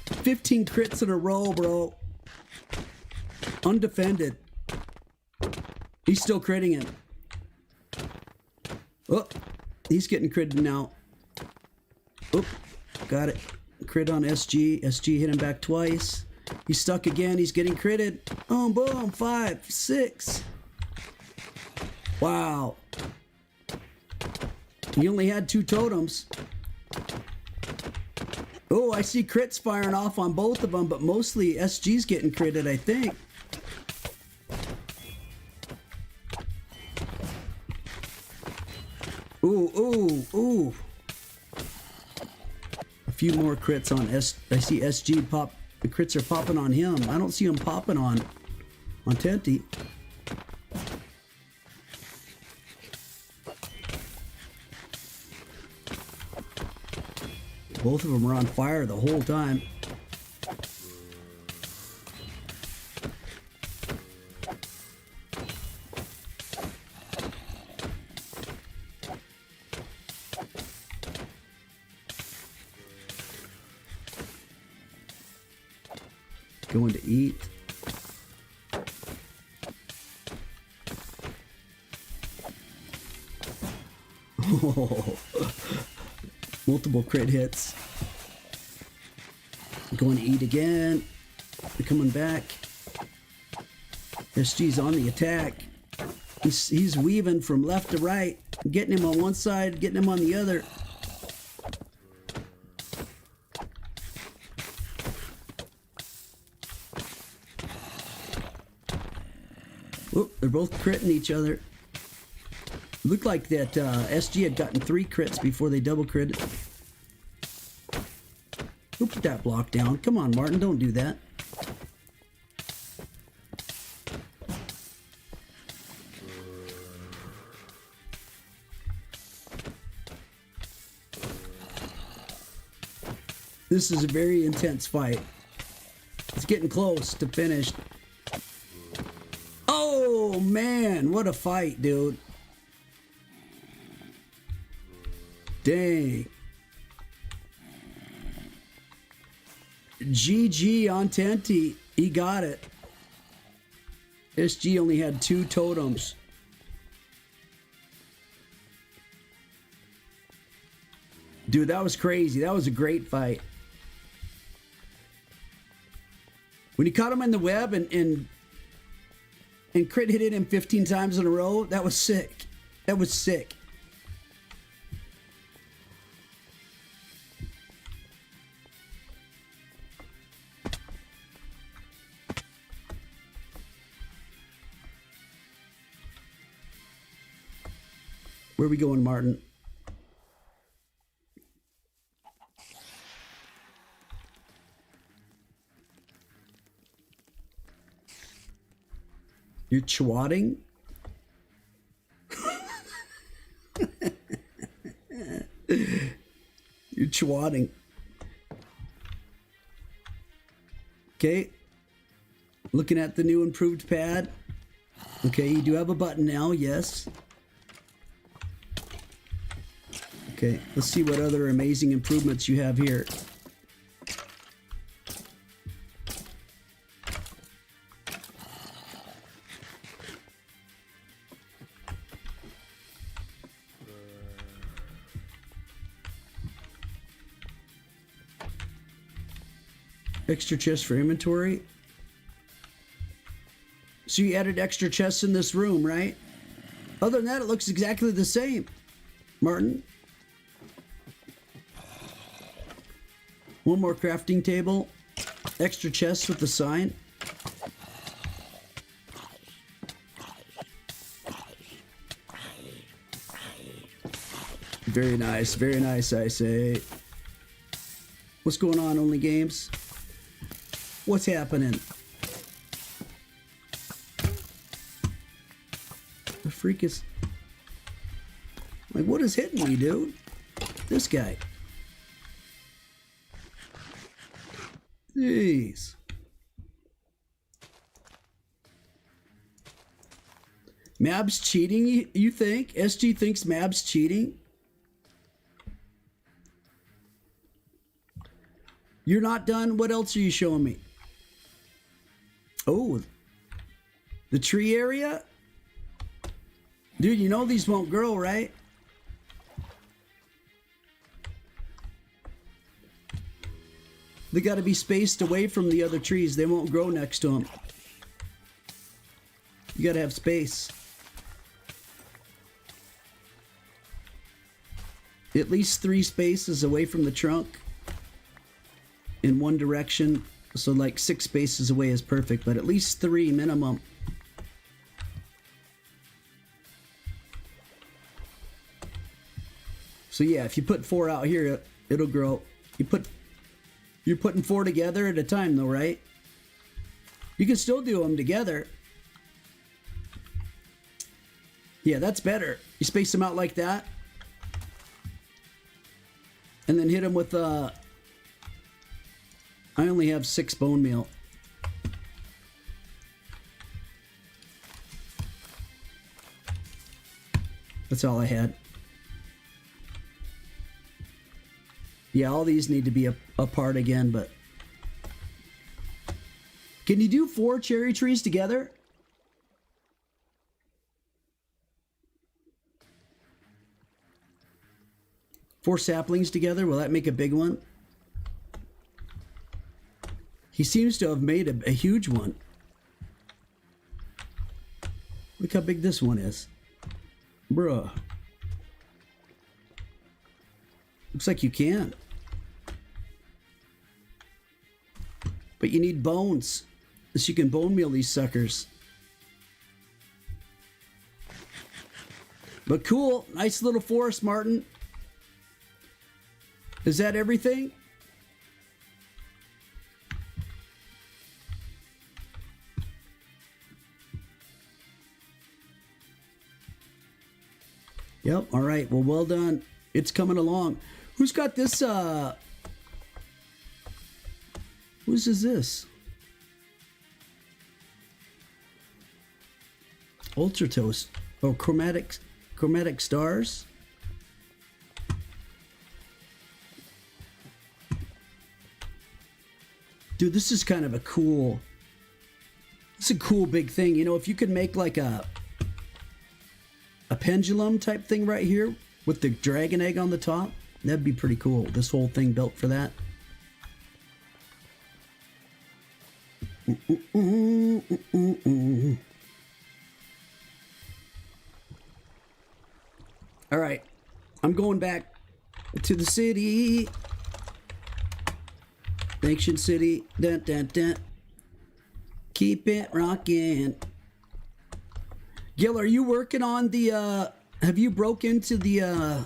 15 crits in a row, bro. Undefended. He's still critting it. Oh, he's getting critted now. Oh, got it. Crit on SG. SG hit him back twice. He's stuck again. He's getting critted. Boom, boom. 5, 6. Wow. He only had 2 totems. Oh, I see crits firing off on both of them, but mostly SG's getting critted, I think. Ooh, ooh, ooh. A few more crits on I see SG pop. The crits are popping on him. I don't see him popping on Tenty. Both of them are on fire the whole time. Going to eat. Oh. Multiple crit hits. Going to eat again. They're coming back. SG's on the attack. He's weaving from left to right. Getting him on one side, getting him on the other. Oh, they're both critting each other. Looked like that SG had gotten 3 crits before they double critted. Who put that block down? Come on, Martin, don't do that. This is a very intense fight. It's getting close to finish. Oh, man, what a fight, dude. Dang. GG on Tenty. He got it. SG only had 2 totems. Dude, that was crazy. That was a great fight. When he caught him in the web and crit hit him 15 times in a row, that was sick. That was sick. Where are we going, Martin? You're chwadding? You're chwadding. Okay. Looking at the new improved pad. Okay, you do have a button now, yes. Okay, let's see what other amazing improvements you have here. Extra chest for inventory. So you added extra chests in this room, right? Other than that, it looks exactly the same. Martin? One more crafting table. Extra chests with the sign. Very nice, I say. What's going on, Only Games? What's happening? The freak is... Like, what is hitting me, dude? This guy. Jeez. Mab's cheating, you think? SG thinks Mab's cheating? You're not done? What else are you showing me? Oh, the tree area? Dude, you know these won't grow, right? They got to be spaced away from the other trees. They won't grow next to them. You got to have space. At least 3 spaces away from the trunk in one direction. So like 6 spaces away is perfect, but at least 3 minimum. So yeah, if you put 4 out here, it'll grow. You're putting 4 together at a time though, right? You can still do them together. Yeah, that's better. You space them out like that. And then hit them with, I only have 6 bone meal. That's all I had. Yeah, all these need to be apart again, but... Can you do 4 cherry trees together? Four saplings together? Will that make a big one? He seems to have made a huge one. Look how big this one is. Bruh. Looks like you can. But you need bones, so you can bone meal these suckers. But cool, nice little forest, Martin. Is that everything? Yep, all right, well done. It's coming along. Who's got this, whose is this? Ultra Toast. Oh, chromatic stars. Dude, this is kind of a cool... It's a cool big thing. You know, if you could make like a pendulum type thing right here with the dragon egg on the top, that'd be pretty cool. This whole thing built for that. All right, I'm going back to the city. Ancient city. Dun, dun, dun. Keep it rocking. Gil, are you working on the, have you broke into the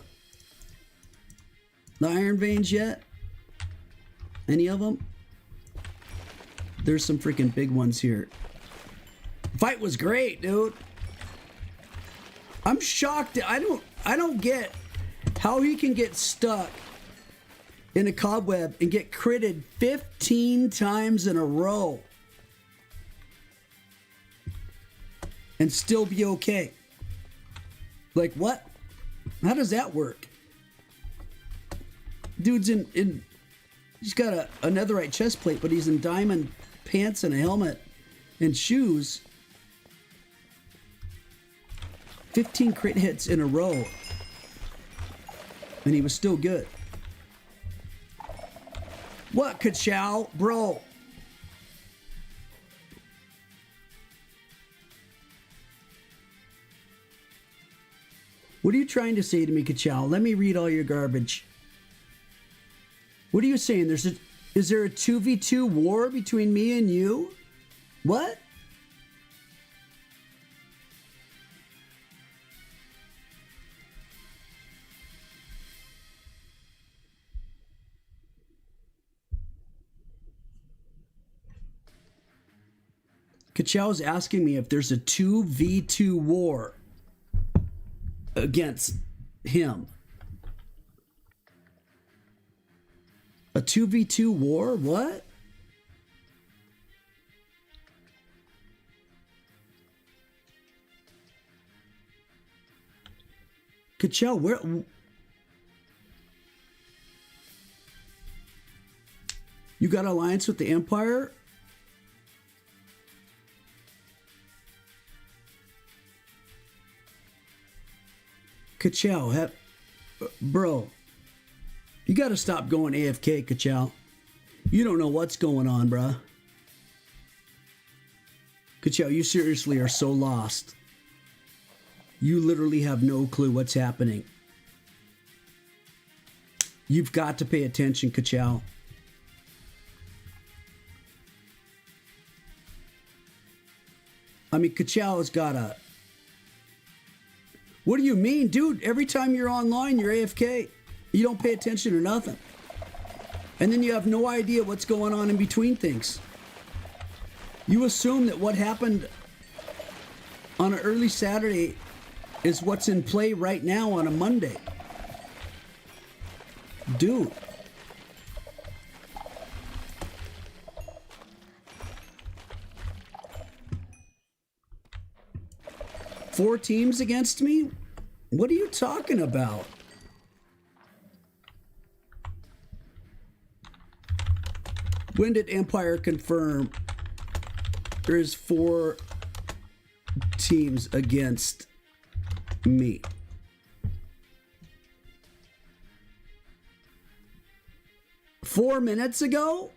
iron veins yet? Any of them? There's some freaking big ones here. Fight was great, dude. I'm shocked. I don't get how he can get stuck in a cobweb and get critted 15 times in a row and still be okay. Like, what? How does that work? Dude's in he's got a netherite chest plate, but he's in diamond pants and a helmet and shoes. 15 crit hits in a row. And he was still good. What, Ka-chow? Bro. What are you trying to say to me, Ka-chow? Let me read all your garbage. What are you saying? Is there a 2v2 war between me and you? What? Ka-chow's asking me if there's a 2v2 war against him. A 2v2 war? What? Kachel, where? You got alliance with the Empire? Kachel, bro, you got to stop going AFK, Kachel. You don't know what's going on, bruh. Kachel, you seriously are so lost. You literally have no clue what's happening. You've got to pay attention, Kachel. I mean, Kachel has got a... What do you mean, dude? Every time you're online, you're AFK. You don't pay attention or nothing. And then you have no idea what's going on in between things. You assume that what happened on an early Saturday is what's in play right now on a Monday. Dude. Four teams against me? What are you talking about? When did Empire confirm there's 4 teams against me? Four minutes ago?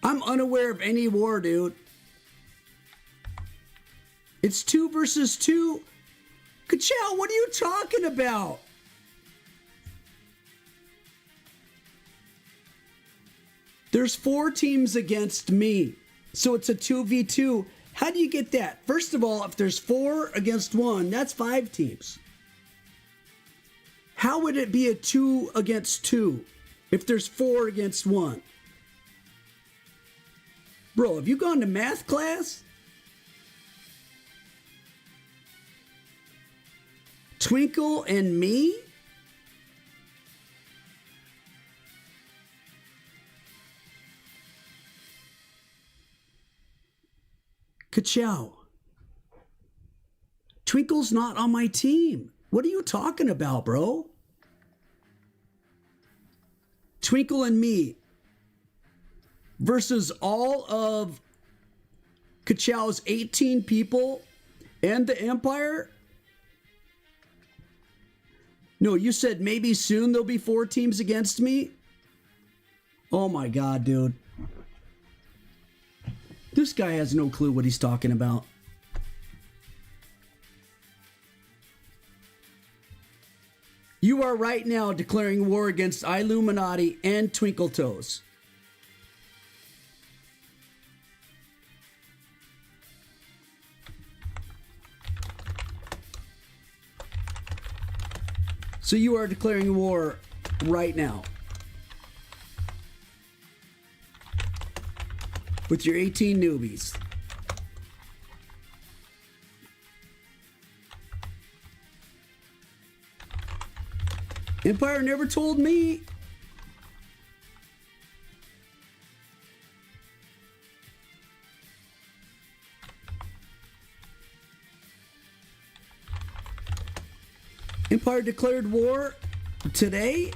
I'm unaware of any war, dude. It's 2 versus 2. Kachel, what are you talking about? There's 4 teams against me. So it's a 2v2. How do you get that? First of all, if there's 4 against 1, that's 5 teams. How would it be a 2 against 2 if there's 4 against 1? Bro, have you gone to math class? Twinkle and me? Kachel. Twinkle's not on my team. What are you talking about, bro? Twinkle and me versus all of Kachel's 18 people and the Empire? No, you said maybe soon there'll be 4 teams against me? Oh my God, dude. This guy has no clue what he's talking about. You are right now declaring war against Illuminati and Twinkle Toes. So you are declaring war right now. With your 18 newbies. Empire never told me. Empire declared war today?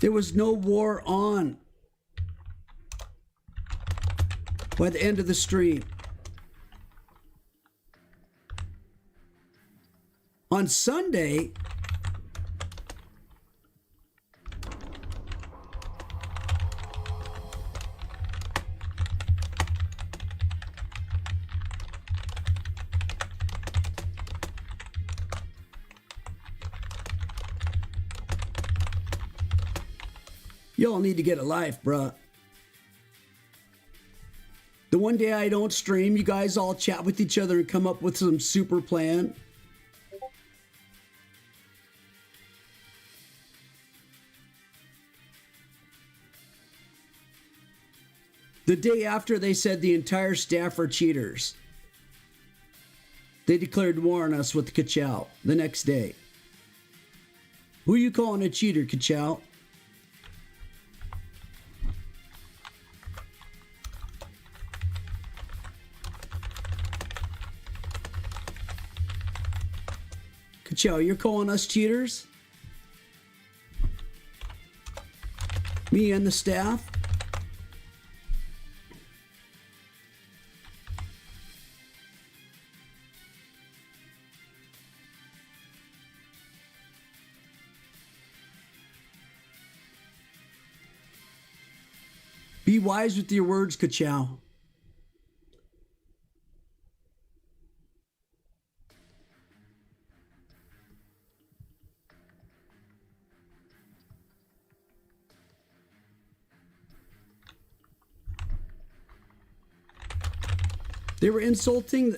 There was no war on by the end of the stream. On Sunday, y'all need to get a life, bruh. The one day I don't stream, you guys all chat with each other and come up with some super plan. The day after they said the entire staff are cheaters. They declared war on us with Ka-Chow the next day. Who you calling a cheater, Ka-Chow? Ka-Chow, you're calling us cheaters? Me and the staff? Be wise with your words, Ka-Chow. They were insulting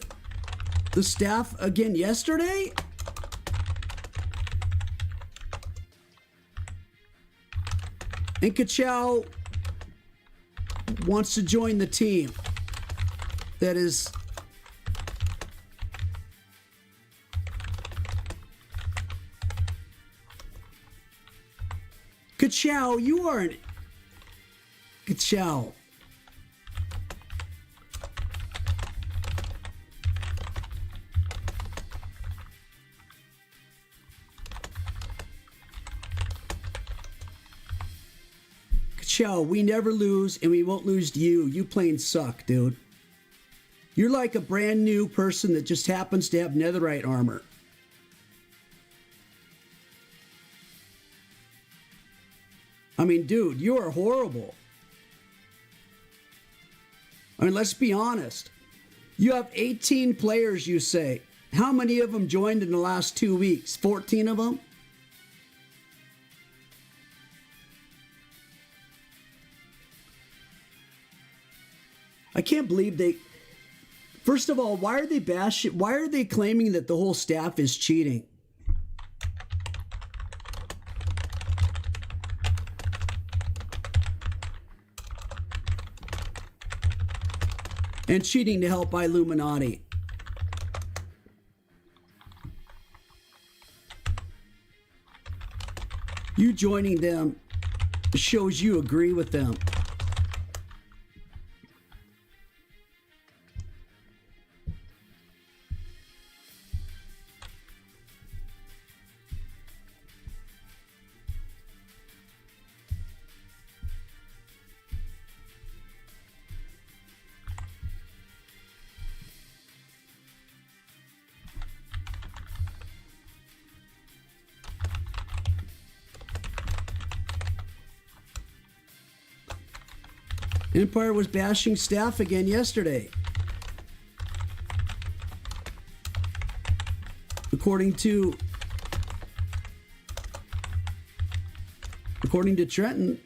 the staff again yesterday? And Ka-Chow wants to join the team. That is... Ka-Chow, you are an... Ka-Chow. Ka-Chow, we never lose and we won't lose to you. You plain suck, dude. You're like a brand new person that just happens to have netherite armor. I mean, dude, you are horrible. I mean, let's be honest. You have 18 players, you say. How many of them joined in the last 2 weeks? 14 of them? I can't believe they... First of all, why are they bashing? Why are they claiming that the whole staff is cheating? And cheating to help Illuminati. You joining them shows you agree with them. Empire was bashing staff again yesterday. According to Trenton.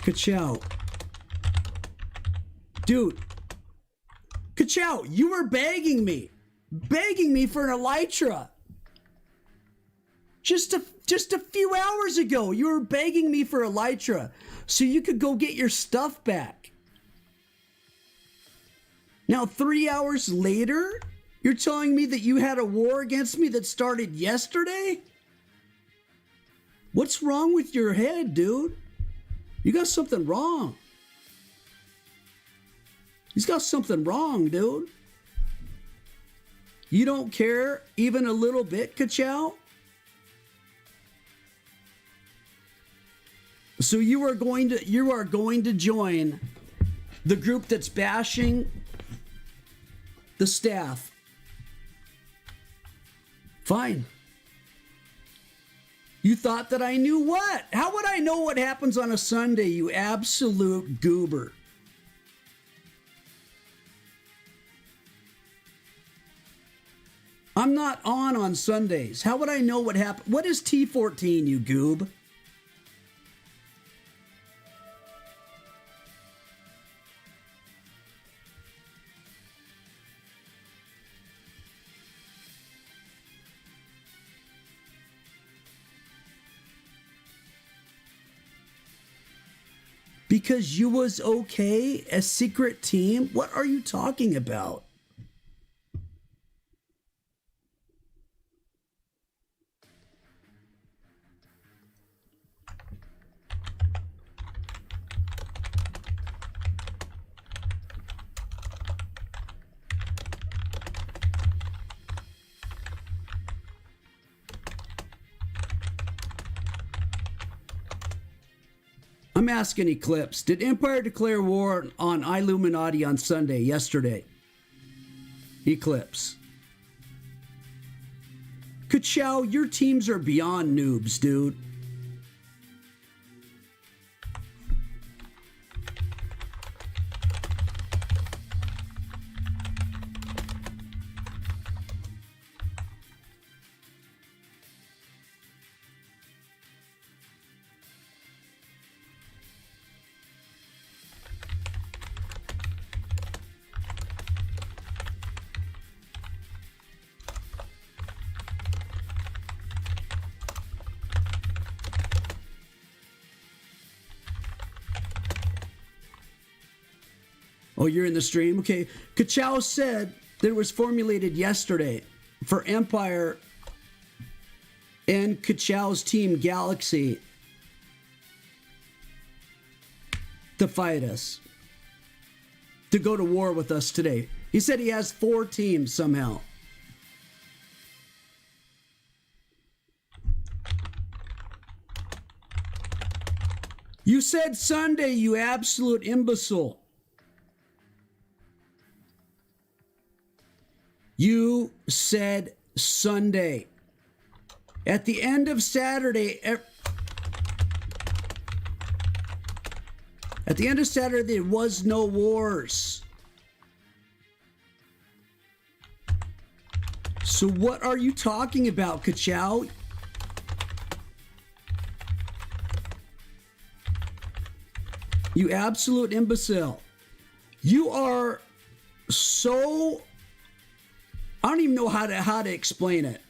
Ka-Chow. Dude. Ka-Chow, you were begging me for an elytra. Just a few hours ago, you were begging me for elytra so you could go get your stuff back. Now, 3 hours later, you're telling me that you had a war against me that started yesterday? What's wrong with your head, dude? You got something wrong. He's got something wrong, dude. You don't care even a little bit, Ka-Chow? So you are going to join the group that's bashing the staff. Fine. You thought that I knew what? How would I know what happens on a Sunday, you absolute goober? I'm not on Sundays. How would I know what happened? What is T14, you goob? Because you was okay, a secret team? What are you talking about? I'm asking Eclipse, did Empire declare war on Illuminati on Sunday, yesterday? Eclipse. Ka-chow, your teams are beyond noobs, dude. Oh, you're in the stream? Okay. Ka-chow said that it was formulated yesterday for Empire and Ka-chow's team Galaxy to fight us, to go to war with us today. He said he has 4 teams somehow. You said Sunday, you absolute imbecile. You said Sunday. At the end of Saturday, there was no wars. So what are you talking about, Ka-chow? You absolute imbecile. You are so... I don't even know how to explain it.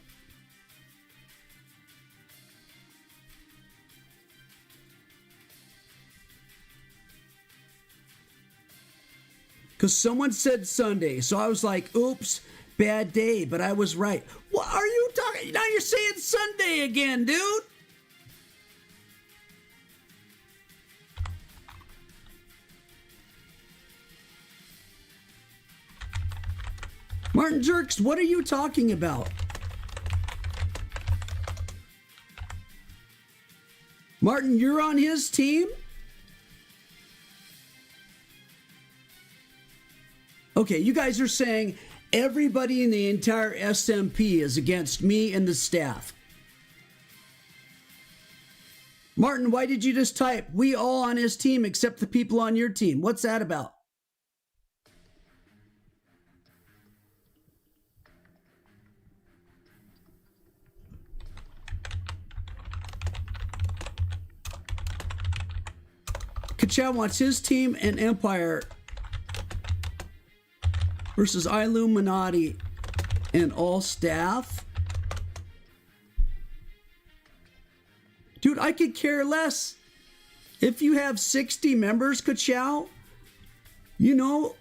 Because someone said Sunday, so I was like, oops, bad day, but I was right. What are you talking? Now you're saying Sunday again, dude. Martin Jerks, what are you talking about? Martin, you're on his team? Okay, you guys are saying everybody in the entire SMP is against me and the staff. Martin, why did you just type, we all on his team except the people on your team? What's that about? Ka-chow wants his team and Empire versus Illuminati and all staff. Dude, I could care less. If you have 60 members, Ka-chow, you know,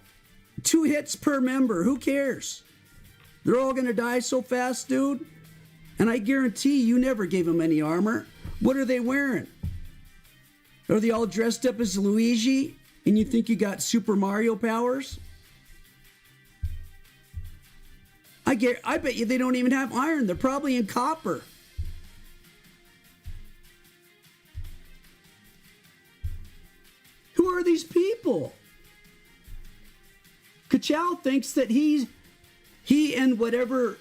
2 hits per member. Who cares? They're all going to die so fast, dude. And I guarantee you never gave them any armor. What are they wearing? Are they all dressed up as Luigi and you think you got Super Mario powers? I bet you they don't even have iron. They're probably in copper. Who are these people? Ka-chow thinks that he and whatever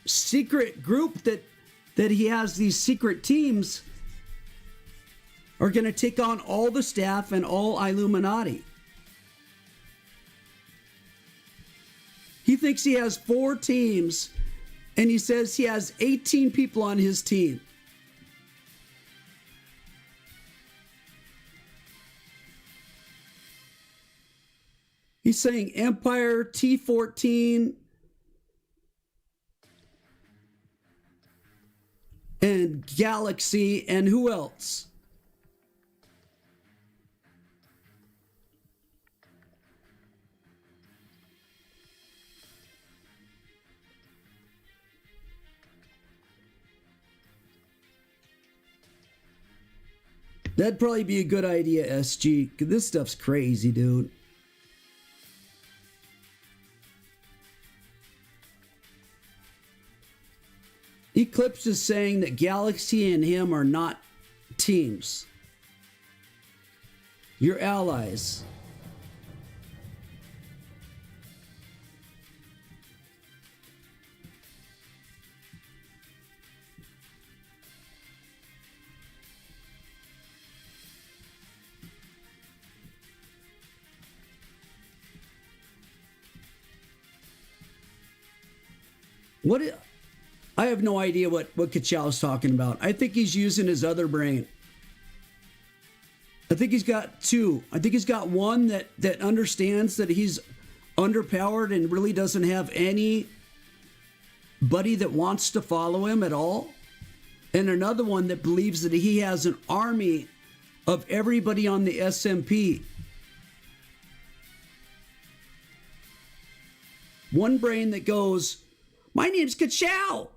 secret group that he has, these secret teams, are going to take on all the staff and all Illuminati. He thinks he has 4 teams And he says he has 18 people on his team. He's saying Empire, T14, and Galaxy, and who else? That'd probably be a good idea, SG, because this stuff's crazy, dude. Eclipse is saying that Galaxy and him are not teams. You're allies. I have no idea what Kachow's talking about. I think he's using his other brain. I think he's got two. I think he's got one that understands that he's underpowered and really doesn't have anybody that wants to follow him at all. And another one that believes that he has an army of everybody on the SMP. One brain that goes, my name's Kachow.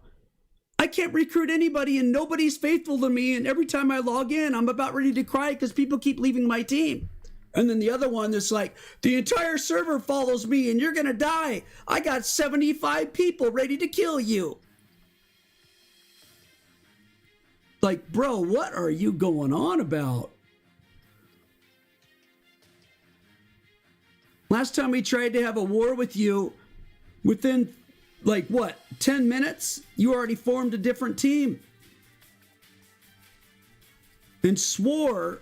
I can't recruit anybody and nobody's faithful to me. And every time I log in, I'm about ready to cry because people keep leaving my team. And then the other one that's like, the entire server follows me and you're going to die. I got 75 people ready to kill you. Like, bro, what are you going on about? Last time we tried to have a war with you, within, 10 minutes, you already formed a different team. And swore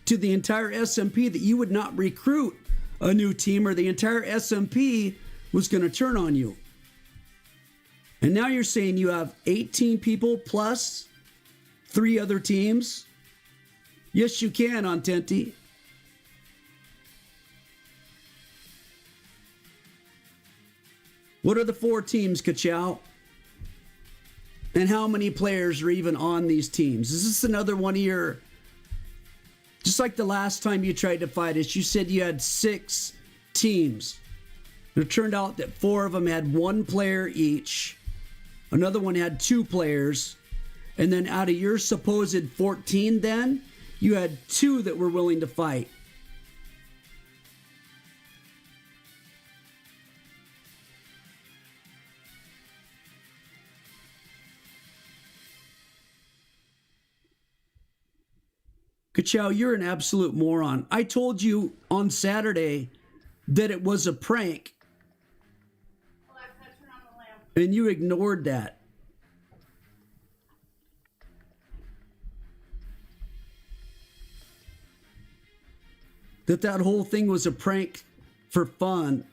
to the entire SMP that you would not recruit a new team or the entire SMP was going to turn on you. And now you're saying you have 18 people plus 3 other teams? Yes, you can, Ontenti. What are the 4 teams, Kachow? And how many players are even on these teams? Is this another one of your... Just like the last time you tried to fight us, you said you had 6 teams. And it turned out that 4 of them had 1 player each. Another one had 2 players. And then out of your supposed 14 then, you had 2 that were willing to fight. Kachow, you're an absolute moron. I told you on Saturday that it was a prank. Alexa, turn on the lamp. And you ignored that. That whole thing was a prank for fun.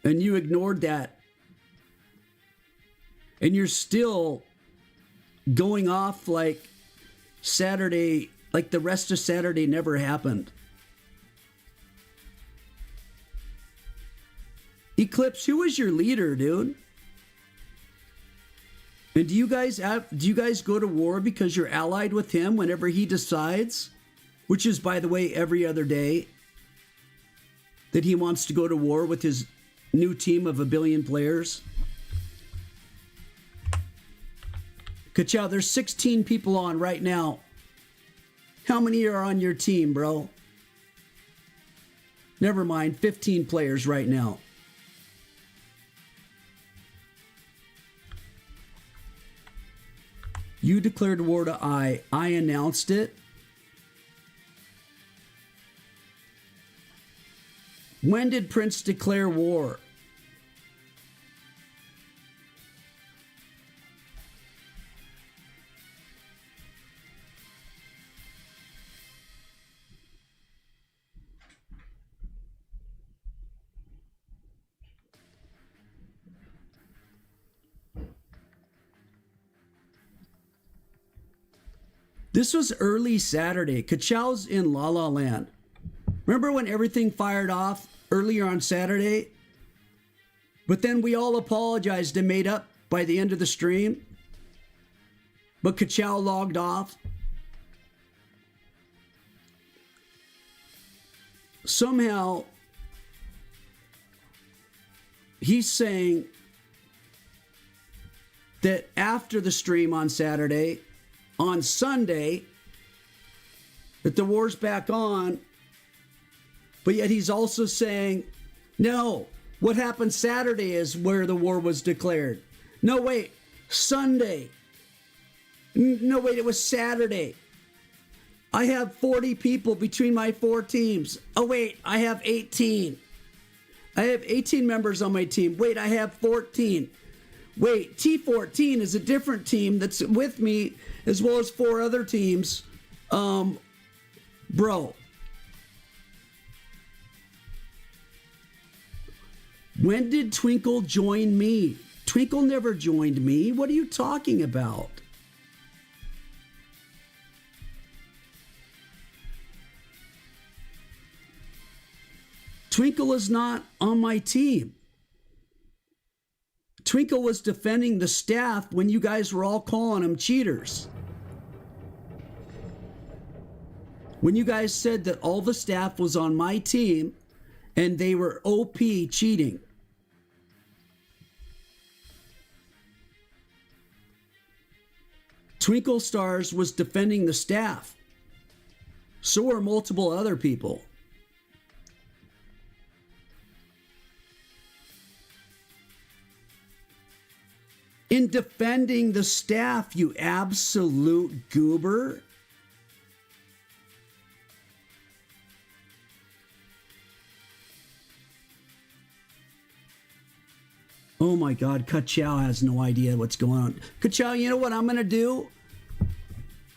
And you ignored that. And you're still going off like Saturday, like the rest of Saturday never happened. Eclipse, who is your leader, dude? And do you guys go to war because you're allied with him whenever he decides, which is, by the way, every other day, that he wants to go to war with his new team of 1 billion players? Kachow, there's 16 people on right now. How many are on your team, bro? Never mind, 15 players right now. You declared war to I. I announced it. When did Prince declare war? This was early Saturday. Kachow's in La La Land. Remember when everything fired off earlier on Saturday? But then we all apologized and made up by the end of the stream. But Kachow logged off. Somehow, he's saying that after the stream on Saturday, on Sunday, that the war's back on, but yet he's also saying, no, what happened Saturday is where the war was declared. No, wait, Sunday. No, wait, it was Saturday. I have 40 people between my 4 teams. Oh, wait, I have 18. I have 18 members on my team. Wait, I have 14. Wait, T14 is a different team that's with me as well as 4 other teams. Bro. When did Twinkle join me? Twinkle never joined me. What are you talking about? Twinkle is not on my team. Twinkle was defending the staff when you guys were all calling them cheaters. When you guys said that all the staff was on my team and they were OP cheating. Twinkle Stars was defending the staff. So were multiple other people. In defending the staff, you absolute goober. Oh my God, Kachow has no idea what's going on. Kachow, you know what I'm going to do?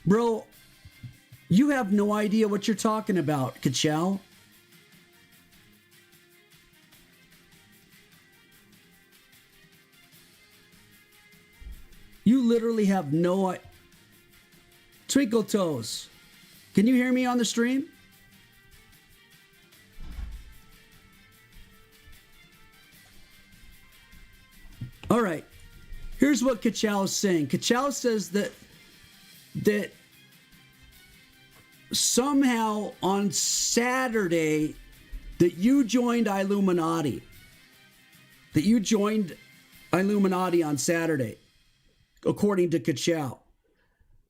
Bro, you have no idea what you're talking about, Kachow. You literally have no... Twinkle Toes, can you hear me on the stream? All right, here's what Kachow is saying. Kachow says that somehow on Saturday that you joined Illuminati. That you joined Illuminati on Saturday, according to Kachow.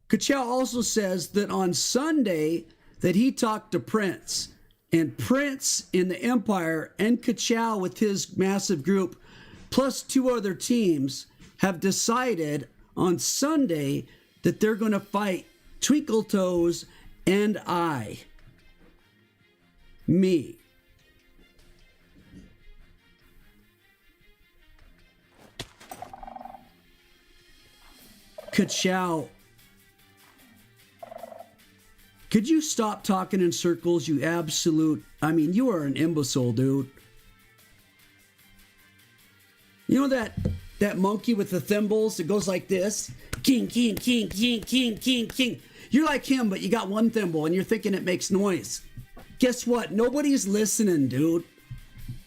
Kachow also says that on Sunday that he talked to Prince, and Prince in the Empire and Kachow with his massive group plus 2 other teams have decided on Sunday that they're going to fight Twinkle Toes and me. Kachow, could you stop talking in circles, you absolute... I mean, you are an imbecile, dude. You know that monkey with the thimbles that goes like this? King, king, king, king, king, king, king. You're like him, but you got one thimble and you're thinking it makes noise. Guess what? Nobody's listening, dude.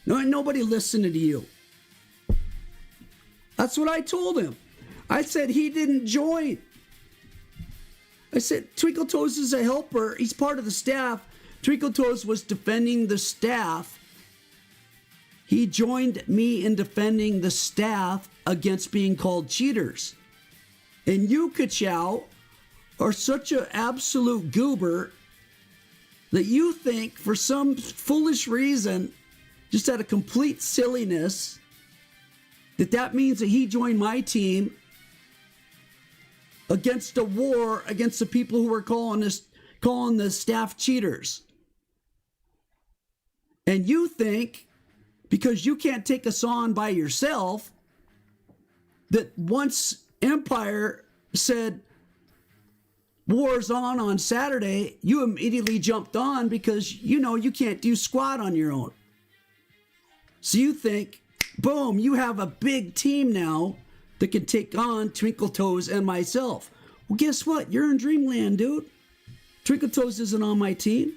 Nobody listening to you. That's what I told him. I said he didn't join. I said Twinkle Toes is a helper. He's part of the staff. Twinkle Toes was defending the staff. He joined me in defending the staff against being called cheaters. And you, Kachow, are such an absolute goober that you think for some foolish reason, just out of complete silliness, that means that he joined my team against a war against the people who were calling the staff cheaters. And you think, because you can't take us on by yourself, that once Empire said war's on Saturday, you immediately jumped on because you know you can't do squat on your own. So you think, boom, you have a big team now that can take on Twinkle Toes and myself. Well, guess what? You're in dreamland, dude. Twinkle Toes isn't on my team.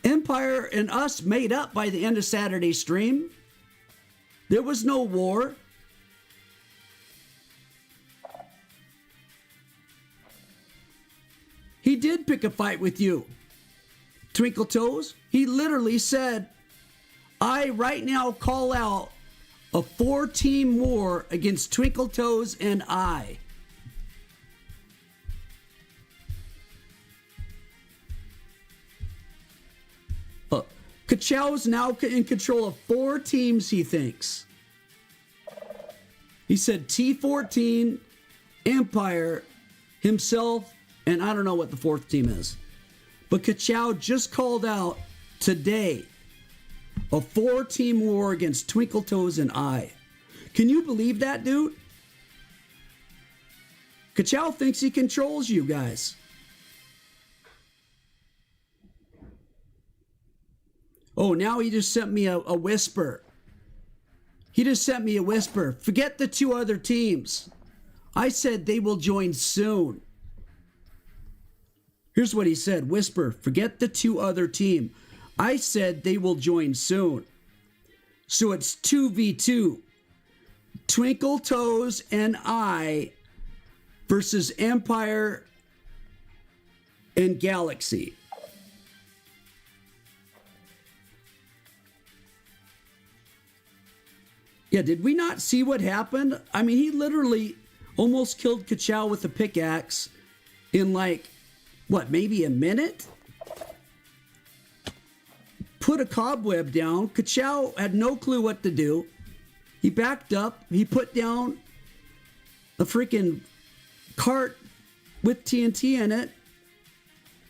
Empire and us made up by the end of Saturday's stream. There was no war. He did pick a fight with you, Twinkle Toes. He literally said, I right now call out a 4-team war against Twinkle Toes and I. Kachow's now in control of 4 teams, he thinks. He said T14, Empire, himself, and I don't know what the 4th team is. But Kachow just called out today a 4-team war against Twinkle Toes and I. Can you believe that, dude? Kachow thinks he controls you guys. Oh, now he just sent me a whisper. He just sent me a whisper. Forget the 2 other teams. I said they will join soon. Here's what he said. Whisper, forget the 2 other team. I said they will join soon. So it's 2v2. Twinkle Toes and I versus Empire and Galaxy. Yeah, did we not see what happened? I mean, he literally almost killed Kachow with a pickaxe in like, what, maybe a minute? Put a cobweb down. Kachow had no clue what to do. He backed up. He put down a freaking cart with TNT in it,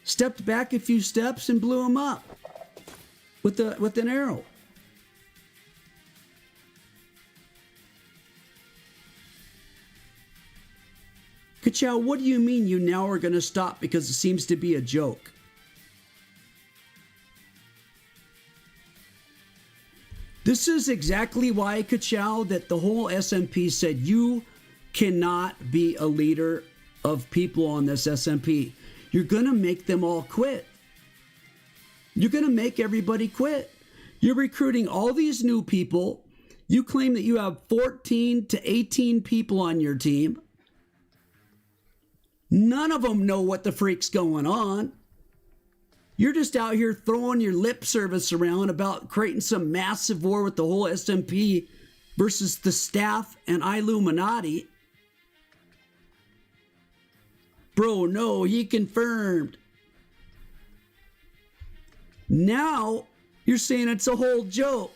stepped back a few steps and blew him up with an arrow. Kachow, what do you mean you now are going to stop because it seems to be a joke? This is exactly why, Kachow, that the whole SMP said you cannot be a leader of people on this SMP. You're going to make them all quit. You're going to make everybody quit. You're recruiting all these new people. You claim that you have 14 to 18 people on your team. None of them know what the freak's going on. You're just out here throwing your lip service around about creating some massive war with the whole SMP versus the staff and Illuminati. Bro, no, he confirmed. Now you're saying it's a whole joke.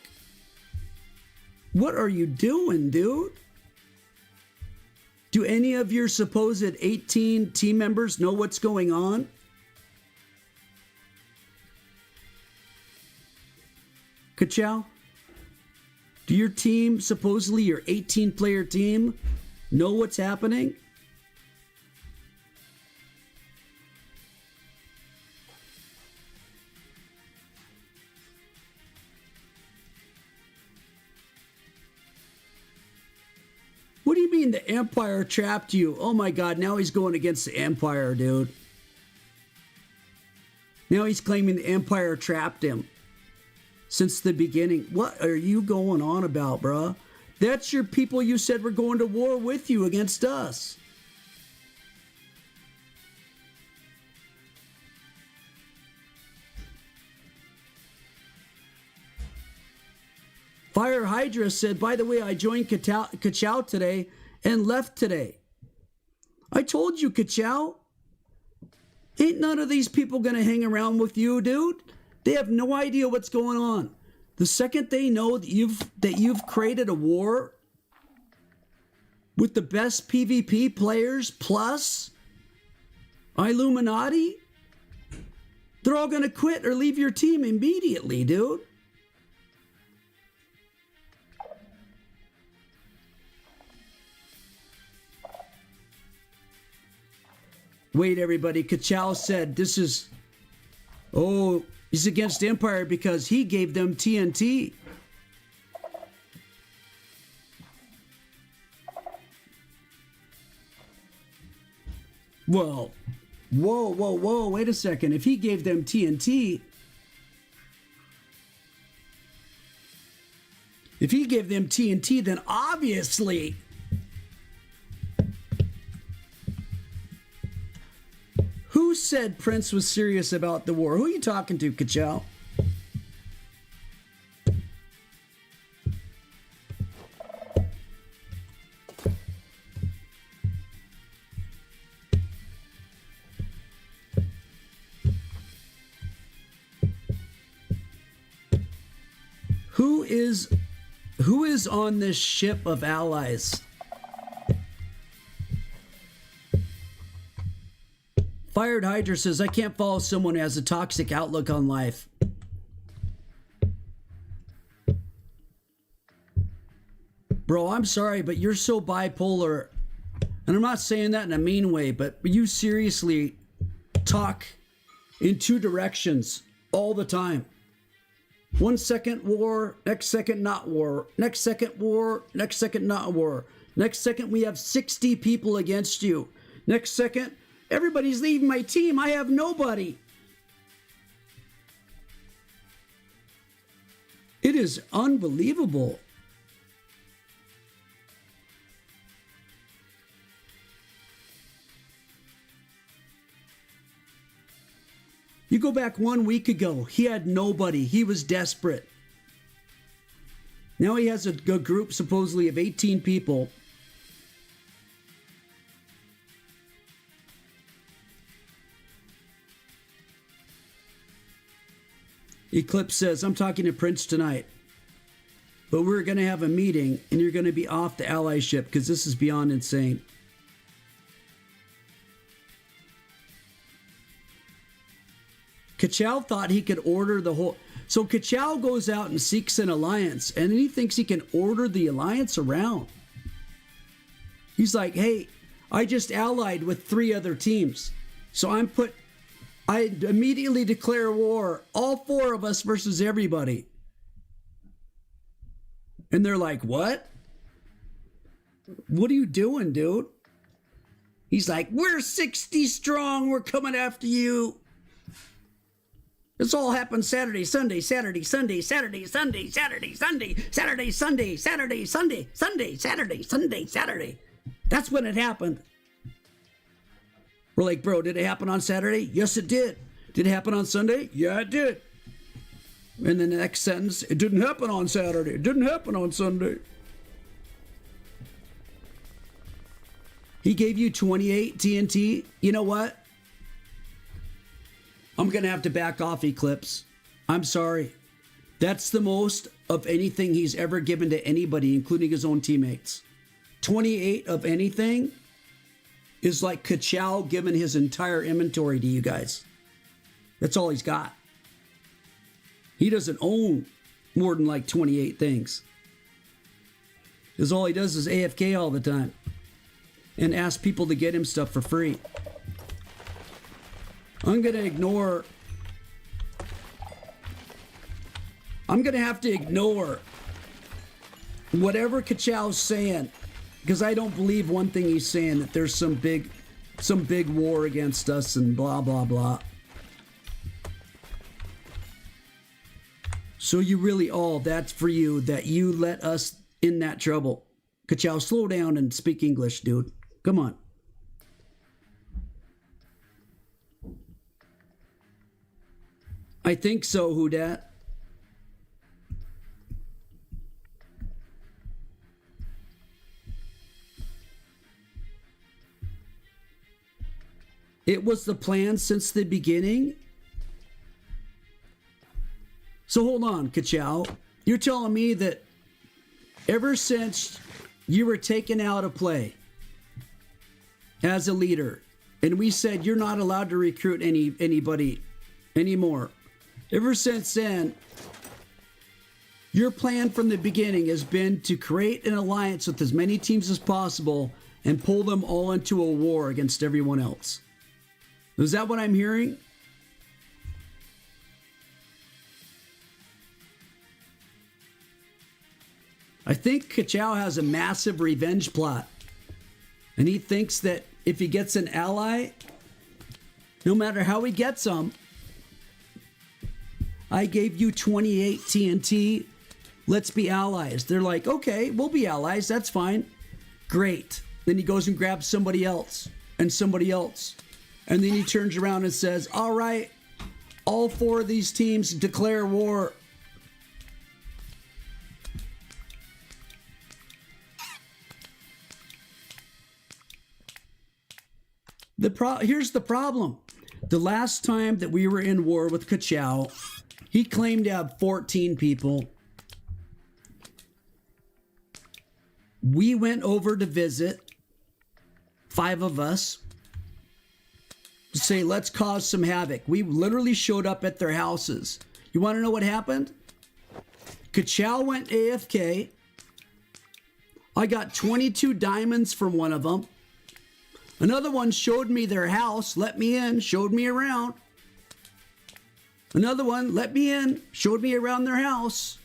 What are you doing, dude? Do any of your supposed 18 team members know what's going on? Kachow? Do your team, supposedly your 18-player team, know what's happening? What do you mean the Empire trapped you? Oh my God, now he's going against the Empire, dude. Now he's claiming the Empire trapped him since the beginning. What are you going on about, bruh? That's your people you said were going to war with you against us. Fire Hydra said, by the way, I joined Kachow today and left today. I told you, Kachow. Ain't none of these people going to hang around with you, dude. They have no idea what's going on. The second they know that you've created a war with the best PvP players plus Illuminati, they're all going to quit or leave your team immediately, dude. Wait, everybody. Kachow said this is... Oh, he's against Empire because he gave them Well, whoa, wait a second. If he gave them TNT, then obviously who said Prince was serious about the war? Who are you talking to, Kachow? Who is on this ship of allies? Fired Hydra says, I can't follow someone who has a toxic outlook on life. Bro, I'm sorry, but you're so bipolar. And I'm not saying that in a mean way, but you seriously talk in two directions all the time. 1 second war, next second not war, next second war, next second not war. Next second we have 60 people against you. Next second, everybody's leaving my team. I have nobody. It is unbelievable. You go back 1 week ago, he had nobody. He was desperate. Now he has a group supposedly of 18 people. Eclipse says, I'm talking to Prince tonight, but we're going to have a meeting and you're going to be off the allyship because this is beyond insane. Kachow thought he could order the whole... So Kachow goes out and seeks an alliance, and then he thinks he can order the alliance around. He's like, hey, I just allied with 3 other teams. So I immediately declare war, all 4 of us versus everybody. And they're like, what? What are you doing, dude? He's like, we're 60 strong, we're coming after you. This all happened Saturday, Sunday, Saturday, Sunday, Saturday, Sunday, Saturday, Sunday, Saturday, Sunday, Saturday, Sunday, Sunday, Saturday, Sunday, Saturday. That's when it happened. We're like, bro, did it happen on Saturday? Yes, it did. Did it happen on Sunday? Yeah, it did. And then the next sentence, it didn't happen on Saturday. It didn't happen on Sunday. He gave you 28 TNT. You know what? I'm going to have to back off, Eclipse. I'm sorry. That's the most of anything he's ever given to anybody, including his own teammates. 28 of anything is like Kachow giving his entire inventory to you guys. That's all he's got. He doesn't own more than like 28 things. Because all he does is AFK all the time. And ask people to get him stuff for free. I'm going to have to ignore whatever Kachow's saying, because I don't believe one thing he's saying, that there's some big war against us and blah, blah, blah. So you really, that's for you, that you let us in that trouble. Kachow, slow down and speak English, dude. Come on. I think so, Whodat. It was the plan since the beginning. So hold on, Kachow. You're telling me that ever since you were taken out of play as a leader, and we said you're not allowed to recruit anybody anymore, ever since then, your plan from the beginning has been to create an alliance with as many teams as possible and pull them all into a war against everyone else. Is that what I'm hearing? I think Kachow has a massive revenge plot. And he thinks that if he gets an ally, no matter how he gets them, I gave you 28 TNT, let's be allies. They're like, okay, we'll be allies, that's fine. Great. Then he goes and grabs somebody else and somebody else. And then he turns around and says, all right, all 4 of these teams declare war. Here's the problem. The last time that we were in war with Ka-Chow, he claimed to have 14 people. We went over to visit, 5 of us, to say, let's cause some havoc. We literally showed up at their houses. You want to know what happened? Ka-Chow went AFK. I got 22 diamonds from one of them. Another one showed me their house, let me in, showed me around. Another one let me in, showed me around their house.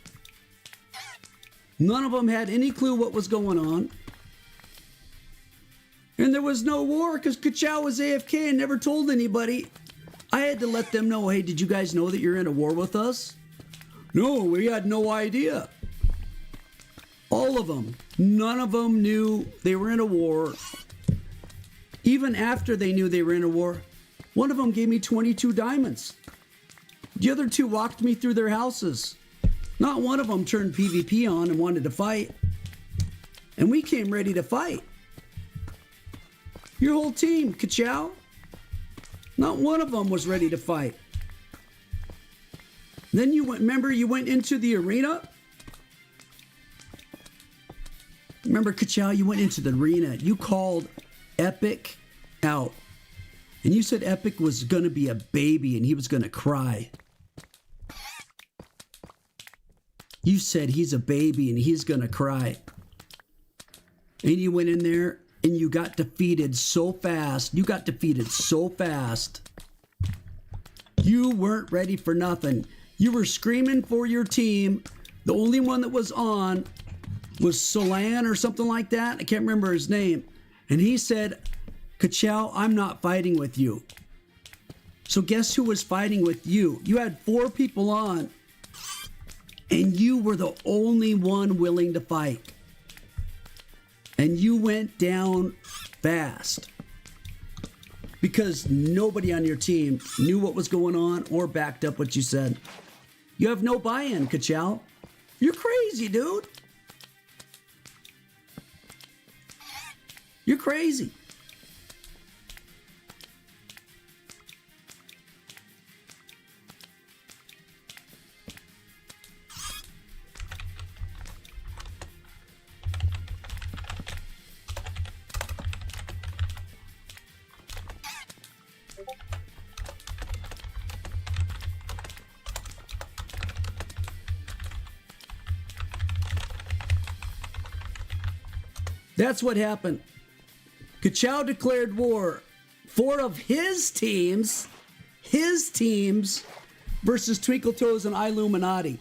None of them had any clue what was going on. And there was no war because Ka-Chow was AFK and never told anybody. I had to let them know, hey, did you guys know that you're in a war with us? No, we had no idea. All of them. None of them knew they were in a war. Even after they knew they were in a war, one of them gave me 22 diamonds. The other 2 walked me through their houses. Not one of them turned PvP on and wanted to fight. And we came ready to fight. Your whole team, Ka-Chow, not one of them was ready to fight. Then you went into the arena? Remember, Ka-Chow, you went into the arena. You called Epic out. And you said Epic was going to be a baby and he was going to cry. You said he's a baby and he's going to cry. And you went in there and you got defeated so fast. You got defeated so fast. You weren't ready for nothing. You were screaming for your team. The only one that was on was Solan or something like that. I can't remember his name. And he said, Ka-Chow, I'm not fighting with you. So guess who was fighting with you? You had 4 people on. And you were the only one willing to fight. And you went down fast. Because nobody on your team knew what was going on or backed up what you said. You have no buy-in, Ka-Chow. You're crazy, dude. You're crazy. That's what happened. Ka-Chow declared war. 4 of his teams versus Twinkle Toes and EyeWillPlay.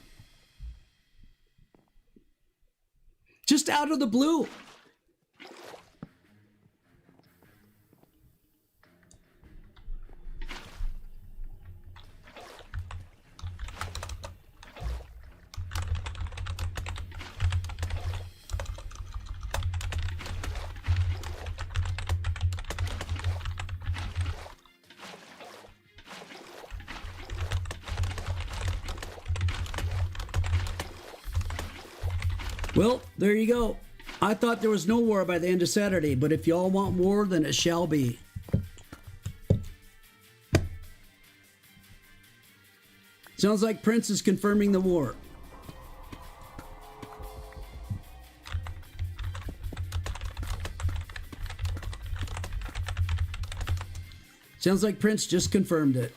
Just out of the blue. Well, there you go. I thought there was no war by the end of Saturday, but if y'all want war, then it shall be. Sounds like Prince is confirming the war. Sounds like Prince just confirmed it.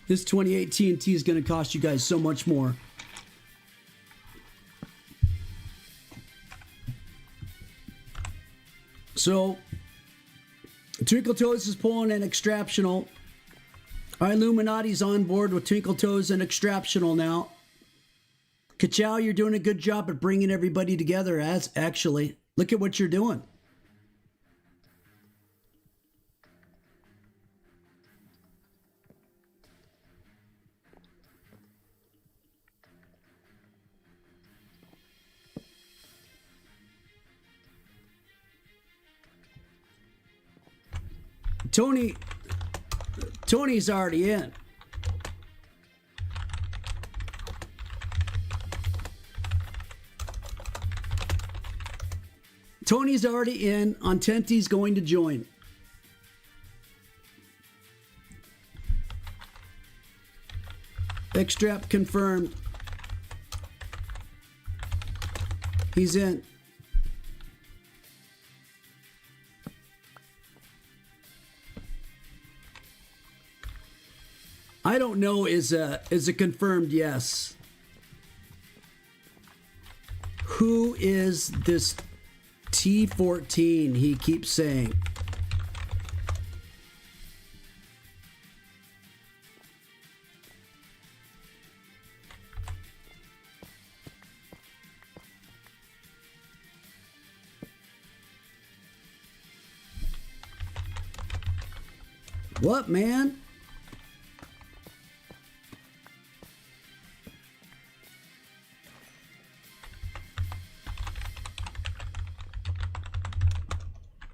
This 2018 TNT is going to cost you guys so much more. So, Twinkle Toes is pulling an extraptional. Illuminati's on board with Twinkle Toes and extraptional now. Ka-chow, you're doing a good job at bringing everybody together. Actually, look at what you're doing. Tony's already in. Tony's already in. Ontenti's going to join. Extrap confirmed. He's in. I don't know is a confirmed yes. Who is this T14 he keeps saying? What, man?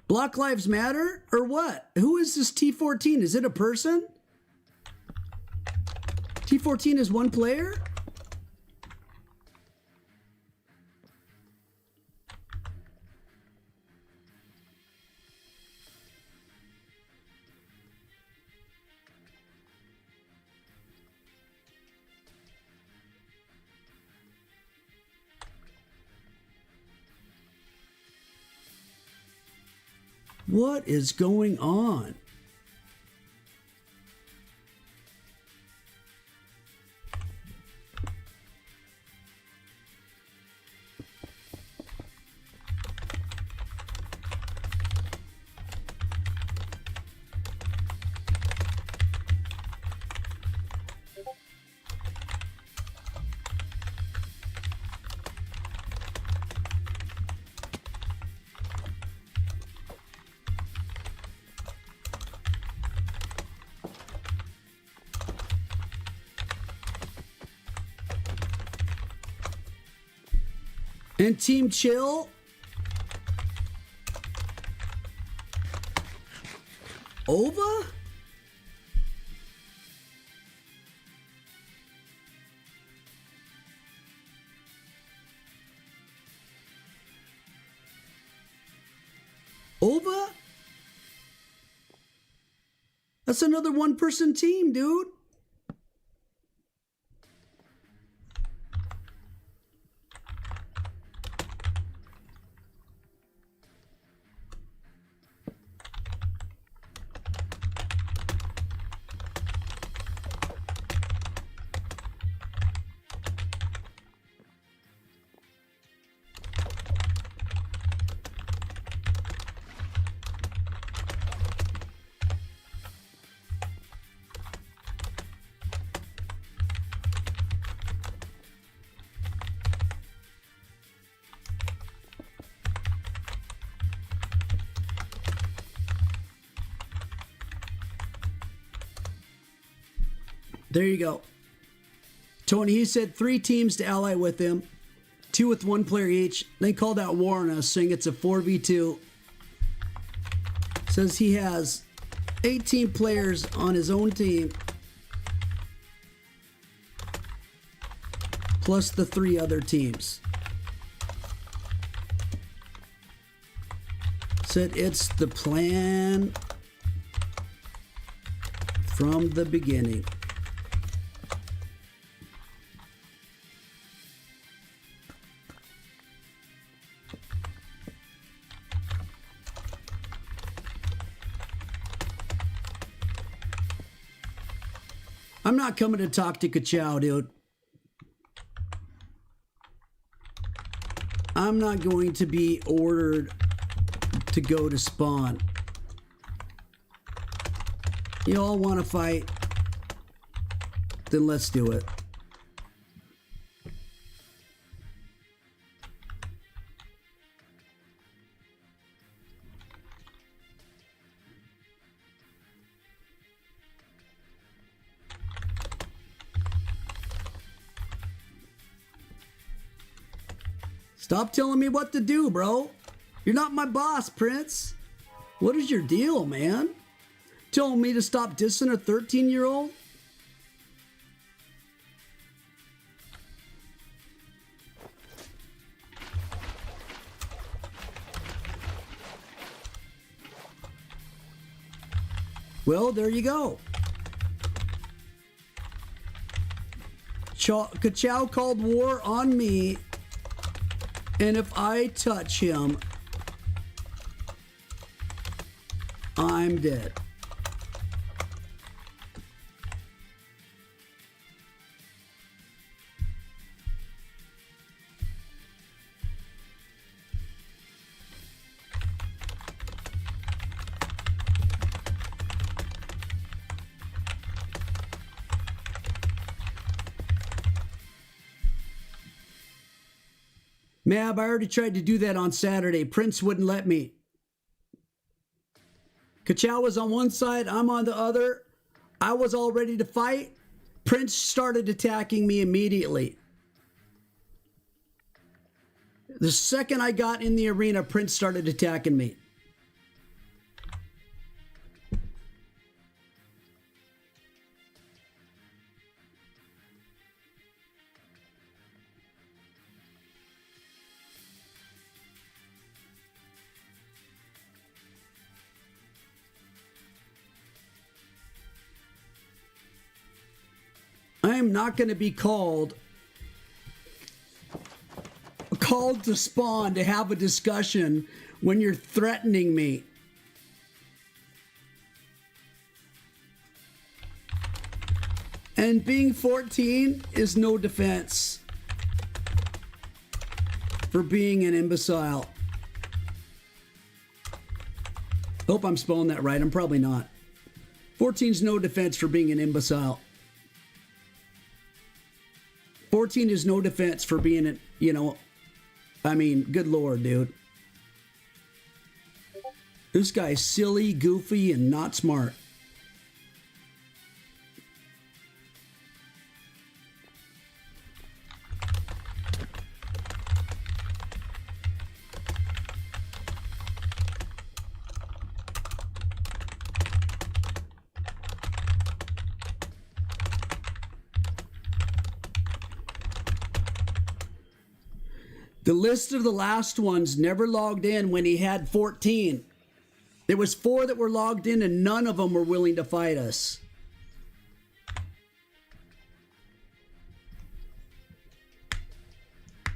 Black Lives Matter or what? Who is this T14? Is it a person? T14 is one player? What is going on? And Team Chill. Ova? Ova? That's another one-person team, dude. There you go. Tony, he said 3 teams to ally with him, 2 with 1 player each. They called out war on us, saying it's a 4v2. Says he has 18 players on his own team, plus the 3 other teams. Said it's the plan from the beginning. I'm not coming to talk to Ka-chow, dude. I'm not going to be ordered to go to spawn. You all want to fight? Then let's do it. Stop telling me what to do, bro. You're not my boss, Prince. What is your deal, man? Telling me to stop dissing a 13-year-old? Well, there you go. Ka-chow called war on me, and if I touch him, I'm dead. Mab, I already tried to do that on Saturday. Prince wouldn't let me. Ka-chow was on one side, I'm on the other. I was all ready to fight. Prince started attacking me immediately. The second I got in the arena, Prince started attacking me. I am not going to be called to spawn to have a discussion when you're threatening me. And being 14 is no defense for being an imbecile. Hope I'm spelling that right. I'm probably not. 14's no defense for being an imbecile. 14 is no defense for being an, you know, I mean, good Lord, dude. This guy's silly, goofy, and not smart. The list of the last ones never logged in when he had 14. There was 4 that were logged in and none of them were willing to fight us.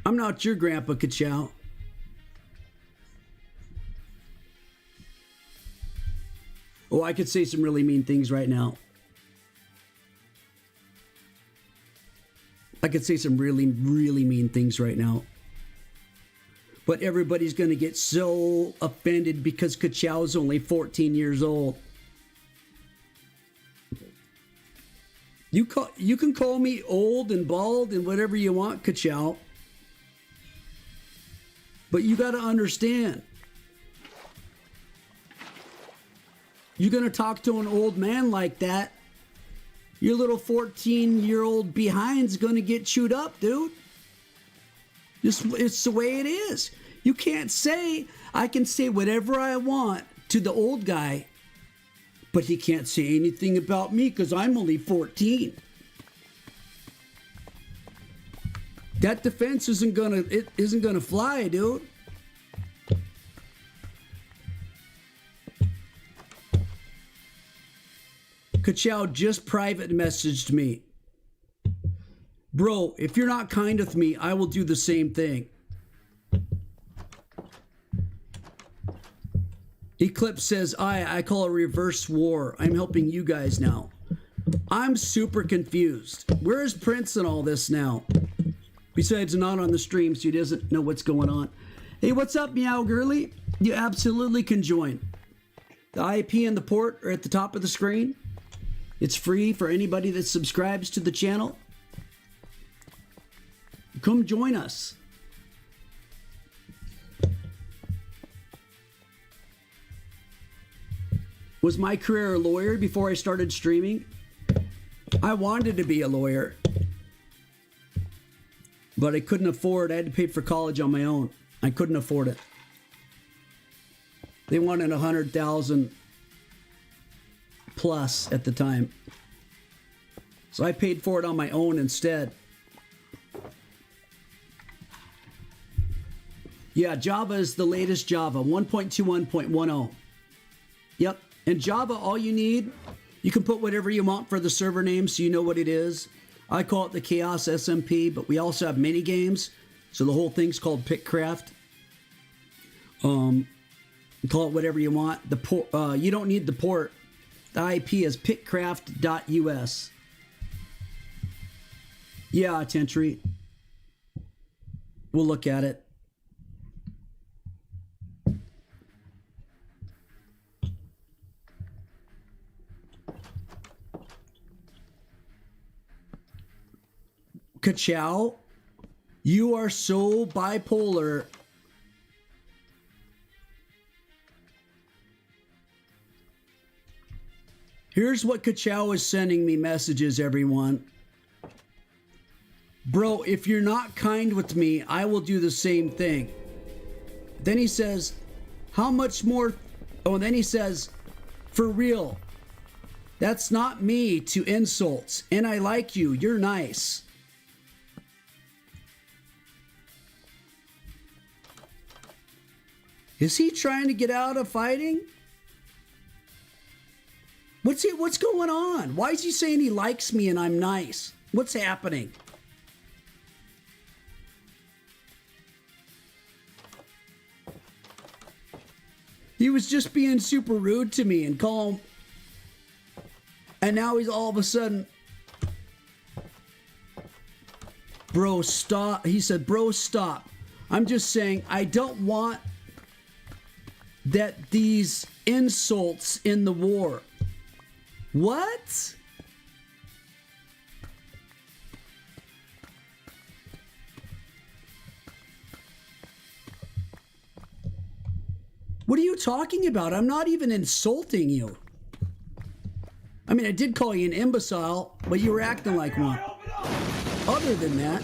I'm not your grandpa, Ka-chow. Oh, I could say some really mean things right now. I could say some really, really mean things right now. But everybody's going to get so offended because Ka-chow's only 14 years old. You can call me old and bald and whatever you want, Ka-chow. But you got to understand. You're going to talk to an old man like that, your little 14-year-old behind's going to get chewed up, dude. It's the way it is. You can't say, I can say whatever I want to the old guy, but he can't say anything about me because I'm only 14. That defense isn't gonna fly, dude. Ka-chow just private messaged me. Bro, if you're not kind with me, I will do the same thing. Eclipse says, I call a reverse war. I'm helping you guys now. I'm super confused. Where is Prince in all this now? Besides, not on the stream, so he doesn't know what's going on. Hey, what's up, Meow Girly? You absolutely can join. The IP and the port are at the top of the screen. It's free for anybody that subscribes to the channel. Come join us. Was my career a lawyer before I started streaming? I wanted to be a lawyer, but I couldn't afford. I had to pay for college on my own. I couldn't afford it. They wanted 100,000 plus at the time, so I paid for it on my own instead. Yeah, Java is the latest Java, 1.21.10. Yep. In Java, all you need, you can put whatever you want for the server name so you know what it is. I call it the Chaos SMP, but we also have mini games, so the whole thing's called Pickcraft. Call it whatever you want. The port, you don't need the port. The IP is pickcraft.us. Yeah, Tentry. We'll look at it. Kachow, you are so bipolar. Here's what Kachow is sending me messages, everyone. Bro, if you're not kind with me, I will do the same thing. Then he says, how much more? Oh, and then he says, for real, that's not me to insults. And I like you. You're nice. Is he trying to get out of fighting? What's going on? Why is he saying he likes me and I'm nice? What's happening? He was just being super rude to me and calm. And now he's all of a sudden, bro, stop. He said, bro, stop. I'm just saying, I don't want that these insults in the war. What? What are you talking about? I'm not even insulting you. I mean, I did call you an imbecile, but you were acting like one. Other than that,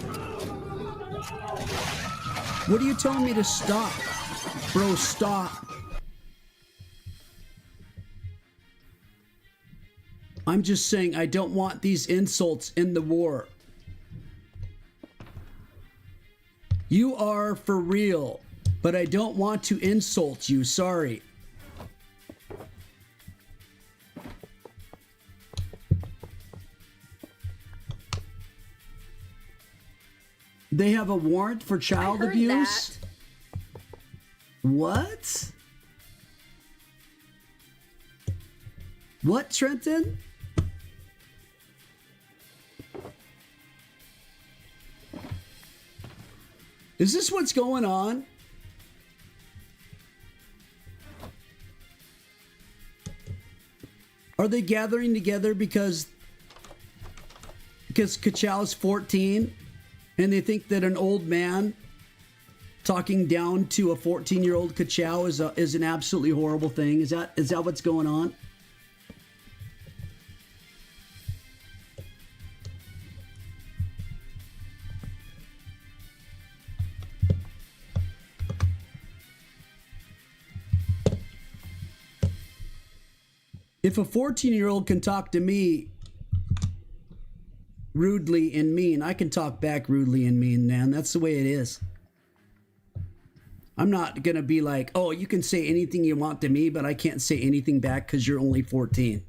what are you telling me to stop? Bro, stop. I'm just saying I don't want these insults in the war. You are for real, but I don't want to insult you. Sorry. They have a warrant for child abuse? That. What? What, Trenton? Is this what's going on? Are they gathering together because Kachow's 14 and they think that an old man talking down to a 14-year-old Kachow is an absolutely horrible thing? Is that what's going on? If a 14-year-old can talk to me rudely and mean, I can talk back rudely and mean, man. That's the way it is. I'm not going to be like, oh, you can say anything you want to me, but I can't say anything back because you're only 14.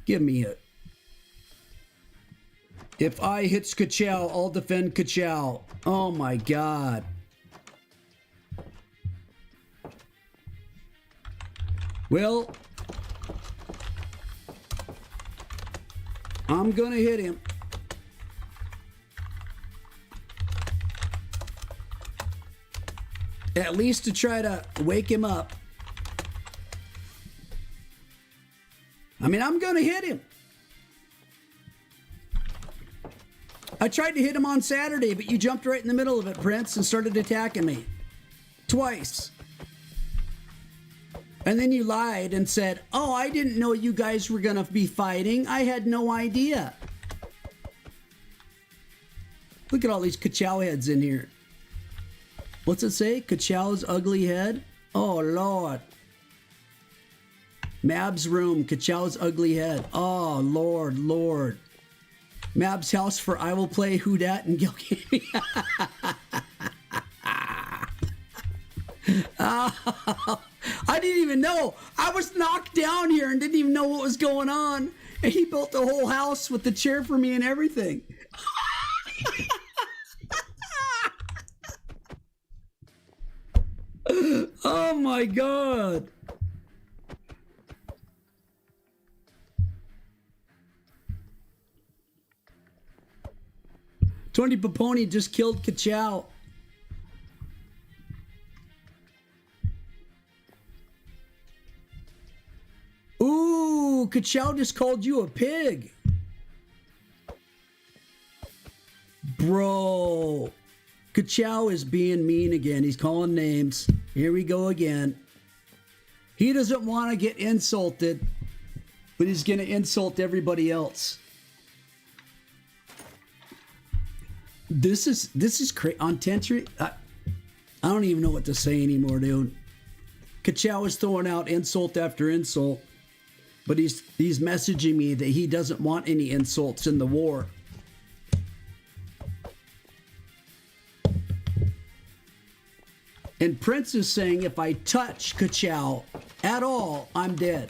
Give me it. If I hits Kachow, I'll defend Kachow. Oh my God. Well, I'm gonna hit him. At least to try to wake him up. I mean, I'm going to hit him. I tried to hit him on Saturday, but you jumped right in the middle of it, Prince, and started attacking me. Twice. And then you lied and said, oh, I didn't know you guys were going to be fighting. I had no idea. Look at all these Ka-Chow heads in here. What's it say? Ka-Chow's ugly head? Oh, Lord. Mab's room, Ka-Chow's ugly head. Oh, Lord, Lord. Mab's house for EyeWillPlay, Who Dat, and Gil Gaming. I didn't even know. I was knocked down here and didn't even know what was going on. And he built the whole house with the chair for me and everything. Oh my God. Tony Paponi just killed Ka-Chow. Ooh, Ka-Chow just called you a pig. Bro. Ka-Chow is being mean again. He's calling names. Here we go again. He doesn't want to get insulted, but he's going to insult everybody else. This is crazy. On Tentry, I don't even know what to say anymore, dude. Ka-Chow is throwing out insult after insult, but he's messaging me that he doesn't want any insults in the war. And Prince is saying if I touch Ka-Chow at all, I'm dead.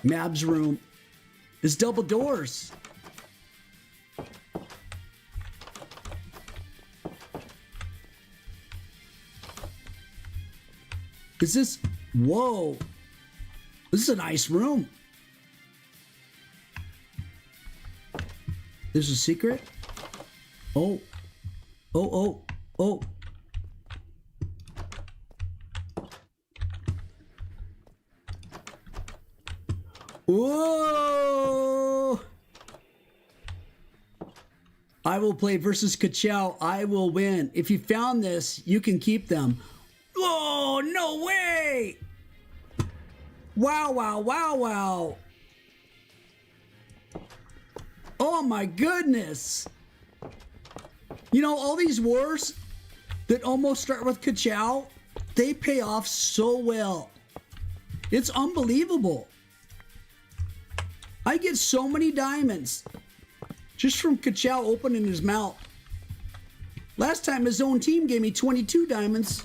Mab's room is double doors. Is this... Whoa. This is a nice room. There's a secret? Oh. Oh, oh, oh. Whoa! EyeWillPlay versus Ka-Chow. I will win. If you found this, you can keep them. Whoa, no way! Wow, wow, wow, wow. Oh my goodness. You know, all these wars that almost start with Ka-Chow, they pay off so well. It's unbelievable. I get so many diamonds just from Ka-Chow opening his mouth. Last time his own team gave me 22 diamonds.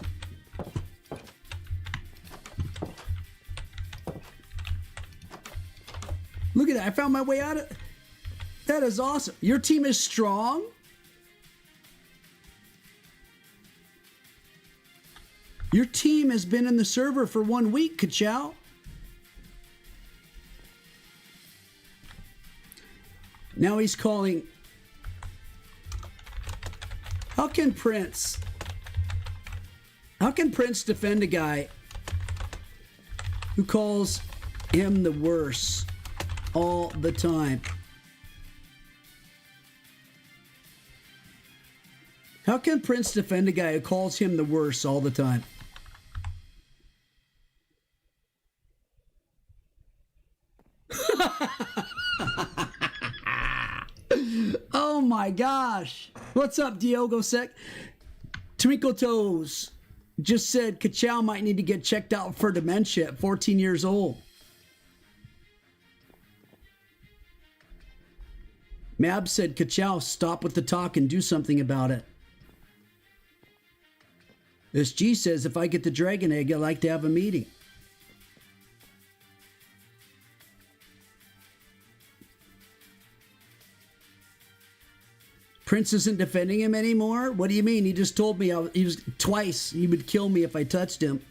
Look at that. I found my way out of... That is awesome. Your team is strong? Your team has been in the server for 1 week, Ka-Chow. Now he's calling... How can Prince defend a guy who calls him the worst all the time? How can Prince defend a guy who calls him the worst all the time? Oh my gosh. What's up, Diogo Sec? Twinkle Toes just said Ka-Chow might need to get checked out for dementia at 14 years old. Mab said, Ka-Chow, stop with the talk and do something about it. This G says, if I get the dragon egg, I'd like to have a meeting. Prince isn't defending him anymore? What do you mean? He just told me he was twice. He would kill me if I touched him.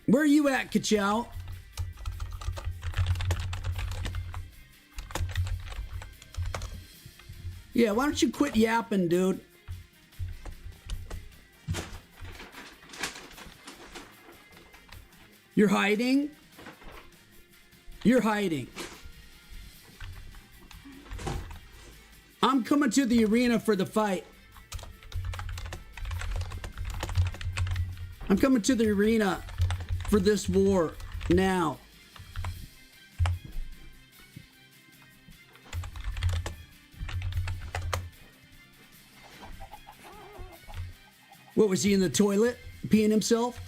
Where are you at, Ka-Chow? Yeah, why don't you quit yapping, dude? You're hiding? You're hiding. I'm coming to the arena for the fight. I'm coming to the arena for this war now. What, was he in the toilet peeing himself?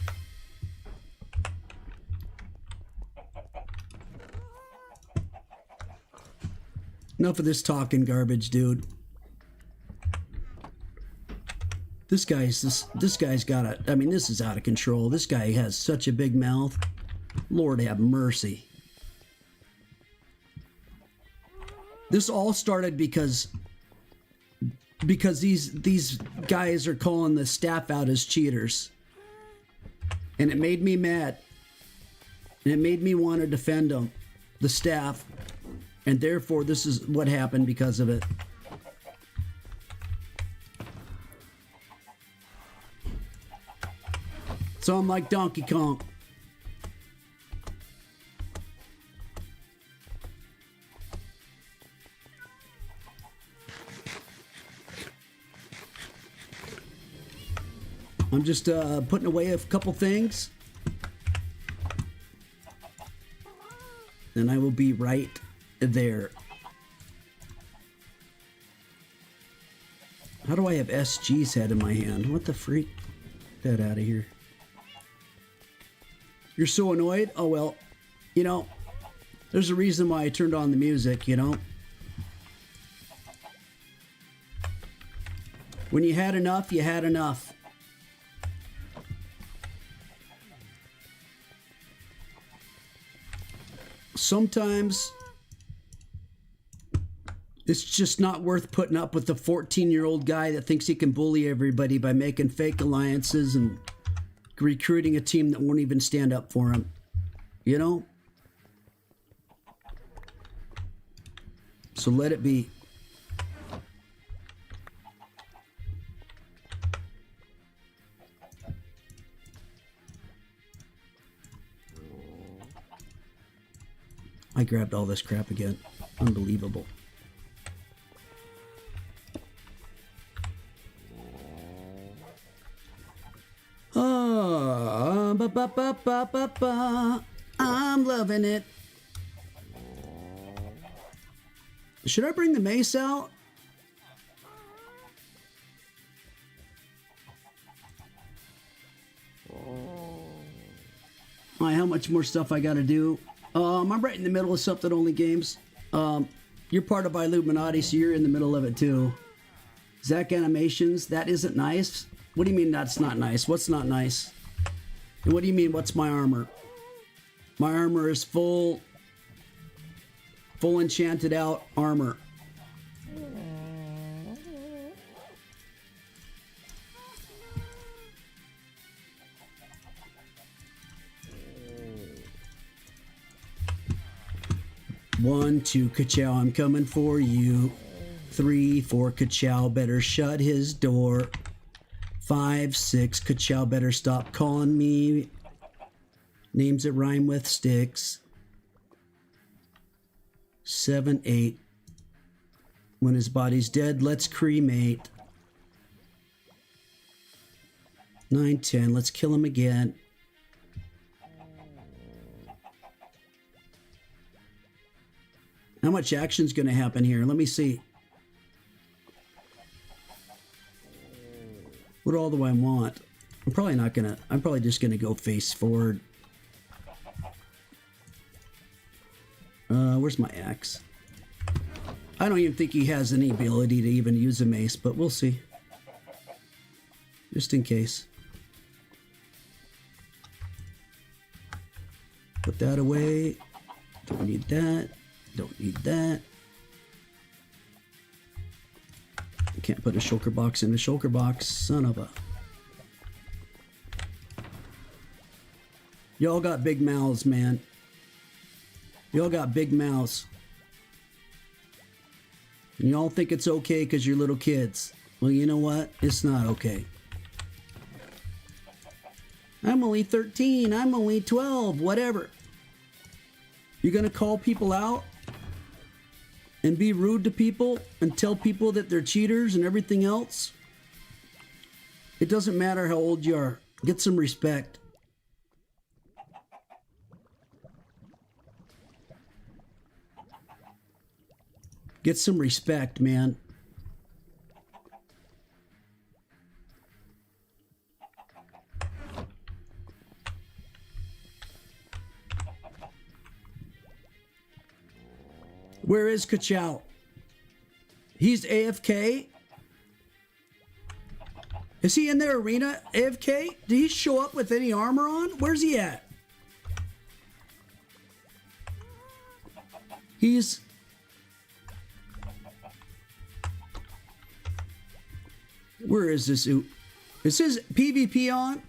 Enough of this talking garbage, dude. This guy's got a, I mean, this is out of control. This guy has such a big mouth. Lord have mercy. This all started because these guys are calling the staff out as cheaters. And it made me mad. And it made me want to defend them, the staff. And therefore, this is what happened because of it. So I'm like Donkey Kong. I'm just putting away a couple things. And I will be right there. How do I have SG's head in my hand? What the freak? Get that out of here. You're so annoyed? Oh, well, you know, there's a reason why I turned on the music, you know? When you had enough, you had enough. Sometimes it's just not worth putting up with the 14-year-old guy that thinks he can bully everybody by making fake alliances and recruiting a team that won't even stand up for him. You know? So let it be. I grabbed all this crap again. Unbelievable. Oh, I'm loving it. Should I bring the mace out? All right, how much more stuff I gotta do? I'm right in the middle of something only games. You're part of Illuminati, so you're in the middle of it too. Zach Animations, that isn't nice. What do you mean that's not nice? What's not nice? And what do you mean, what's my armor? My armor is full enchanted out armor. One, two, ka-chow, I'm coming for you. 3, 4, ka-chow, better shut his door. 5, 6, ka-chow, better stop calling me names that rhyme with sticks. 7, 8, when his body's dead, let's cremate. 9, 10, let's kill him again. How much action's going to happen here? Let me see. What all do I want? I'm probably just going to go face forward. Where's my axe? I don't even think he has any ability to even use a mace, but we'll see. Just in case. Put that away. Don't need that. Don't need that. I can't put a shulker box in the shulker box. Son of a... Y'all got big mouths, man. Y'all got big mouths. And you all think it's okay because you're little kids. Well, you know what? It's not okay. I'm only 13. I'm only 12. Whatever. You're going to call people out and be rude to people and tell people that they're cheaters and everything else? It doesn't matter how old you are. Get some respect. Get some respect, man. Where is Kachow? He's AFK? Is he in their arena AFK? Did he show up with any armor on? Where's he at? He's... Where is this? Is his PvP on?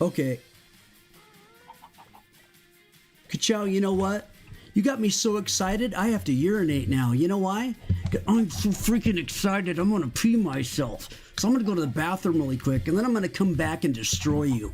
Okay. Kachow, you know what? You got me so excited, I have to urinate now. You know why? I'm so freaking excited. I'm going to pee myself. So I'm going to go to the bathroom really quick, and then I'm going to come back and destroy you.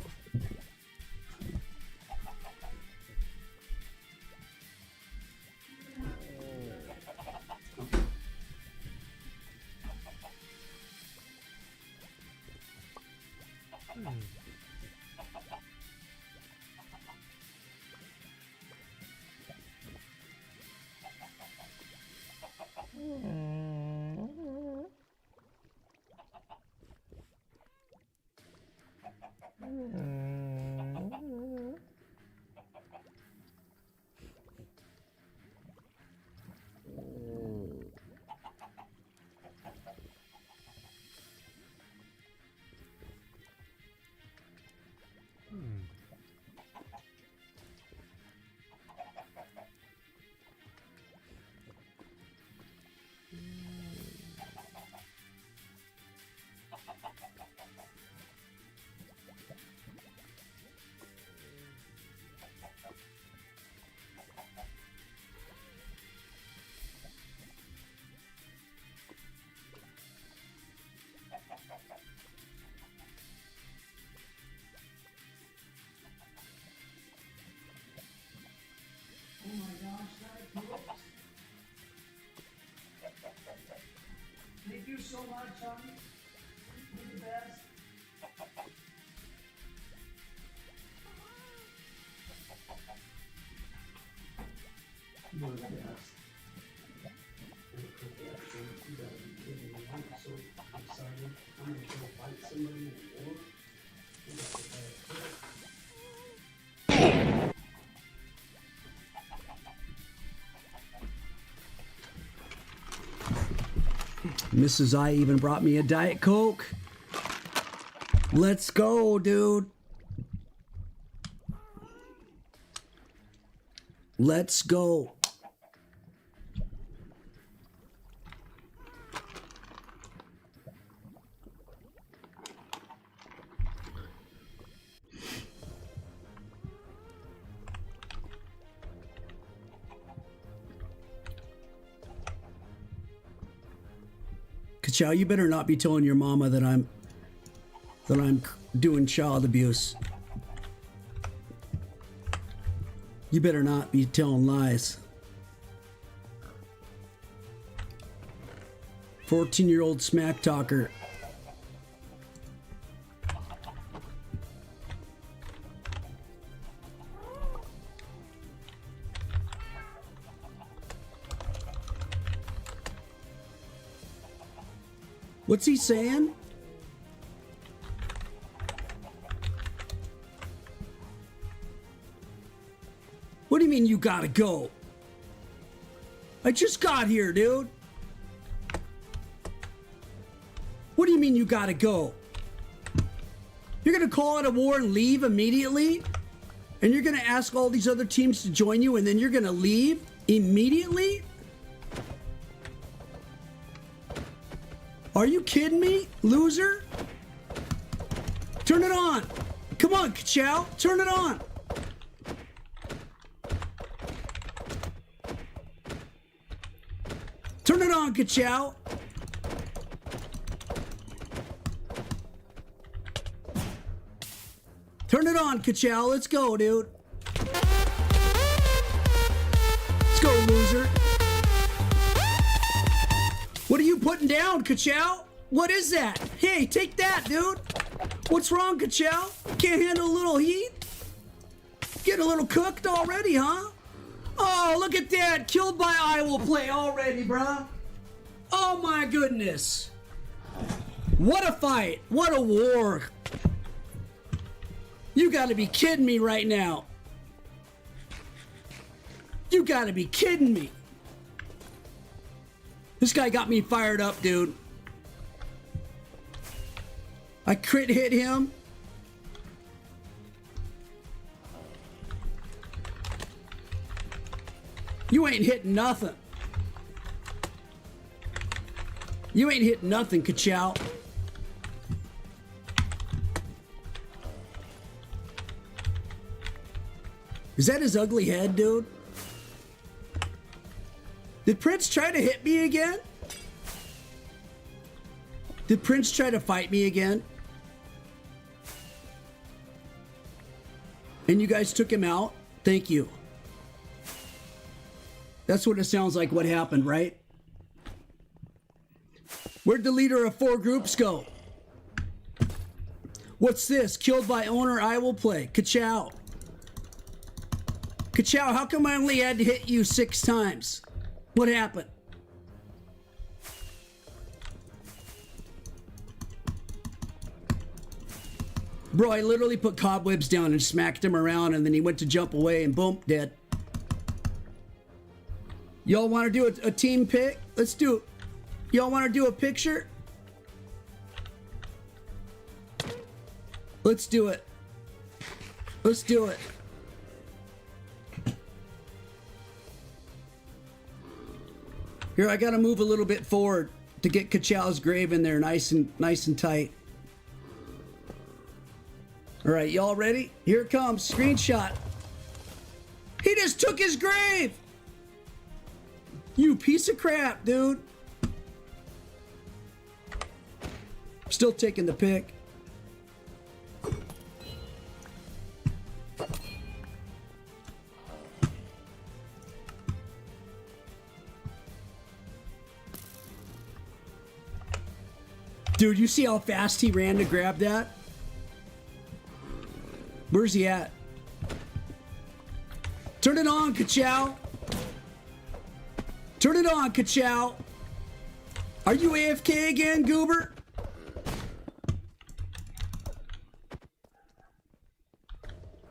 Thank you so much, honey. You're the best. You're the best. You gotta be kidding me. I'm so excited. I'm gonna go fight somebody in war. Mrs. I even brought me a Diet Coke. Let's go, dude. Let's go. Kachow, you better not be telling your mama that I'm doing child abuse. You better not be telling lies. 14-year-old smack talker. What's he saying? What do you mean you gotta go? I just got here, dude. What do you mean you gotta go? You're gonna call it a war and leave immediately? And you're gonna ask all these other teams to join you and then you're gonna leave immediately? Are you kidding me, loser? Turn it on. Come on, Ka-chow. Turn it on. Turn it on, Ka-chow. Turn it on, Ka-chow. Let's go, dude. Let's go, loser. What are you putting down, Ka-chow? What is that? Hey, take that, dude. What's wrong, Ka-chow? Can't handle a little heat? Getting a little cooked already, huh? Oh, look at that. Killed by EyeWillPlay already, bruh. Oh, my goodness. What a fight. What a war. You gotta be kidding me right now. You gotta be kidding me. This guy got me fired up, dude. I crit hit him. You ain't hitting nothing. You ain't hitting nothing, Ka-chow. Is that his ugly head, dude? Did Prince try to hit me again? Did Prince try to fight me again? And you guys took him out? Thank you. That's what it sounds like what happened, right? Where'd the leader of 4 groups go? What's this? Killed by owner EyeWillPlay. Ka-chow. Ka-chow, how come I only had to hit you 6 times? What happened? Bro, I literally put cobwebs down and smacked him around, and then he went to jump away and boom, dead. Y'all want to do a team pick? Let's do it. Y'all want to do a picture? Let's do it. Let's do it. Here, I gotta move a little bit forward to get Ka-chow's grave in there nice and tight. All right, y'all ready? Here it comes. Screenshot. He just took his grave. You piece of crap, dude. Still taking the pic. Dude, you see how fast he ran to grab that? Where's he at? Turn it on, Ka-chow. Turn it on, Ka-chow. Are you AFK again, Goober?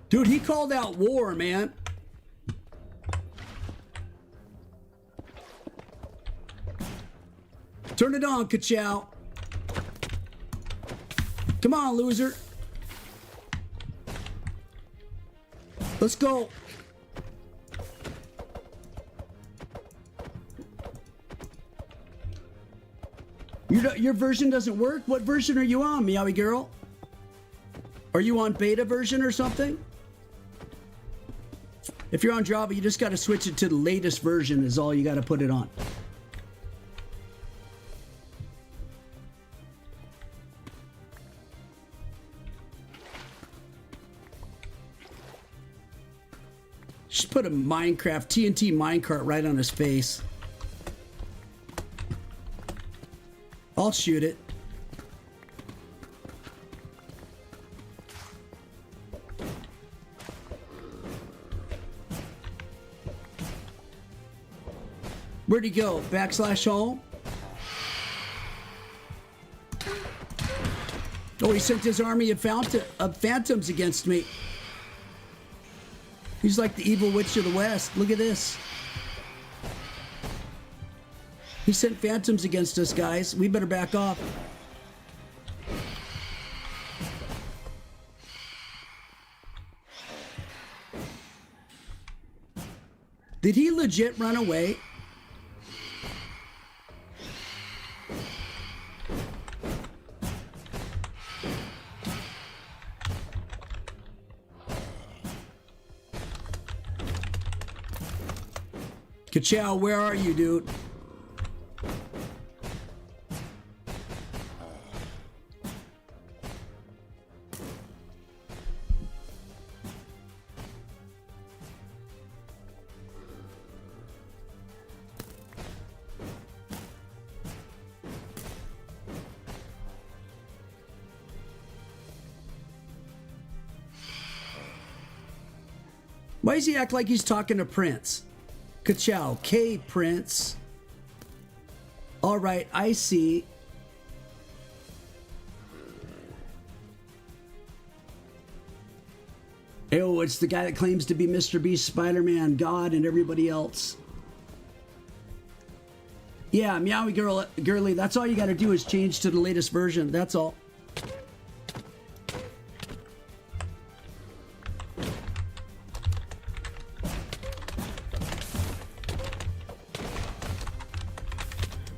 Dude, he called out war, man. Turn it on, Ka-chow. Come on, loser. Let's go. Your version doesn't work? What version are you on, Meowie Girl? Are you on beta version or something? If you're on Java, you just got to switch it to the latest version is all you got to put it on. Just put a Minecraft TNT minecart right on his face. I'll shoot it. Where'd he go? /home? Oh, he sent his army of phantoms against me. He's like the evil witch of the West. Look at this. He sent phantoms against us, guys. We better back off. Did he legit run away? Ka-chow, where are you, dude? Why does he act like he's talking to Prince? Ka-chow, K Prince. All right, I see. Oh, it's the guy that claims to be Mr. Beast, Spider-Man, God, and everybody else. Yeah, Meowie Girly, that's all you got to do is change to the latest version. That's all.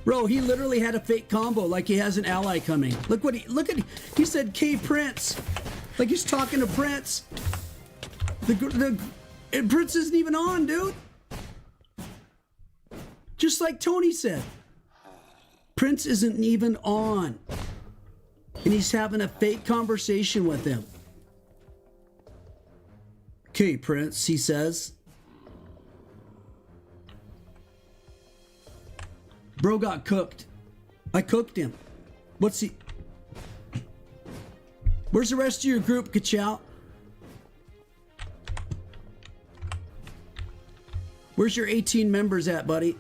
Bro, he literally had a fake combo like he has an ally coming. Look at he said K Prince. Like he's talking to Prince. And Prince isn't even on, dude. Just like Tony said. Prince isn't even on. And he's having a fake conversation with him. Okay, Prince, he says. Bro got cooked. I cooked him. What's he? Where's the rest of your group, Ka-chow? Where's your 18 members at, buddy?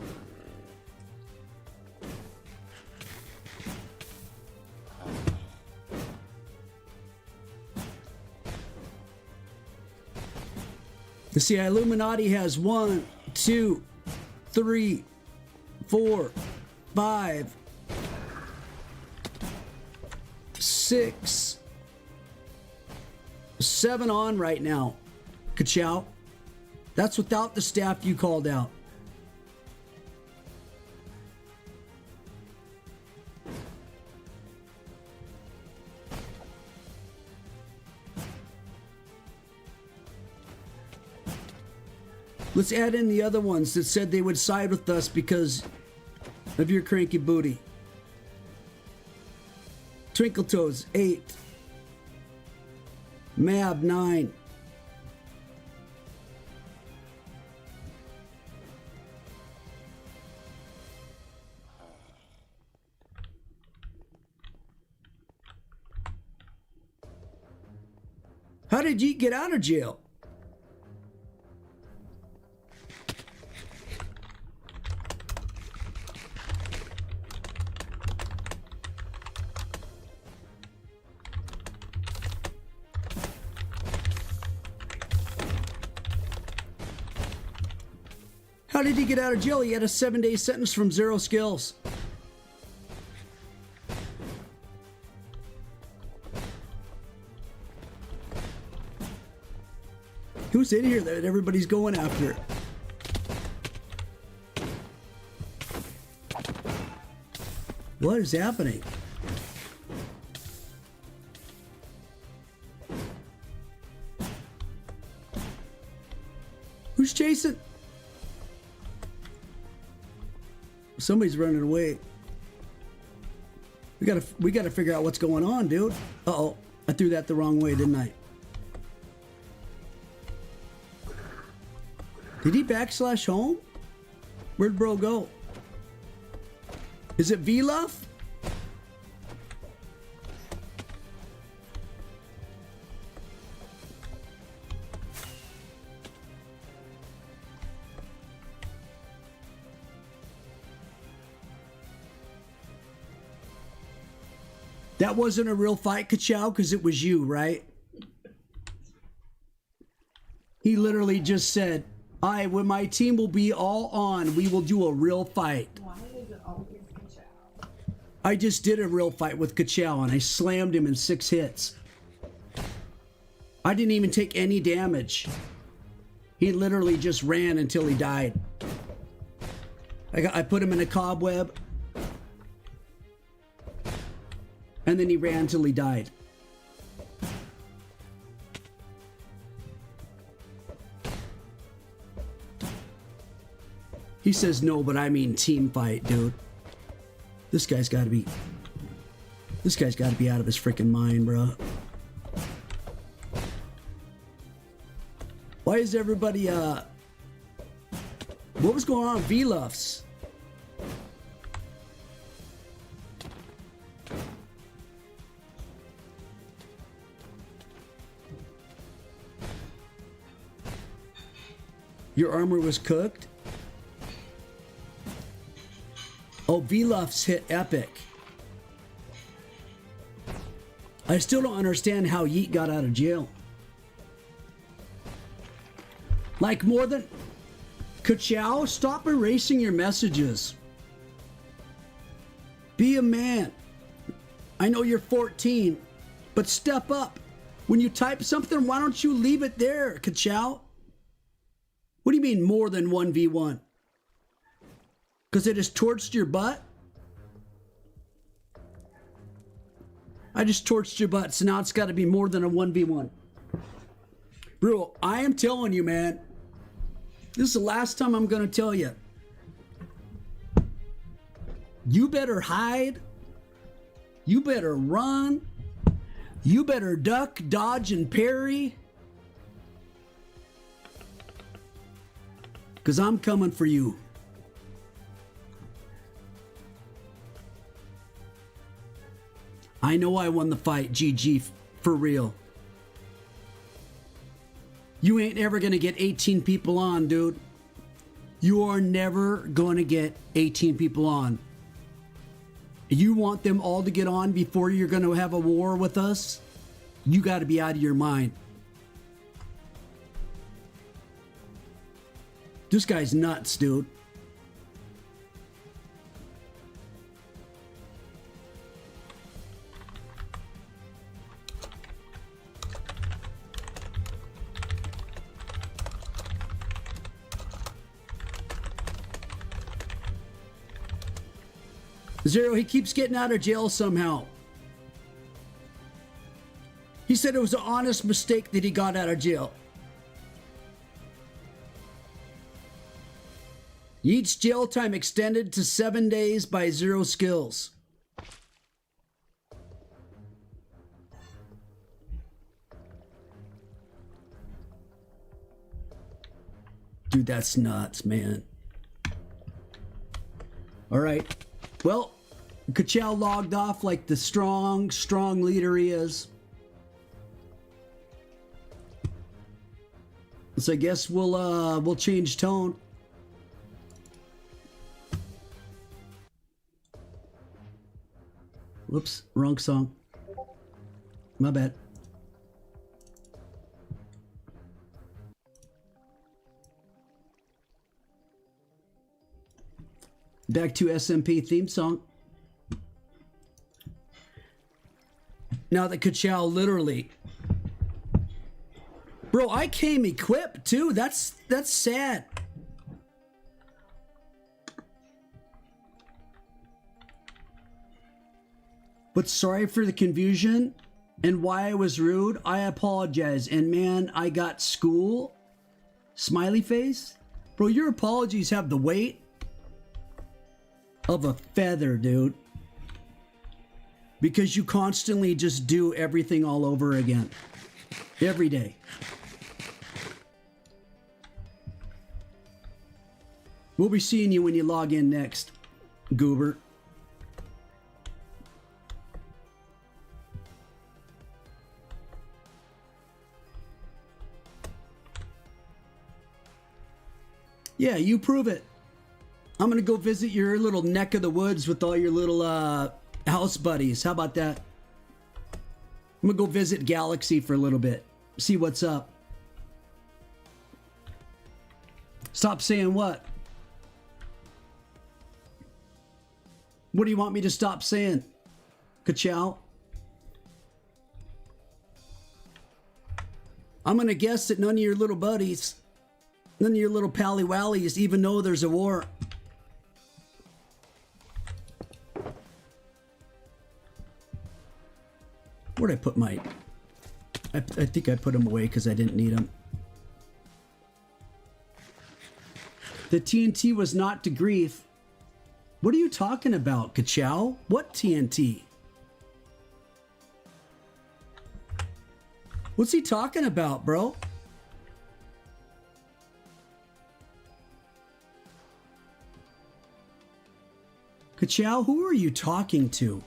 You see, Illuminati has 1, 2, 3, 4, 5, 6, 7 on right now. Ka-chow. That's without the staff you called out. Let's add in the other ones that said they would side with us because of your cranky booty. Twinkle Toes, 8. Mab, 9. How did you get out of jail? How did he get out of jail? He had a 7-day sentence from 0 skills. Who's in here that everybody's going after? What is happening? Who's chasing? Somebody's running away. We gotta figure out what's going on, dude. Uh-oh. I threw that the wrong way, didn't I? Did he backslash home? Where'd bro go? Is it V-Luff? That wasn't a real fight, Ka-chow, because it was you, right? He literally just said, when my team will be all on, we will do a real fight. Why is it always Ka-chow? I just did a real fight with Ka-chow, and I slammed him in 6 hits. I didn't even take any damage. He literally just ran until he died. I put him in a cobweb. And then he ran until he died. He says no, but I mean team fight, dude. This guy's got to be out of his freaking mind, bro. Why is everybody what was going on with V-Luffs? Your armor was cooked? Oh, V-Luffs hit epic. I still don't understand how Yeet got out of jail. Like more than... Ka-chow, stop erasing your messages. Be a man. I know you're 14, but step up. When you type something, why don't you leave it there, Ka-chow? What do you mean more than 1v1? Because it has torched your butt? I just torched your butt, so now it's got to be more than a 1v1. Bro, I am telling you, man. This is the last time I'm going to tell you. You better hide. You better run. You better duck, dodge, and parry. Because I'm coming for you. I know I won the fight, GG, for real. You ain't ever gonna get 18 people on, dude. You are never gonna get 18 people on. You want them all to get on before you're gonna have a war with us? You gotta be out of your mind. This guy's nuts, dude. Zero, he keeps getting out of jail somehow. He said it was an honest mistake that he got out of jail. Yeet's jail time extended to 7 days by Zero Skills. Dude, that's nuts, man. All right. Well, Ka-chow logged off like the strong leader he is. So I guess we'll change tone. Whoops, wrong song. My bad. Back to SMP theme song. Now that Ka-chow literally... Bro, I came equipped too. That's sad. But sorry for the confusion and why I was rude. I apologize. And man, I got school. Smiley face. Bro, your apologies have the weight of a feather, dude. Because you constantly just do everything all over again. Every day. We'll be seeing you when you log in next, Goober. Yeah, you prove it. I'm gonna go visit your little neck of the woods with all your little house buddies. How about that? I'm gonna go visit Galaxy for a little bit. See what's up. Stop saying what? What do you want me to stop saying? Ka-chow? I'm gonna guess that none of your little buddies, none of your little pally-wallies even know there's a war. Where'd I put my... I think I put them away because I didn't need them. The TNT was not to grief. What are you talking about, Kachow? What TNT? What's he talking about, bro? Kachow, who are you talking to?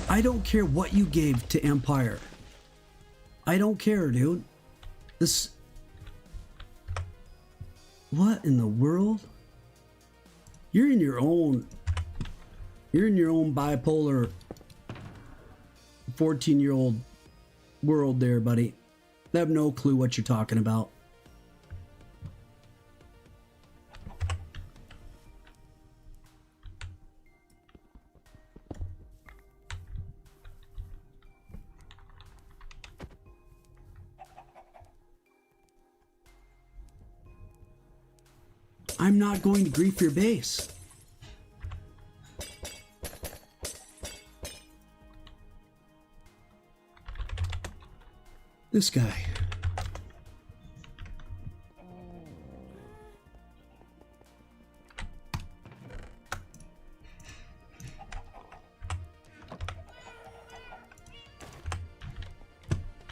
I don't care what you gave to Empire. I don't care, dude. This... What in the world? You're in your own bipolar 14-year-old world there, buddy. I have no clue what you're talking about. I'm not going to grief your base. This guy.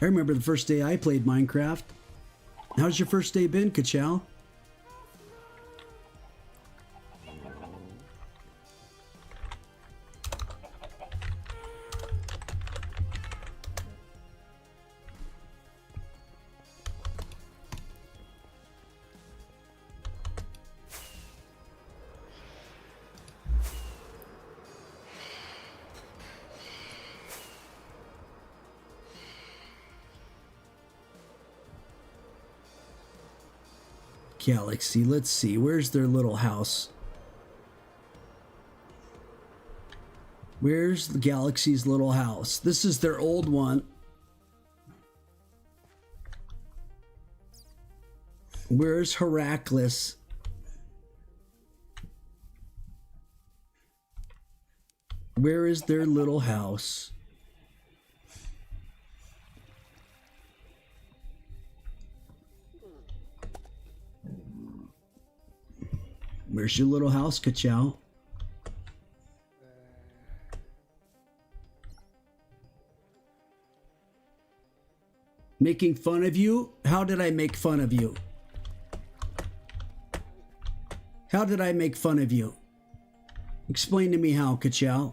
I remember the first day I played Minecraft. How's your first day been, Kachow? Galaxy, let's see, where's their little house? Where's the Galaxy's little house? This is their old one. Where's Heracles? Where is their little house? Where's your little house, Kachow? Making fun of you? How did I make fun of you? How did I make fun of you? Explain to me how, Kachow.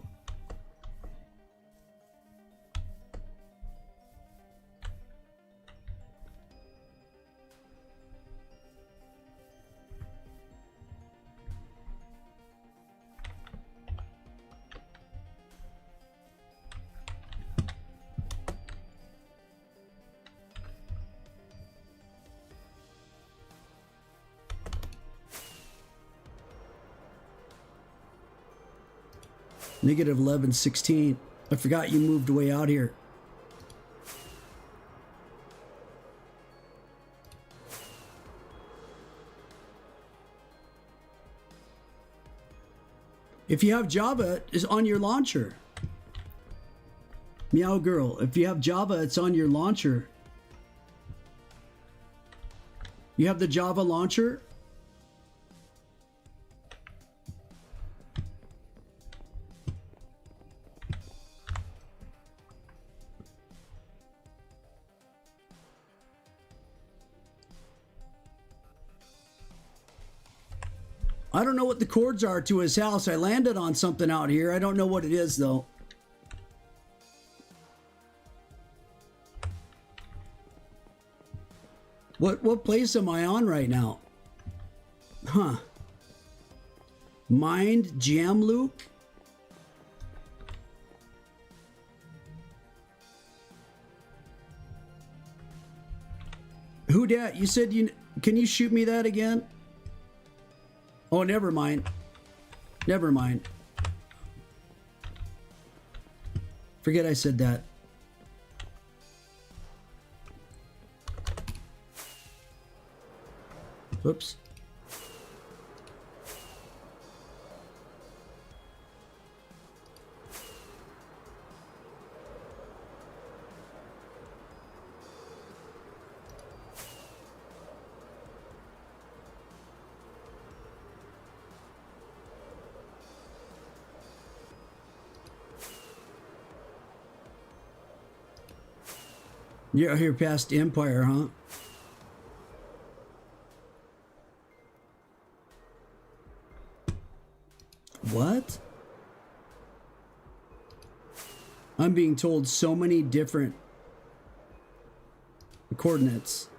Negative 1116. I forgot you moved way out here. If you have Java, it's on your launcher. Meow girl, if you have Java, it's on your launcher. You have the Java launcher? I don't know what the cords are to his house. I landed on something out here. I don't know what it is, though. What place am I on right now? Huh. Mind Jam Luke? Who dat? You said you... Can you shoot me that again? Oh, never mind. Never mind. Forget I said that. Whoops. You're out here past Empire, huh? What? I'm being told so many different coordinates.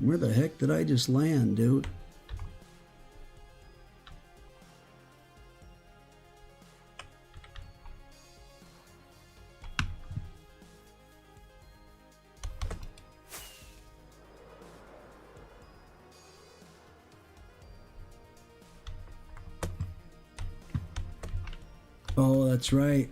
Where the heck did I just land, dude? Oh, that's right.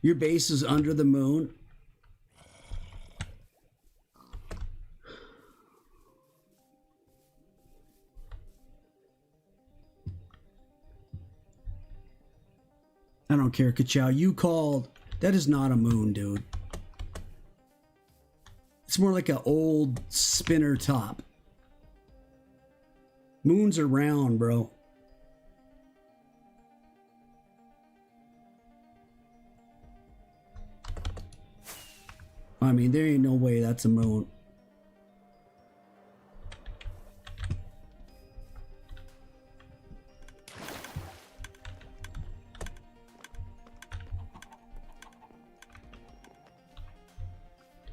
Your base is under the moon. I don't care, Ka-Chow. You called. That is not a moon, dude. It's more like an old spinner top. Moons are round, bro. I mean, there ain't no way that's a moon.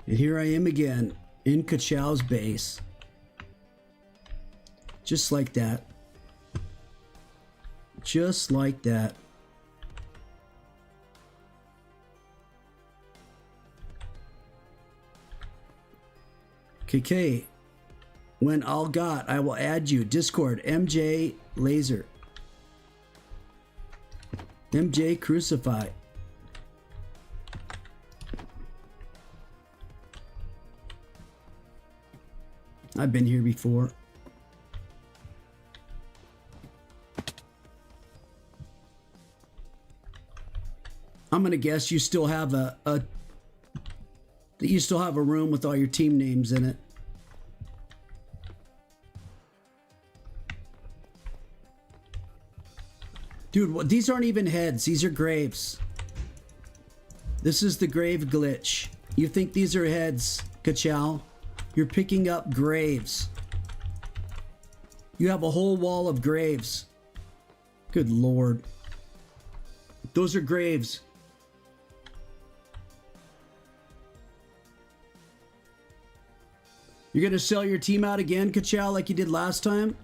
And here I am again in Ka-Chow's base. Just like that. Just like that. KK, when all got, I will add you. Discord, MJ Laser. MJ Crucify. I've been here before. I'm gonna guess you still have a room with all your team names in it. Dude, these aren't even heads. These are graves. This is the grave glitch. You think these are heads, Ka-Chow? You're picking up graves. You have a whole wall of graves. Good Lord. Those are graves. You're gonna sell your team out again, Ka-Chow, like you did last time?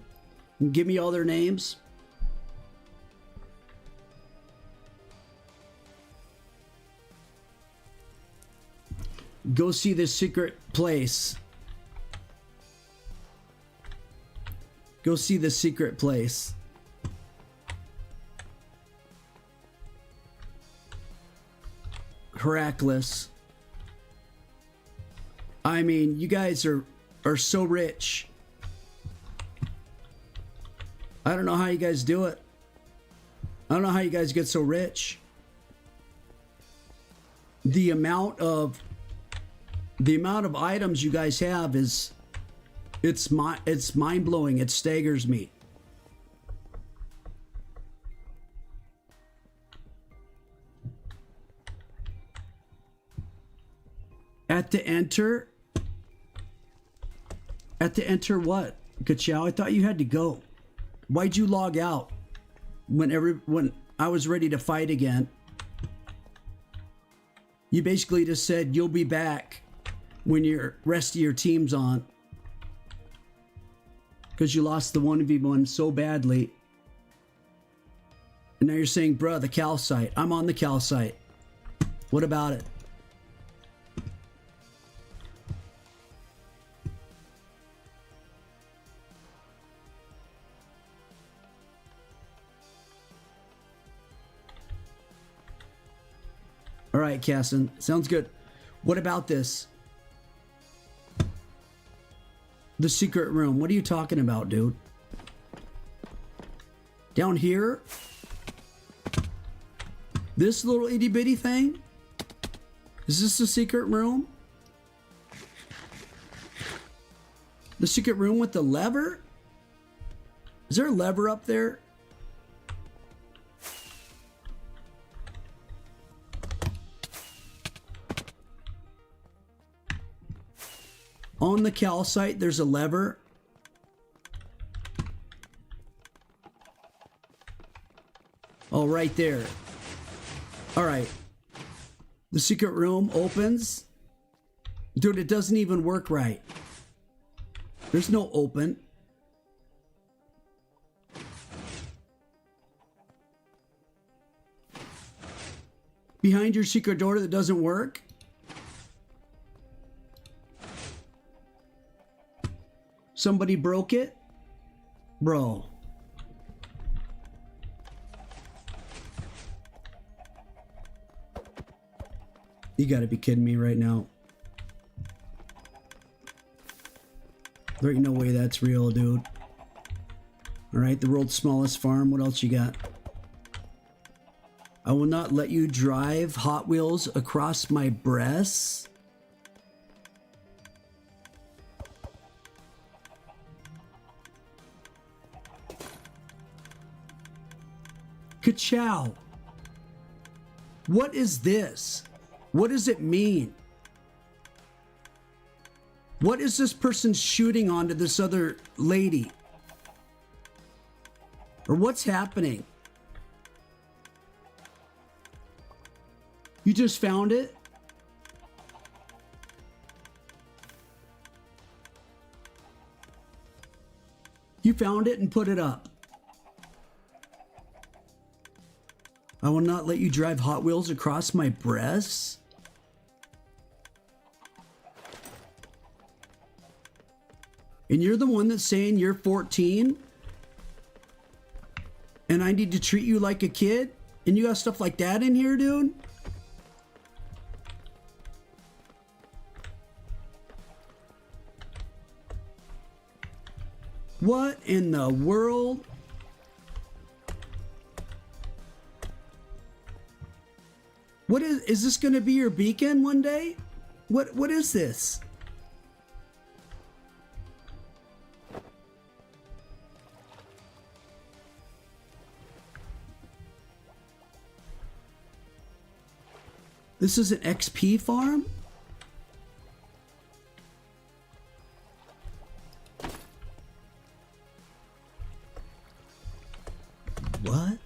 And give me all their names? Go see the secret place. Go see the secret place. Heracles. I mean, you guys are so rich. I don't know how you guys do it. I don't know how you guys get so rich. The amount of items you guys have is it's mind-blowing. It staggers me. At the enter what? Ka-Chow, I thought you had to go. Why'd you log out when I was ready to fight again? You basically just said you'll be back when your rest of your team's on. Because you lost the 1v1 so badly. And now you're saying, bruh, the cal site. I'm on the cal site. What about it? All right, Casson. Sounds good. What about this? The secret room. What are you talking about, dude? Down here? This little itty bitty thing? Is this the secret room? The secret room with the lever? Is there a lever up there? On the cal site, there's a lever. Oh, right there. All right. The secret room opens. Dude, it doesn't even work right. There's no open. Behind your secret door that doesn't work? Somebody broke it? Bro. You gotta be kidding me right now. There ain't no way that's real, dude. Alright, the world's smallest farm. What else you got? I will not let you drive Hot Wheels across my breasts. Ka-chow. What is this? What does it mean? What is this person shooting onto this other lady? Or what's happening? You just found it? You found it and put it up. I will not let you drive Hot Wheels across my breasts. And you're the one that's saying you're 14? And I need to treat you like a kid? And you got stuff like that in here, dude? What in the world? What is this going to be your beacon one day? What is this? This is an XP farm? What?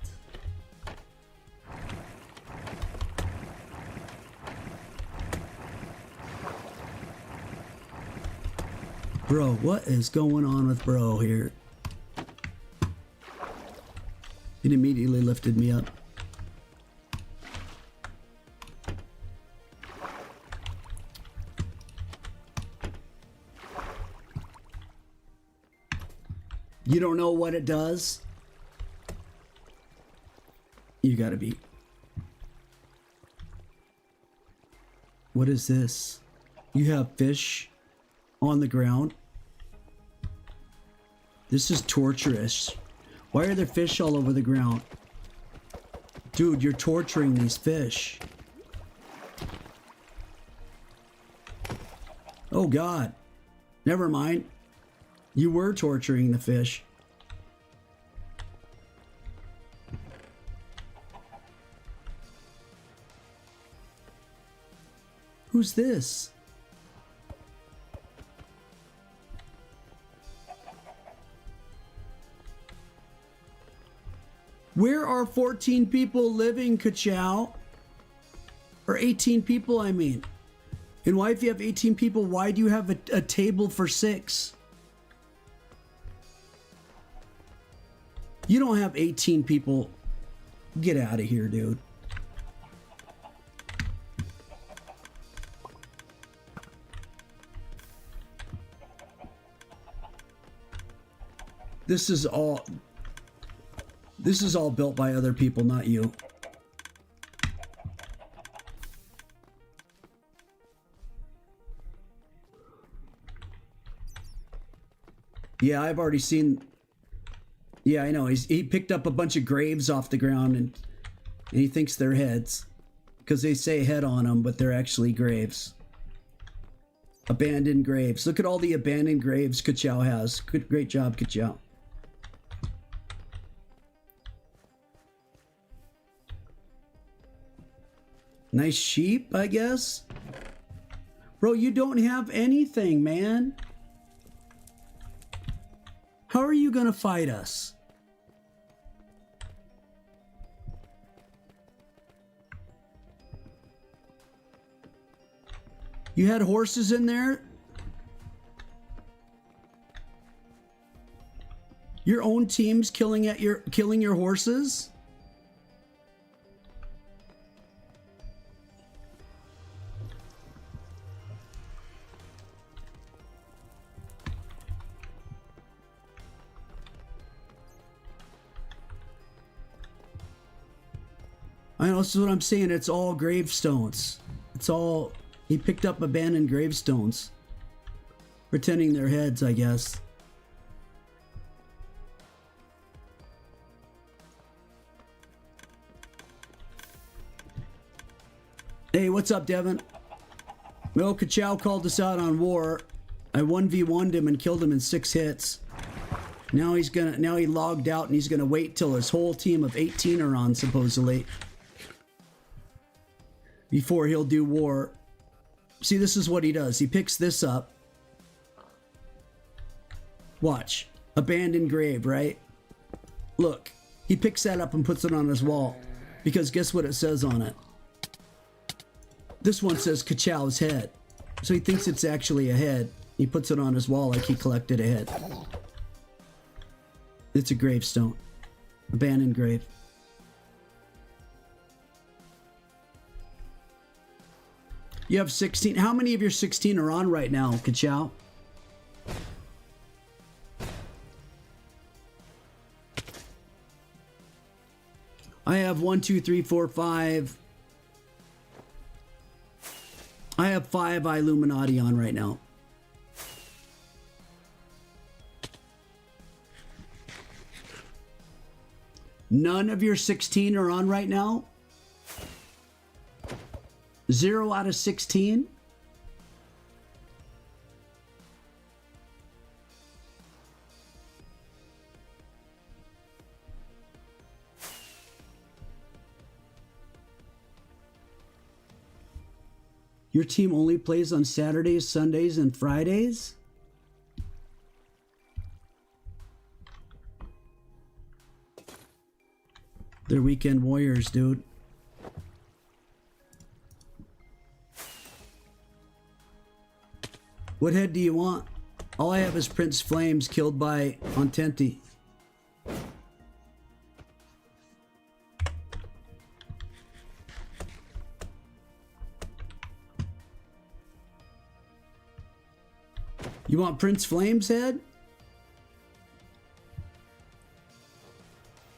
Bro, what is going on with bro here? It immediately lifted me up. You don't know what it does? You gotta be. What is this? You have fish on the ground? This is torturous. Why are there fish all over the ground? Dude, you're torturing these fish. Oh God. Never mind. You were torturing the fish. Who's this? Where are 14 people living, Ka-chow? Or 18 people, I mean. And why, if you have 18 people, why do you have a table for 6? You don't have 18 people Get out of here, dude. This is all built by other people, not you. Yeah, I've already seen. Yeah, I know. He picked up a bunch of graves off the ground and he thinks they're heads because they say head on them, but they're actually graves. Abandoned graves. Look at all the abandoned graves Ka-Chow has. Great job, Ka-Chow. Nice sheep, I guess. Bro, you don't have anything, man. How are you gonna fight us? You had horses in there? Your own team's killing your horses? I know, this is what I'm saying. It's all gravestones. It's all... He picked up abandoned gravestones. Pretending they're heads, I guess. Hey, what's up, Devin? Well, Ka-Chow called us out on war. I 1v1'd him and killed him in 6 hits. Now he logged out and he's gonna wait till his whole team of 18 are on, supposedly, before he'll do war. See, this is what he does. He picks this up. Watch. Abandoned grave, right? Look. He picks that up and puts it on his wall. Because guess what it says on it? This one says Ka-Chow's head. So he thinks it's actually a head. He puts it on his wall like he collected a head. It's a gravestone. Abandoned grave. You have 16. How many of your 16 are on right now, Ka-Chow? I have 1, 2, 3, 4, 5. I have 5 Illuminati on right now. None of your 16 are on right now? 0 out of 16? Your team only plays on Saturdays, Sundays, and Fridays? They're weekend warriors, dude. What head do you want? All I have is Prince Flames killed by Ontenti. You want Prince Flames head?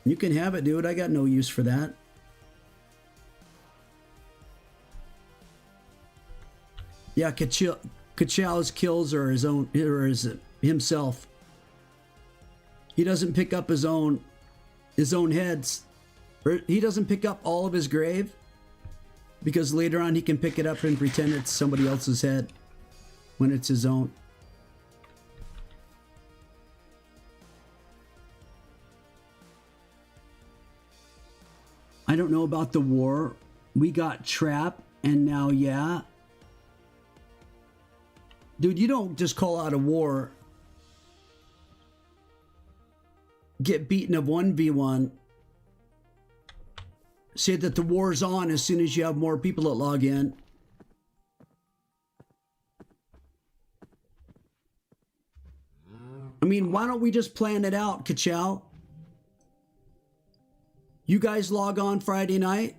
You can have it, dude. I got no use for that. Yeah, Ka-Chow's kills are his own, or is it himself? He doesn't pick up his own heads. Or he doesn't pick up all of his grave because later on he can pick it up and pretend it's somebody else's head when it's his own. I don't know about the war. We got Trap and now, yeah. Dude, you don't just call out a war, get beaten of 1v1, say that the war's on as soon as you have more people that log in. I mean, why don't we just plan it out, Ka-Chow? You guys log on Friday night?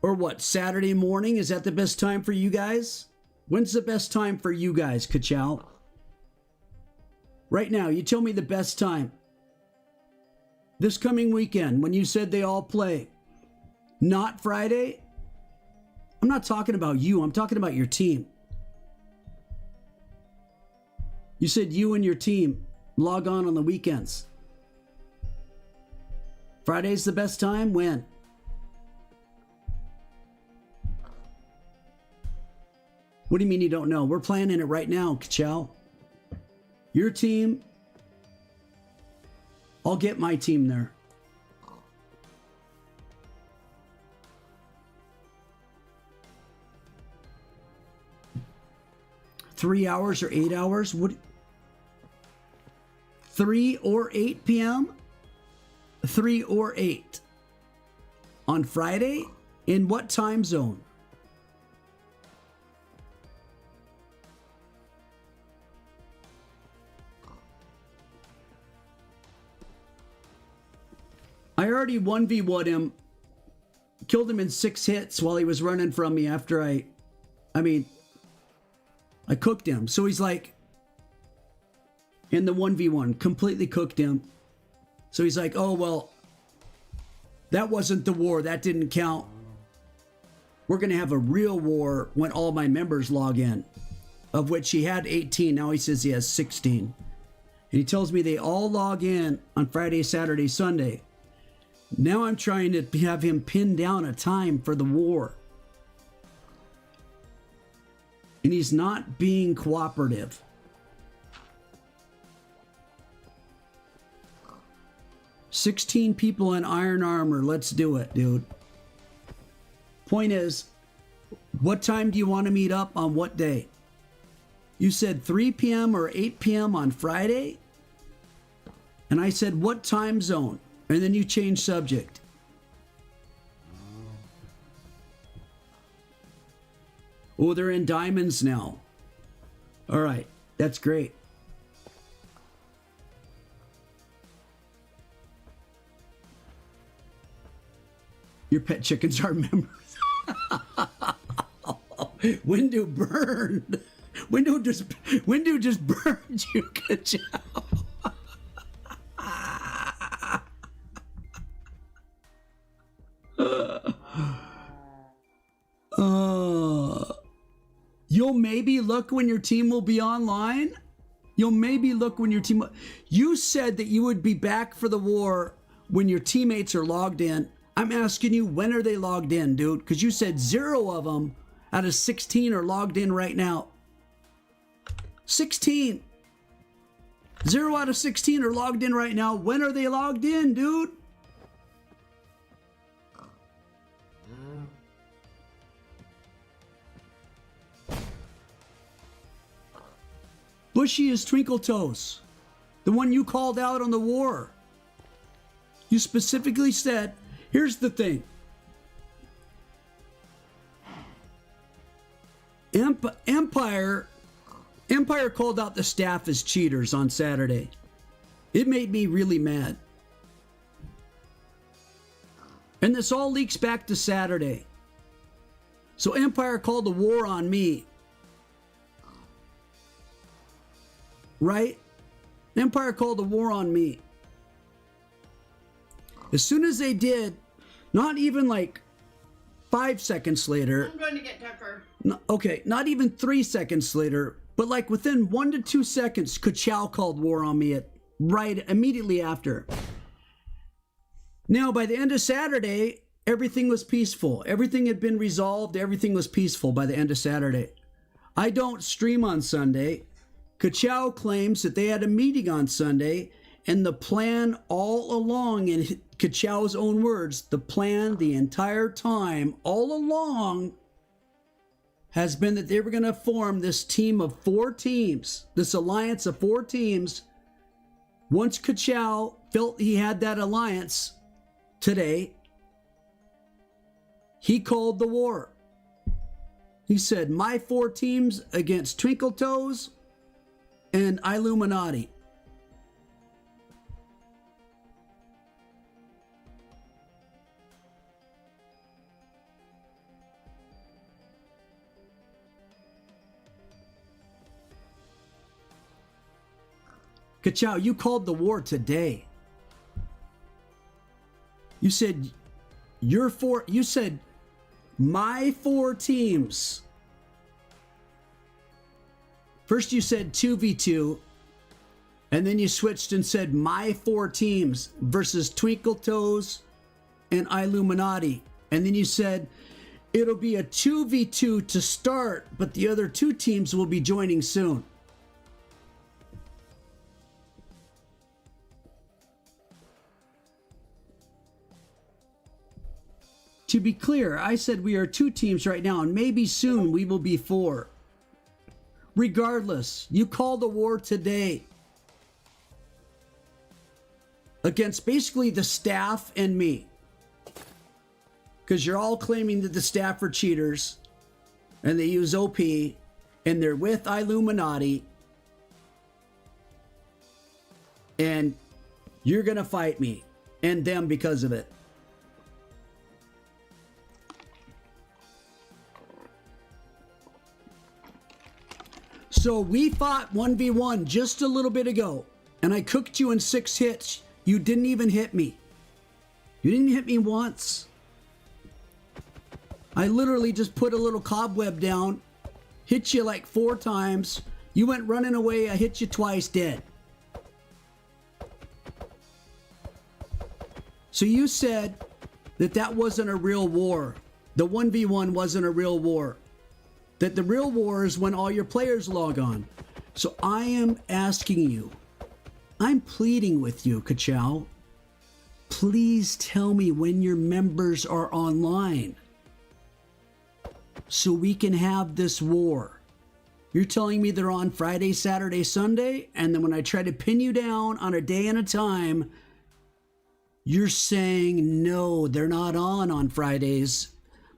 Or what, Saturday morning? Is that the best time for you guys? When's the best time for you guys, Ka-chow? Right now, you tell me the best time. This coming weekend, when you said they all play. Not Friday? I'm not talking about you. I'm talking about your team. You said you and your team log on the weekends. Friday's the best time? When? What do you mean you don't know? We're planning it right now, Ka-chow. Your team. I'll get my team there. Three hours or 8 hours? What? 3 or 8 p.m.? 3 or 8. On Friday? In what time zone? I already 1v1'd him. Killed him in 6 hits while he was running from me after I cooked him. So he's like, in the 1v1, completely cooked him. So he's like, oh, well, that wasn't the war. That didn't count. We're going to have a real war when all my members log in, of which he had 18. Now he says he has 16. And he tells me they all log in on Friday, Saturday, Sunday. Now I'm trying to have him pin down a time for the war. And he's not being cooperative. "16 people in iron armor. Let's do it, dude." Point is, what time do you want to meet up on what day? You said 3 p.m. or 8 p.m. on Friday? And I said, what time zone? And then you change subject. Oh, they're in diamonds now. All right, that's great. Your pet chickens are members. Window burned. Window just burned you, Ka-chow. You'll maybe look when your team will be online. You'll maybe look when your team... You said that you would be back for the war when your teammates are logged in. I'm asking you, when are they logged in, dude? Because you said 0 of them out of 16 are logged in right now. 16. 0 out of 16 are logged in right now. When are they logged in, dude? Bushy is Twinkle Toes, the one you called out on the war. You specifically said, here's the thing. Empire called out the staff as cheaters on Saturday. It made me really mad. And this all leaks back to Saturday. So Empire called the war on me. Right? Empire called the war on me. As soon as they did, not even like 5 seconds later. I'm going to get Tucker. Okay, not even 3 seconds later, but like within 1 to 2 seconds, Ka-chow called war on me right immediately after. Now, by the end of Saturday, everything was peaceful. Everything had been resolved. Everything was peaceful by the end of Saturday. I don't stream on Sunday. Ka-chow claims that they had a meeting on Sunday, and the plan all along, in Ka-chow's own words, the plan the entire time, all along, has been that they were going to form this team of 4 teams, this alliance of 4 teams. Once Ka-chow felt he had that alliance today, he called the war. He said, my 4 teams against Twinkle Toes and Illuminati. Ka-chow, you called the war today. You said you said my 4 teams. First you said 2v2, and then you switched and said my 4 teams versus Twinkle Toes and Illuminati. And then you said it'll be a 2v2 to start, but the other 2 teams will be joining soon. To be clear, I said we are 2 teams right now, and maybe soon we will be 4. Regardless, you called the war today against basically the staff and me. Because you're all claiming that the staff are cheaters and they use OP and they're with Illuminati. And you're going to fight me and them because of it. So we fought 1v1 just a little bit ago, and I cooked you in 6 hits. You didn't even hit me. You didn't hit me once. I literally just put a little cobweb down, hit you like 4 times. You went running away. I hit you twice, dead. So you said that that wasn't a real war. The 1v1 wasn't a real war. That the real war is when all your players log on. So I am asking you, I'm pleading with you, Ka-chow. Please tell me when your members are online so we can have this war. You're telling me they're on Friday, Saturday, Sunday, and then when I try to pin you down on a day and a time, you're saying no, they're not on Fridays.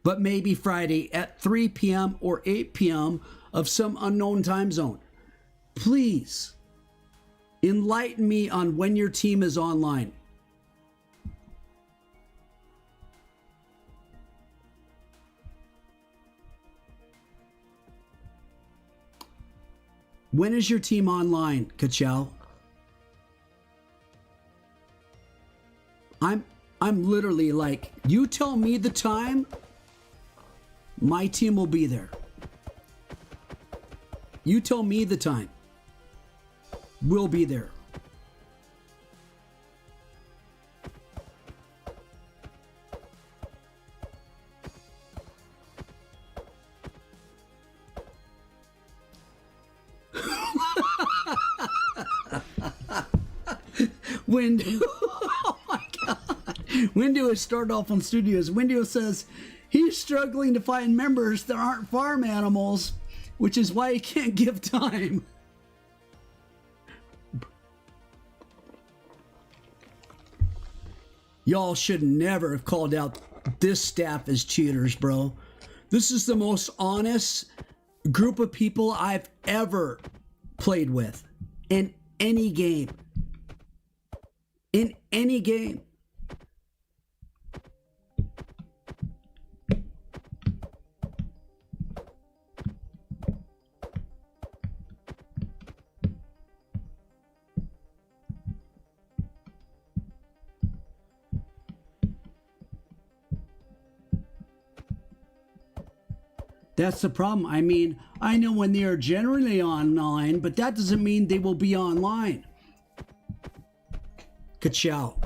But maybe Friday at 3 p.m. or 8 p.m. of some unknown time zone. Please enlighten me on when your team is online. When is your team online, Ka-chow? I'm literally like, you tell me the time, my team will be there. You tell me the time. We'll be there. Windu, oh my God. Windu has started off on Studios. Windu says he's struggling to find members that aren't farm animals, which is why he can't give time. Y'all should never have called out this staff as cheaters, bro. This is the most honest group of people I've ever played with in any game. In any game. That's the problem. I mean, I know when they are generally online, but that doesn't mean they will be online. Ka-chow.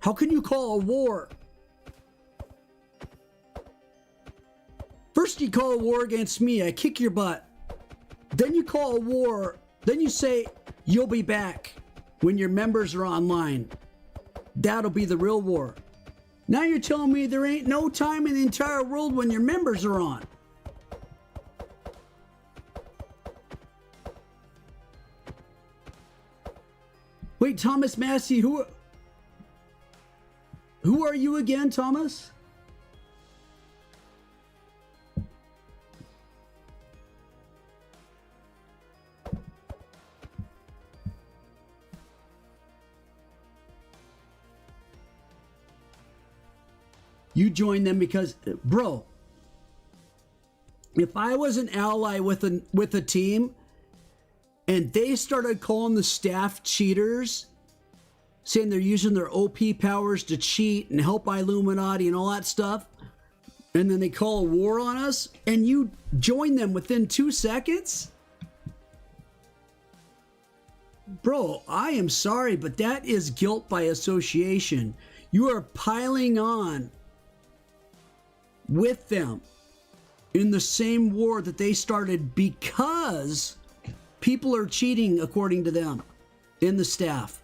How can you call a war? First you call a war against me, I kick your butt. Then you call a war, then you say you'll be back when your members are online. That'll be the real war. Now you're telling me there ain't no time in the entire world when your members are on. Wait, Thomas Massey, who are you again, Thomas? You joined them because, bro, if I was an ally with a team and they started calling the staff cheaters, saying they're using their OP powers to cheat and help Illuminati and all that stuff, and then they call a war on us, and you join them within 2 seconds? Bro, I am sorry, but that is guilt by association. You are piling on with them in the same war that they started because people are cheating according to them in the staff.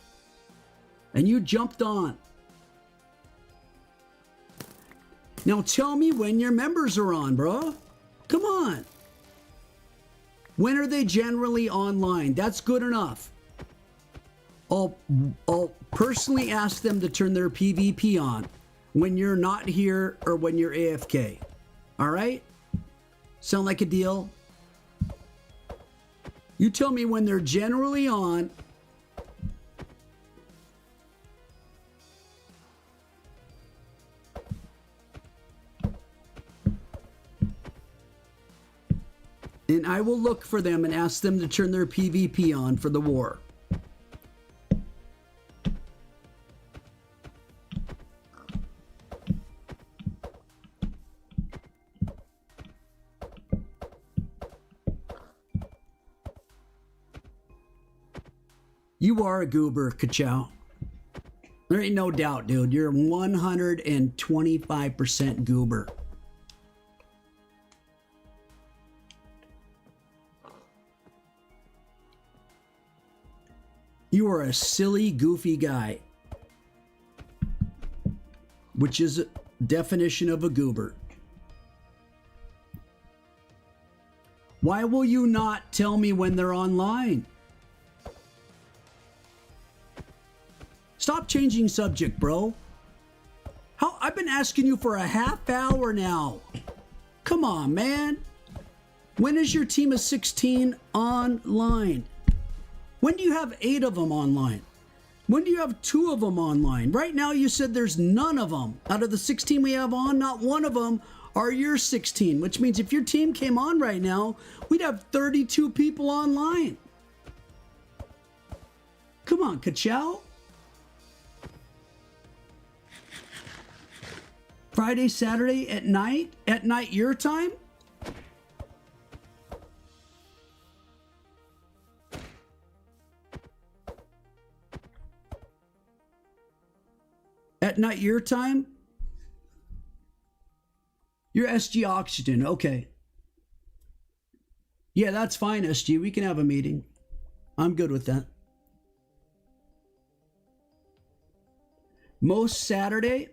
And you jumped on. Now tell me when your members are on, bro. Come on. When are they generally online? That's good enough. I'll personally ask them to turn their PvP on when you're not here or when you're AFK. All right? Sound like a deal? You tell me when they're generally on. And I will look for them and ask them to turn their PvP on for the war. You are a goober, Kachow. There ain't no doubt, dude. You're 125% goober. You are a silly, goofy guy. Which is a definition of a goober. Why will you not tell me when they're online? Stop changing subject, bro. I've been asking you for a half hour now. Come on, man. When is your team of 16 online? When do you have 8 of them online? When do you have 2 of them online? Right now you said there's none of them. Out of the 16 we have on, not one of them are your 16, which means if your team came on right now, we'd have 32 people online. Come on, Kachow. Friday, Saturday at night? At night your time? At night your time? You're SG Oxygen, okay. Yeah, that's fine, SG. We can have a meeting. I'm good with that. Most Saturday?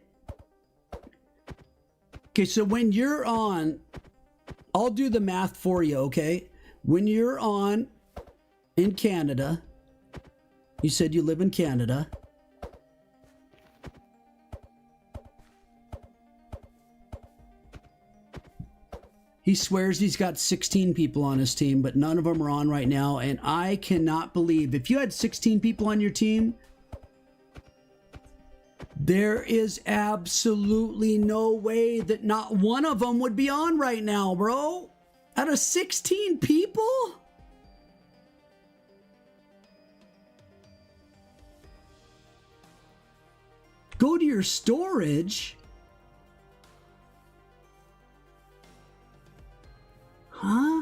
Okay, so when you're on, I'll do the math for you, okay? When you're on in Canada, you said you live in Canada. He swears he's got 16 people on his team, but none of them are on right now, and I cannot believe, if you had 16 people on your team, there is absolutely no way that not one of them would be on right now, bro. Out of 16 people? Go to your storage. Huh?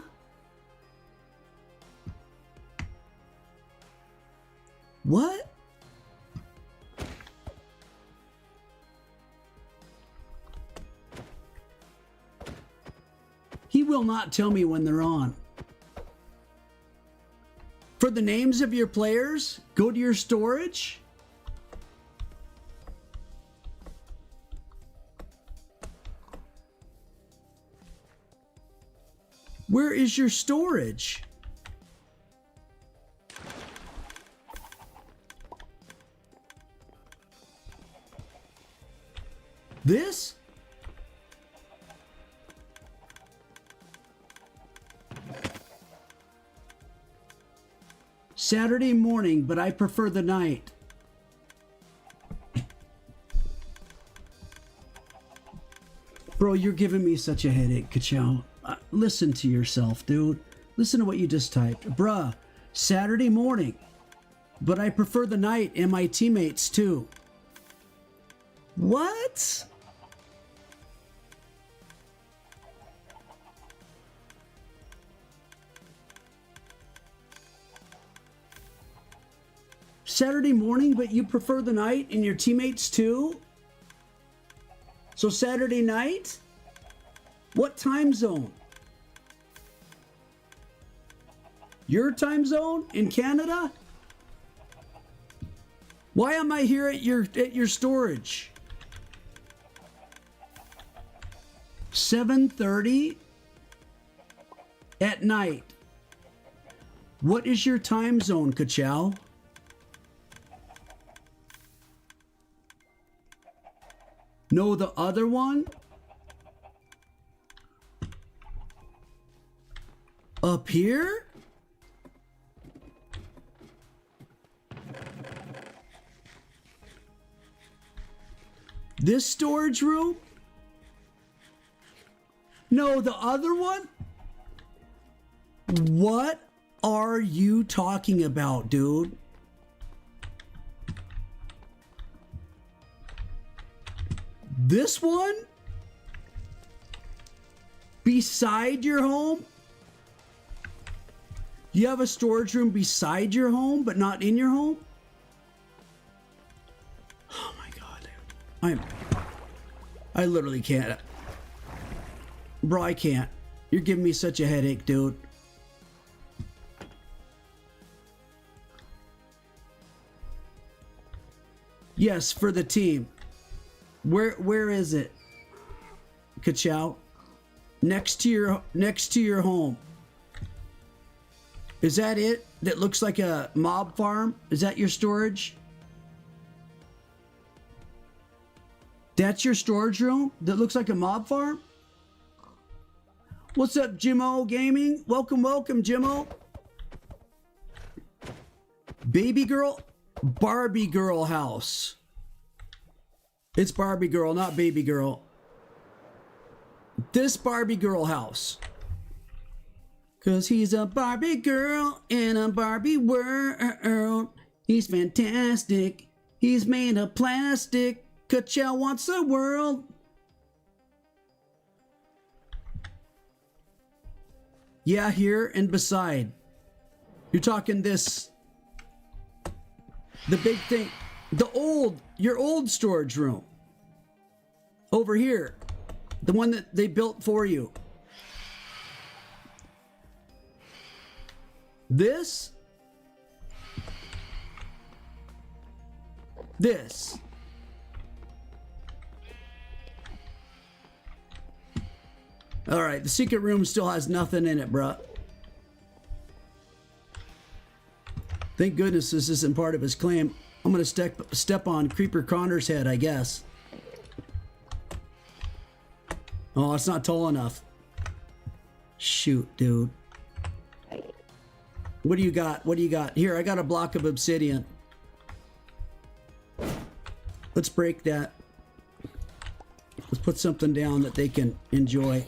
What? He will not tell me when they're on. For the names of your players, go to your storage. Where is your storage? This? Saturday morning, but I prefer the night. Bro, you're giving me such a headache, Kachow. Listen to yourself, dude. Listen to what you just typed. Bruh, Saturday morning, but I prefer the night and my teammates too. What? Saturday morning, but you prefer the night and your teammates too? So Saturday night? What time zone? Your time zone in Canada? Why am I here at your storage? 7:30 at night. What is your time zone, Kachow? No, the other one? Up here? This storage room? No, the other one? What are you talking about, dude? This one? Beside your home? You have a storage room beside your home, but not in your home? Oh my god, dude. I literally can't. Bro, I can't. You're giving me such a headache, dude. Yes, for the team. Where is it? Kachow? Next to your home. Is that it? That looks like a mob farm? Is that your storage? That's your storage room? That looks like a mob farm? What's up, Jimmo Gaming? Welcome, welcome, Jimmo. Baby girl? Barbie girl house. It's Barbie girl, not baby girl. This Barbie girl house. Cause he's a Barbie girl in a Barbie world. He's fantastic. He's made of plastic. Kachow wants a world. Yeah, here and beside. You're talking this. The big thing. Your old storage room. Over here. The one that they built for you. This. This. All right, the secret room still has nothing in it, bruh. Thank goodness this isn't part of his claim. I'm gonna step on Creeper Connor's head, I guess. Oh, it's not tall enough. Shoot, dude. What do you got? What do you got? Here, I got a block of obsidian. Let's break that. Let's put something down that they can enjoy.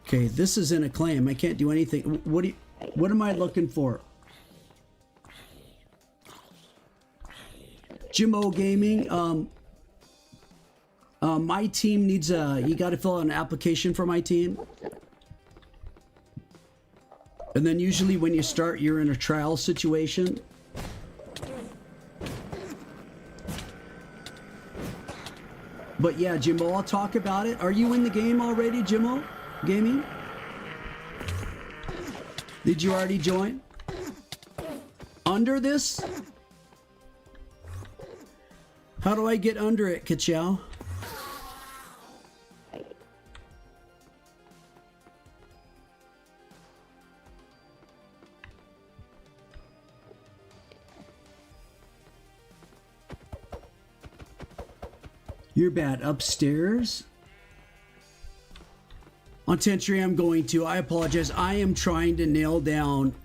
Okay, this is in a claim. I can't do anything. What am I looking for? Jimmo Gaming. My team needs you got to fill out an application for my team. And then usually when you start, you're in a trial situation. But yeah, Jimmo, I'll talk about it. Are you in the game already, Jimmo Gaming? Did you already join? Under this? How do I get under it, Kachow? You're bad. Upstairs? On Tentry, I'm going to. I apologize. I am trying to nail down...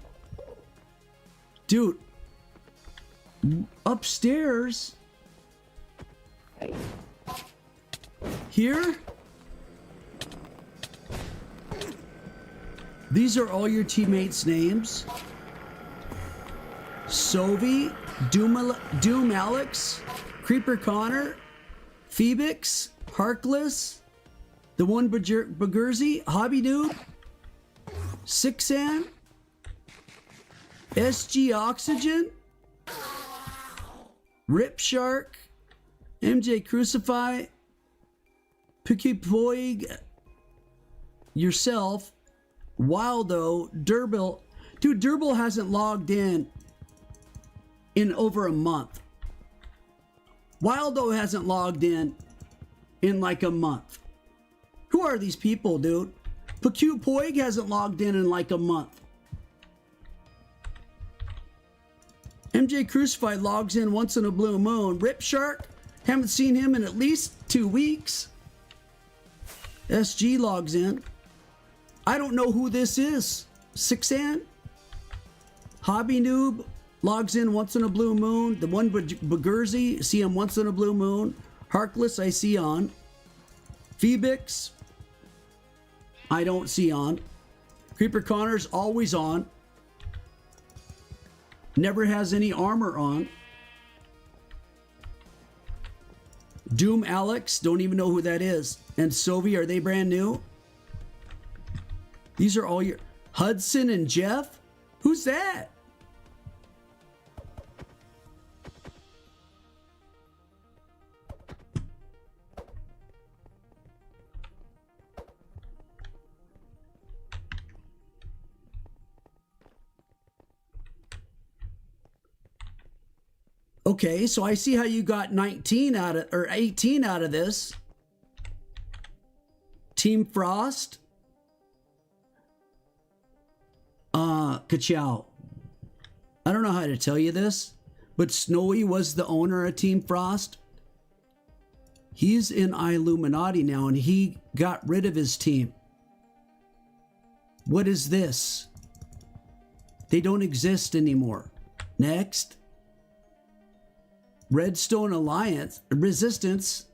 Dude. Upstairs? Here? These are all your teammates' names. Sovi, Doom Alex, Creeper Connor, Phoebix, Harkless, the one Bagurzi, Hobby Noob, Sixan, SG Oxygen, Rip Shark, MJ Crucify, Picky Poig, yourself, Wildo, Durbil. Dude, Durbil hasn't logged in over a month. Wildo hasn't logged in like a month. Who are these people, dude? Picky Poig hasn't logged in like a month. MJ Crucify logs in once in a blue moon. Rip Shark, haven't seen him in at least 2 weeks. SG logs in. I don't know who this is. Sixan? Hobby Noob logs in once in a blue moon. The one Bagurzi, see him once in a blue moon. Harkless, I see on. Phoebix, I don't see on. Creeper Connor's always on. Never has any armor on. Doom Alex, don't even know who that is. And Sovi, are they brand new? These are all your... Hudson and Jeff? Who's that? Okay, so I see how you got 19 out of, or 18 out of this. Team Frost. Kachow. I don't know how to tell you this, but Snowy was the owner of Team Frost. He's in Illuminati now, and he got rid of his team. What is this? They don't exist anymore. Next. Redstone Alliance, Resistance.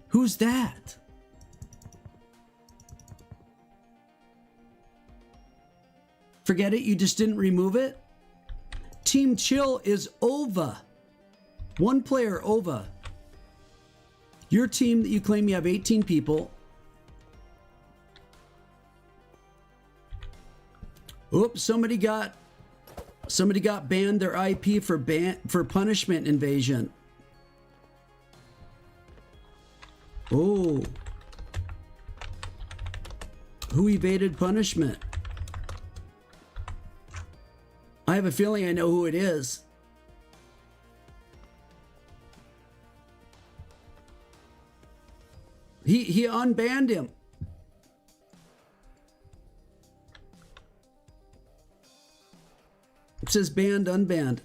Who's that? Forget it, you just didn't remove it? Team Chill is OVA. One player, OVA. Your team that you claim you have 18 people. Oops, somebody got banned their IP for punishment invasion. Oh. Who evaded punishment? I have a feeling I know who it is. He unbanned him. It says banned, unbanned.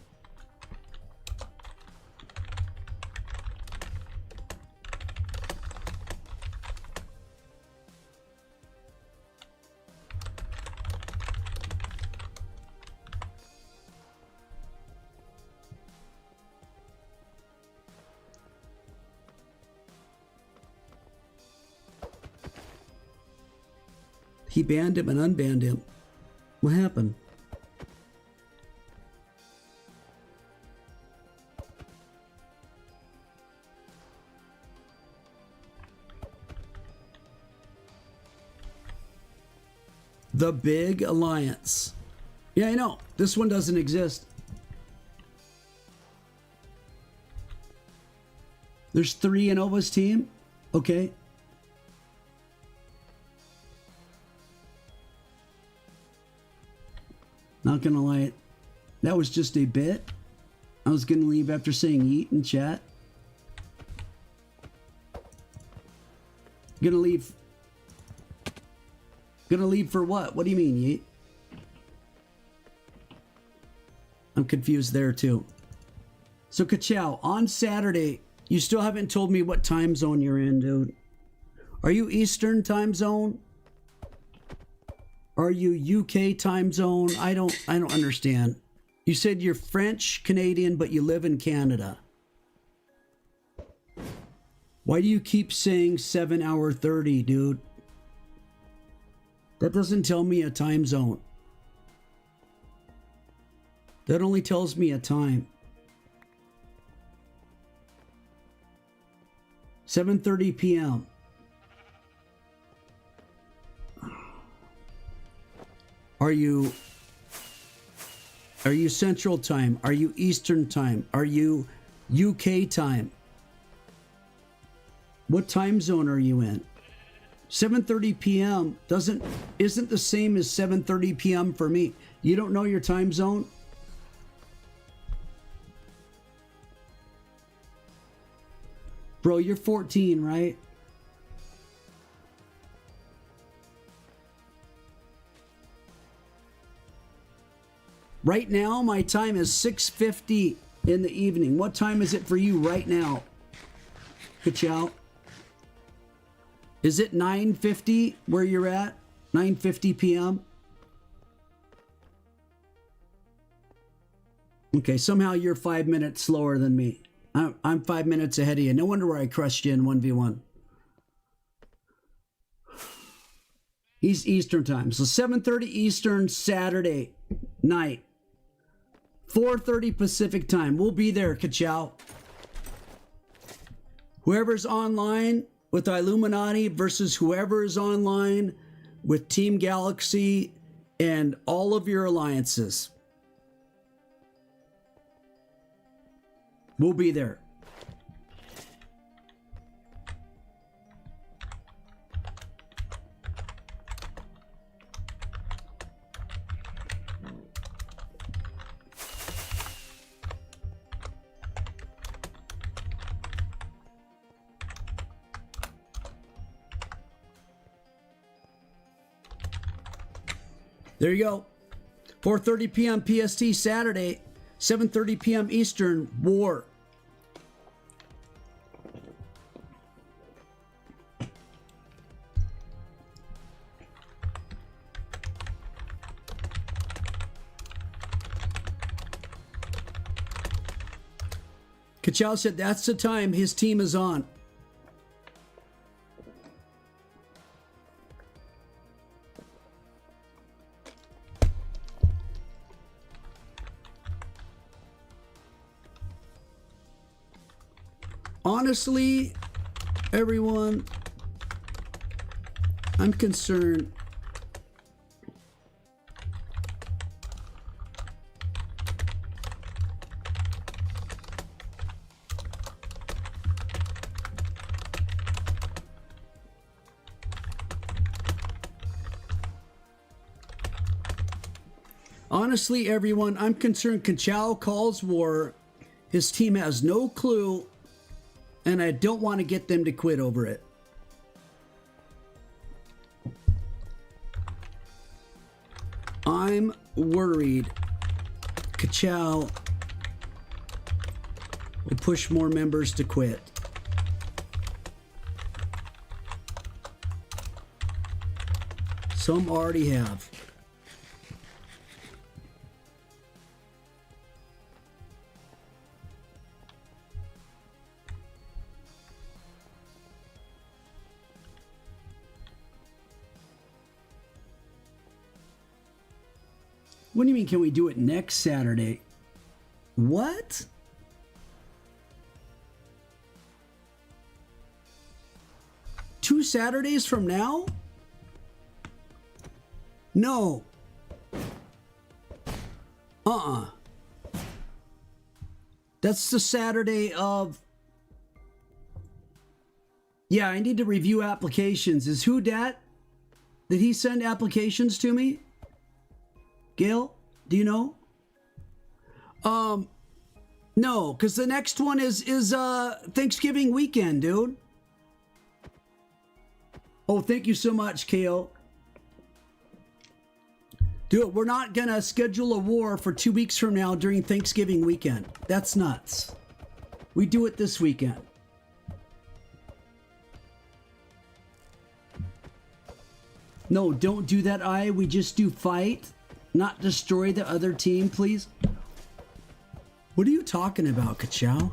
He banned him and unbanned him. What happened? The Big Alliance. Yeah, I know. This one doesn't exist. There's 3 in Ova's team? Okay. Not gonna lie, that was just a bit. I was gonna leave after saying yeet in chat. Gonna leave. Gonna leave for what? What do you mean, yeet? I'm confused there too. So Kachow, on Saturday, you still haven't told me what time zone you're in, dude. Are you Eastern time zone? Are you UK time zone? I don't understand. You said you're French Canadian, but you live in Canada. Why do you keep saying 7 hour 30, dude? That doesn't tell me a time zone. That only tells me a time. 7:30 p.m. Are you Central Time? Are you Eastern Time? Are you UK time? What time zone are you in? 7:30 p.m. isn't the same as 7:30 p.m. for me. You don't know your time zone? Bro, you're 14, right? Right now, my time is 6:50 in the evening. What time is it for you right now? Ka-chow. Is it 9:50 where you're at? 9:50 p.m.? Okay, somehow you're 5 minutes slower than me. I'm 5 minutes ahead of you. No wonder why I crushed you in 1v1. He's Eastern time. So 7:30 Eastern Saturday night. 4:30 Pacific time. We'll be there, Ka-chow. Whoever's online with Illuminati versus whoever is online with Team Galaxy and all of your alliances. We'll be there. There you go. 4:30 p.m. PST Saturday, 7:30 p.m. Eastern, war. Ka-chow said that's the time his team is on. Honestly, everyone, I'm concerned. Honestly, everyone, I'm concerned. Ka-chow calls war. His team has no clue. And I don't want to get them to quit over it. I'm worried Ka-chow will push more members to quit. Some already have. What do you mean, can we do it next Saturday? What? Two Saturdays from now? No. That's the Saturday of... Yeah, I need to review applications. Is who dat? Did he send applications to me? Gail, do you know? No, because the next one is Thanksgiving weekend, dude. Oh, thank you so much, Kale. Dude, we're not gonna schedule a war for 2 weeks from now during Thanksgiving weekend. That's nuts. We do it this weekend. No, don't do that, we just do fight. Not destroy the other team, please. What are you talking about, Ka-chow?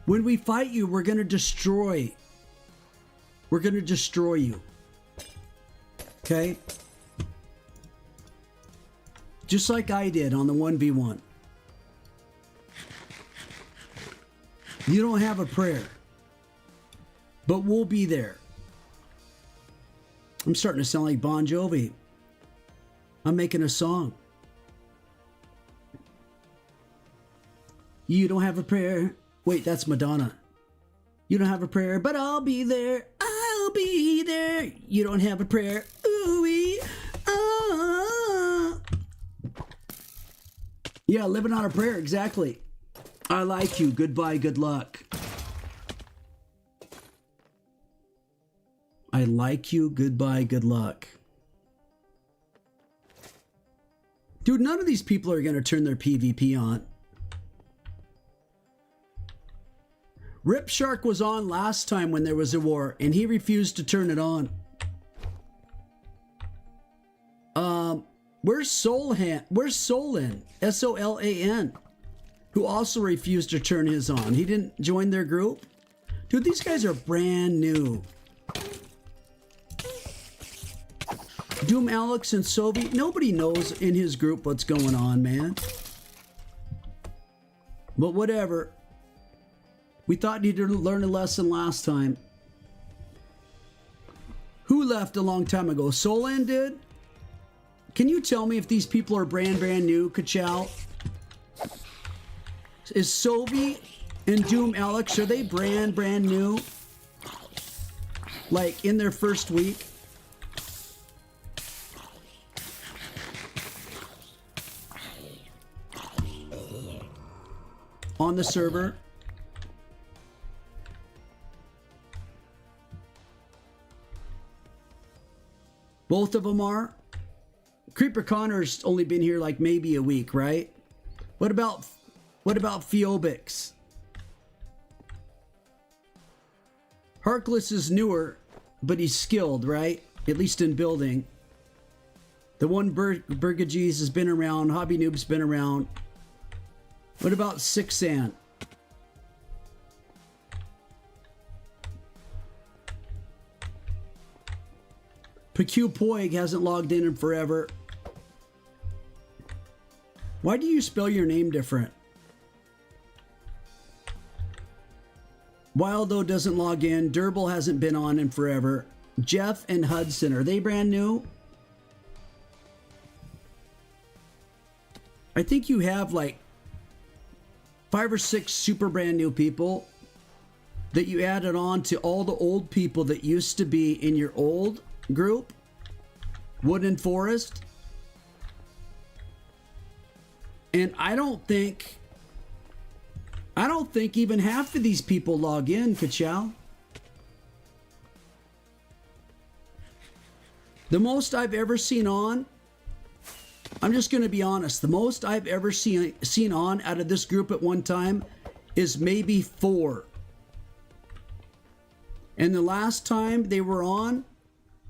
When we fight you, we're gonna destroy. we're going to destroy you. Okay? Just like I did on the 1v1. You don't have a prayer. But we'll be there. I'm starting to sound like Bon Jovi. I'm making a song. You don't have a prayer. Wait, that's Madonna. You don't have a prayer, but I'll be there. I'll be there. You don't have a prayer. Ooh-wee. Ah. Yeah, living on a prayer, exactly. I like you. Goodbye, good luck. I like you. Goodbye, good luck. Dude, none of these people are going to turn their PvP on. Rip Shark was on last time when there was a war, and he refused to turn it on. Where's Solan? Where's Solan? S-O-L-A-N. Who also refused to turn his on. He didn't join their group. Dude, these guys are brand new. Doom Alex and Sovi. Nobody knows in his group what's going on, man. But whatever. We thought you'd learn a lesson last time. Who left a long time ago? Solan did? Can you tell me if these people are brand new, Kachow? Is Sovi and Doom Alex, are they brand new? Like in their first week? On the server? Both of them are? Creeper Connor's only been here like maybe a week, right? What about Phoebix? Harkless is newer, but he's skilled, right? At least in building. The one Burgagees has been around. Hobby Noob's been around. What about Sixan? PQ Poig hasn't logged in forever. Why do you spell your name different? Wildo doesn't log in. Durble hasn't been on in forever. Jeff and Hudson, are they brand new? I think you have like 5 or 6 super brand new people that you added on to all the old people that used to be in your old group. Wood and Forest. And I don't think even half of these people log in, Kachow. The most I've ever seen on, I'm just going to be honest, the most I've ever seen on out of this group at one time is maybe 4. And the last time they were on,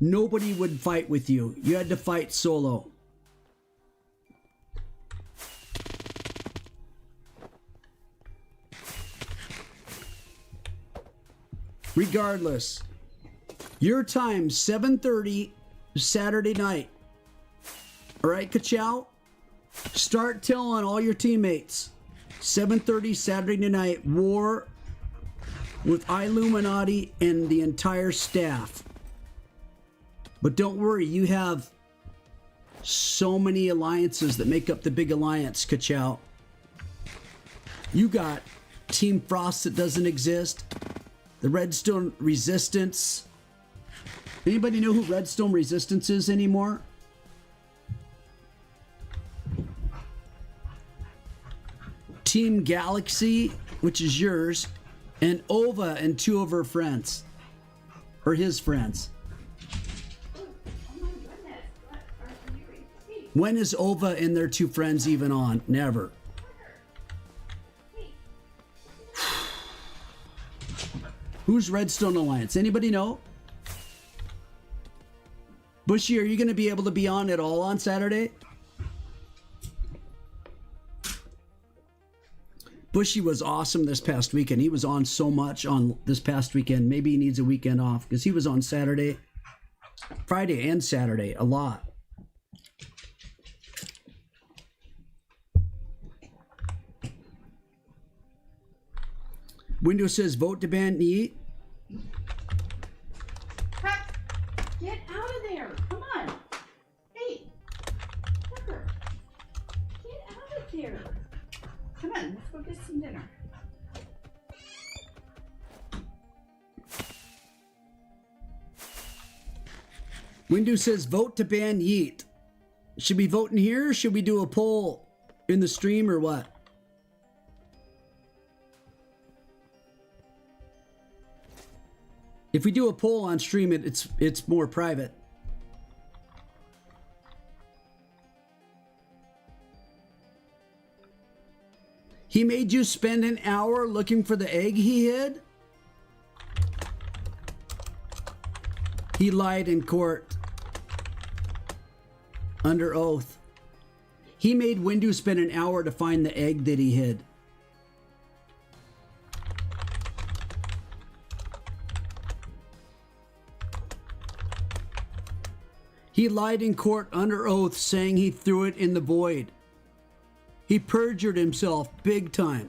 nobody would fight with you. You had to fight solo. Regardless, your time, 7:30 Saturday night. All right, Kachow? Start telling all your teammates. 7:30 Saturday night, war with Illuminati and the entire staff. But don't worry, you have so many alliances that make up the big alliance, Kachow. You got Team Frost that doesn't exist. The Redstone Resistance. Anybody know who Redstone Resistance is anymore? Team Galaxy, which is yours, and Ova and 2 of her friends. Or his friends. Oh my goodness. What are you reading? When is Ova and their 2 friends even on? Never. Who's Redstone Alliance? Anybody know? Bushy, are you going to be able to be on at all on Saturday? Bushy was awesome this past weekend. He was on so much on this past weekend. Maybe he needs a weekend off because he was on Saturday, Friday, and Saturday a lot. Windows says vote to ban Yeet. Get out of there. Come on. Hey, Tucker. Get out of there. Come on, let's go get some dinner. Windows says vote to ban Yeet. Should we vote in here or should we do a poll in the stream or what? If we do a poll on stream, it's more private. He made you spend an hour looking for the egg he hid? He lied in court. Under oath. He made Windu spend an hour to find the egg that he hid. He lied in court under oath saying he threw it in the void. He perjured himself big time.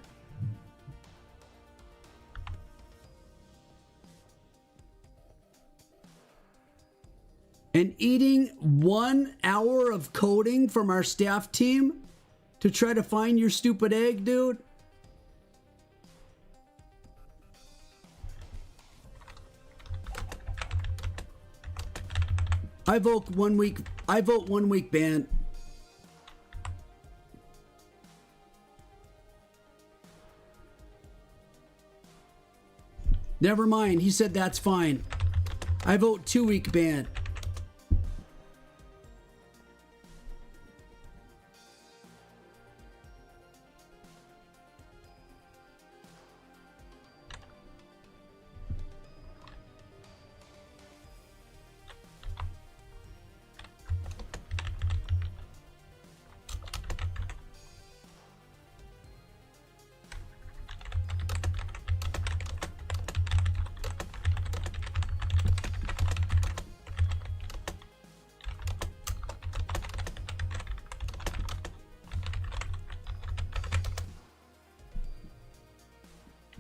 And eating 1 hour of coding from our staff team to try to find your stupid egg, dude? I vote 1 week. I vote 1 week ban. Never mind. He said that's fine. I vote 2 week ban.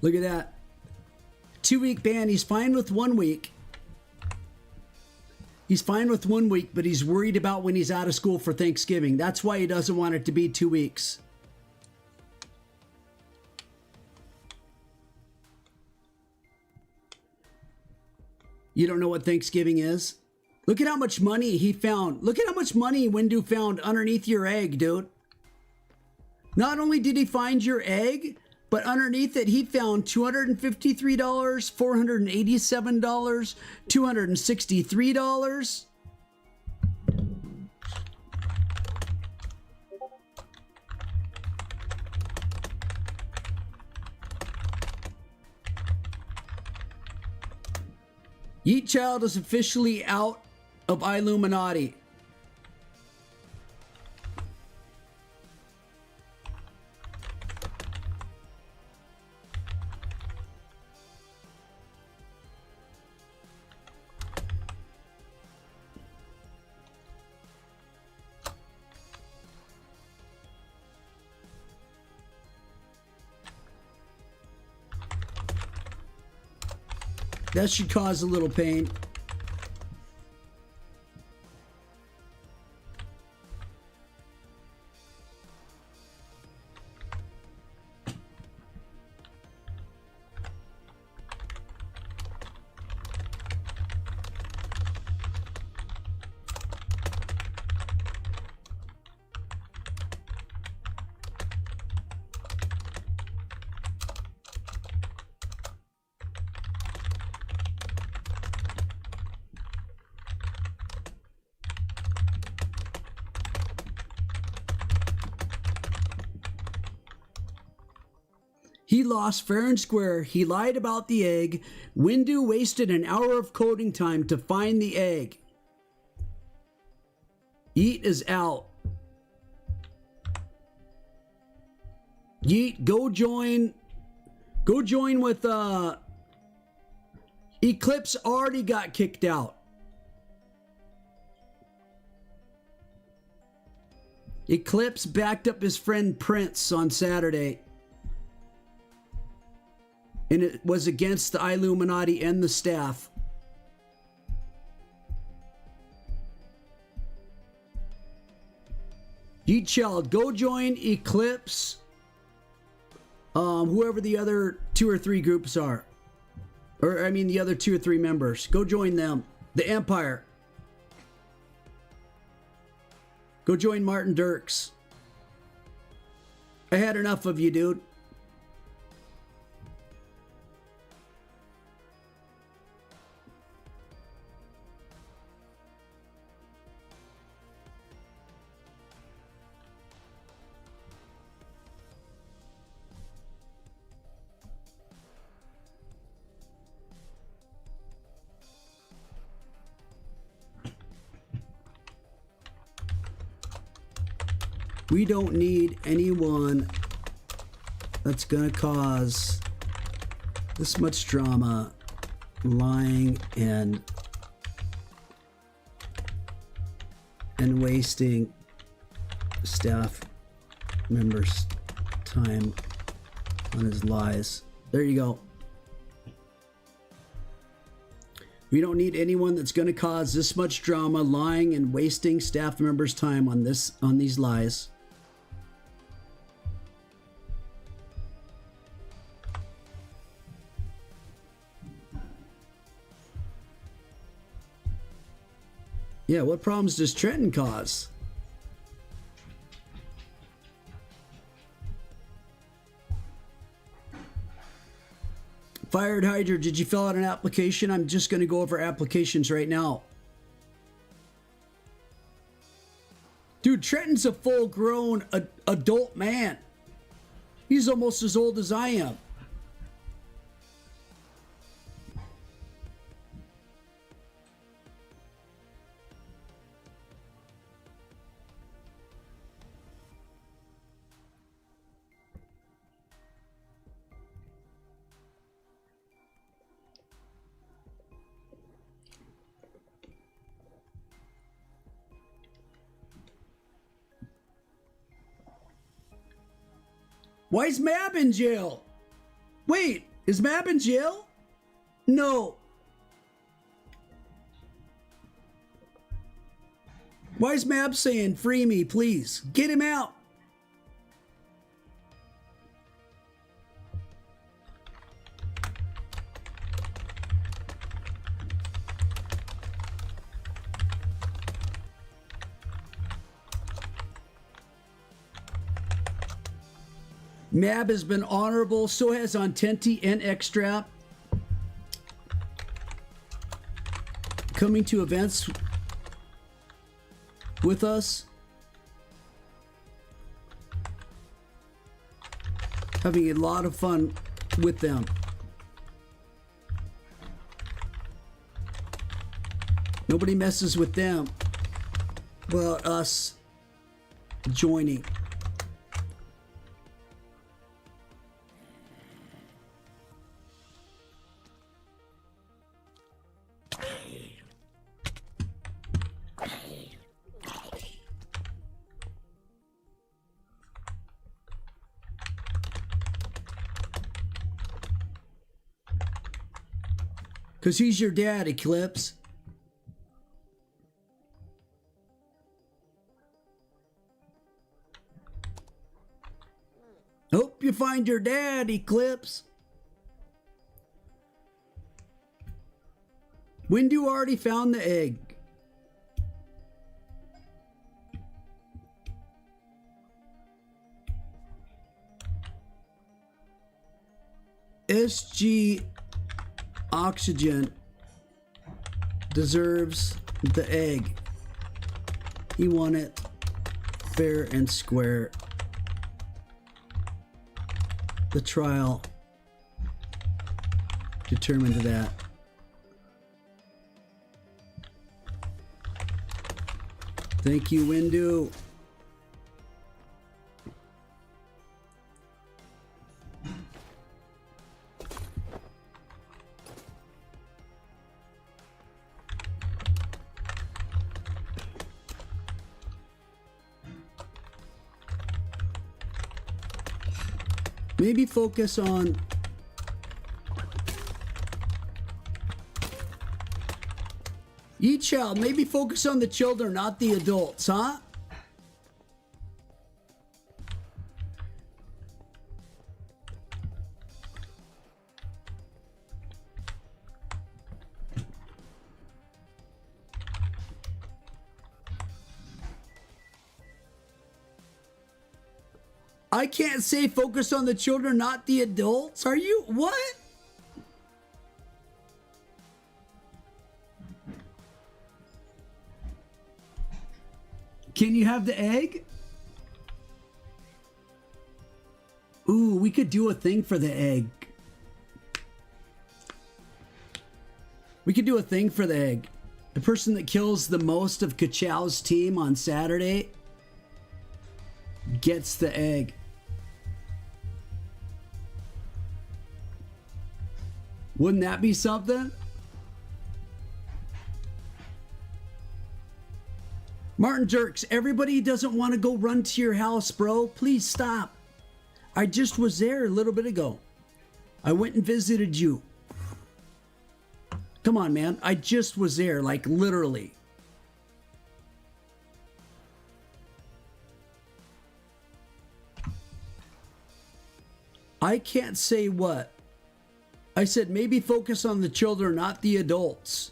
Look at that. 2 week ban. He's fine with 1 week. He's fine with 1 week, but he's worried about when he's out of school for Thanksgiving. That's why he doesn't want it to be 2 weeks. You don't know what Thanksgiving is? Look at how much money he found. Look at how much money Windu found underneath your egg, dude. Not only did he find your egg, but underneath it, he found $253, $487, $263. Yeet Child is officially out of Illuminati. That should cause a little pain. He lost fair and square. He lied about the egg. Windu wasted an hour of coding time to find the egg. Yeet is out. Yeet, go join. Go join with Eclipse already got kicked out. Eclipse backed up his friend Prince on Saturday. And it was against the Illuminati and the staff. Yeet Child, go join Eclipse. Whoever the other 2 or 3 groups are. Or, I mean, the other 2 or 3 members. Go join them. The Empire. Go join Martin Dirks. I had enough of you, dude. We don't need anyone that's gonna cause this much drama, lying and wasting staff members' time on his lies. There you go. We don't need anyone that's going to cause this much drama, lying and wasting staff members' time on these lies. Yeah, what problems does Trenton cause? Fired Hydra, did you fill out an application? I'm just going to go over applications right now. Dude, Trenton's a full-grown adult man. He's almost as old as I am. Why is Mab in jail? Wait, is Mab in jail? No. Why is Mab saying, free me, please? Get him out. Mab has been honorable, so has Ontenti and Extrap. Coming to events with us. Having a lot of fun with them. Nobody messes with them. Well, us joining. Because he's your dad, Eclipse. Hope you find your dad, Eclipse. Windu already found the egg. SG Oxygen deserves the egg. He won it fair and square. The trial determined that. Thank you, Windu. Maybe focus on... You child, maybe focus on the children, not the adults, huh? I can't say focus on the children, not the adults. Are you... What? Can you have the egg? Ooh, we could do a thing for the egg. We could do a thing for the egg. The person that kills the most of Kachow's team on Saturday gets the egg. Wouldn't that be something? Martin Jerks, everybody doesn't want to go run to your house, bro. Please stop. I just was there a little bit ago. I went and visited you. Come on, man. I just was there, like literally. I can't say what. I said maybe focus on the children, not the adults.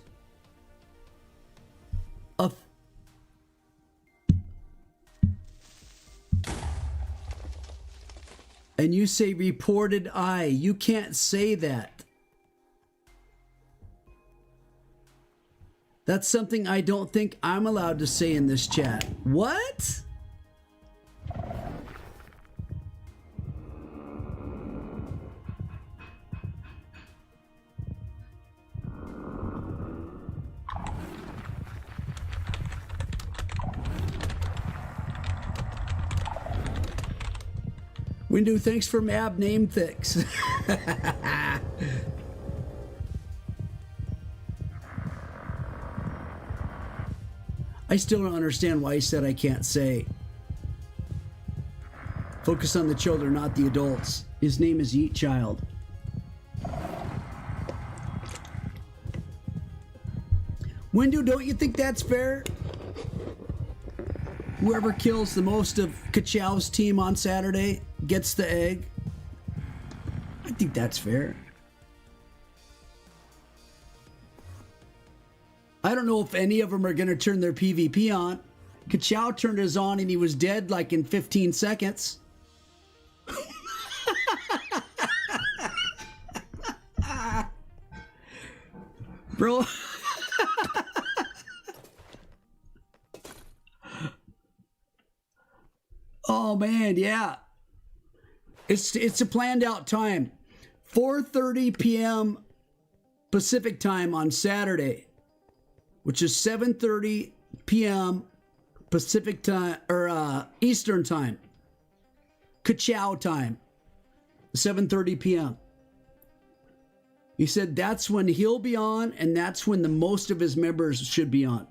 And you say reported eye. You can't say that. That's something I don't think I'm allowed to say in this chat. What? Windu, thanks for Mab name fix. I still don't understand why he said I can't say. Focus on the children, not the adults. His name is Yeet Child. Windu, don't you think that's fair? Whoever kills the most of Kachow's team on Saturday gets the egg. I think that's fair. I don't know if any of them are going to turn their PvP on. Kachow turned his on and he was dead like in 15 seconds. Bro. Oh man, yeah. It's a planned out time. 4:30 p.m. Pacific time on Saturday, which is 7:30 p.m. Pacific time or Eastern time. Kachow time. 7:30 p.m. He said that's when he'll be on, and that's when the most of his members should be on.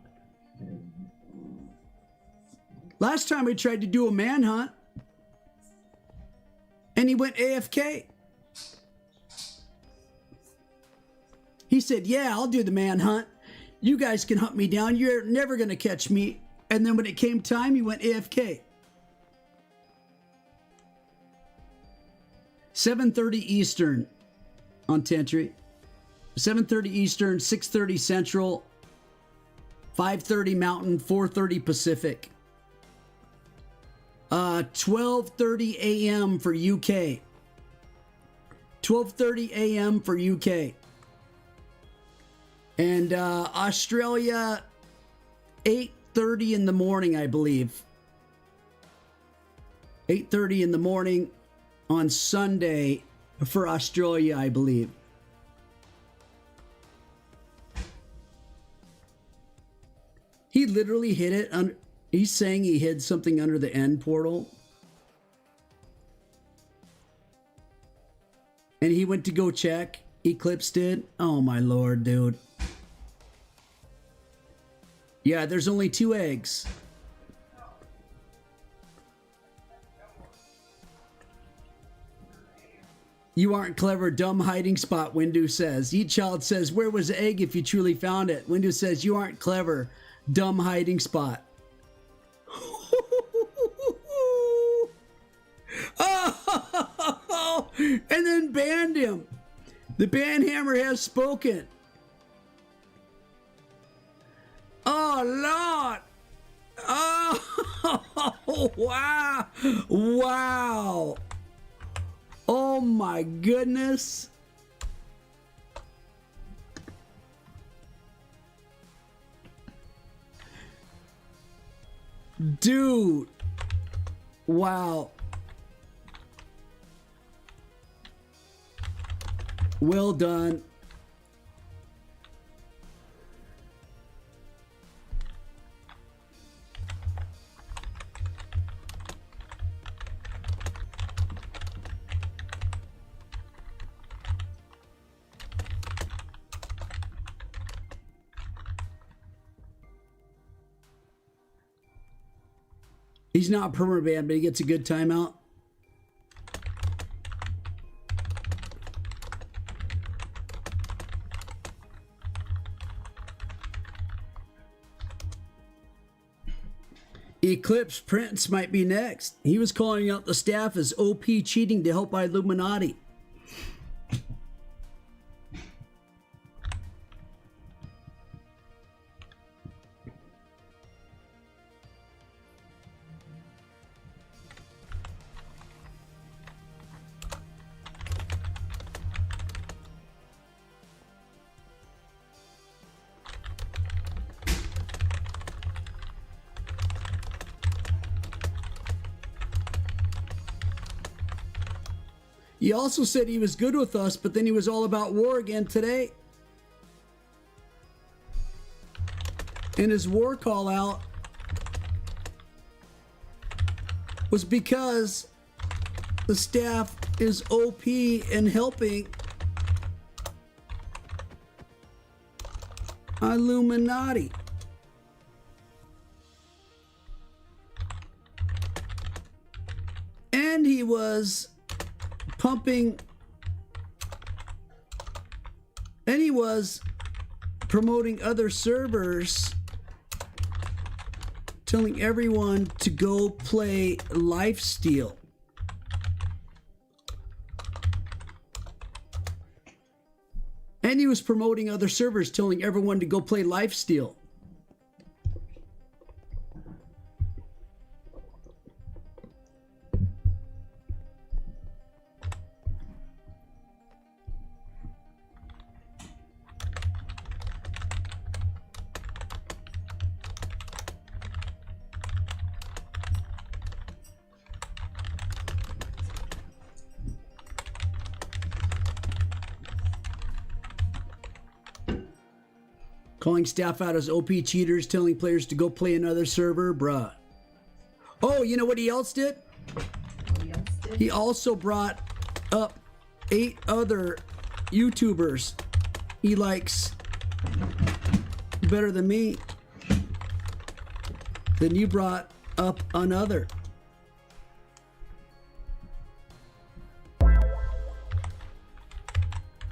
Last time we tried to do a manhunt, and he went AFK. He said, yeah, I'll do the manhunt. You guys can hunt me down. You're never going to catch me. And then when it came time, he went AFK. 7:30 Eastern on Tentry. 7:30 Eastern, 6:30 Central, 5:30 Mountain, 4:30 Pacific. 12:30 a.m. for UK. 12:30 a.m. for UK. And Australia, 8:30 in the morning, I believe. 8:30 in the morning on Sunday for Australia, I believe. He literally hid it under... He's saying he hid something under the end portal. And he went to go check. Eclipse did. Oh my lord, dude. Yeah, there's only 2 eggs. You aren't clever, dumb hiding spot, Windu says. Eat Child says, where was the egg if you truly found it? Windu says, you aren't clever, dumb hiding spot. Oh, and then banned him. The banhammer has spoken. Oh, Lord. Oh, wow. Wow. Oh, my goodness. Dude. Wow. Well done. He's not permabanned, but he gets a good timeout. Eclipse Prince might be next. He was calling out the staff as OP cheating to help Illuminati. He also said he was good with us, but then he was all about war again today. And his war call out was because the staff is OP in helping Illuminati. And he was pumping, and he was promoting other servers, telling everyone to go play Lifesteal. And he was promoting other servers, telling everyone to go play Lifesteal. Calling staff out as OP cheaters, telling players to go play another server, bruh. Oh, you know what he else did? He also brought up 8 other YouTubers he likes better than me. Then you brought up another.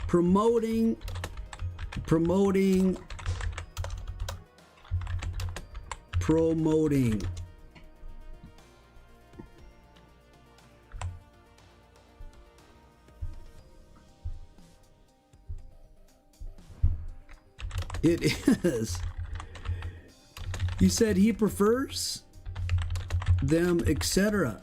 Promoting. It is. He said he prefers them, etc.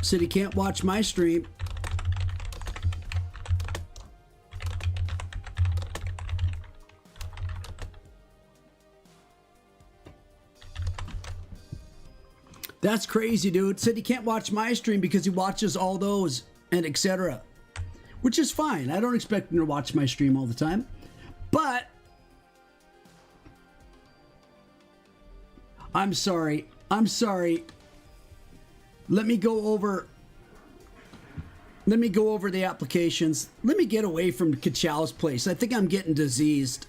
Said he can't watch my stream. That's crazy, dude. Said he can't watch my stream because he watches all those and etc. Which is fine. I don't expect him to watch my stream all the time. But I'm sorry. Let me go over the applications. Let me get away from Kachow's place. I think I'm getting diseased.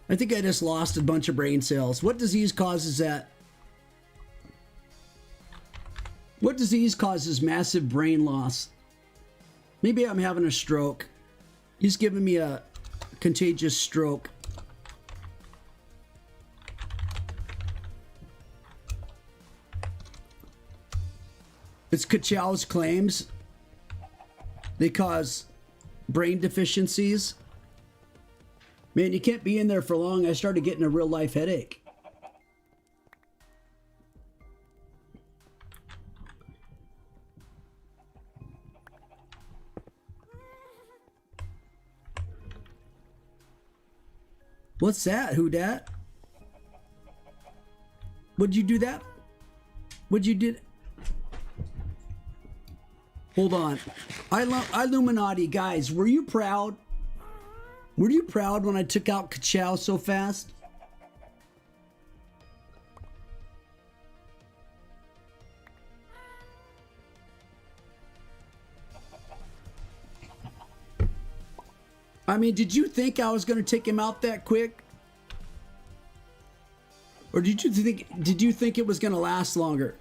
I think I just lost a bunch of brain cells. What disease causes that? What disease causes massive brain loss? Maybe I'm having a stroke. He's giving me a contagious stroke. It's Kachow's claims. They cause brain deficiencies. Man, you can't be in there for long. I started getting a real life headache. What's that? Who dat? Would you do that? Would you do? Hold on. Illuminati guys, were you proud? Were you proud when I took out Kachow so fast? I mean, did you think I was going to take him out that quick? Or did you think it was going to last longer?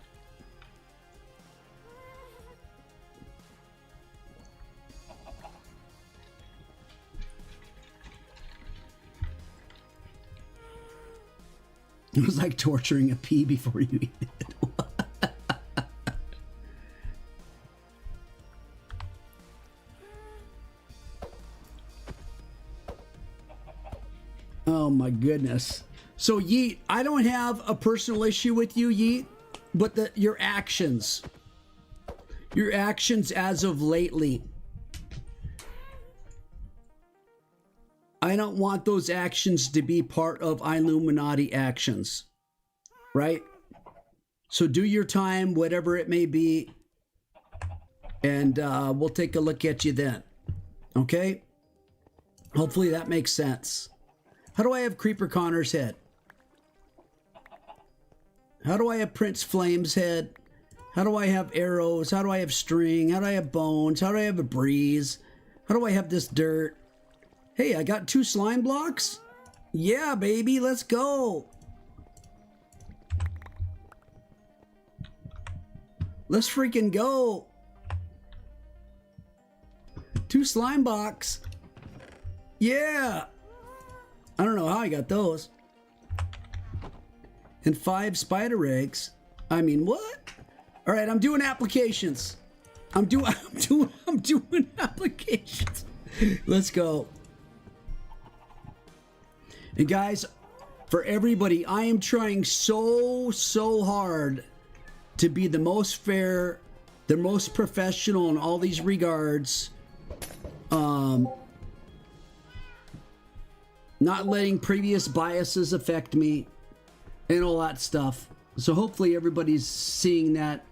It was like torturing a pea before you eat it. Oh my goodness. So Yeet, I don't have a personal issue with you, Yeet, but your actions. Your actions as of lately. I don't want those actions to be part of Illuminati actions, right? So do your time, whatever it may be, and we'll take a look at you then, okay? Hopefully that makes sense. How do I have Creeper Connor's head? How do I have Prince Flame's head? How do I have arrows? How do I have string? How do I have bones? How do I have a breeze? How do I have this dirt? Hey, I got 2 slime blocks? Yeah, baby, let's go. Let's freaking go. 2 slime blocks. Yeah. I don't know how I got those. And 5 spider eggs. I mean, what? All right, I'm doing applications. I'm doing applications. Let's go. And guys, for everybody, I am trying so hard to be the most fair, the most professional in all these regards. Not letting previous biases affect me and all that stuff. So hopefully everybody's seeing that.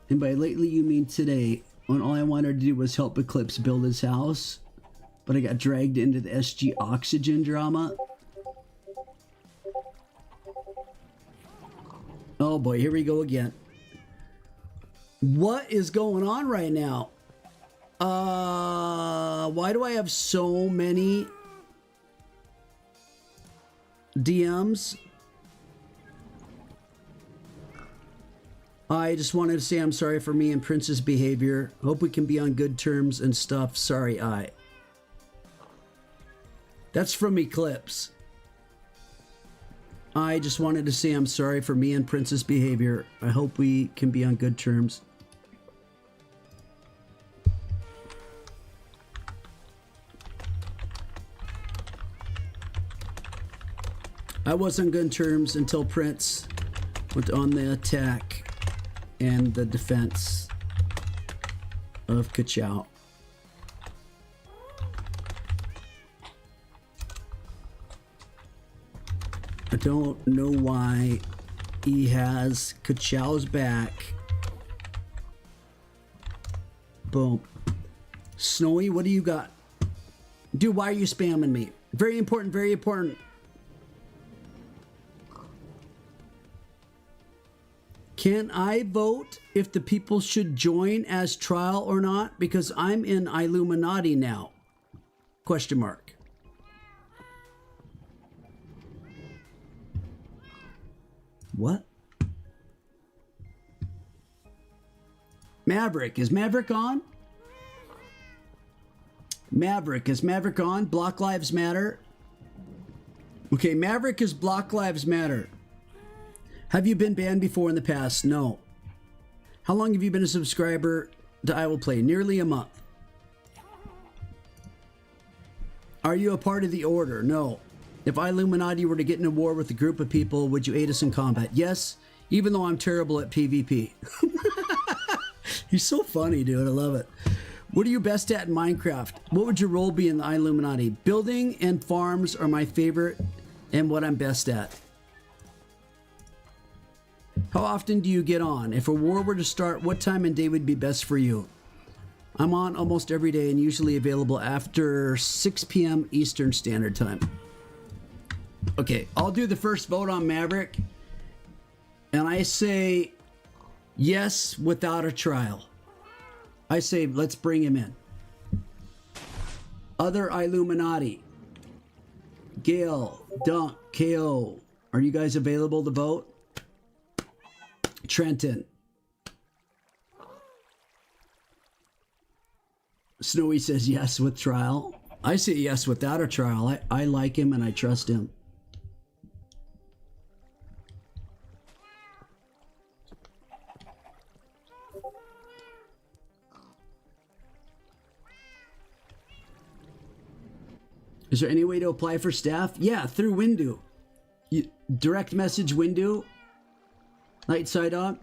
And by lately, you mean today, when all I wanted to do was help Eclipse build his house, but I got dragged into the SG Oxygen drama. Oh boy, here we go again. What is going on right now? Why do I have so many DMs? I just wanted to say I'm sorry for me and Prince's behavior. Hope we can be on good terms and stuff. Sorry, I. That's from Eclipse. I just wanted to say I'm sorry for me and Prince's behavior. I hope we can be on good terms. I was on good terms until Prince went on the attack and the defense of Kachow. I don't know why he has Kachow's back. Boom. Snowy, what do you got? Dude, why are you spamming me? Very important, very important. Can I vote if the people should join as trial or not? Because I'm in Illuminati now. Question mark. What? Maverick. Is Maverick on? Maverick. Is Maverick on? Block Lives Matter. Okay, Maverick is Block Lives Matter. Have you been banned before in the past? No. How long have you been a subscriber to EyeWillPlay? Nearly a month. Are you a part of the order? No. If Illuminati were to get in a war with a group of people, would you aid us in combat? Yes, even though I'm terrible at PvP. He's so funny, dude. I love it. What are you best at in Minecraft? What would your role be in the Illuminati? Building and farms are my favorite and what I'm best at. How often do you get on? If a war were to start, what time and day would be best for you? I'm on almost every day and usually available after 6 p.m. Eastern Standard Time. Okay, I'll do the first vote on Maverick. And I say yes without a trial. I say let's bring him in. Other Illuminati. Gale, Dunk, KO. Are you guys available to vote? Trenton. Snowy says yes with trial. I say yes without a trial. I like him and I trust him. Is there any way to apply for staff? Yeah, through Window. Direct message Window. Nightside Dog.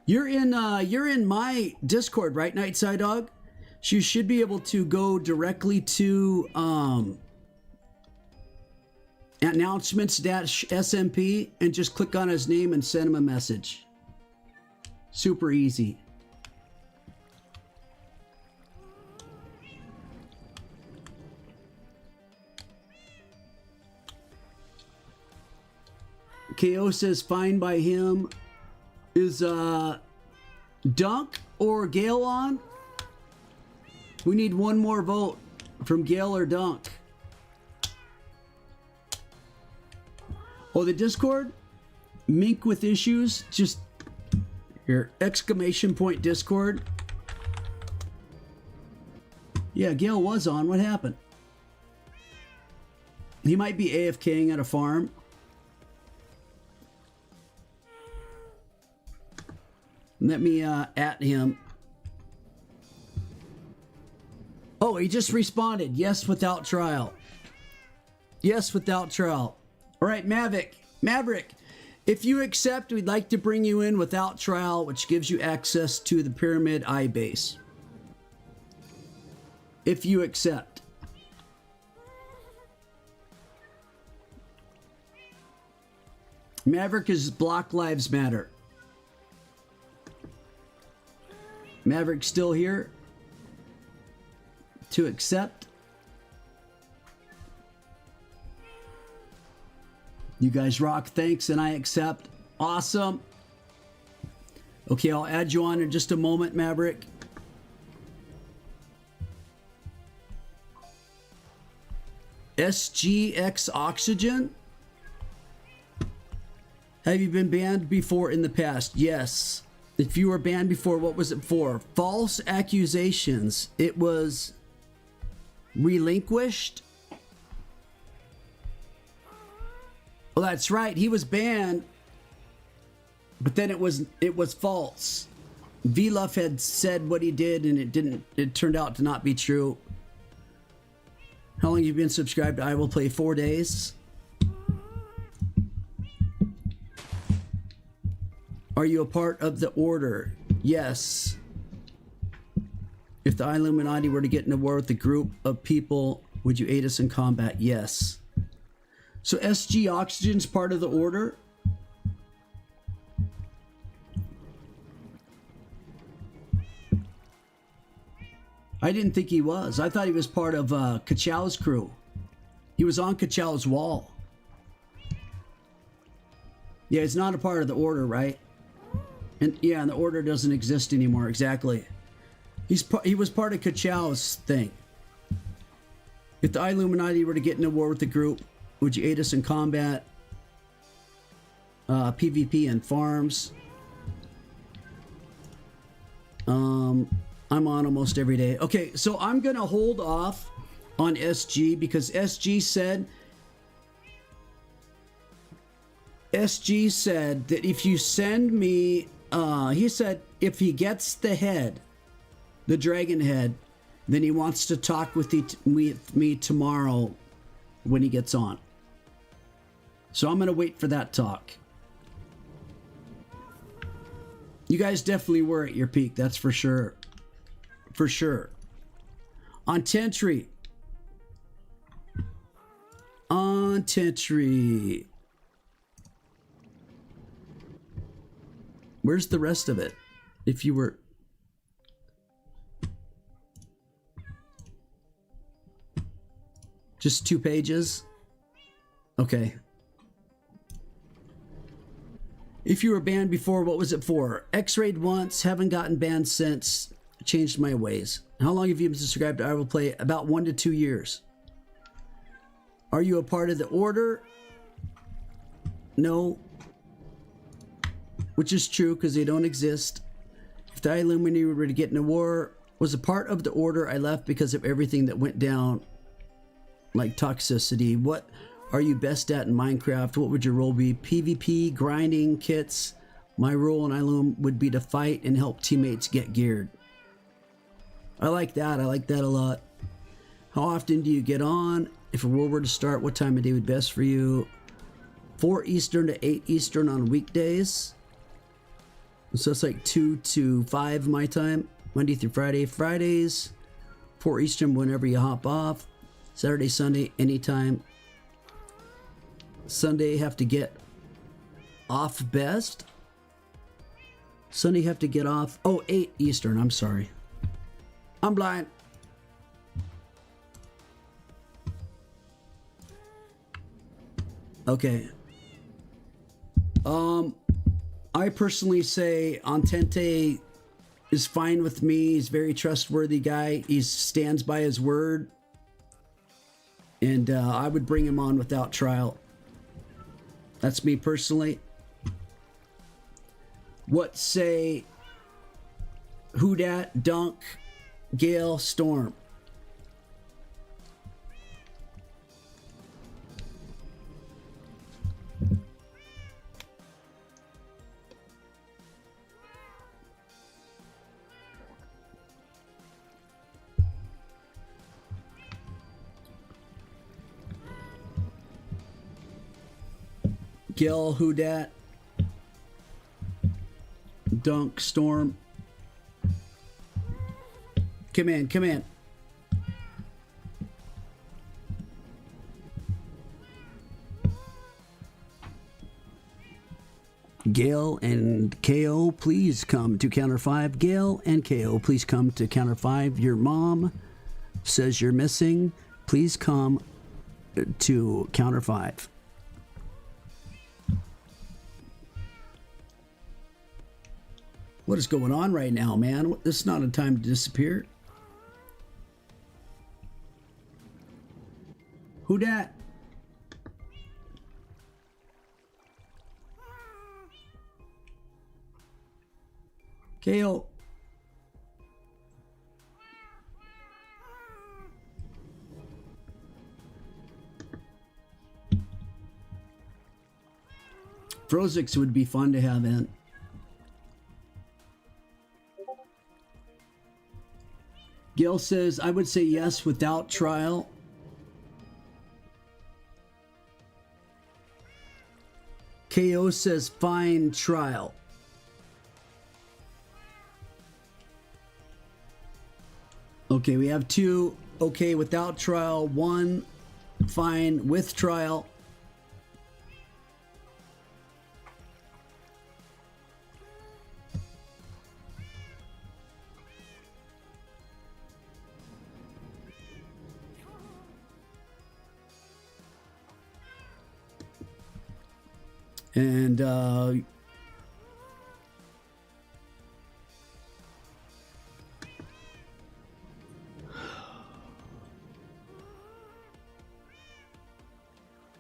You're in my Discord, right, Nightside Dog? So you should be able to go directly to announcements-SMP and just click on his name and send him a message. Super easy. KO says fine by him. Is Dunk or Gale on? We need one more vote from Gale or Dunk. Oh, the Discord? Mink with issues? Just here, exclamation point Discord. Yeah, Gale was on. What happened? He might be AFKing at a farm. Let me at him. Oh, he just responded. Yes, without trial. Yes, without trial. All right, Maverick, if you accept, we'd like to bring you in without trial, which gives you access to the Pyramid Eye base. If you accept. Maverick is Block Lives Matter. Maverick still here to accept. You guys rock. Thanks, and I accept. Awesome. Okay, I'll add you on in just a moment, Maverick. SGX Oxygen. Have you been banned before in the past? Yes. If you were banned before, what was it for? False accusations. It was relinquished. Well, that's right. He was banned, but then it was false. VLuff had said what he did, and it turned out to not be true. How long have you been subscribed to EyeWillPlay? 4 days. Are you a part of the order? Yes. If the Illuminati were to get in a war with a group of people, would you aid us in combat? Yes. So SG Oxygen's part of the order? I didn't think he was. I thought he was part of Kachow's crew. He was on Kachow's wall. Yeah, he's not a part of the order, right? And yeah, and the order doesn't exist anymore. Exactly. He was part of Kachow's thing. If the Illuminati were to get into war with the group, would you aid us in combat, PvP, and farms? I'm on almost every day. Okay, so I'm gonna hold off on SG because SG said that if you send me, he said if he gets the head, the dragon head, then he wants to talk with me tomorrow when he gets on. So I'm gonna wait for that talk. You guys definitely were at your peak, that's for sure. For sure. On Tentry. On Tentry. Where's the rest of it? If you were... Just 2 pages? Okay. If you were banned before, what was it for? X-rayed once, haven't gotten banned since. Changed my ways. How long have you been subscribed to EyeWillPlay? About 1 to 2 years. Are you a part of the order? No. Which is true because they don't exist. If the Illuminati were to get in a war, was a part of the order, I left because of everything that went down. Like toxicity. What are you best at in Minecraft? What would your role be? PvP, grinding, kits. My role in Illum would be to fight and help teammates get geared. I like that. I like that a lot. How often do you get on? If a war were to start, what time of day would be best for you? 4 Eastern to 8 Eastern on weekdays. So that's like 2 to 5 my time. Monday through Friday. Fridays, 4 Eastern whenever you hop off. Saturday, Sunday, anytime. Sunday have to get off best. Sunday have to get off. Oh, 8 Eastern. I'm sorry. I'm blind. Okay. I personally say Entente is fine with me. He's a very trustworthy guy. He stands by his word. And I would bring him on without trial. That's me personally. What say Who Dat, Dunk, Gale, Storm? Gil, Who Dat, Dunk, Storm. Come in, come in. Gale and KO, please come to counter 5. Gale and KO, please come to counter 5. Your mom says you're missing. Please come to counter 5. What is going on right now, man? This is not a time to disappear. Who dat? KO. Frozix would be fun to have in. Gil says, I would say yes without trial. KO says, fine trial. Okay, we have 2 okay without trial, 1 fine with trial. And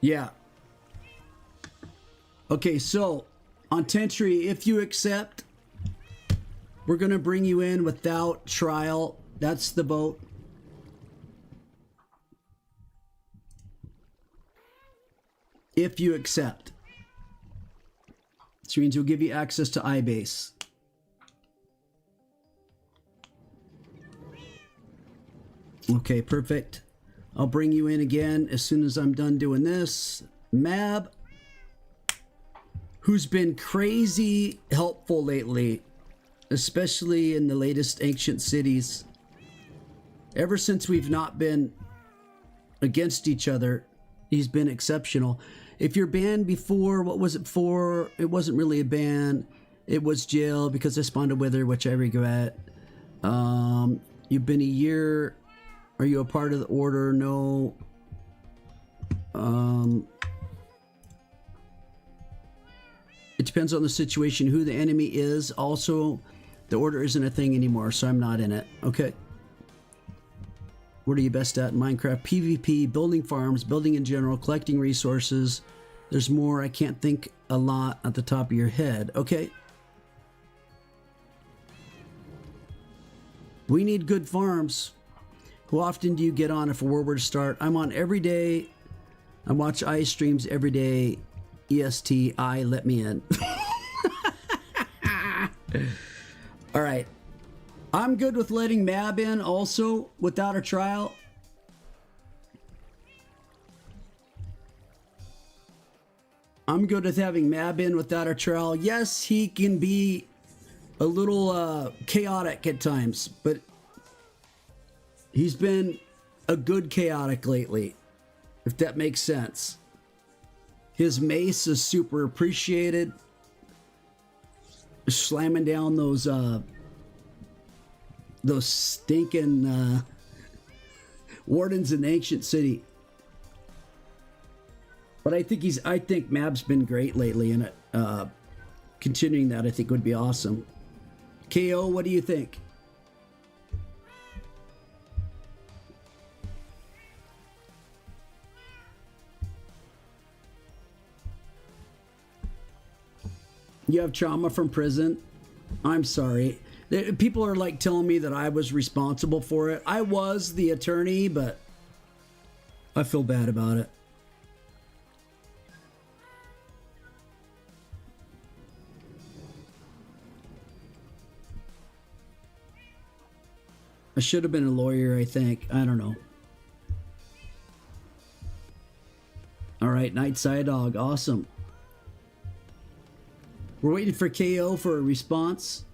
Yeah. Okay, so on Tentry, if you accept, we're going to bring you in without trial. That's the vote. If you accept. Which means we'll give you access to iBase. Okay, perfect. I'll bring you in again as soon as I'm done doing this. Mab, who's been crazy helpful lately, especially in the latest Ancient Cities. Ever since we've not been against each other, he's been exceptional. If you're banned before, what was it for? It wasn't really a ban. It was jail because I spawned a wither, which I regret. You've been a year. Are you a part of the order? No. It depends on the situation, who the enemy is. Also, the order isn't a thing anymore, so I'm not in it. Okay. What are you best at in Minecraft? PvP, building farms, building in general, collecting resources. There's more. I can't think a lot at the top of your head. Okay. We need good farms. How often do you get on if a war were to start? I'm on every day. I watch I streams every day. EST, let me in. All right. I'm good with letting Mab in also without a trial. I'm good with having Mab in without a trial. Yes, he can be a little chaotic at times, but he's been a good chaotic lately, if that makes sense. His mace is super appreciated. Slamming down those stinking wardens in the Ancient City. But I think Mab's been great lately, and continuing that I think would be awesome. KO, what do you think? You have trauma from prison? I'm sorry. People are like telling me that I was responsible for it. I was the attorney, but I feel bad about it. I should have been a lawyer, I think. I don't know. All right, Night Side Dog. Awesome. We're waiting for KO for a response.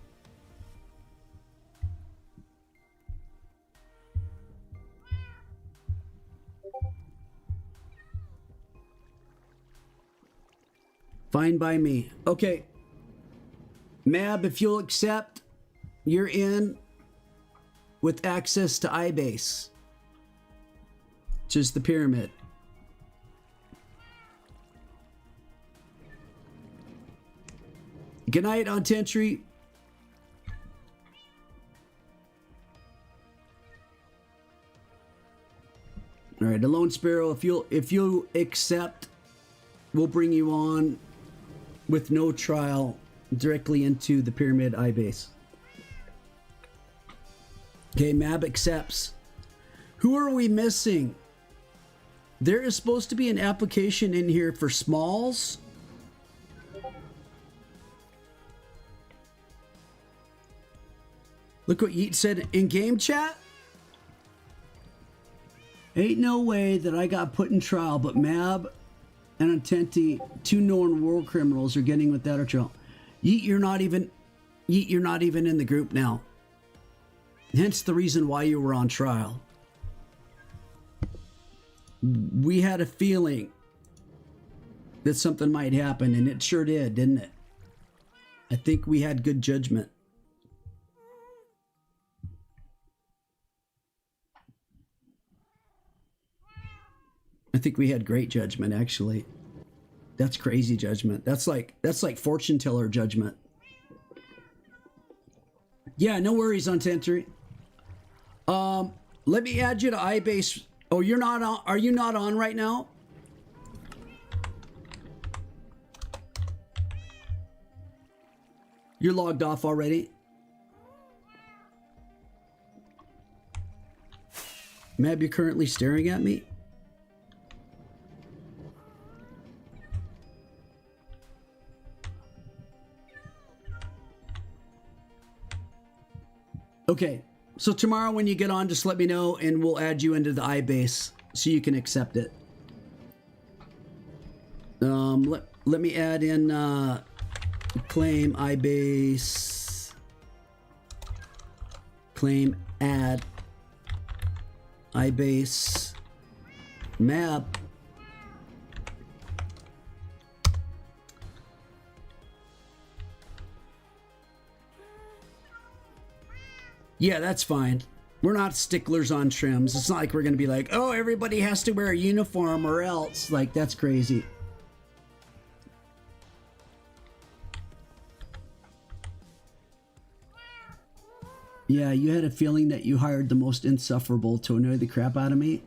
Fine by me. Okay. Mab, if you'll accept, you're in with access to iBase, which is the pyramid. Good night on Tentry. All right, the Lone Sparrow, if you'll accept, we'll bring you on with no trial directly into the pyramid iBase. Okay, Mab accepts. Who are we missing? There is supposed to be an application in here for smalls. Look what Yeet said in game chat. Ain't no way that I got put in trial, but Mab and Intenti, two known war criminals, are getting without a trial. Yeet, you're not even in the group now. Hence the reason why you were on trial. We had a feeling that something might happen, and it sure did, didn't it? I think we had good judgment. I think we had great judgment, actually. That's crazy judgment. That's like fortune teller judgment. Yeah, no worries on Tentry. Let me add you to iBase. Oh, you're not on. Are you not on right now? You're logged off already? Mab, you're currently staring at me? Okay, so tomorrow when you get on, just let me know and we'll add you into the iBase so you can accept it. Let me add in claim iBase, claim add iBase map. Yeah, that's fine. We're not sticklers on trims. It's not like we're going to be like, oh, everybody has to wear a uniform or else. Like, that's crazy. Yeah, you had a feeling that you hired the most insufferable to annoy the crap out of me?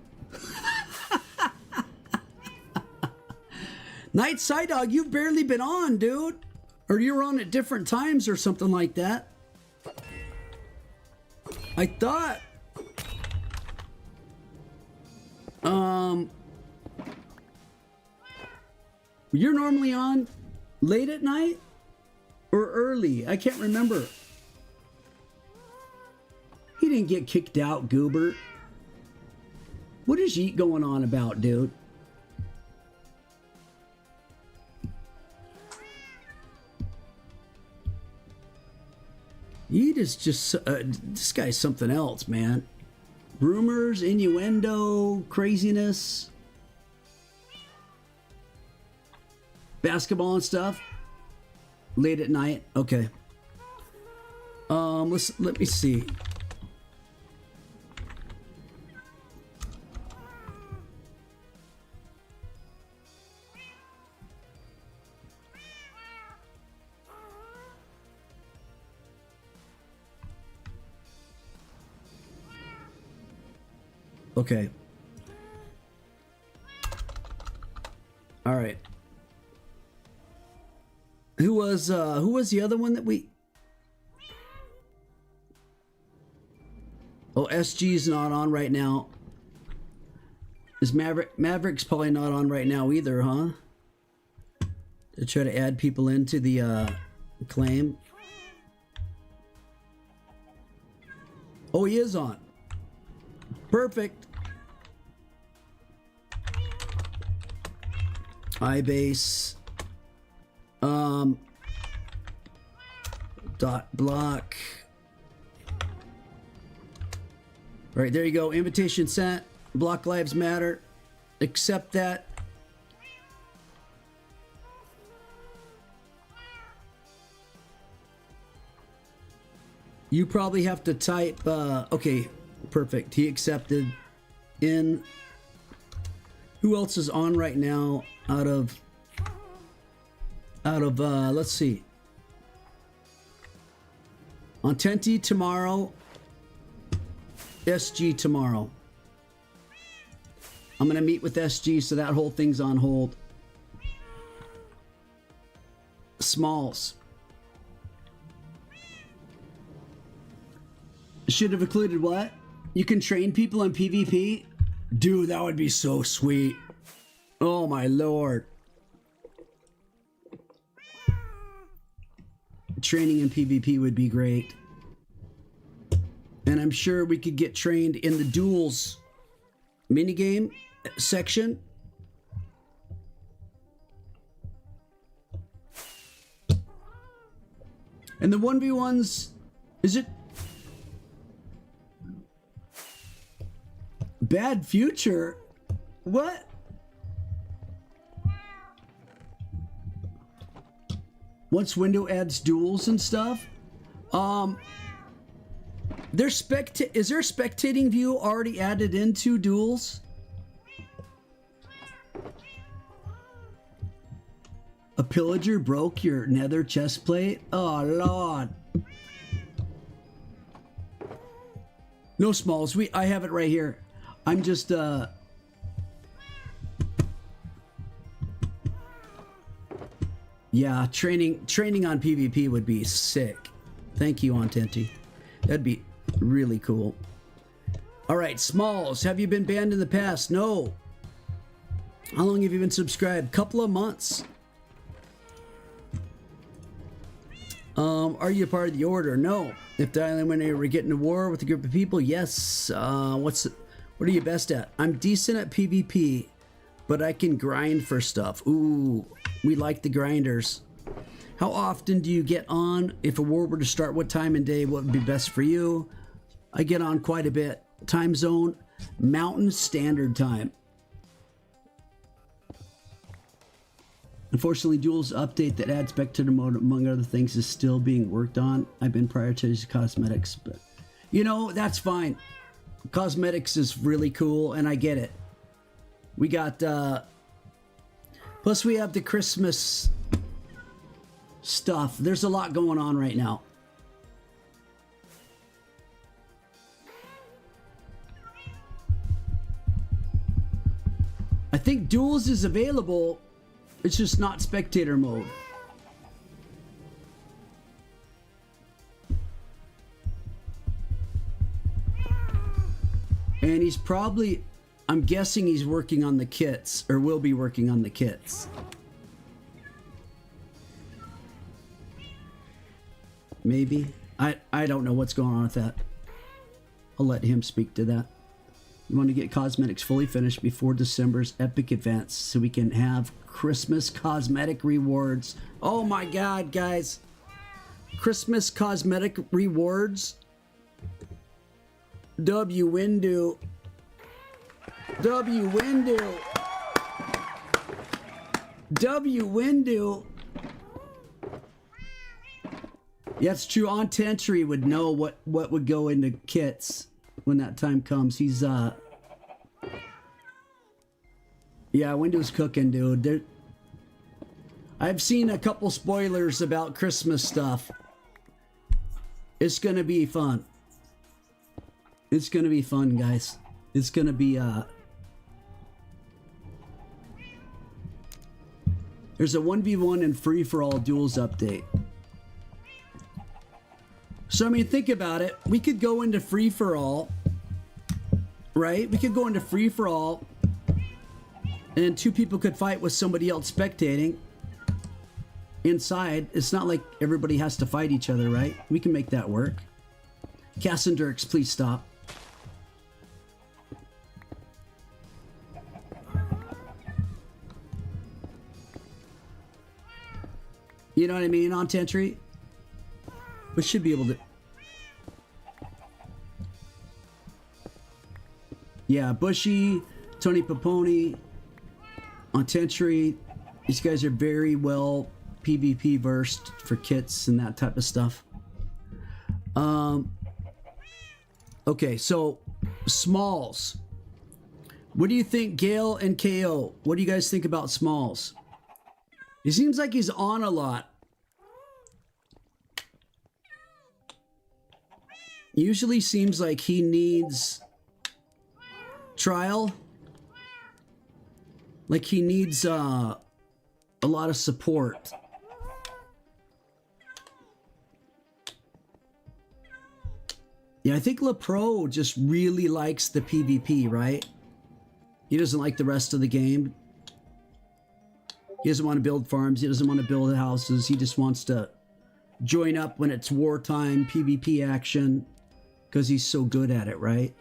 Night Side Dog, you've barely been on, dude. Or you're on at different times or something like that. I thought... You're normally on late at night? Or early? I can't remember. He didn't get kicked out, Goober. What is Yeet going on about, dude? Yeet is just... this guy's something else, man. Rumors, innuendo, craziness. Basketball and stuff. Late at night. Okay. Let me see. Okay. All right. Who was the other one that we... Oh, SG's not on right now. Is Maverick's probably not on right now either, huh? To try to add people into the claim. Oh, he is on. Perfect. iBase. Dot block. All right, there you go. Invitation sent. Block Lives Matter. Accept that. You probably have to type, okay, perfect. He accepted. In. Who else is on right now out of, let's see. On Tenti tomorrow. SG tomorrow. I'm going to meet with SG, so that whole thing's on hold. Smalls. Should have included what? You can train people in PvP? Dude, that would be so sweet. Oh my lord. Training in PvP would be great. And I'm sure we could get trained in the duels minigame section. And the 1v1s, is it Bad Future? What? Once window adds duels and stuff? Is there spectating view already added into duels? A pillager broke your nether chest plate? Oh lord. No Smalls, I have it right here. I'm just Yeah, training on PvP would be sick. Thank you, Ontenti. That'd be really cool. All right, Smalls, have you been banned in the past? No. How long have you been subscribed? Couple of months. Are you a part of the order? No. If the island when they were getting to war with a group of people, yes. What are you best at? I'm decent at PvP, but I can grind for stuff. Ooh, we like the grinders. How often do you get on? If a war were to start, what time and day, what would be best for you? I get on quite a bit. Time zone, Mountain Standard Time. Unfortunately, Duel's update that adds spectator mode, among other things, is still being worked on. I've been prioritizing cosmetics, but you know, that's fine. Cosmetics is really cool, and I get it. We got, plus we have the Christmas stuff. There's a lot going on right now. I think Duels is available. It's just not spectator mode. And he's probably, I'm guessing he's working on the kits, or will be working on the kits. Maybe. I don't know what's going on with that. I'll let him speak to that. You want to get cosmetics fully finished before December's epic events so we can have Christmas cosmetic rewards. Oh my god, guys. Christmas cosmetic rewards. W-Windu. W-Windu. W-Windu. Yeah, it's true. Ontentry would know what would go into kits when that time comes. He's yeah, Windows cooking, dude. I've seen a couple spoilers about Christmas stuff. It's gonna be fun. It's gonna be fun, guys. It's gonna be there's a 1v1 and free-for-all duels update. So I mean, think about it. We could go into free-for-all, right? We could go into free-for-all and two people could fight with somebody else spectating inside. It's not like everybody has to fight each other, right? We can make that work. Cass and Dirks, please stop. You know what I mean, on Tentry? We should be able to... Yeah, Bushy, Tony Paponi, on Tentry. These guys are very well PvP versed for kits and that type of stuff. Okay, so Smalls. What do you think, Gale and KO? What do you guys think about Smalls? He seems like he's on a lot. Usually seems like he needs trial. Like he needs a lot of support. Yeah, I think LaPro just really likes the PvP, right? He doesn't like the rest of the game. He doesn't want to build farms. He doesn't want to build houses. He just wants to join up when it's wartime PvP action because he's so good at it, right?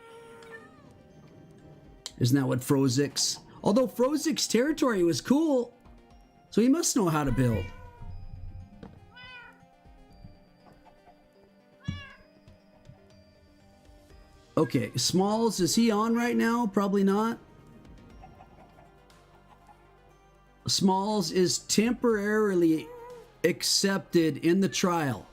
Isn't that what Frozix? Although Frozix's territory was cool, so he must know how to build. Okay, Smalls, is he on right now? Probably not. Smalls is temporarily accepted in the trial.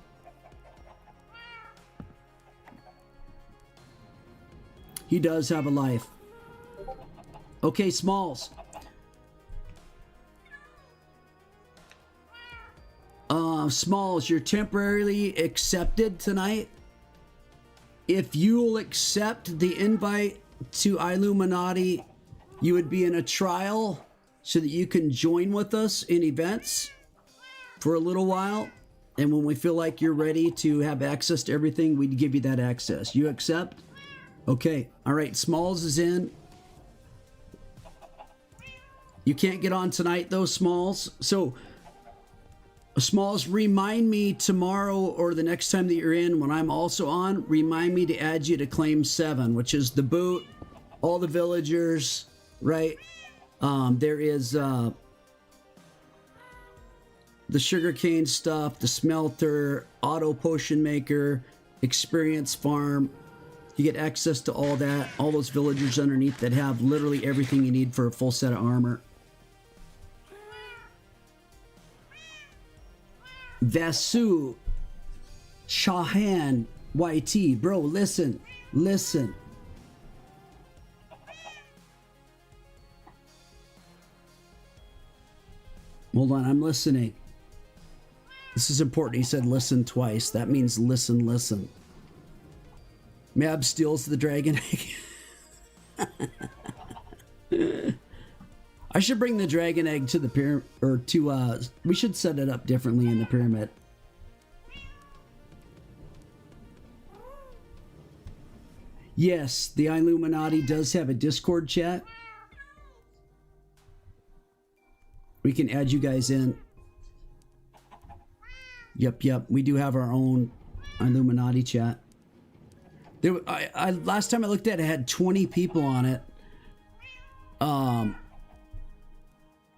He does have a life. Okay, Smalls. Smalls, you're temporarily accepted tonight. If you'll accept the invite to Illuminati, you would be in a trial so that you can join with us in events. for a little while. And when we feel like you're ready to have access to everything, we'd give you that access. You accept? Okay. All right. Smalls is in. You can't get on tonight, though, Smalls. So, Smalls, remind me tomorrow or the next time that you're in, when I'm also on, remind me to add you to Claim 7, which is the boot, all the villagers, right? There is the sugarcane stuff, the smelter, auto potion maker, experience farm. You get access to all that, all those villagers underneath that have literally everything you need for a full set of armor. Vasu, Shahan, YT, bro, listen. Hold on, I'm listening. This is important. He said listen twice. That means listen. Mab steals the dragon egg. I should bring the dragon egg to the pyramid, or to, we should set it up differently in the pyramid. Yes, the Illuminati does have a Discord chat. We can add you guys in. Yep. We do have our own Illuminati chat. Last time I looked at it, it had 20 people on it.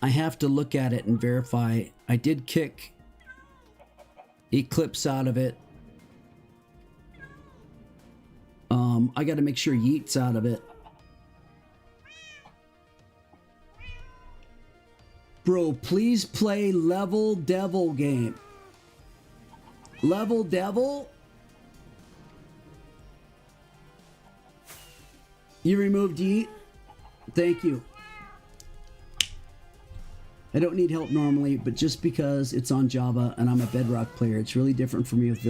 I have to look at it and verify. I did kick Eclipse out of it. I got to make sure Yeet's out of it. Bro, please play Level Devil game. Level Devil? You removed Yeet? Thank you. I don't need help normally, but just because it's on Java and I'm a Bedrock player, it's really different for me with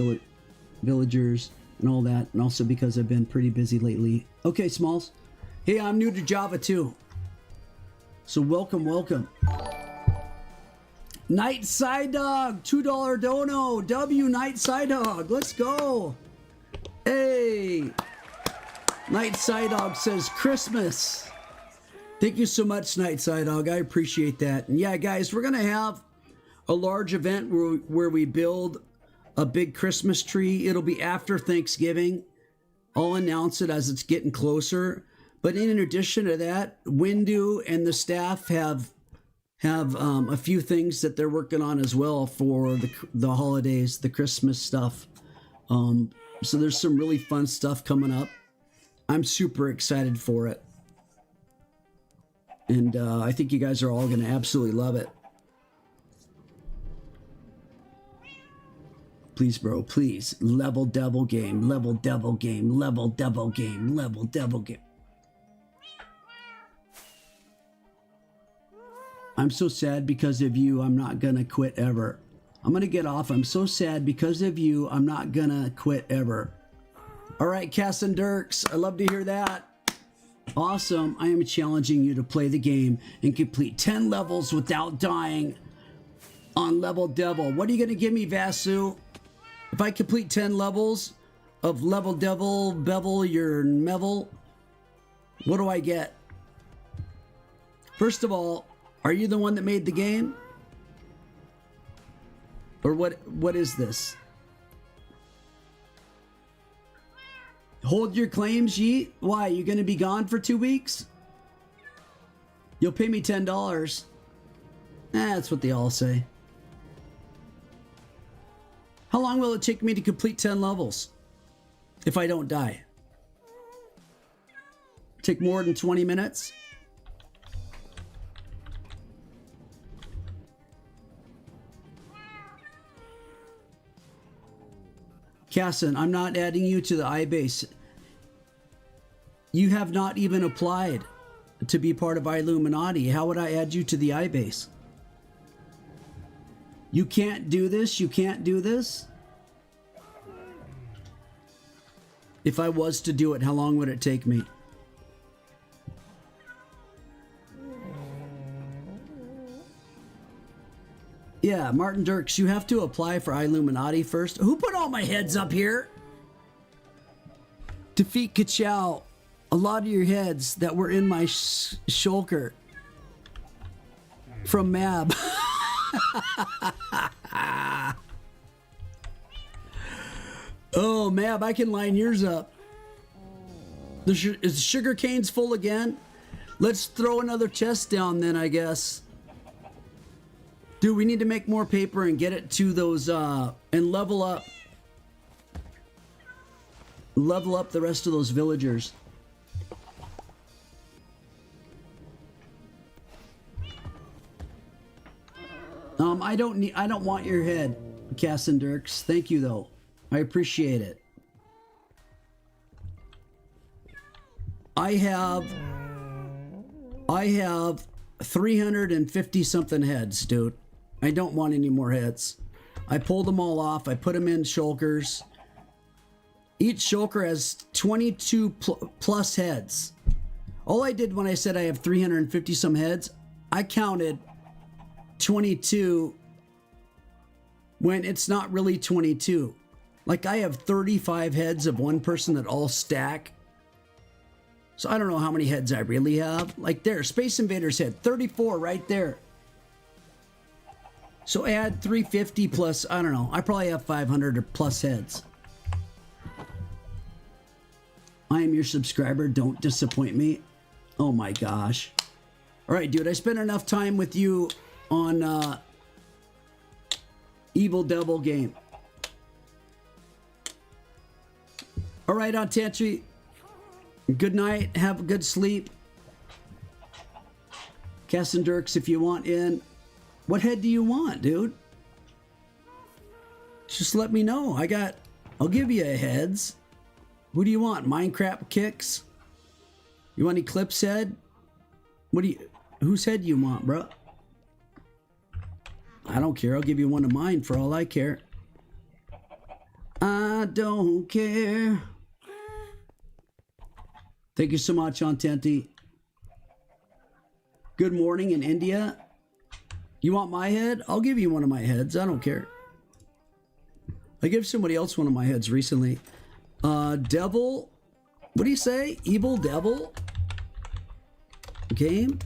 villagers and all that, and also because I've been pretty busy lately. Okay, Smalls. Hey, I'm new to Java too. So welcome. Night Side Dog, $2 dono. W Night Side Dog, let's go. Hey. Night Side Dog says Christmas. Thank you so much, Night Side Dog. I appreciate that. And yeah, guys, we're going to have a large event where we build a big Christmas tree. It'll be after Thanksgiving. I'll announce it as it's getting closer. But in addition to that, Windu and the staff have a few things that they're working on as well for the holidays, the Christmas stuff. So there's some really fun stuff coming up. I'm super excited for it. And I think you guys are all going to absolutely love it. Please, bro, please. Level Devil game, Level Devil game, Level Devil game, Level Devil game. I'm so sad because of you. I'm not going to quit ever. I'm going to get off. I'm so sad because of you. I'm not going to quit ever. All right, Cass and Dirks. I love to hear that. Awesome. I am challenging you to play the game and complete 10 levels without dying on Level Devil. What are you going to give me, Vasu? If I complete 10 levels of Level Devil, Bevel, your Mevel, what do I get? First of all, are you the one that made the game? Or what is this? Hold your claims, Yeet? Why? You going to be gone for 2 weeks? You'll pay me $10. That's what they all say. How long will it take me to complete 10 levels? If I don't die? Take more than 20 minutes? Casson, I'm not adding you to the iBase. You have not even applied to be part of Illuminati. How would I add you to the iBase? You can't do this? You can't do this? If I was to do it, how long would it take me? Yeah, Martin Dirks, you have to apply for Illuminati first. Who put all my heads up here? Defeat Kachow. A lot of your heads that were in my shulker. From Mab. Oh, Mab, I can line yours up. Is the sugar canes full again? Let's throw another chest down then, I guess. Dude, we need to make more paper and get it to those, and level up. Level up the rest of those villagers. I don't want your head, Cass and Dirks. Thank you though. I appreciate it. I have 350 something heads, dude. I don't want any more heads. I pulled them all off. I put them in shulkers. Each shulker has 22 plus heads. All I did when I said I have 350 some heads, I counted 22 when it's not really 22. Like I have 35 heads of one person that all stack. So I don't know how many heads I really have. Like there, Space Invaders head, 34 right there. So add 350 plus, I don't know, I probably have 500 or plus heads. I am your subscriber, don't disappoint me. Oh my gosh. All right, dude, I spent enough time with you on Evil Devil game. All right, Aunt Tantry. Good night. Have a good sleep. Cass and Dirks, if you want in. What head do you want, dude? Just let me know. I'll give you a heads. Who do you want? Minecraft Kicks? You want Eclipse head? Whose head do you want, bro? I don't care. I'll give you one of mine for all I care. I don't care. Thank you so much, Aunt Tanty. Good morning in India. You want my head? I'll give you one of my heads. I don't care. I gave somebody else one of my heads recently. Devil. What do you say? Evil Devil? Game?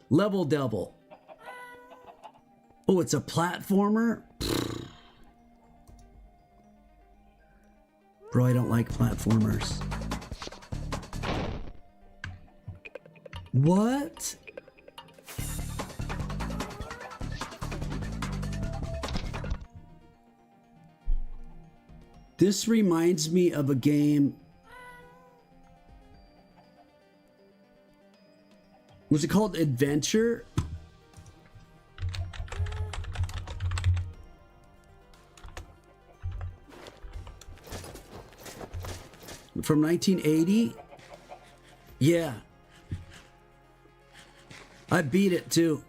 Level Devil. Oh, it's a platformer? Bro, I don't like platformers. What? This reminds me of a game. Was it called Adventure? From 1980? Yeah. I beat it too.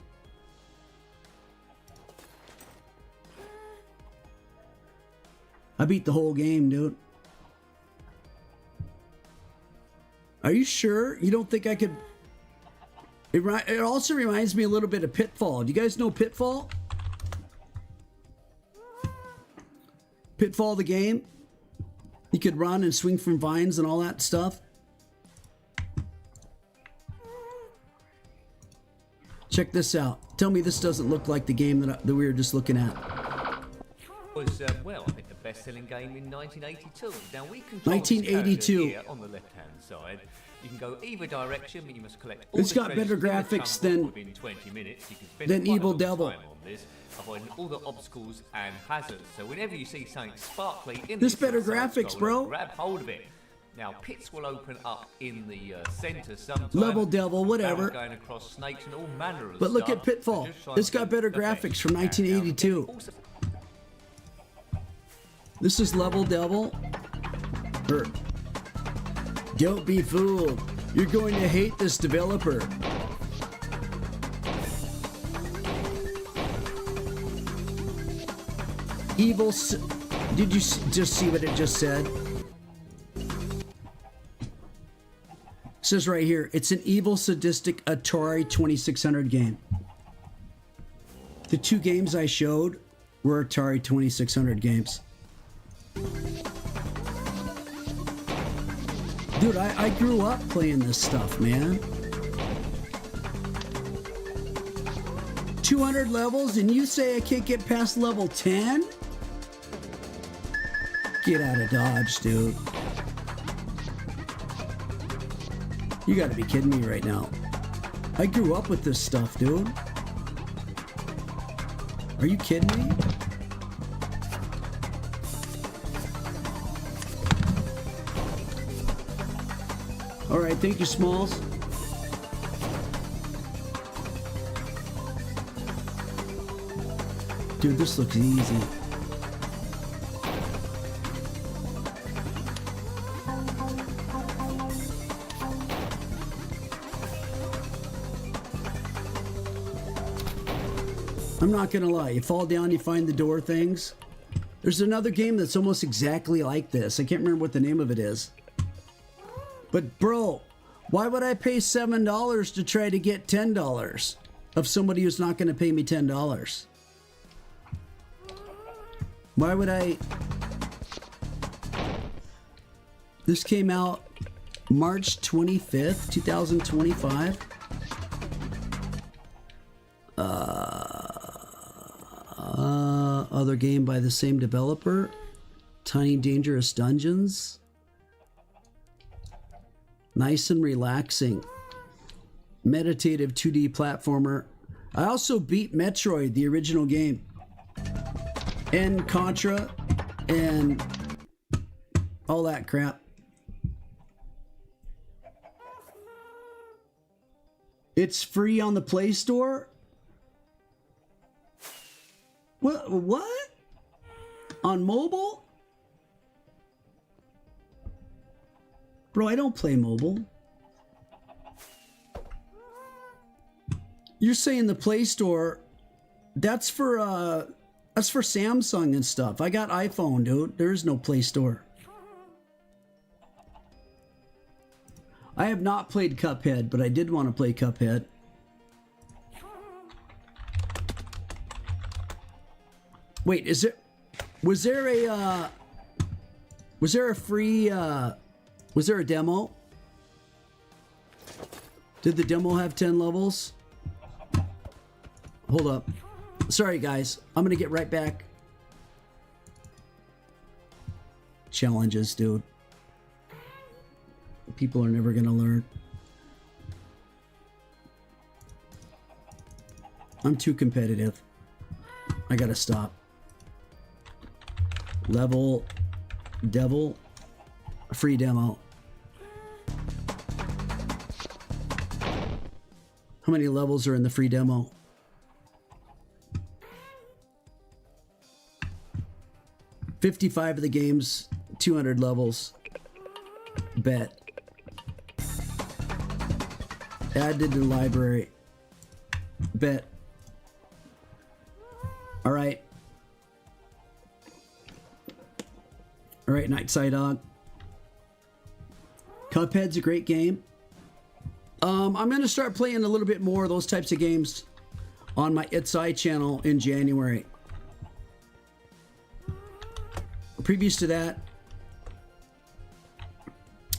I beat the whole game, dude. Are you sure? You don't think I could... It also reminds me a little bit of Pitfall. Do you guys know Pitfall? Pitfall the game? You could run and swing from vines and all that stuff. Check this out. Tell me this doesn't look like the game that we were just looking at. Was well, I think the best-selling game in 1982. Now we control 1982 here on the left-hand side. You can go either direction, but you must collect all it's got better graphics than within 20 minutes. You can spend than quite Evil a long Devil. time on this, avoiding all the obstacles and hazards. So whenever you see something sparkly in This this better side graphics, scroller, bro. grab hold of it. Now pits will open up in the center sometimes. Level Devil, whatever. Going across snakes and all manner of But look stuff. at Pitfall. So just try It's and got do better the best graphics from you can. Now, 1982. also- This is Level Devil. Don't be fooled. You're going to hate this developer. Did you just see what it just said? It says right here, it's an evil, sadistic Atari 2600 game. The 2 games I showed were Atari 2600 games. Dude, I grew up playing this stuff, man. 200 levels, and you say I can't get past level 10? Get out of Dodge, dude. You gotta be kidding me right now. I grew up with this stuff, dude. Are you kidding me? All right, thank you, Smalls. Dude, this looks easy. I'm not gonna lie, you fall down, you find the door things. There's another game that's almost exactly like this. I can't remember what the name of it is. But bro, why would I pay $7 to try to get $10 of somebody who's not gonna pay me $10? Why would I? This came out March 25th, 2025. Other game by the same developer, Tiny Dangerous Dungeons. Nice and relaxing. Meditative 2D platformer. I also beat Metroid, the original game. And Contra. And all that crap. It's free on the Play Store? What? On mobile? Bro, I don't play mobile. You're saying the Play Store, that's for Samsung and stuff. I got iPhone, dude. There is no Play Store. I have not played Cuphead, but I did want to play Cuphead. Wait, was there a free, was there a demo? Did the demo have 10 levels? Hold up. Sorry, guys. I'm going to get right back. Challenges, dude. People are never going to learn. I'm too competitive. I got to stop. Level Devil. Free demo. How many levels are in the free demo? $55 of the game's 200 levels. Bet. Added to the library. Bet. All right. All right, Night Side Dog. Cuphead's a great game. I'm going to start playing a little bit more of those types of games on my It's I channel in January. Previous to that,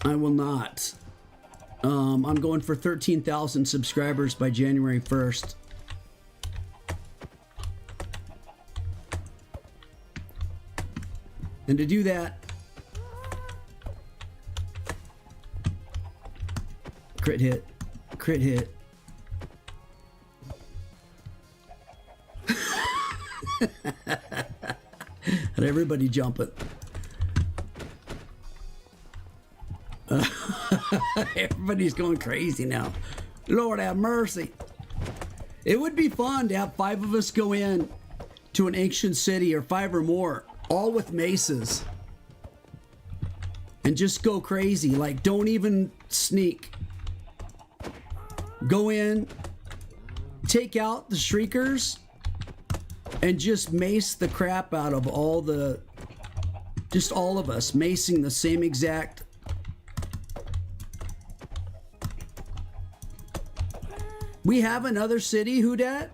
I will not. I'm going for 13,000 subscribers by January 1st. And to do that, crit hit, crit hit. And everybody jumping. Everybody's going crazy now. Lord have mercy. It would be fun to have 5 of us go in to an ancient city, or 5 or more, all with maces, and just go crazy. Like, don't even sneak. Go in, take out the shriekers, and just mace the crap out of all the, just all of us, macing the same exact. We have another city, who dat?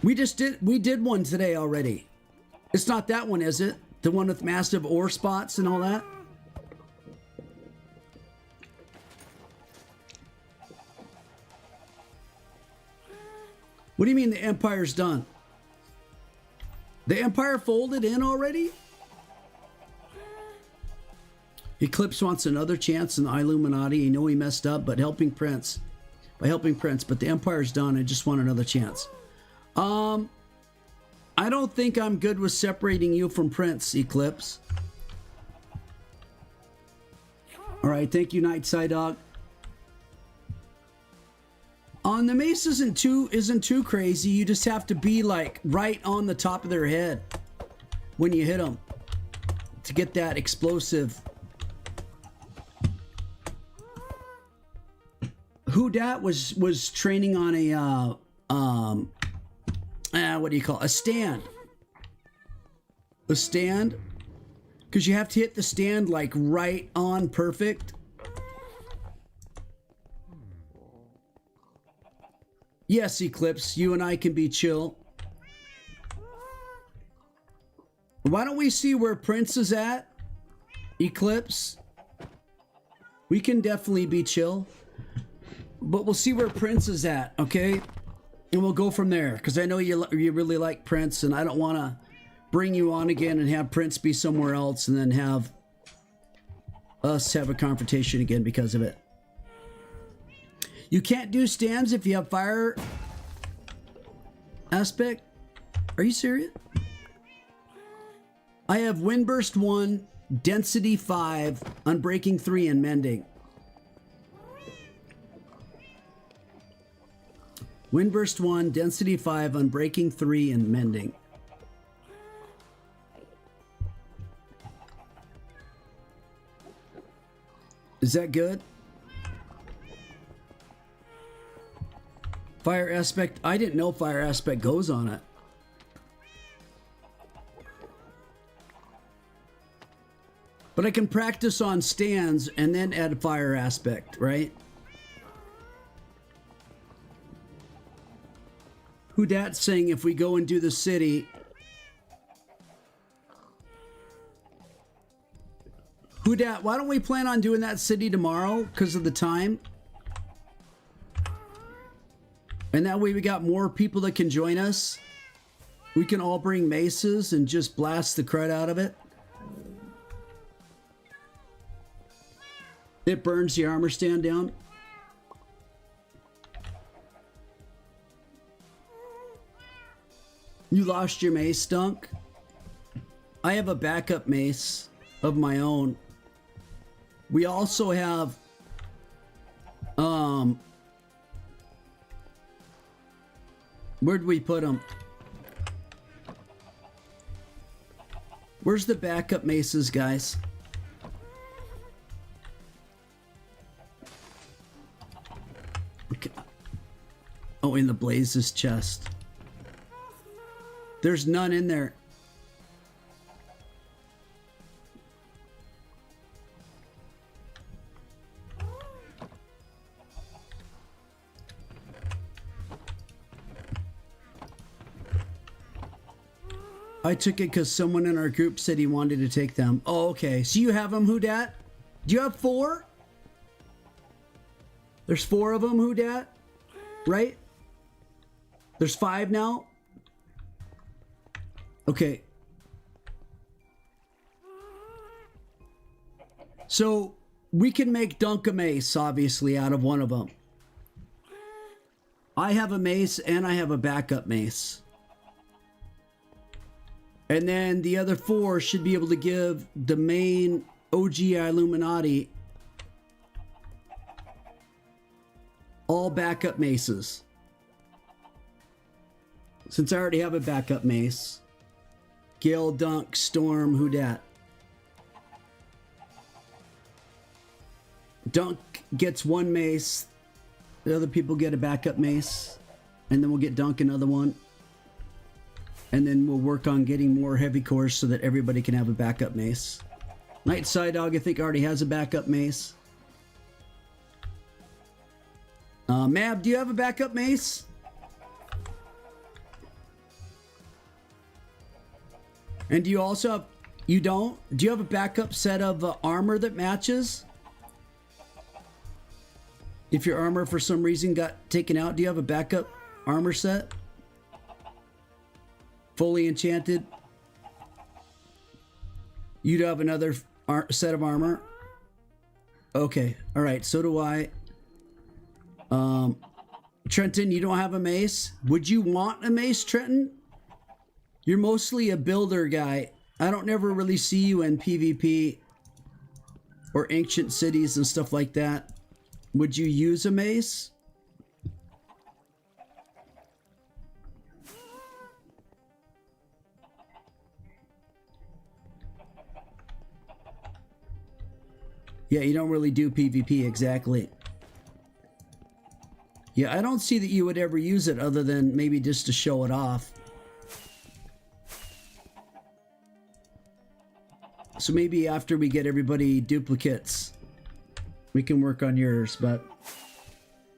We did one today already. It's not that one, is it? The one with massive ore spots and all that? What do you mean the Empire's done? The Empire folded in already? Eclipse wants another chance in the Illuminati. You know he messed up, but by helping Prince. But the Empire's done. I just want another chance. I don't think I'm good with separating you from Prince, Eclipse. All right, thank you, Night Side Dog. On the mace isn't too crazy. You just have to be like right on the top of their head when you hit them to get that explosive. Who dat was training on a what do you call it? A stand? A stand? Because you have to hit the stand like right on perfect. Yes, Eclipse, you and I can be chill. Why don't we see where Prince is at? Eclipse? We can definitely be chill. But we'll see where Prince is at, okay? And we'll go from there. Because I know you really like Prince, and I don't want to bring you on again and have Prince be somewhere else and then have us have a confrontation again because of it. You can't do stands if you have fire aspect? Are you serious? I have Windburst 1, Density 5, Unbreaking 3, and Mending. Windburst 1, Density 5, Unbreaking 3, and Mending. Is that good? Fire aspect. I didn't know fire aspect goes on it. But I can practice on stands and then add fire aspect, right? Who dat saying if we go and do the city? Who dat? Why don't we plan on doing that city tomorrow because of the time? And that way we got more people that can join us. We can all bring maces and just blast the crud out of it. It burns the armor stand down. You lost your mace, Dunk? I have a backup mace of my own. We also have where'd we put them? Where's the backup maces, guys? Okay. Oh, in the Blaze's chest. There's none in there. I took it because someone in our group said he wanted to take them. Oh, okay. So you have them, who dat? Do you have 4? There's 4 of them, who dat? Right? There's 5 now? Okay. So we can make Dunk a mace, obviously, out of one of them. I have a mace and I have a backup mace. And then the other 4 should be able to give the main OG Illuminati all backup maces. Since I already have a backup mace. Gale, Dunk, Storm, who dat? Dunk gets 1 mace. The other people get a backup mace. And then we'll get Dunk another one. And then we'll work on getting more heavy cores so that everybody can have a backup mace. Night Side Dog, I think, already has a backup mace. Mab, do you have a backup mace? And do you also have, you don't? Do you have a backup set of armor that matches? If your armor for some reason got taken out, do you have a backup armor set? Fully enchanted? You'd have another set of armor? Okay, alright, so do I. Trenton, you don't have a mace? Would you want a mace, Trenton? You're mostly a builder guy. I don't never really see you in PvP or ancient cities and stuff like that. Would you use a mace? Yeah, you don't really do PvP, exactly. Yeah, I don't see that you would ever use it other than maybe just to show it off. So maybe after we get everybody duplicates, we can work on yours, but...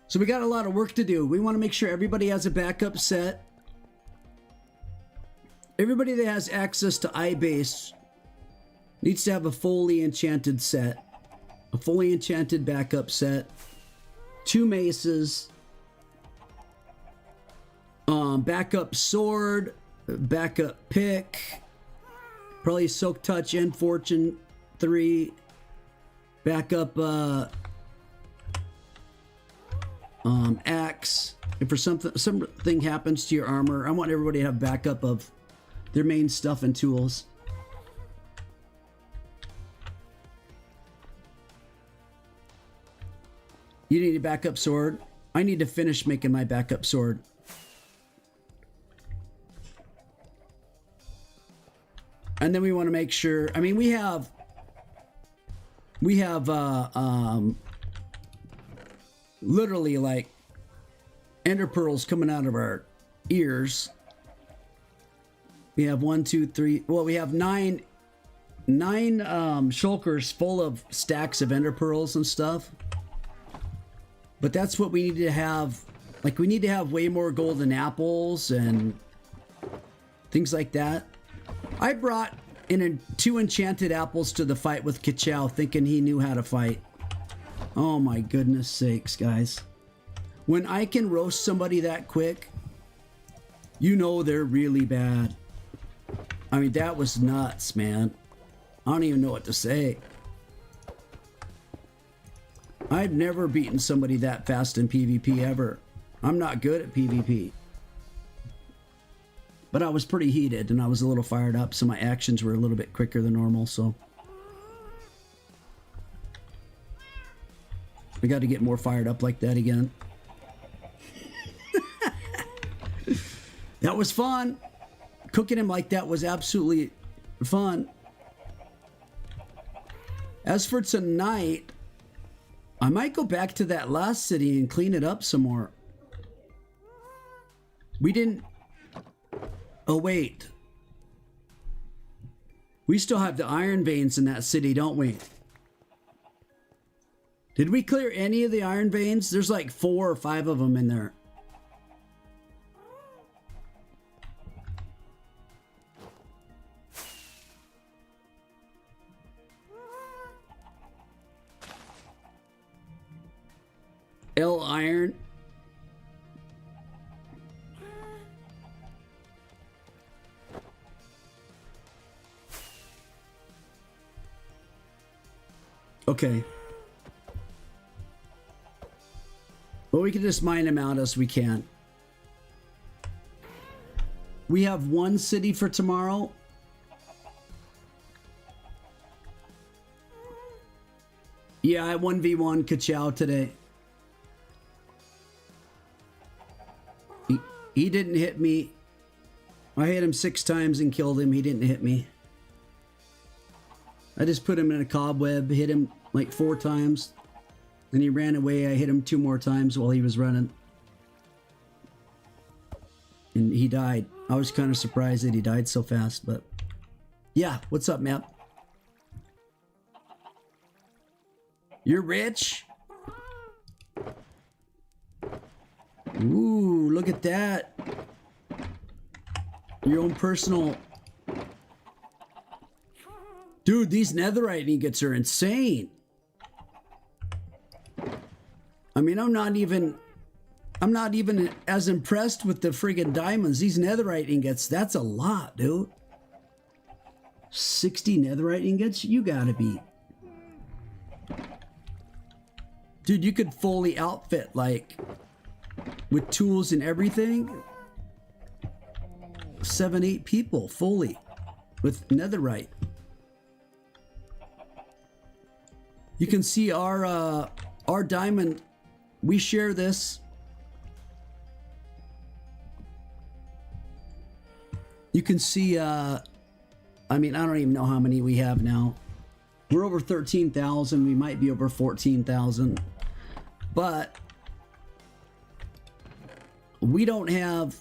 So we got a lot of work to do. We want to make sure everybody has a backup set. Everybody that has access to iBase needs to have a fully enchanted set. A fully enchanted backup set. 2 maces. Backup sword. Backup pick. Probably Soak Touch and Fortune 3. Backup axe. If for something happens to your armor, I want everybody to have backup of their main stuff and tools. You need a backup sword. I need to finish making my backup sword. And then we want to make sure, I mean, we have literally like ender pearls coming out of our ears. We have 1, 2, 3, well, we have nine shulkers full of stacks of ender pearls and stuff. But that's what we need to have. Like, we need to have way more golden apples and things like that. I brought in 2 enchanted apples to the fight with Kachow, thinking he knew how to fight. Oh my goodness sakes, guys. When I can roast somebody that quick, you know they're really bad. I mean, that was nuts, man. I don't even know what to say. I've never beaten somebody that fast in PvP ever. I'm not good at PvP. But I was pretty heated and I was a little fired up, so my actions were a little bit quicker than normal, so. We got to get more fired up like that again. That was fun. Cooking him like that was absolutely fun. As for tonight, I might go back to that last city and clean it up some more. We didn't... Oh, wait. We still have the iron veins in that city, don't we? Did we clear any of the iron veins? There's like 4 or 5 of them in there. L iron. Okay. Well, we can just mine them out as we can. We have 1 city for tomorrow. Yeah, I 1v1 Kachow today. He didn't hit me. I hit him 6 times and killed him. He didn't hit me. I just put him in a cobweb, hit him like 4 times. Then he ran away. I hit him 2 more times while he was running. And he died. I was kind of surprised that he died so fast, but... Yeah, what's up, Map? You're rich? Ooh, look at that. Your own personal Dude, these netherite ingots are insane. I mean, I'm not even as impressed with the friggin' diamonds. These netherite ingots, that's a lot, dude. 60 netherite ingots? You gotta be. Dude, you could fully outfit, like, with tools and everything. 7, 8 people fully with netherite. You can see our diamond. We share this. You can see, I mean, I don't even know how many we have now. We're over 13,000. We might be over 14,000. But we don't have,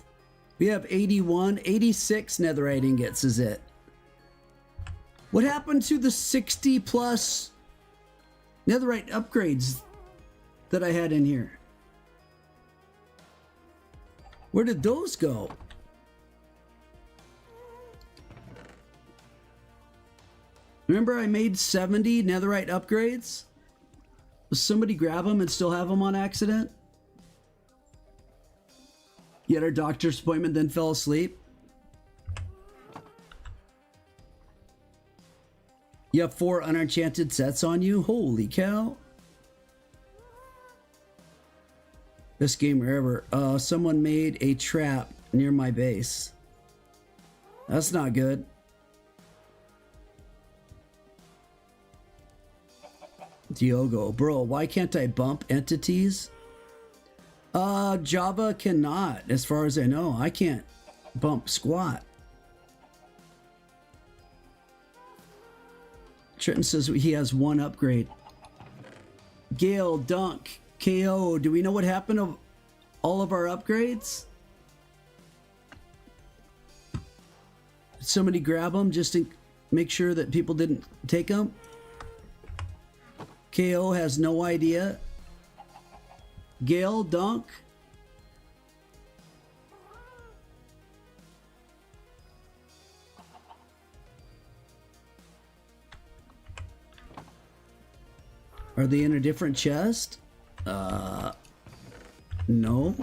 we have 81, 86 netherite ingots is it. What happened to the 60 plus netherite upgrades that I had in here? Where did those go? Remember I made 70 netherite upgrades? Does somebody grab them and still have them on accident? You had our doctor's appointment, then fell asleep? You have 4 unenchanted sets on you? Holy cow. Best gamer ever. Someone made a trap near my base. That's not good. Diogo, bro, why can't I bump entities? Java cannot, as far as I know. I can't bump squat. Trenton says he has 1 upgrade. Gale, Dunk, KO, do we know what happened to all of our upgrades? Did somebody grab them just to make sure that people didn't take them? KO has no idea. Gale, Dunk. Are they in a different chest? No.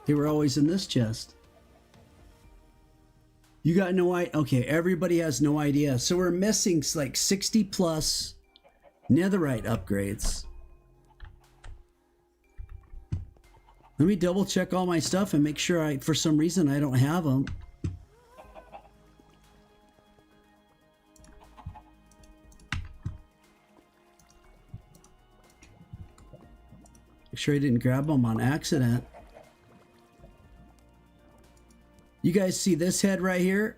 They were always in this chest. You got no idea? Okay, everybody has no idea. So we're missing like 60 plus netherite upgrades. Let me double check all my stuff and make sure for some reason I don't have them. Make sure I didn't grab them on accident. You guys see this head right here?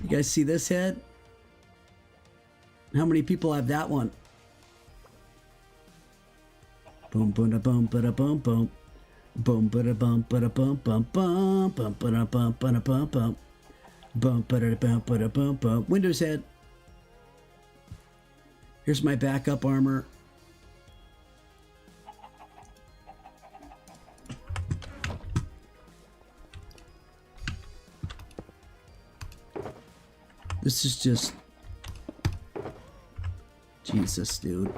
You guys see this head? How many people have that one? Boom, boom, boom, boom, boom, boom. Boom, boom, boom, boom, boom, boom, boom, boom, boom, boom, boom, boom, boom. Boom, boom, boom, boom, boom. Windows head. Here's my backup armor. This is just... Jesus, dude.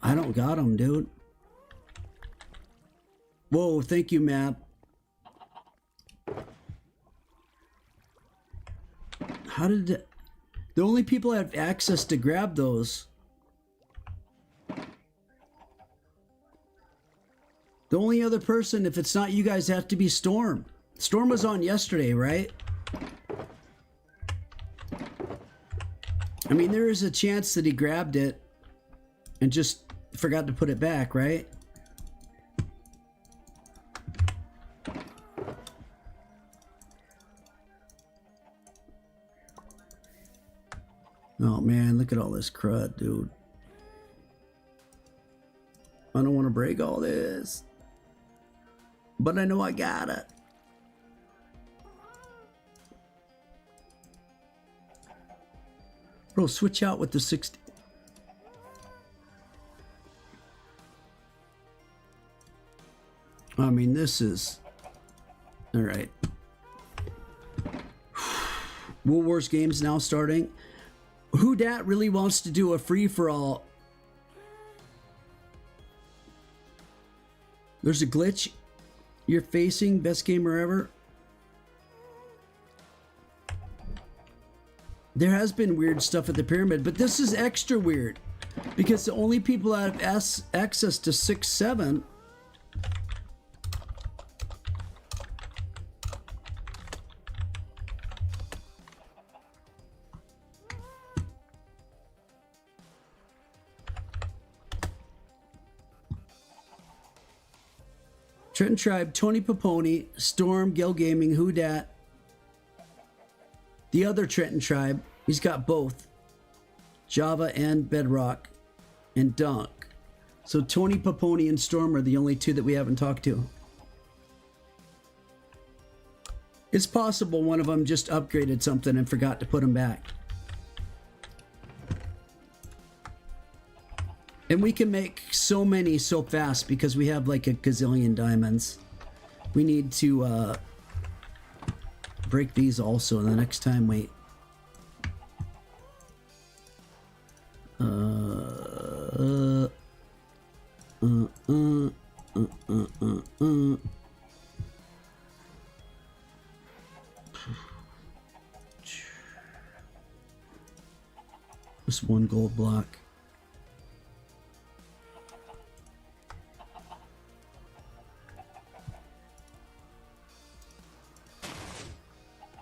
I don't got him, dude. Whoa, thank you, Map. How did it... The only people that have access to grab those... The only other person, if it's not you guys, have to be Storm. Storm was on yesterday, right? I mean, there is a chance that he grabbed it and just forgot to put it back, right? Oh man, look at all this crud, dude. I don't want to break all this. but I know I got it. Bro, switch out with the 60. I mean, this is... Alright. World Wars games now starting. Who dat really wants to do a free-for-all? There's a glitch you're facing. Best gamer ever. There has been weird stuff at the pyramid, but this is extra weird because the only people that have access to 6-7 Trenton Tribe, Tony Paponi, Storm, Gil Gaming, Who Dat. The other Trenton Tribe, he's got both Java and Bedrock and Dunk. So Tony Paponi and Storm are the only two that we haven't talked to. It's possible one of them just upgraded something and forgot to put them back. And we can make so many so fast because we have like a gazillion diamonds. We need to break these also the next time we... Just one gold block.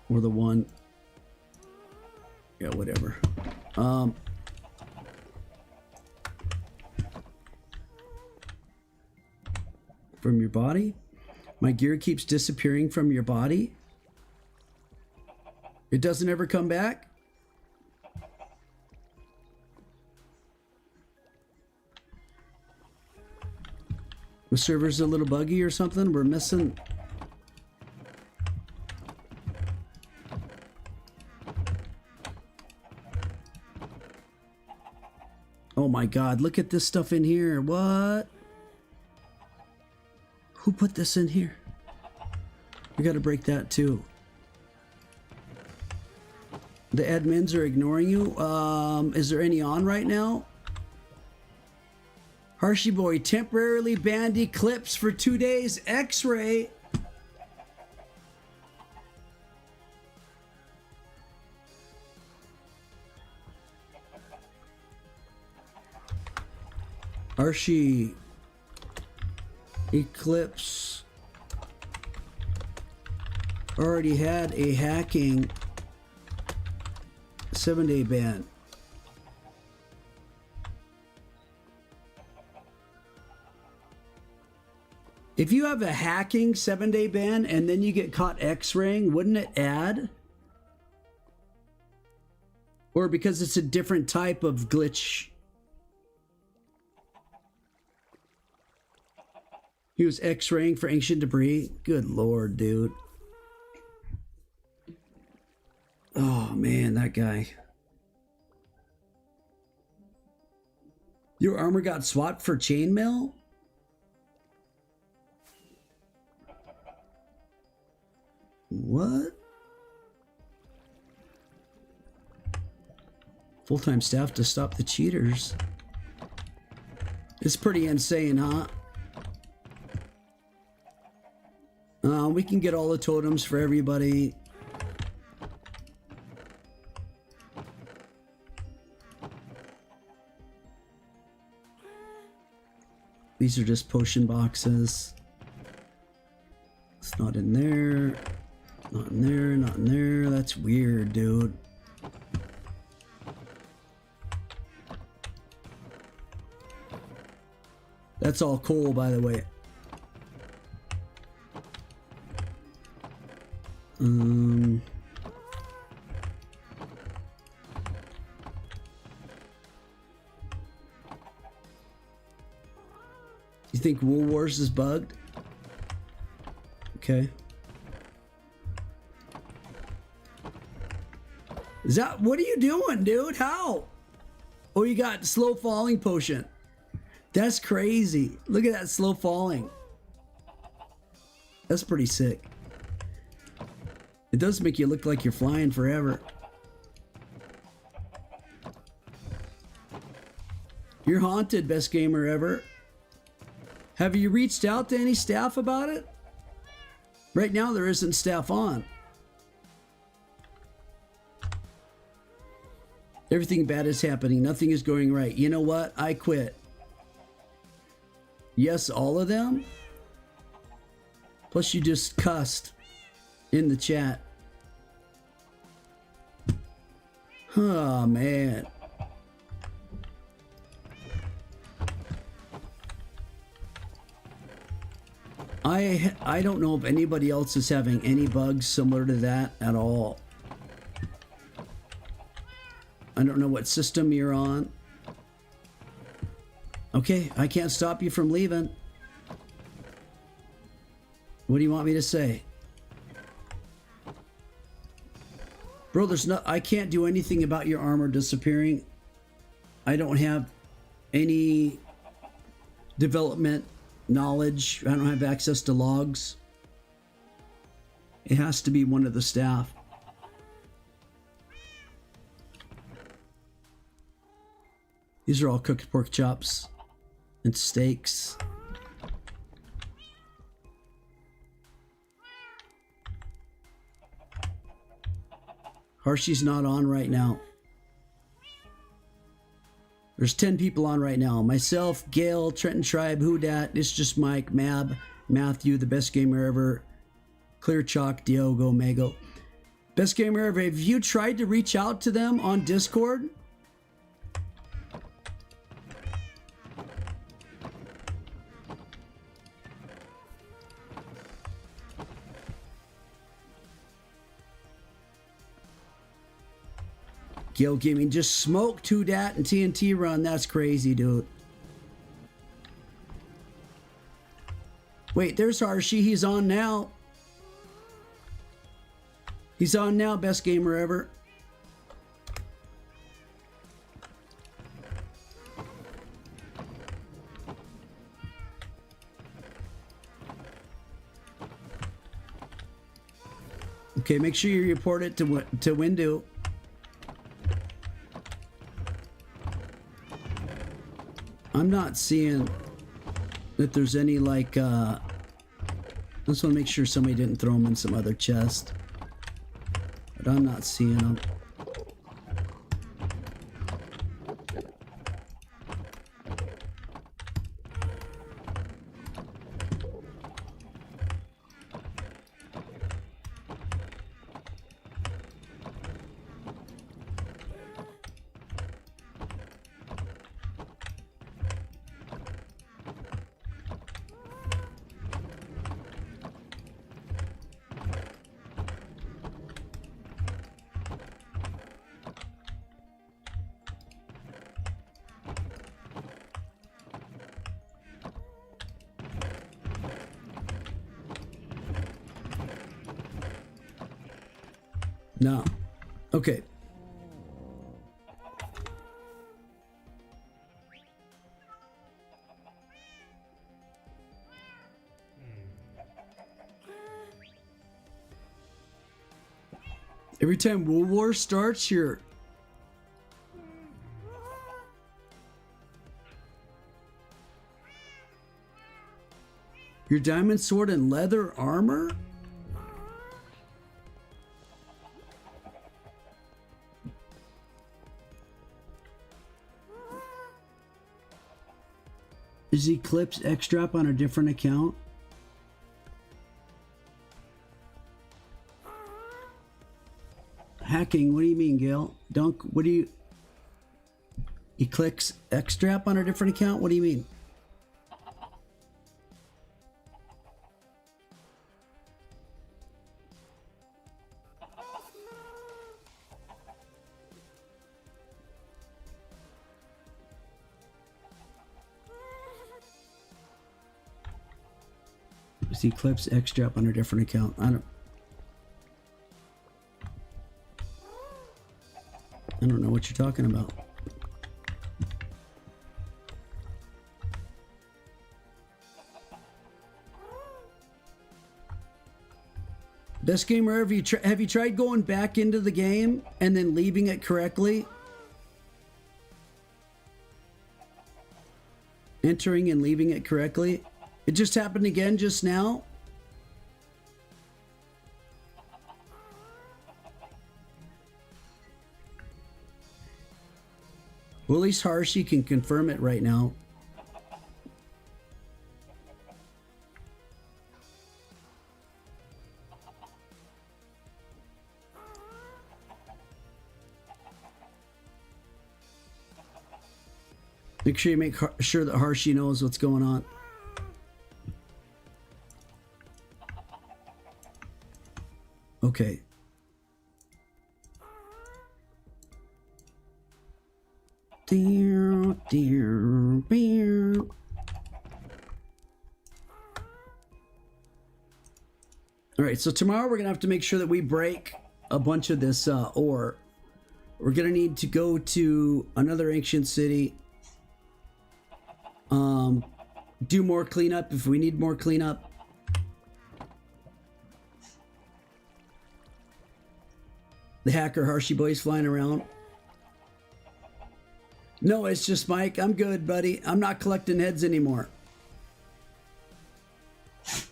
Or the one, yeah, whatever. From your body? My gear keeps disappearing from your body? It doesn't ever come back? The server's a little buggy or something? We're missing... Oh my god, look at this stuff in here. What? Who put this in here? We gotta break that too. The admins are ignoring you. Is there any on right now? Harshy Boy, temporarily banned Eclipse for 2 days. X-Ray. Archie, Eclipse already had a hacking 7-day ban. If you have a hacking 7-day ban and then you get caught X-raying, wouldn't it add? Or because it's a different type of glitch? He was X-raying for ancient debris. Good lord, dude. Oh man, that guy. Your armor got swapped for chainmail? What? Full-time staff to stop the cheaters. It's pretty insane, huh? We can get all the totems for everybody. These are just potion boxes. It's not in there. Not in there, not in there. That's weird, dude. That's all coal, by the way. You think Wool Wars is bugged? Okay. Is that, what are you doing, dude? How? Oh, you got slow falling potion. That's crazy. Look at that slow falling. That's pretty sick. It does make you look like you're flying forever. You're haunted, best gamer ever. Have you reached out to any staff about it? Right now there isn't staff on. Everything bad is happening. Nothing is going right. You know what? I quit. Yes, all of them? Plus you just cussed in the chat. Oh, man. I don't know if anybody else is having any bugs similar to that at all. I don't know what system you're on. Okay, I can't stop you from leaving. What do you want me to say? Bro, I can't do anything about your armor disappearing. I don't have any development knowledge. I don't have access to logs. It has to be one of the staff. These are all cooked pork chops and steaks. Harshy's not on right now. There's 10 people on right now. Myself, Gail, Trenton Tribe, Who Dat, It's Just Mike, Mab, Matthew, the best gamer ever, Clear Chalk, Diogo, Mago. Best gamer ever. Have you tried to reach out to them on Discord? Gil Gaming just smoked 2Dat and TNT run. That's crazy, dude. Wait, there's Harshy. He's on now. He's on now, best gamer ever. Okay, make sure you report it to Window. I'm not seeing that there's any like I just want to make sure somebody didn't throw them in some other chest, but I'm not seeing them. No. Okay. Every time World War starts, your diamond sword and leather armor? Is Eclipse X-Drop on a different account? Hacking, what do you mean, Gail? Dunk, what do you... Eclipse X-Drop on a different account? What do you mean? See clips extra up on a different account. I don't know what you're talking about. Best gamer ever. Have you tried going back into the game and then leaving it correctly? Entering and leaving it correctly? It just happened again just now? Well, at least Harshy can confirm it right now. Make sure you make sure that Harshy knows what's going on. Okay. Dear, dear, dear. All right, so tomorrow we're gonna have to make sure that we break a bunch of this ore. We're gonna need to go to another ancient city. Do more cleanup if we need more cleanup. The hacker Harshy boy's flying around. No, it's just Mike. I'm good, buddy. I'm not collecting heads anymore.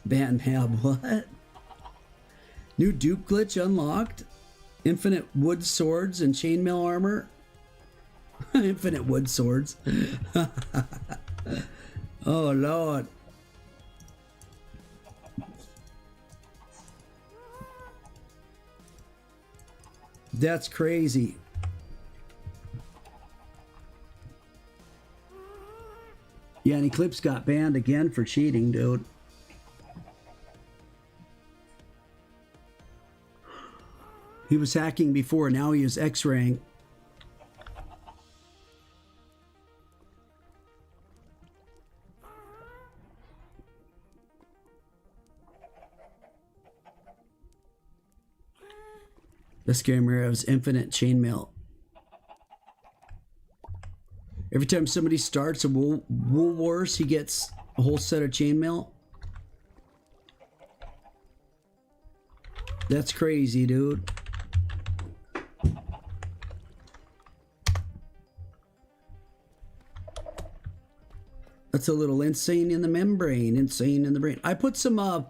Bandhab, what? New dupe glitch unlocked. Infinite wood swords and chainmail armor. Infinite wood swords. Oh, Lord. That's crazy. Yeah, and Eclipse got banned again for cheating, dude. He was hacking before, now he is X-raying. This gamer has infinite chainmail. Every time somebody starts a wool wars, he gets a whole set of chainmail. That's crazy, dude. That's a little insane in the membrane, insane in the brain. I put some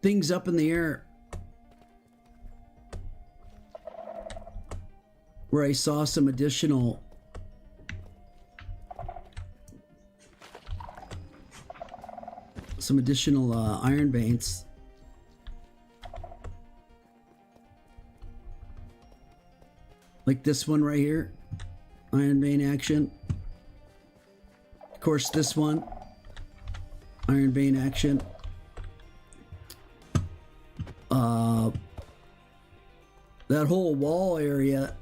things up in the air where I saw some additional iron veins. Like this one right here, iron vein action. Of course, this one, iron vein action. That whole wall area,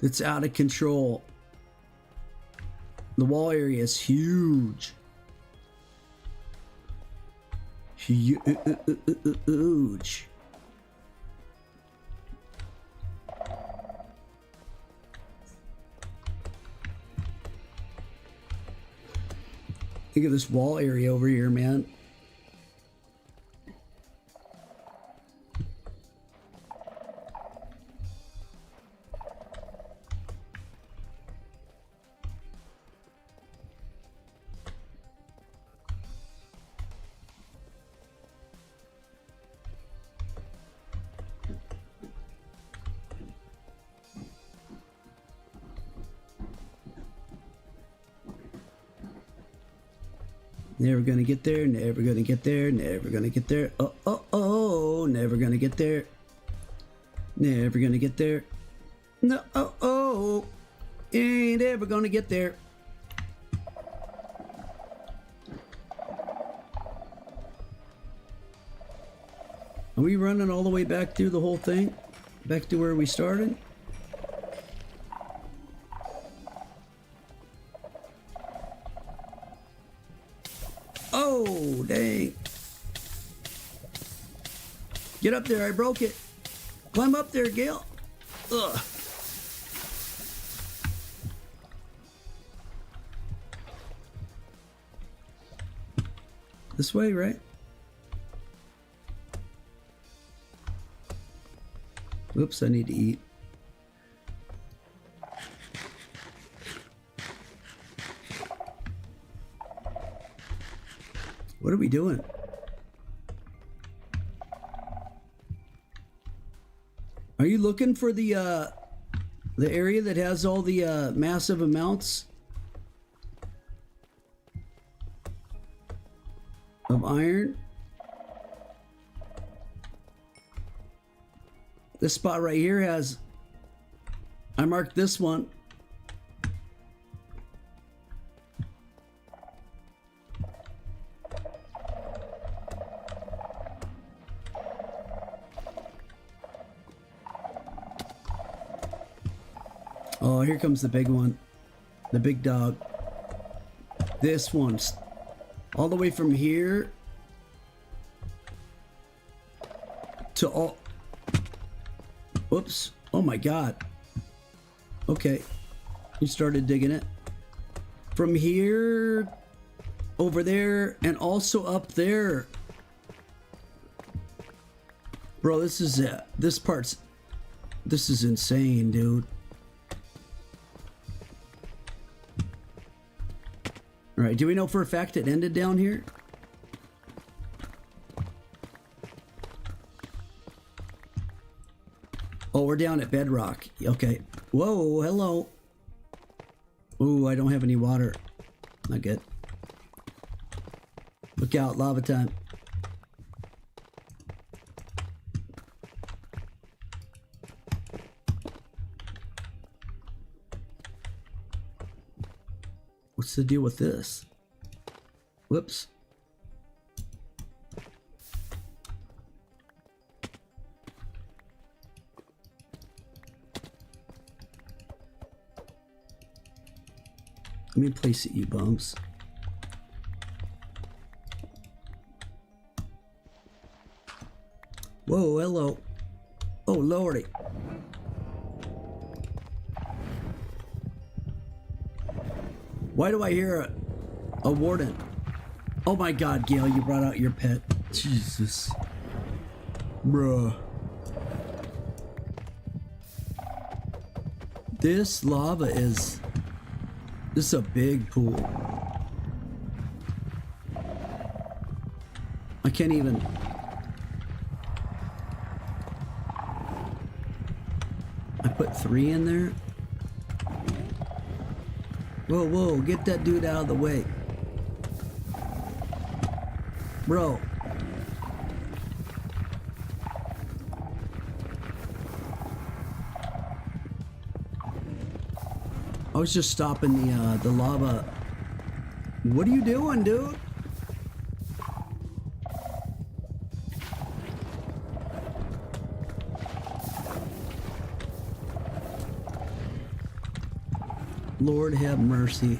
it's out of control. The wall area is huge. Huge. Look at this wall area over here, man. Never gonna get there, never gonna get there, never gonna get there. Oh, oh, oh, never gonna get there. Never gonna get there. No, oh, oh, ain't ever gonna get there. Are we running all the way back through the whole thing? Back to where we started? Oh, Whoa, dang. Get up there, I broke it. Climb up there, Gail. Ugh. This way, right? Oops, I need to eat. What are we doing? Are you looking for the area that has all the massive amounts of iron? This spot right here has, I marked this one. Oh, here comes the big one. The big dog. This one's all the way from here to all... Whoops. Oh my god. Okay. You started digging it. From here over there and also up there. Bro, this is it. This is insane, dude. All right, do we know for a fact it ended down here? Oh, we're down at Bedrock. Okay. Whoa, hello. Ooh, I don't have any water. Not good. Look out, lava time. What's the deal with this? Whoops. Let me place it, you bums. Whoa, hello. Oh, lordy. Why do I hear a warden? Oh my god, Gail, you brought out your pet. Jesus. Bruh. This lava is... This is a big pool. I can't even... I put 3 in there. Whoa, whoa, get that dude out of the way. Bro. I was just stopping the lava. What are you doing, dude? Lord have mercy.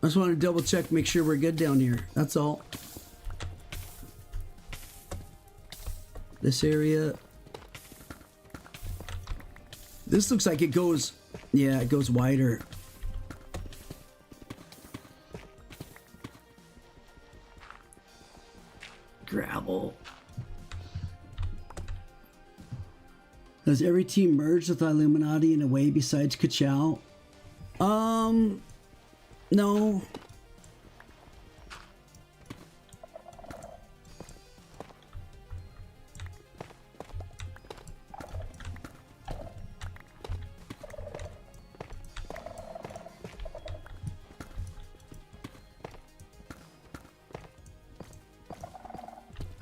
I just want to double check, make sure we're good down here. That's all. This area. This looks like it goes, yeah, it goes wider. Gravel. Has every team merged with Illuminati in a way besides Kachow? No.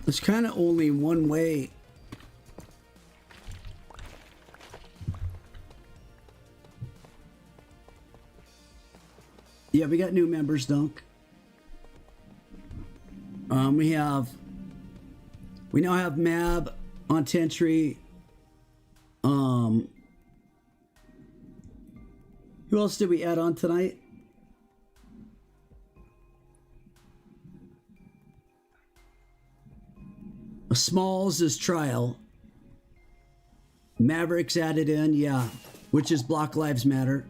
There's kind of only one way. Yeah, we got new members, Dunk. We now have Mab on Tentry. Who else did we add on tonight? Smalls is trial. Mavericks added in, yeah. Which is Block Lives Matter.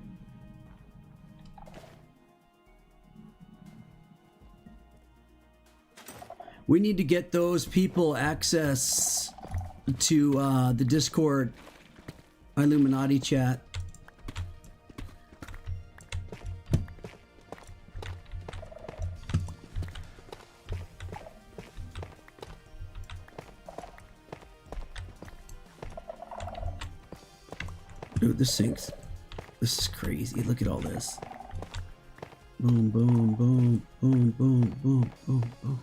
We need to get those people access to the Discord Illuminati chat. Dude, this sinks. This is crazy. Look at all this. Boom, boom, boom, boom, boom, boom, boom, boom.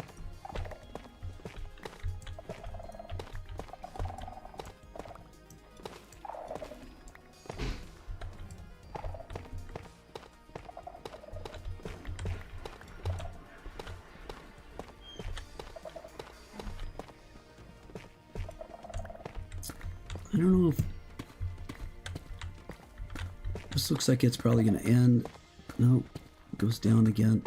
I don't know if this looks like it's probably going to end. No, it goes down again.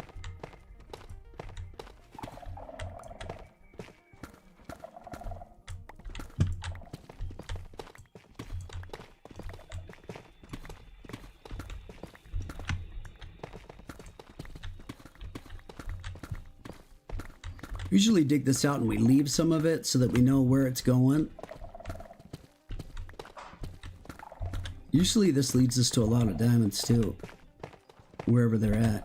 Usually dig this out and we leave some of it so that we know where it's going. Usually this leads us to a lot of diamonds too, wherever they're at.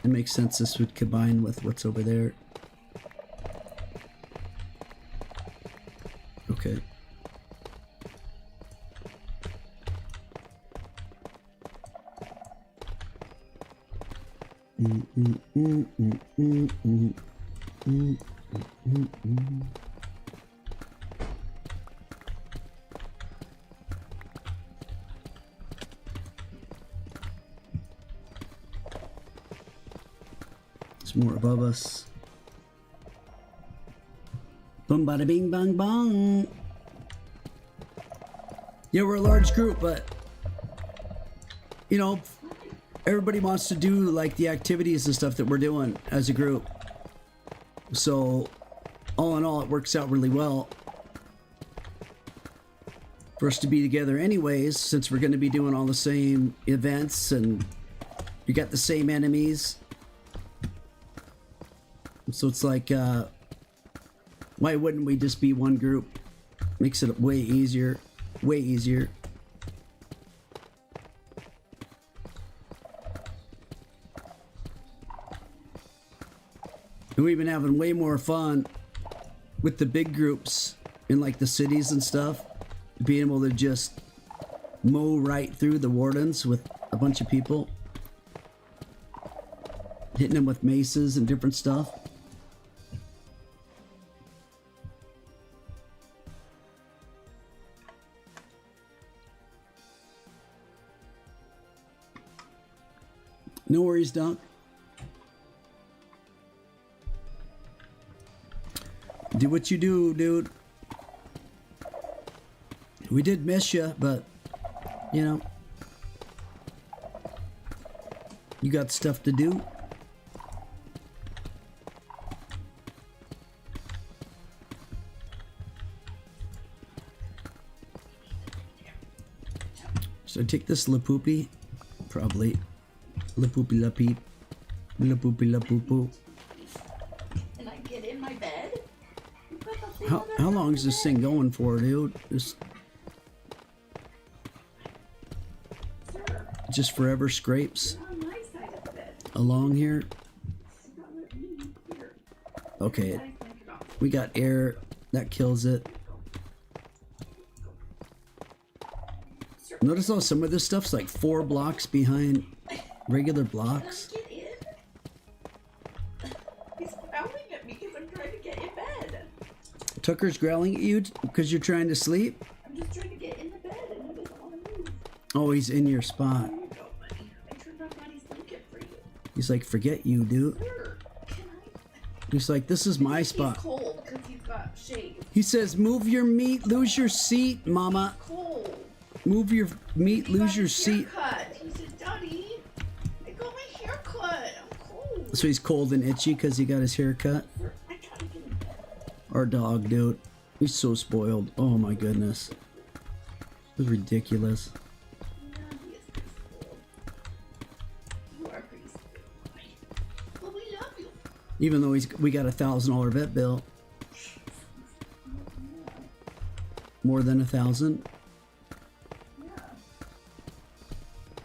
It makes sense this would combine with what's over there. Okay. More above us. Boom, bada, bing, bang, bong. Yeah, we're a large group, but you know, everybody wants to do like the activities and stuff that we're doing as a group. So, all in all, it works out really well for us to be together, anyways, since we're going to be doing all the same events and you got the same enemies. So it's like, why wouldn't we just be one group? Makes it way easier. Way easier. And we've been having way more fun with the big groups in like the cities and stuff. Being able to just mow right through the wardens with a bunch of people. Hitting them with maces and different stuff. No worries, Dunk. Do what you do, dude. We did miss you, but, you know, you got stuff to do. So I take this Lapoopy, probably. Lapoopy la peep. Lapoopy la poo poo. And I get in my bed? How long is this thing going for, dude? Just forever scrapes on my side of the bed. along here. Okay, we got air that kills it. Notice how some of this stuff's like 4 blocks behind regular blocks. Get in. He's growling at me because I'm trying to get in bed. Tucker's growling at you because you're trying to sleep? I'm just trying to get in the bed and he doesn't want to move. Oh, he's in your spot. There you go, buddy. I turned off Maddie's blanket for you. He's like, forget you, dude. Sir, can I? He's like, this is my He's spot. cold because he's got shade. He says, move your meat, lose your seat, mama. Cold. Move your meat, He lose got your his seat. haircut. He said, Daddy, I got my haircut. I'm cold. So he's cold and itchy because he got his hair cut. I gotta get in bed. Our dog, dude. He's so spoiled. Oh my goodness. It was ridiculous. Yeah, he is pretty spoiled. You are pretty spoiled. But we love you. Even though we got $1,000 vet bill. More than 1,000. Yeah.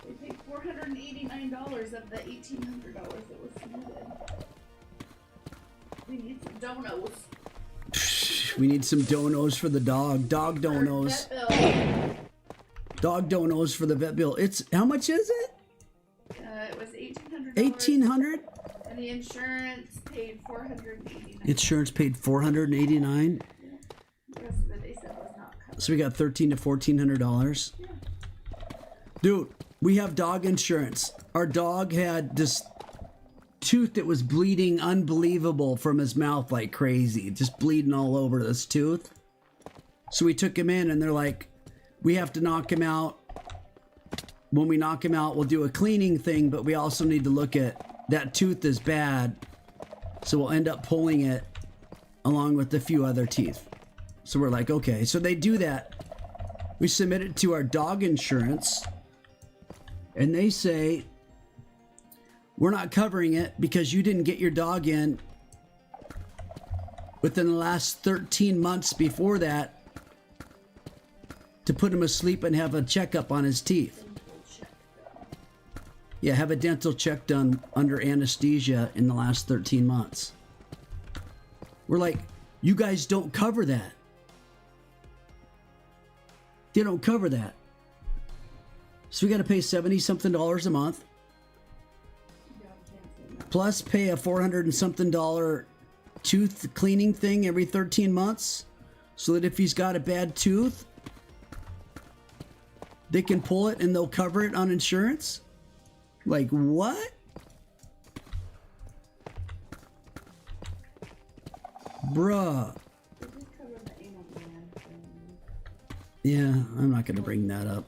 They paid $489 of the $1,800 that was submitted. We need some donos. We need some donos for the dog. Dog donos. Dog donos for the vet bill. It's how much is it? It was $1,800. 1,800. And the insurance paid $489. Insurance paid $489. The rest of it they said was not covered. So we got $1,300 to $1,400. Yeah. Dude, we have dog insurance. Our dog had this tooth that was bleeding unbelievable from his mouth like crazy. Just bleeding all over this tooth. So we took him in and they're like, we have to knock him out. When we knock him out, we'll do a cleaning thing, but we also need to look at that tooth is bad. So we'll end up pulling it along with a few other teeth. So we're like, okay. So they do that. We submit it to our dog insurance. And they say, we're not covering it because you didn't get your dog in within the last 13 months before that to put him asleep and have a checkup on his teeth. Yeah, have a dental check done under anesthesia in the last 13 months. We're like, you guys don't cover that. They don't cover that. So we got to pay $70-something a month. Plus pay a $400 and something tooth cleaning thing every 13 months. So that if he's got a bad tooth, they can pull it and they'll cover it on insurance. Like what? Bruh. Yeah, I'm not gonna bring that up.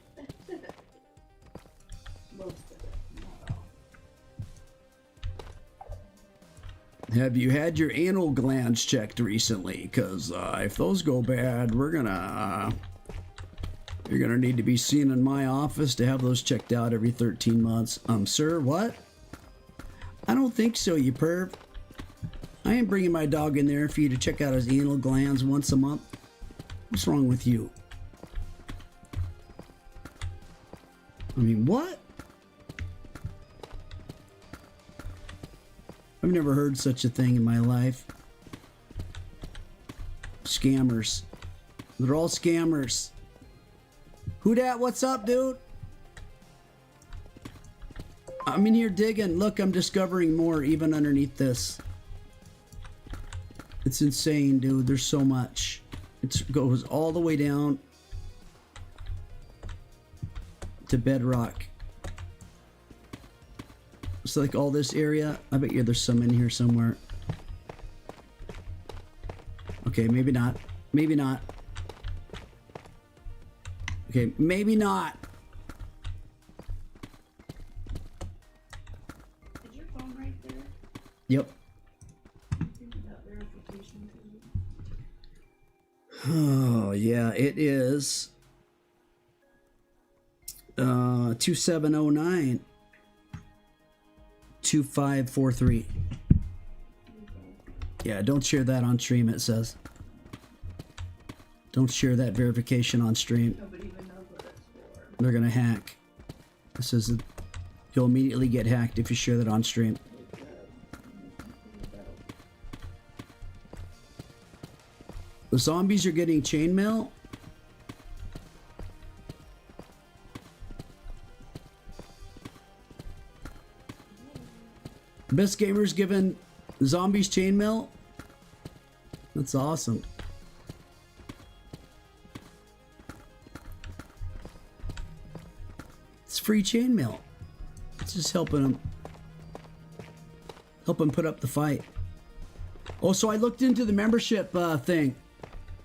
Have you had your anal glands checked recently? Because if those go bad, you're gonna need to be seen in my office to have those checked out every 13 months. Sir, what? I don't think so, you perv. I ain't bringing my dog in there for you to check out his anal glands once a month. What's wrong with you? I mean, what? I've never heard such a thing in my life. Scammers. They're all scammers. Who dat? What's up, dude? I'm in here digging. Look, I'm discovering more even underneath this. It's insane, dude. There's so much. It goes all the way down to bedrock. It's like all this area. I bet you there's some in here somewhere. Okay, maybe not. Maybe not. Okay, maybe not. Is your phone right there? Yep. Think about verification. Oh, yeah, it is 2709 2543. Yeah, don't share that on stream, it says. Don't share that verification on stream. Nobody even knows what it's for. They're gonna hack. It says that you'll immediately get hacked if you share that on stream. The zombies are getting chainmail. Best gamers giving zombies chainmail. That's awesome. It's free chainmail. It's just helping them put up the fight. Oh, so I looked into the membership thing.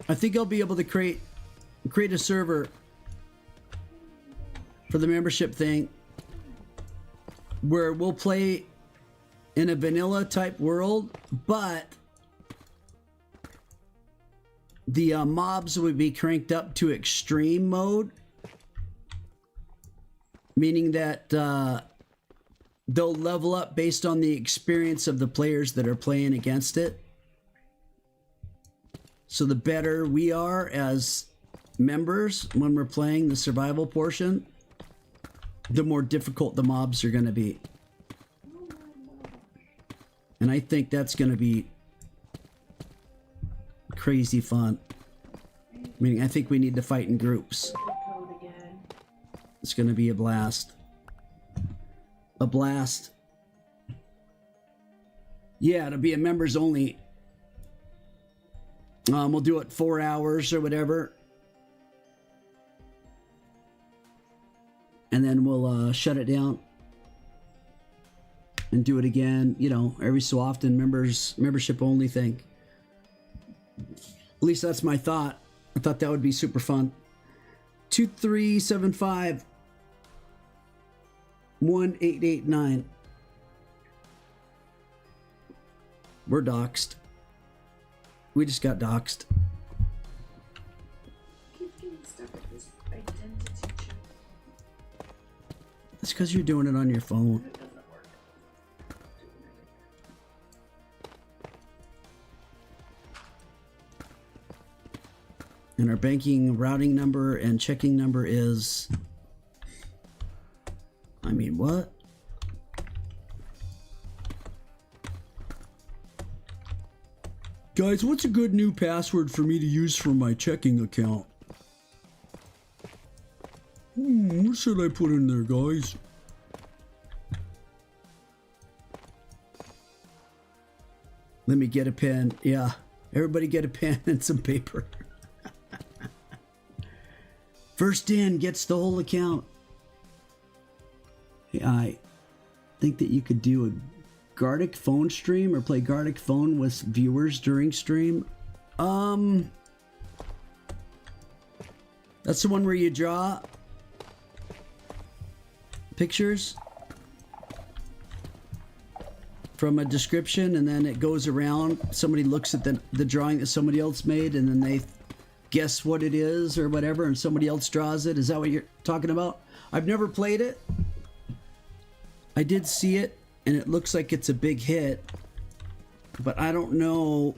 I think I'll be able to create a server for the membership thing where we'll play in a vanilla type world, but the mobs would be cranked up to extreme mode, meaning that they'll level up based on the experience of the players that are playing against it. So the better we are as members when we're playing the survival portion, the more difficult the mobs are going to be. And I think that's going to be crazy fun. Meaning, I think we need to fight in groups. It's going to be a blast. A blast. Yeah, it'll be a members only. We'll do it 4 hours or whatever. And then we'll shut it down. And do it again, you know, every so often, membership only thing. At least that's my thought. I thought that would be super fun. 2375 1889. We're doxxed. We just got doxxed. Keep getting stuck with this identity check. That's because you're doing it on your phone. It doesn't work. And our banking routing number and checking number is... I mean, what? Guys, what's a good new password for me to use for my checking account? What should I put in there, guys? Let me get a pen. Yeah, everybody get a pen and some paper. First in gets the whole account. Hey, I think that you could do a Gartic phone stream or play Gartic phone with viewers during stream. That's the one where you draw pictures from a description and then it goes around. Somebody looks at the drawing that somebody else made and then they guess what it is or whatever and somebody else draws it. Is that what you're talking about? I've never played it. I did see it and it looks like it's a big hit, but I don't know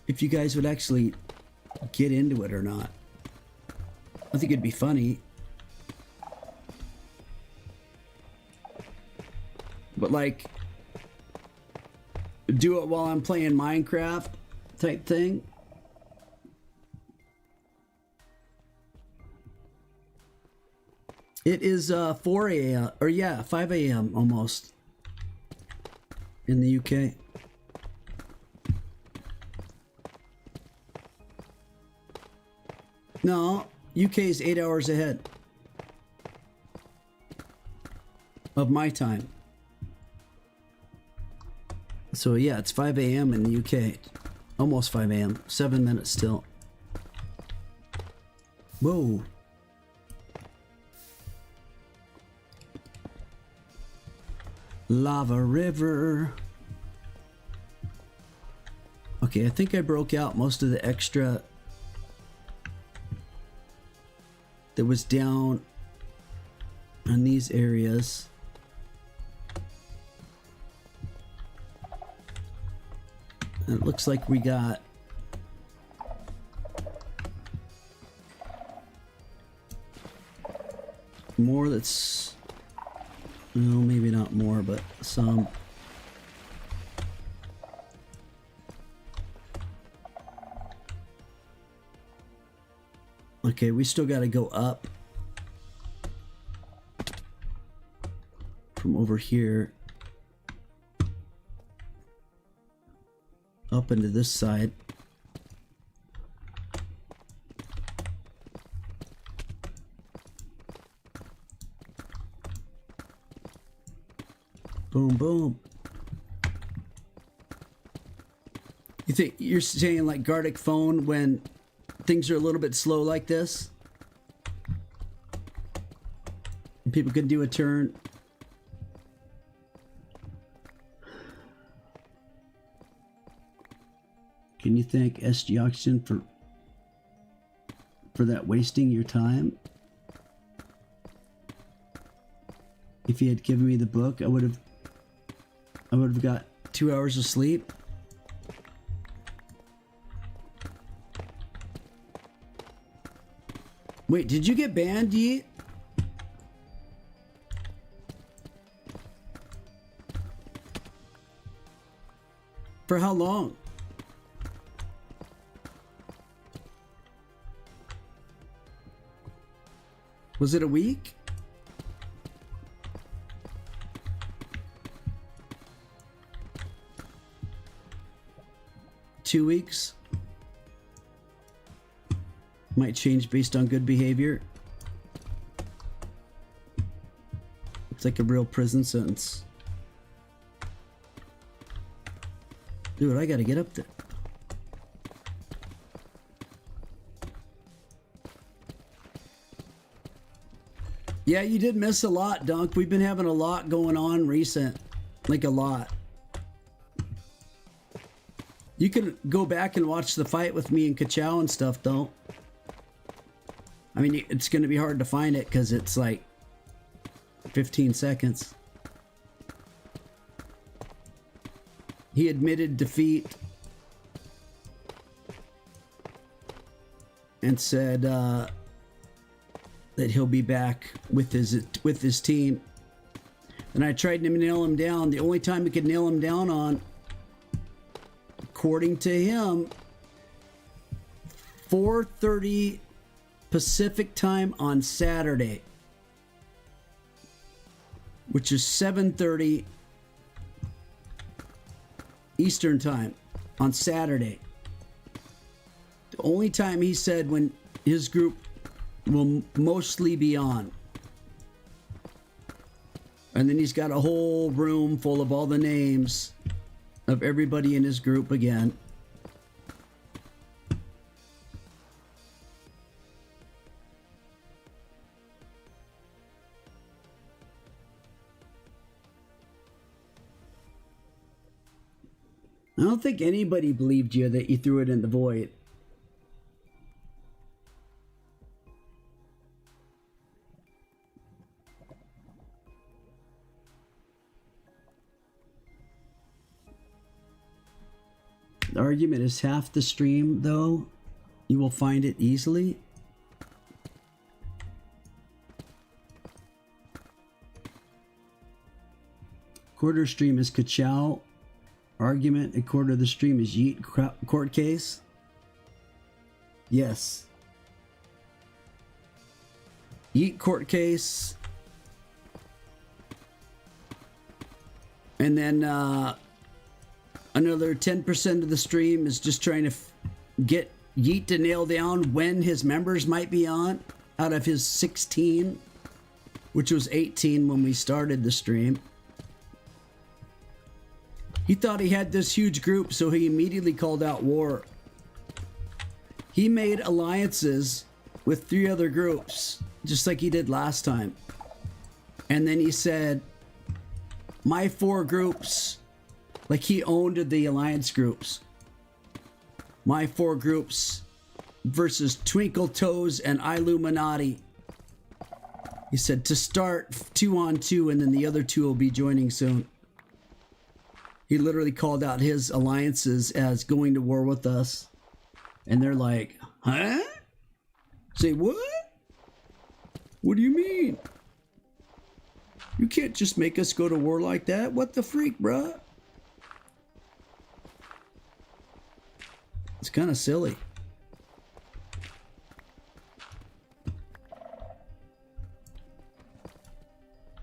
if you guys would actually get into it or not. I think it'd be funny. But like, do it while I'm playing Minecraft type thing. It is 4 a.m. or yeah, 5 a.m. almost in the UK. No, UK is 8 hours ahead of my time. So yeah, it's 5 a.m. in the UK. Almost 5 a.m. 7 minutes still. Whoa. Lava river. Okay, I think I broke out most of the extra that was down in these areas. It looks like we got more that's, no, maybe not more, but some. Okay, we still got to go up from over here up into this side. Boom, boom. You think you're saying like Gartic phone when things are a little bit slow like this? And people can do a turn. Can you thank SG Auction for that wasting your time? If he had given me the book, I would have got 2 hours of sleep. Wait, did you get banned, Yeet? For how long? Was it a week? Two weeks? Might change based on good behavior. It's like a real prison sentence. Dude, I gotta get up there. Yeah, you did miss a lot, Dunk. We've been having a lot going on recent. Like a lot. You can go back and watch the fight with me and Kachow and stuff, though. I mean, it's going to be hard to find it because it's like 15 seconds. He admitted defeat and said that he'll be back with his team. And I tried to nail him down. The only time we could nail him down on, according to him, 4:30 Pacific time on Saturday, which is 7:30 Eastern time on Saturday. The only time he said when his group will mostly be on. And then he's got a whole room full of all the names of everybody in his group again. I don't think anybody believed you that you threw it in the void. The argument is half the stream, though. You will find it easily. Quarter stream is Kachow. Argument, a quarter of the stream is Yeet court case. Yes. Yeet court case. And then another 10% of the stream is just trying to get Yeet to nail down when his members might be on out of his 16, which was 18 when we started the stream. He thought he had this huge group, so he immediately called out war. He made alliances with 3 other groups, just like he did last time. And then he said, my 4 groups, like he owned the alliance groups. My 4 groups versus Twinkle Toes and Illuminati. He said to start 2-on-2 and then the other 2 will be joining soon. He literally called out his alliances as going to war with us. And they're like, huh? Say what? What do you mean? You can't just make us go to war like that. What the freak, bruh? It's kind of silly.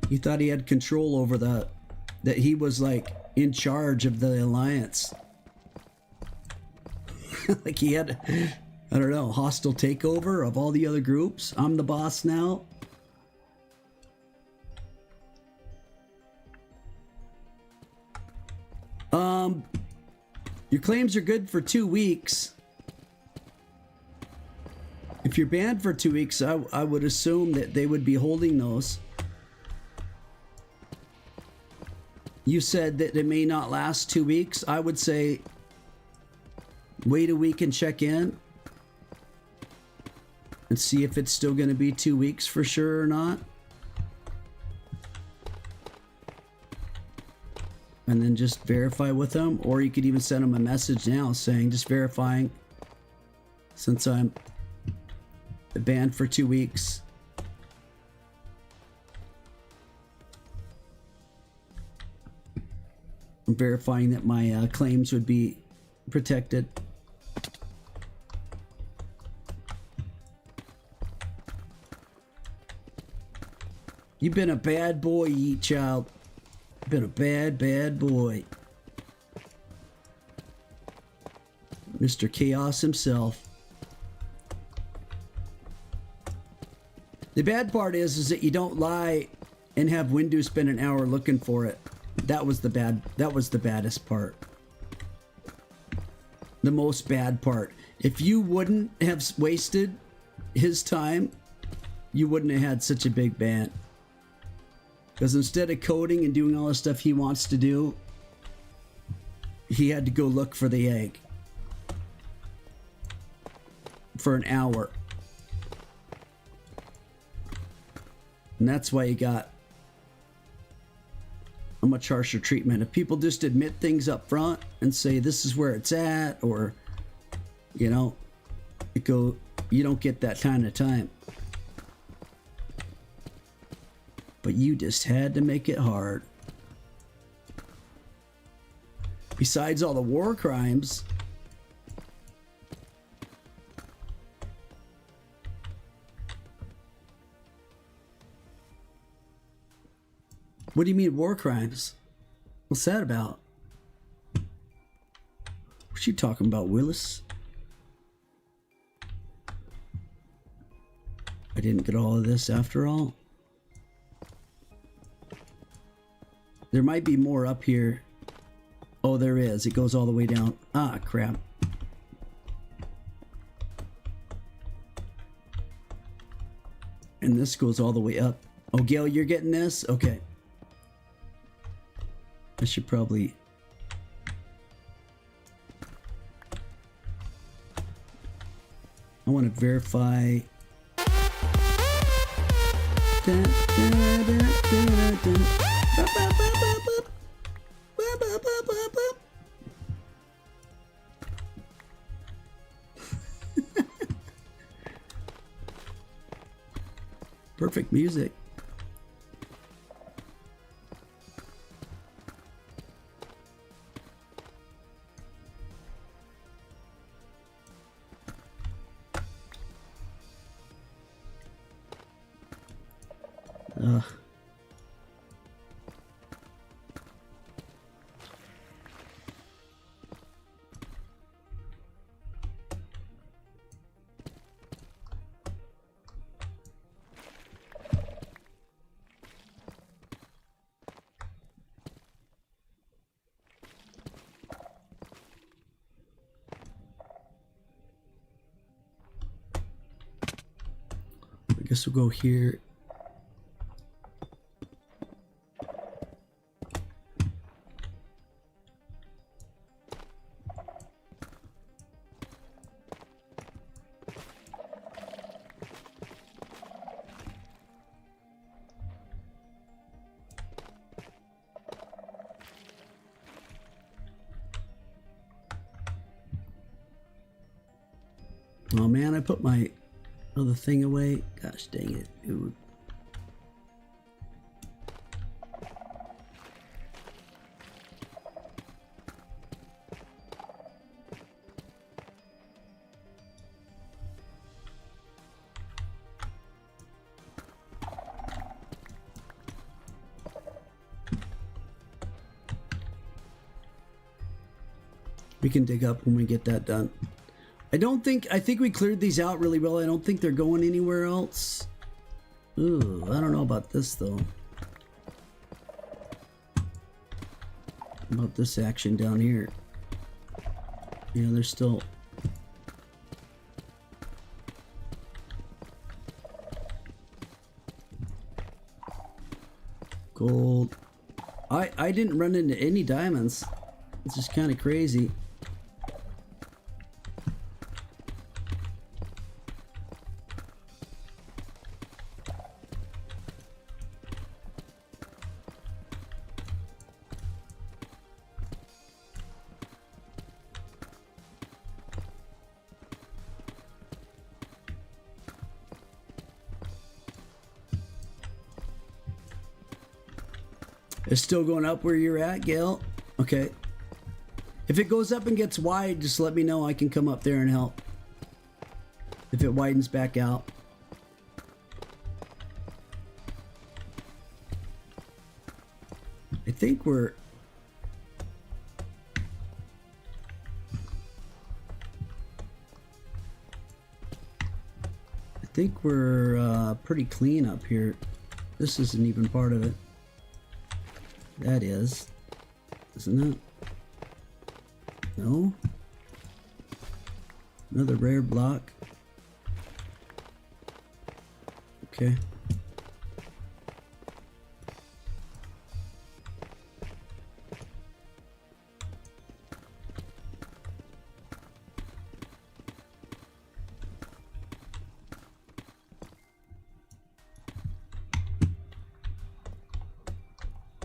He thought he had control over that he was like in charge of the alliance. Like he had, I don't know, hostile takeover of all the other groups. I'm the boss now. Your claims are good for 2 weeks. If you're banned for 2 weeks, I would assume that they would be holding those. You said that it may not last 2 weeks. I would say wait a week and check in and see if it's still going to be 2 weeks for sure or not. And then just verify with them, or you could even send them a message now saying just verifying since I'm banned for 2 weeks. I'm verifying that my claims would be protected. You've been a bad boy, Yeet Child. Been a bad, bad boy. Mr. Chaos himself. The bad part is that you don't lie and have Windows spend an hour looking for it. That was the baddest part. The most bad part. If you wouldn't have wasted his time, you wouldn't have had such a big ban. Because instead of coding and doing all the stuff he wants to do, he had to go look for the egg for an hour. And that's why he got a much harsher treatment. If people just admit things up front and say this is where it's at, or you know, you don't get that kind of time. But you just had to make it hard. Besides all the war crimes, what do you mean war crimes? What's that about? What you talking about, Willis? I didn't get all of this after all. There might be more up here. Oh, there is. It goes all the way down. Ah, crap. And this goes all the way up. Oh, Gail, you're getting this? Okay. I should probably... I want to verify... Dun, dun, dun, dun, dun. Perfect music. I guess we'll go here. Oh man, I put my other thing away. Gosh dang it, dude. We can dig up when we get that done. I think we cleared these out really well. I don't think they're going anywhere else. Ooh, I don't know about this though. About this action down here. Yeah, there's still... gold. I didn't run into any diamonds. It's just kind of crazy. It's still going up where you're at, Gail? Okay. If it goes up and gets wide, just let me know. I can come up there and help. If it widens back out. I think we're... pretty clean up here. This isn't even part of it. That is. Isn't it? No? Another rare block. Okay.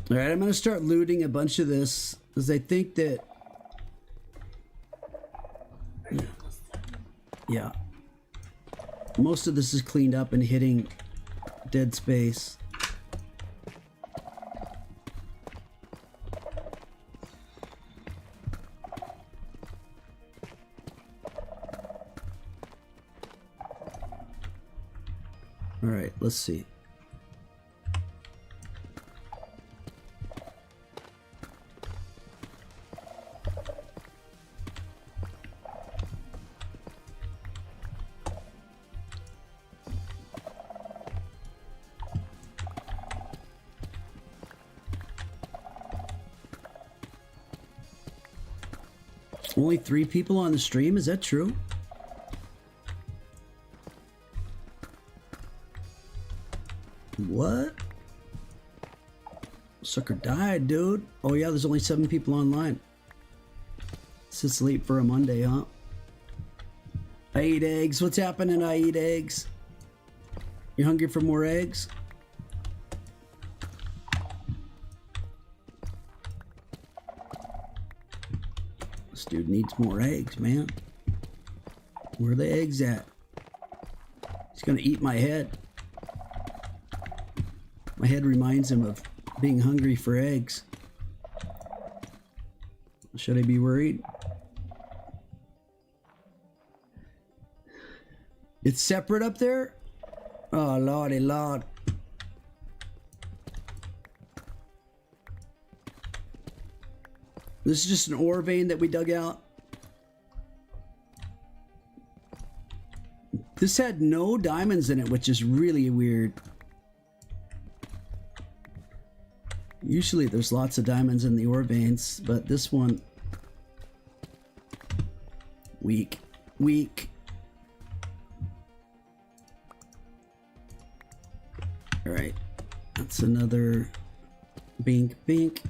All right, I'm going to start looting a bunch of this because I think that, yeah, most of this is cleaned up and hitting dead space. All right, let's see. Only 3 people on the stream? Is that true? What? Sucker died, dude. Oh yeah, there's only 7 people online. It's late for a Monday, huh? I eat eggs. What's happening? I eat eggs. You hungry for more eggs? This dude needs more eggs, man. Where are the eggs at? He's gonna eat my head. My head reminds him of being hungry for eggs. Should I be worried? It's separate up there? Oh, lordy lord. This is just an ore vein that we dug out. This had no diamonds in it, which is really weird. Usually there's lots of diamonds in the ore veins, but this one... Weak. Weak. Alright. That's another... Bink, bink.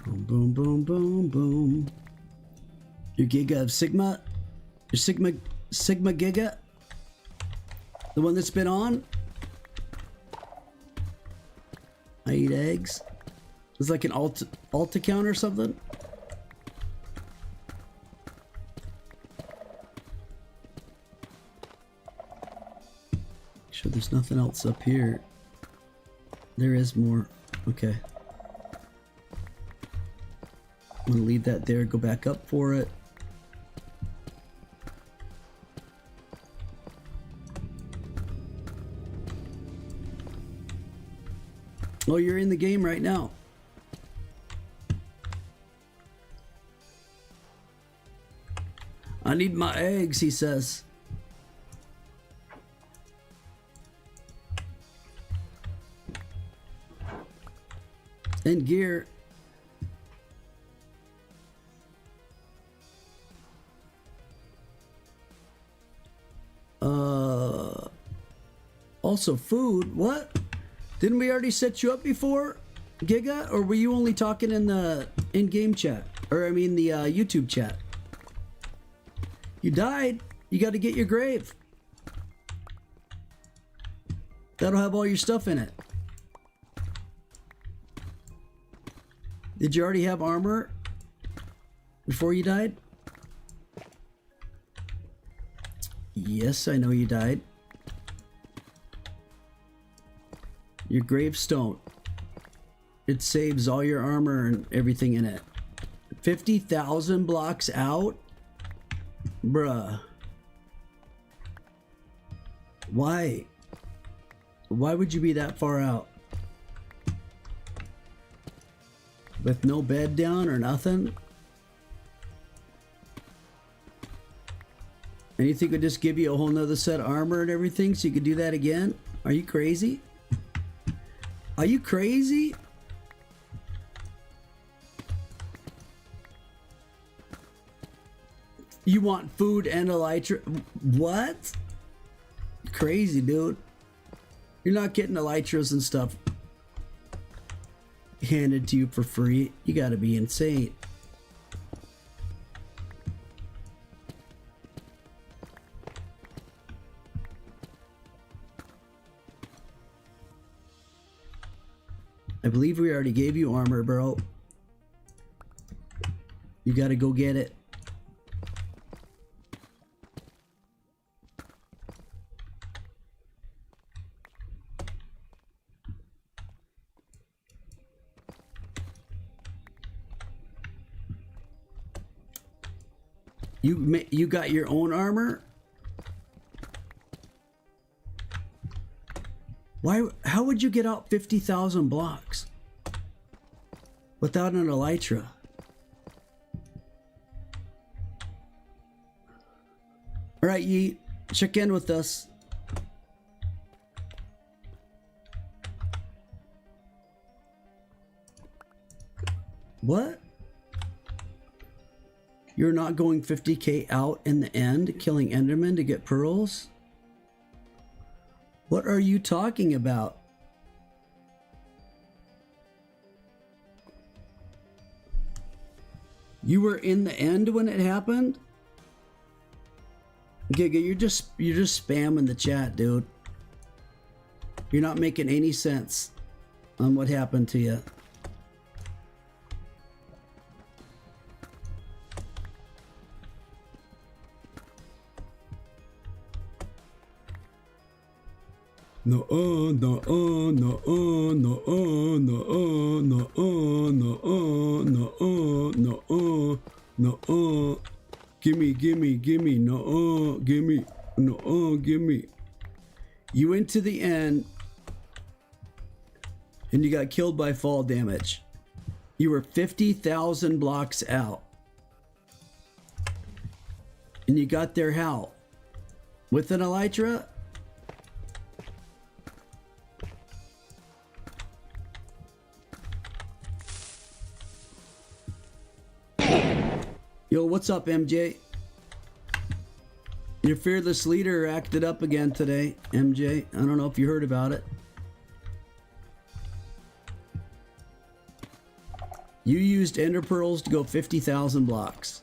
Boom, boom, boom, boom. Your Giga of Sigma? Your Sigma Giga? The one that's been on? I eat eggs. It's like an alt account or something? Sure there's nothing else up here. There is more. Okay. I'm gonna leave that there, go back up for it. Oh, you're in the game right now. I need my eggs, he says. And gear. also food. What? Didn't we already set you up before, Giga? Or were you only talking in the in-game chat? Or I mean the YouTube chat? You died. You got to get your grave. That'll have all your stuff in it. Did you already have armor before you died? Yes, I know you died. Your gravestone. It saves all your armor and everything in it. 50,000 blocks out? Bruh. Why? Why would you be that far out? With no bed down or nothing? And you think it would just give you a whole nother set of armor and everything so you could do that again? Are you crazy? Are you crazy? You want food and elytra? What? Crazy, dude. You're not getting elytras and stuff handed to you for free. You gotta be insane. I believe we already gave you armor, bro. You gotta go get it. You got your own armor? Why? How would you get out 50,000 blocks without an elytra? All right, Yeet, check in with us. What? You're not going 50k out in the end, killing Enderman to get pearls? What are you talking about? You were in the end when it happened? Giga, you're just spamming the chat, dude. You're not making any sense on what happened to you. No, no, no, no, no, no, no, no, no, no, gimme, no, gimme, no, gimme. You went to the end and you got killed by fall damage. You were 50,000 blocks out. And you got there how? With an elytra? Yo, what's up, MJ? Your fearless leader acted up again today, MJ. I don't know if you heard about it. You used ender pearls to go 50,000 blocks.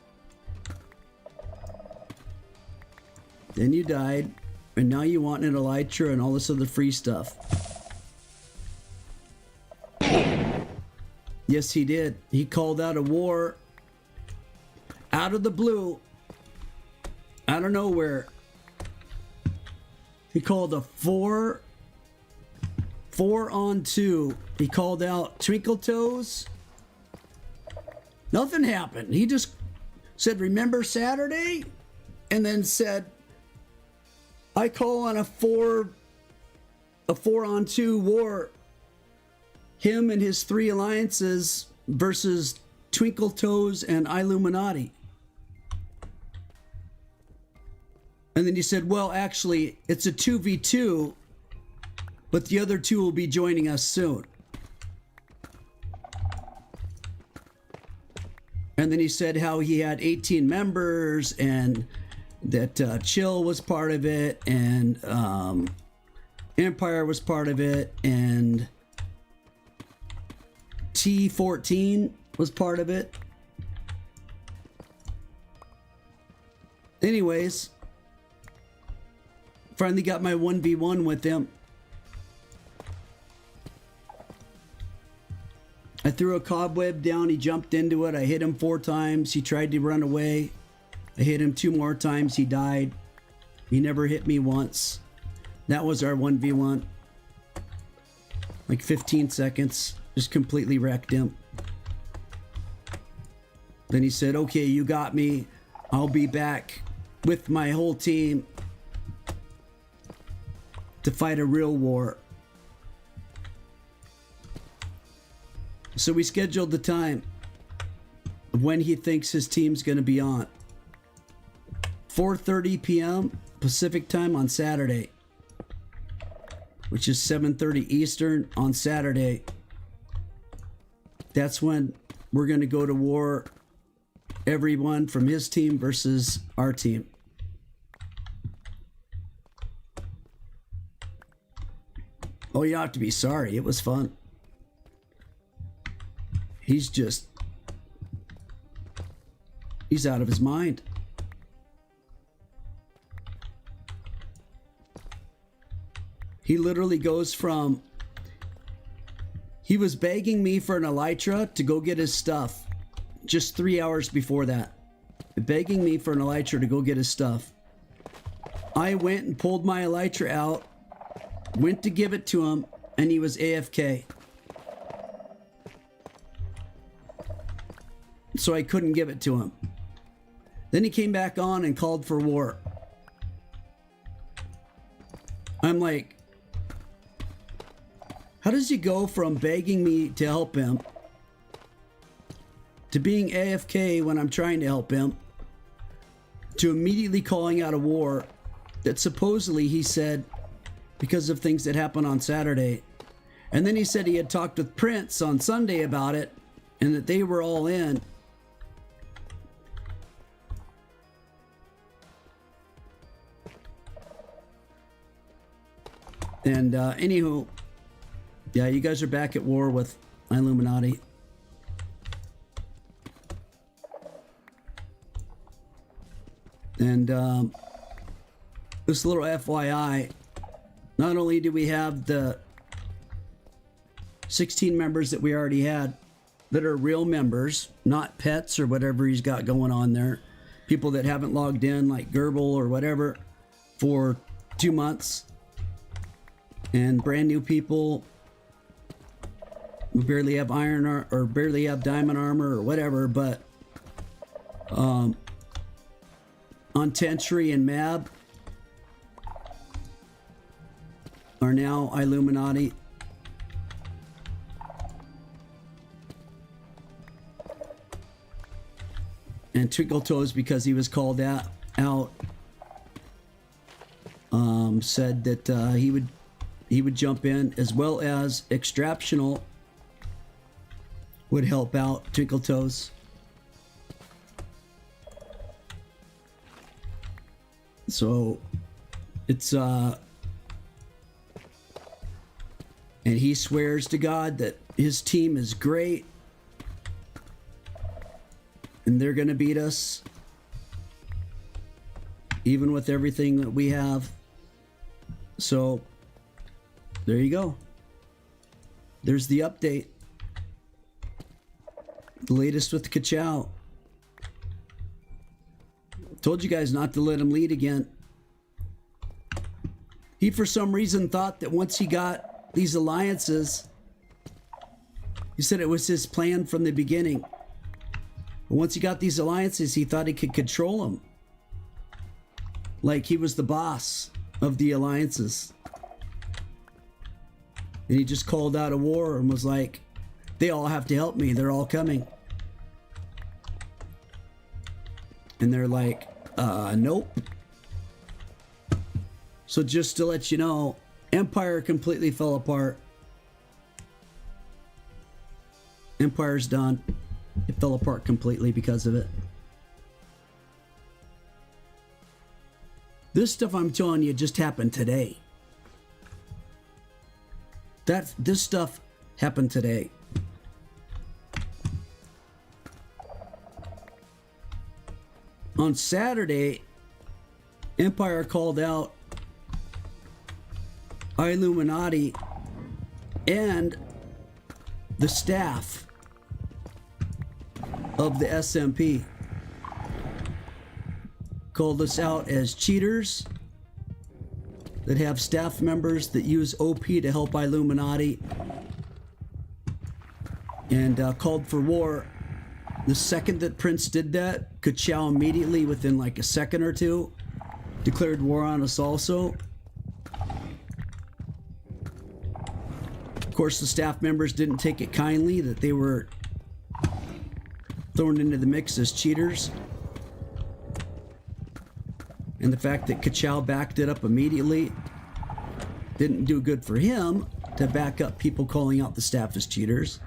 Then you died, and now you want an elytra and all this other free stuff. Yes, he did. He called out a war out of the blue, out of nowhere. He called a 4-on-2. He called out Twinkle Toes. Nothing happened. He just said, remember Saturday? And then said, I call on a 4-on-2 war. Him and his 3 alliances versus Twinkle Toes and Illuminati. And then he said, well, actually, it's a 2v2, but the other 2 will be joining us soon. And then he said how he had 18 members and that Chill was part of it, and Empire was part of it, and T14 was part of it. Anyways, finally got my 1v1 with him. I threw a cobweb down, he jumped into it, I hit him 4 times, he tried to run away. I hit him 2 more times, he died. He never hit me once. That was our 1v1. Like 15 seconds, just completely wrecked him. Then he said, okay, you got me. I'll be back with my whole team to fight a real war. So we scheduled the time of when he thinks his team's going to be on. 4:30 p.m. Pacific time on Saturday, which is 7:30 Eastern on Saturday. That's when we're going to go to war, everyone from his team versus our team. Oh, you have to be sorry. It was fun. He's out of his mind. He literally goes from, he was begging me for an elytra to go get his stuff just 3 hours before that. Begging me for an elytra to go get his stuff. I went and pulled my elytra out, went to give it to him, and he was AFK. So I couldn't give it to him. Then he came back on and called for war. I'm like, how does he go from begging me to help him to being AFK when I'm trying to help him to immediately calling out a war that supposedly he said because of things that happened on Saturday. And then he said he had talked with Prince on Sunday about it and that they were all in. And anywho, yeah, you guys are back at war with Illuminati. And this little FYI, not only do we have the 16 members that we already had that are real members, not pets or whatever he's got going on there, people that haven't logged in like Gerbil or whatever for 2 months, and brand new people who barely have iron or barely have diamond armor or whatever, but on Tentry and Mab are now Illuminati. And Twinkle Toes, because he was called out said that he would jump in, as well as Extraptional would help out Twinkle Toes. So it's and he swears to God that his team is great and they're gonna beat us even with everything that we have. So there you go. There's the update. The latest with Ka-Chow. Told you guys not to let him lead again. He, for some reason, thought that once he got these alliances, he said it was his plan from the beginning. But once he got these alliances, he thought he could control them. Like he was the boss of the alliances. And he just called out a war and was like, they all have to help me. They're all coming. And they're like, nope. So just to let you know, Empire completely fell apart. Empire's done. It fell apart completely because of it. This stuff I'm telling you just happened today. This stuff happened today. On Saturday, Empire called out EyeIlluminati and the staff of the SMP. Called us out as cheaters that have staff members that use OP to help EyeIlluminati, and called for war. The second that Prince did that, Ka-Chow immediately, within like a second or two, declared war on us also. Of course, the staff members didn't take it kindly that they were thrown into the mix as cheaters. And the fact that Ka-Chow backed it up immediately didn't do good for him to back up people calling out the staff as cheaters.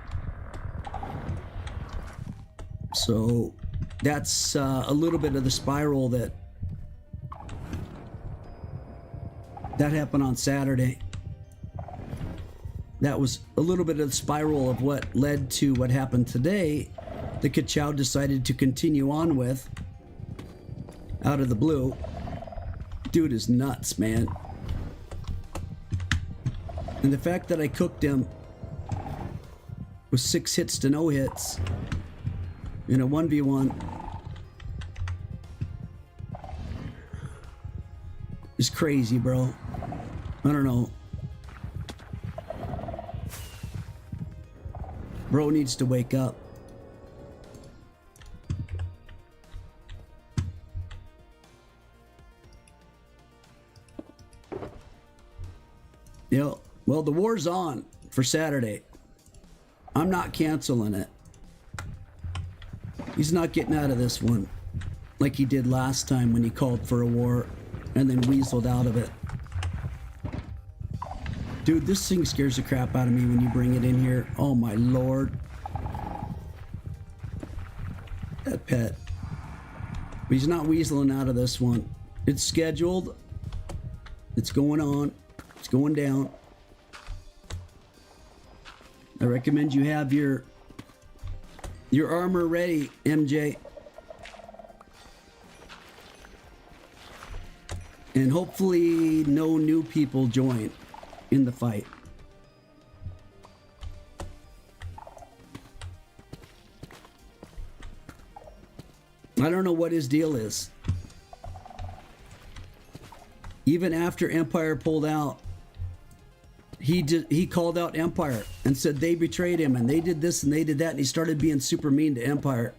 So that's a little bit of the spiral that happened on Saturday. That was a little bit of the spiral of what led to what happened today that Ka-Chow decided to continue on with out of the blue. Dude is nuts, man. And the fact that I cooked him with 6 hits to no hits in a 1v1 is crazy, bro. I don't know. Bro needs to wake up. Yeah, well, the war's on for Saturday. I'm not canceling it. He's not getting out of this one like he did last time when he called for a war and then weaseled out of it. Dude, this thing scares the crap out of me when you bring it in here. Oh my lord. That pet. But he's not weaseling out of this one. It's scheduled. It's going on. It's going down. I recommend you have your armor ready, MJ. And hopefully no new people join in the fight. I don't know what his deal is. Even after Empire pulled out, he called out Empire and said they betrayed him and they did this and they did that, and he started being super mean to Empire.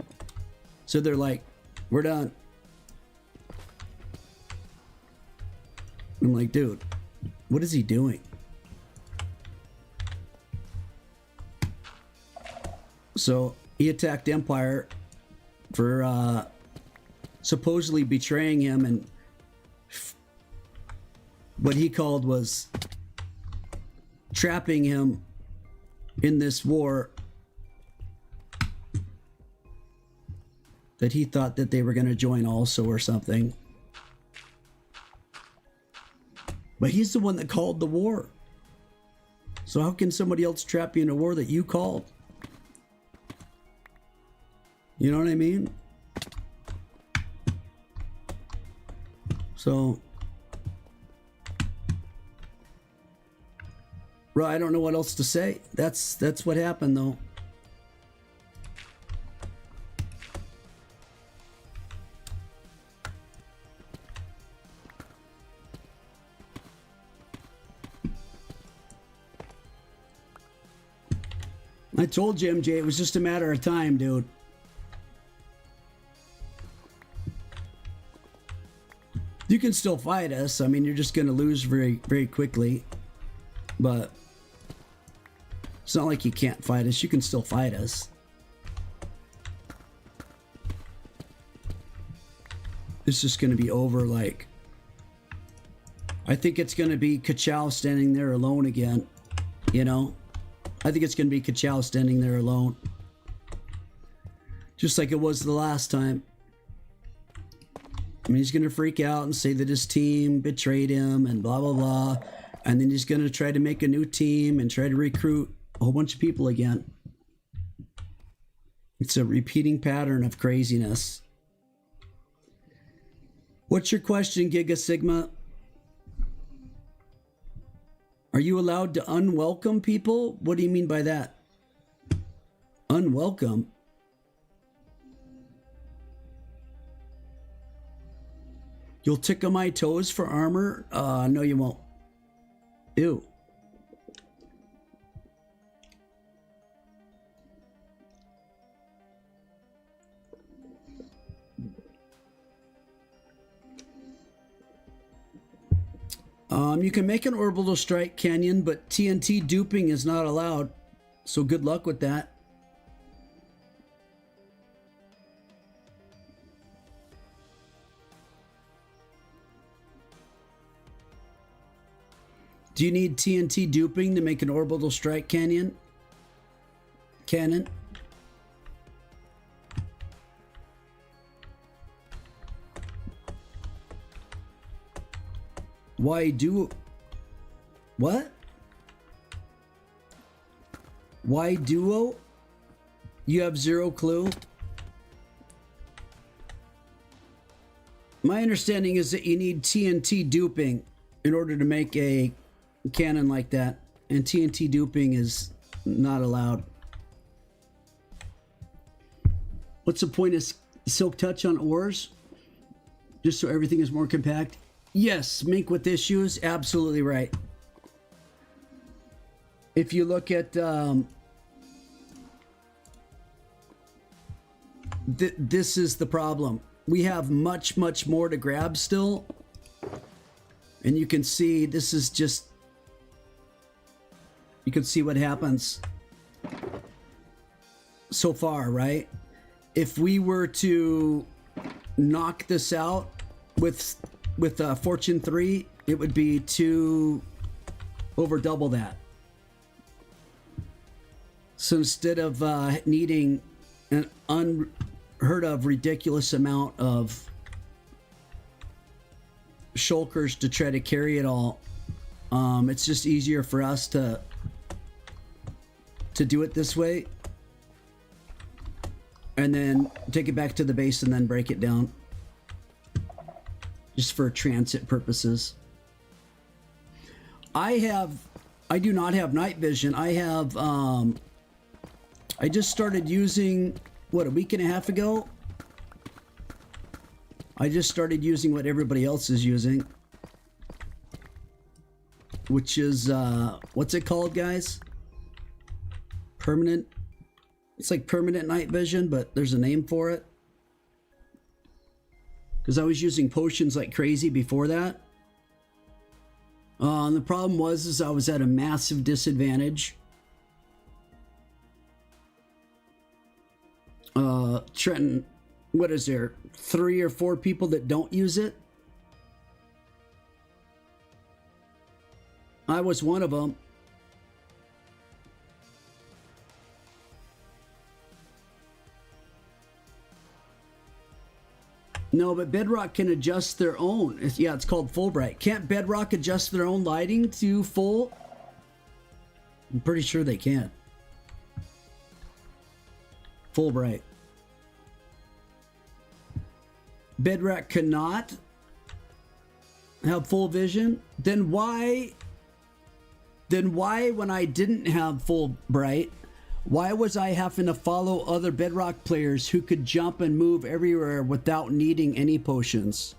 So they're like, we're done. I'm like, dude, what is he doing? So he attacked Empire for supposedly betraying him, and what he called was trapping him in this war that he thought that they were going to join also or something. But he's the one that called the war. So how can somebody else trap you in a war that you called? You know what I mean? So, bro, I don't know what else to say. That's what happened though. I told you, MJ, it was just a matter of time, dude. You can still fight us. I mean, you're just going to lose very, very quickly. But it's not like you can't fight us. You can still fight us. It's just going to be over, like... I think it's going to be Ka-Chow standing there alone again. You know? I think it's going to be Ka-Chow standing there alone. Just like it was the last time. I mean, he's going to freak out and say that his team betrayed him and blah, blah, blah. And then he's going to try to make a new team and try to recruit a whole bunch of people again. It's a repeating pattern of craziness. What's your question, Giga Sigma? Are you allowed to unwelcome people? What do you mean by that? Unwelcome? You'll tickle my toes for armor? No, you won't. Ew. You can make an orbital strike canyon, but TNT duping is not allowed. So good luck with that. Do you need TNT duping to make an orbital strike canyon? Cannon? Why do... What? Why duo? You have zero clue? My understanding is that you need TNT duping in order to make a cannon like that. And TNT duping is not allowed. What's the point of Silk Touch on ores? Just so everything is more compact? Yes, Mink with issues, absolutely right. If you look at this is the problem. We have much more to grab still, and you can see this is just, you can see what happens so far, right? If we were to knock this out with Fortune 3, it would be over double that. So instead of needing an unheard of ridiculous amount of shulkers to try to carry it all, it's just easier for us to do it this way, and then take it back to the base and then break it down. Just for transit purposes. I do not have night vision. I have, I just started using, what, a week and a half ago? I just started using what everybody else is using. Which is, what's it called, guys? Permanent. It's like permanent night vision, but there's a name for it. Because I was using potions like crazy before that. And the problem was I was at a massive disadvantage. Trenton, what is there? 3 or 4 people that don't use it? I was one of them. No, but Bedrock can adjust their own. Yeah, it's called full bright. Can't Bedrock adjust their own lighting to full? I'm pretty sure they can. Full bright. Bedrock cannot have full vision. Then why when I didn't have full bright, why was I having to follow other Bedrock players who could jump and move everywhere without needing any potions?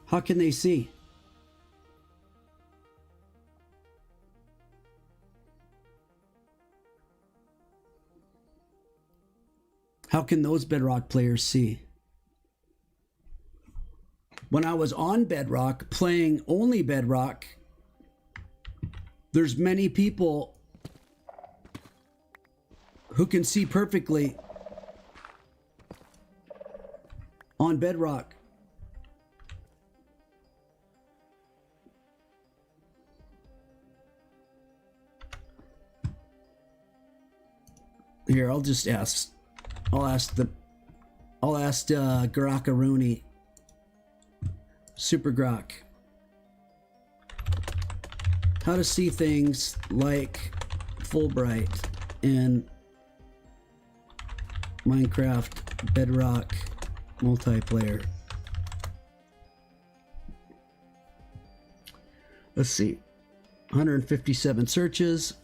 How can they see? How can those Bedrock players see? When I was on Bedrock, playing only Bedrock, there's many people who can see perfectly on Bedrock. Here, I'll just ask. I'll ask Garakaruni. Super Grok. How to see things like Fulbright in Minecraft Bedrock multiplayer. Let's see. 157 searches.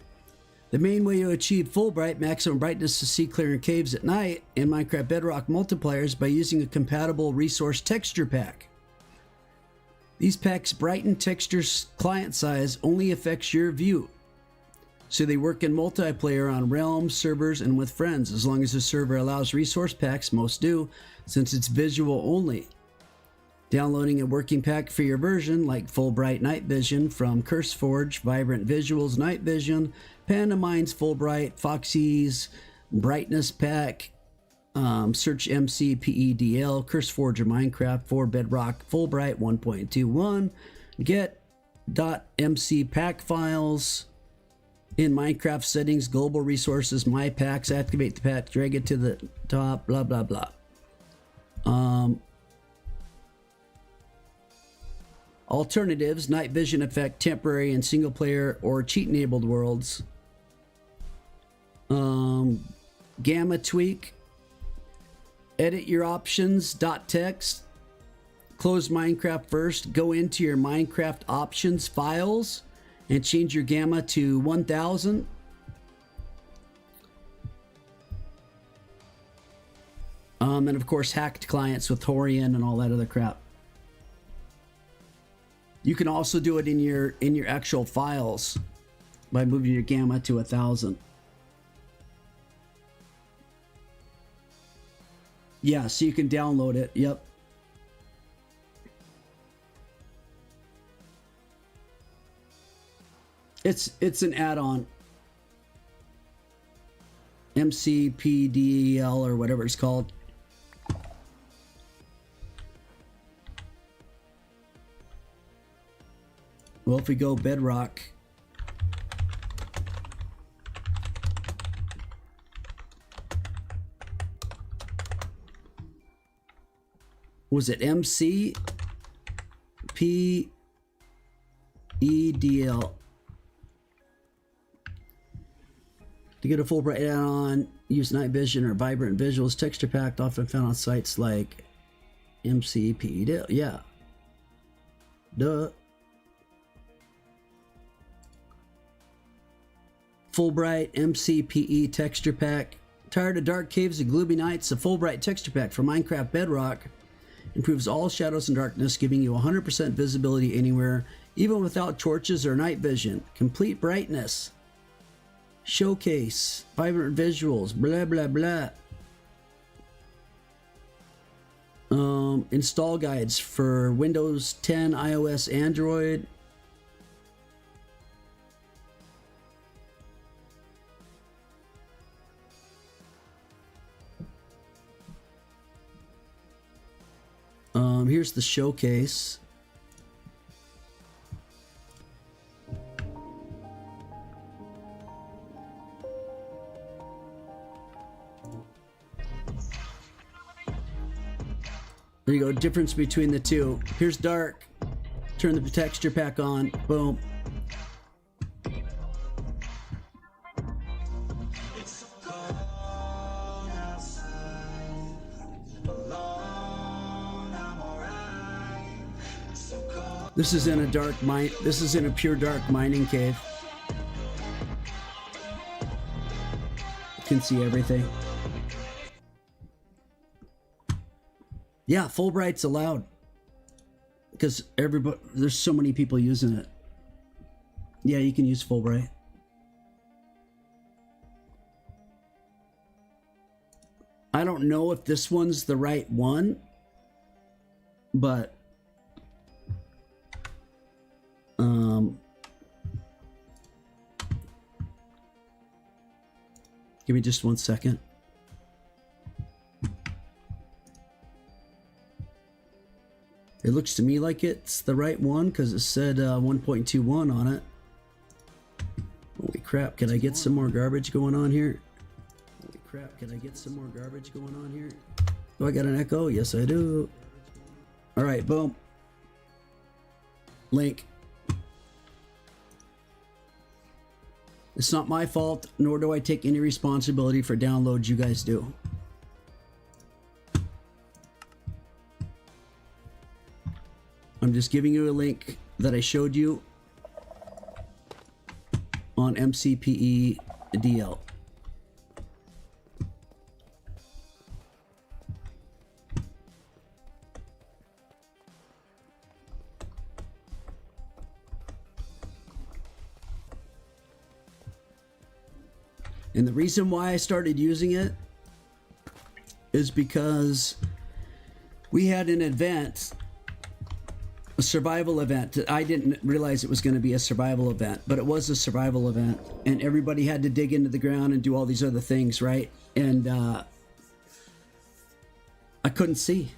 The main way to achieve Fulbright, maximum brightness to see clear in caves at night, in Minecraft Bedrock multiplayer is by using a compatible resource texture pack. These packs brighten textures client size only affects your view. So they work in multiplayer on realms, servers, and with friends. As long as the server allows resource packs, most do, since it's visual only. Downloading a working pack for your version, like Fulbright Night Vision from CurseForge, Vibrant Visuals Night Vision, Pandamines Fulbright, Foxy's Brightness Pack, Search MC PEDL, CurseForge or Minecraft for Bedrock Fulbright 1.21, get.mc pack files. In Minecraft settings, global resources, my packs, activate the pack, drag it to the top, blah, blah, blah. Alternatives, night vision effect, temporary and single player or cheat enabled worlds. Gamma tweak, edit your options, .text, close Minecraft first, go into your Minecraft options files and change your gamma to 1000. And of course hacked clients with Horian and all that other crap. You can also do it in your actual files by moving your gamma to 1000. Yeah, so you can download it. Yep. It's an add-on. MCPDL or whatever it's called. Well, if we go Bedrock, was it MCPEDL? To get a Fulbright add-on, use night vision or vibrant visuals. Texture pack often found on sites like MCPEDL. Yeah. Duh. Fulbright MCPE texture pack. Tired of dark caves and gloomy nights? The Fulbright texture pack for Minecraft Bedrock improves all shadows and darkness, giving you 100% visibility anywhere, even without torches or night vision. Complete brightness. Showcase. Vibrant visuals. Blah, blah, blah. Install guides for Windows 10, iOS, Android. Here's the showcase. There you go, difference between the two. Here's dark. Turn the texture pack on. Boom. This is in a dark mine. This is in a pure dark mining cave. You can see everything. Yeah, Fulbright's allowed because everybody. There's so many people using it. Yeah, you can use Fulbright. I don't know if this one's the right one, but give me just 1 second. It looks to me like it's the right one because it said 1.21 on it. Holy crap, can I get some more garbage going on here? Holy crap, can I get some more garbage going on here? Do I got an echo? Yes, I do. All right, boom. link. It's not my fault, nor do I take any responsibility for downloads you guys do. I'm just giving you a link that I showed you on MCPE DL. And the reason why I started using it is because we had an event, a survival event. I didn't realize it was going to be a survival event, but it was a survival event. And everybody had to dig into the ground and do all these other things, right? And I couldn't see.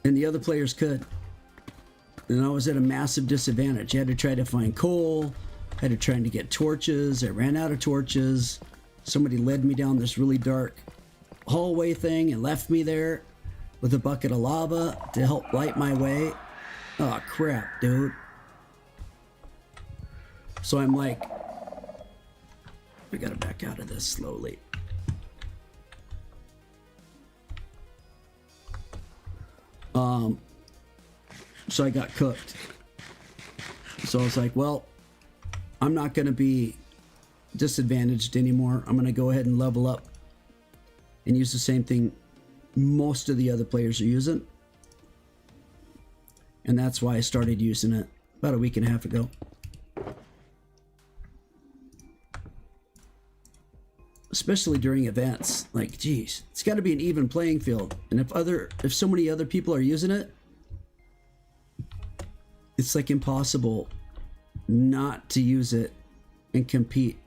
And the other players could. And I was at a massive disadvantage. I had to try to find coal. I had to try to get torches. I ran out of torches. Somebody led me down this really dark hallway thing and left me there with a bucket of lava to help light my way. Oh crap, dude. So I'm like, I gotta back out of this slowly. So I got cooked. So I was like, well, I'm not going to be disadvantaged anymore. I'm going to go ahead and level up and use the same thing most of the other players are using. And that's why I started using it about a week and a half ago. Especially during events. Like, geez, it's got to be an even playing field. And if so many other people are using it, it's like impossible not to use it and compete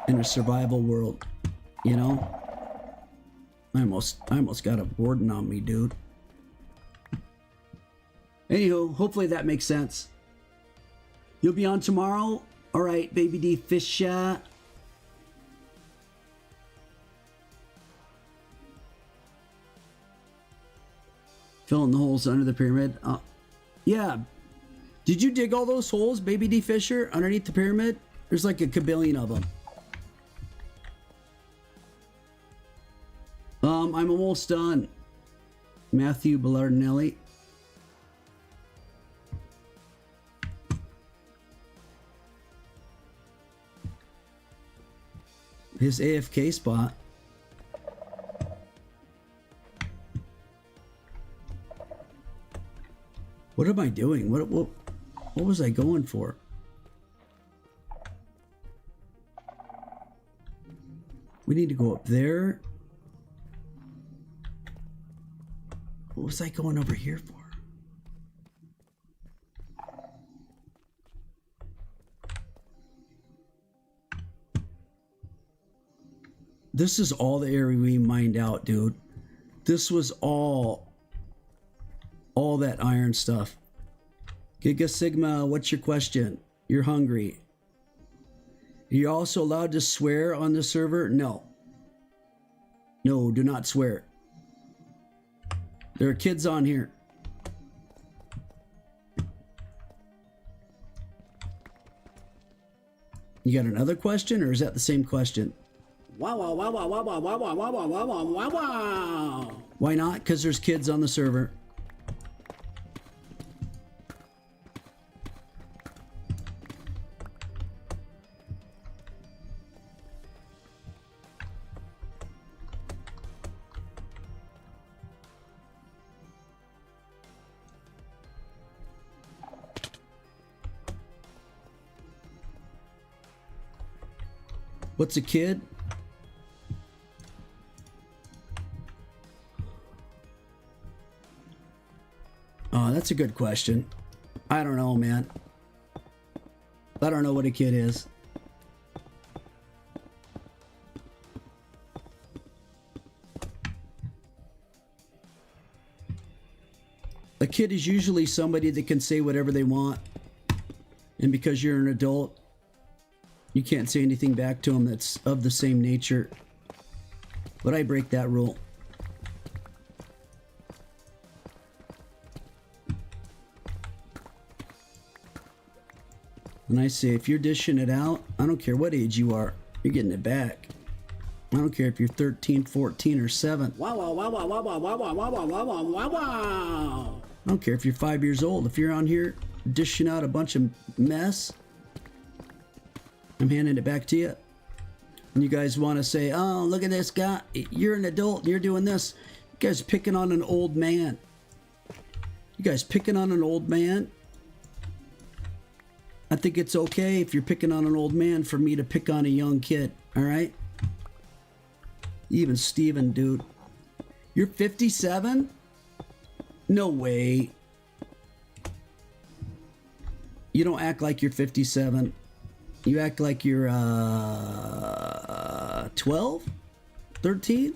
in a survival world, you know? I almost got a warden on me, dude. Anywho, hopefully that makes sense. You'll be on tomorrow? All right, Baby D Fisher. Fill in the holes under the pyramid. Yeah. Did you dig all those holes, Baby D Fisher, underneath the pyramid? There's like a kabillion of them. I'm almost done. Matthew Bellardinelli. His AFK spot. What am I doing? What was I going for? We need to go up there. What was I going over here for? This is all the area we mined out, dude. This was all that iron stuff. Giga Sigma, what's your question? You're hungry. Are you also allowed to swear on the server? No. No, do not swear. There are kids on here. You got another question, or is that the same question? Wow, wow, wow, wow, wow, wow, wow, wow, wow, wow, wow, wow, wow. Why not? Because there's kids on the server. What's a kid? Oh, that's a good question. I don't know, man. I don't know what a kid is. A kid is usually somebody that can say whatever they want. And because you're an adult, you can't say anything back to them that's of the same nature. But I break that rule. And I say, if you're dishing it out, I don't care what age you are, you're getting it back. I don't care if you're 13, 14, or 7. Wow, wow, wow, wow, wow, wow, wow, wow, wow, wow, wow, wow, wow. I don't care if you're 5 years old. If you're on here dishing out a bunch of mess, I'm handing it back to you. And you guys want to say, oh, look at this guy. You're an adult and you're doing this. You guys picking on an old man. You guys picking on an old man? I think it's okay if you're picking on an old man for me to pick on a young kid, all right? Even Steven, dude. You're 57? No way. You don't act like you're 57. You act like you're 12? 13?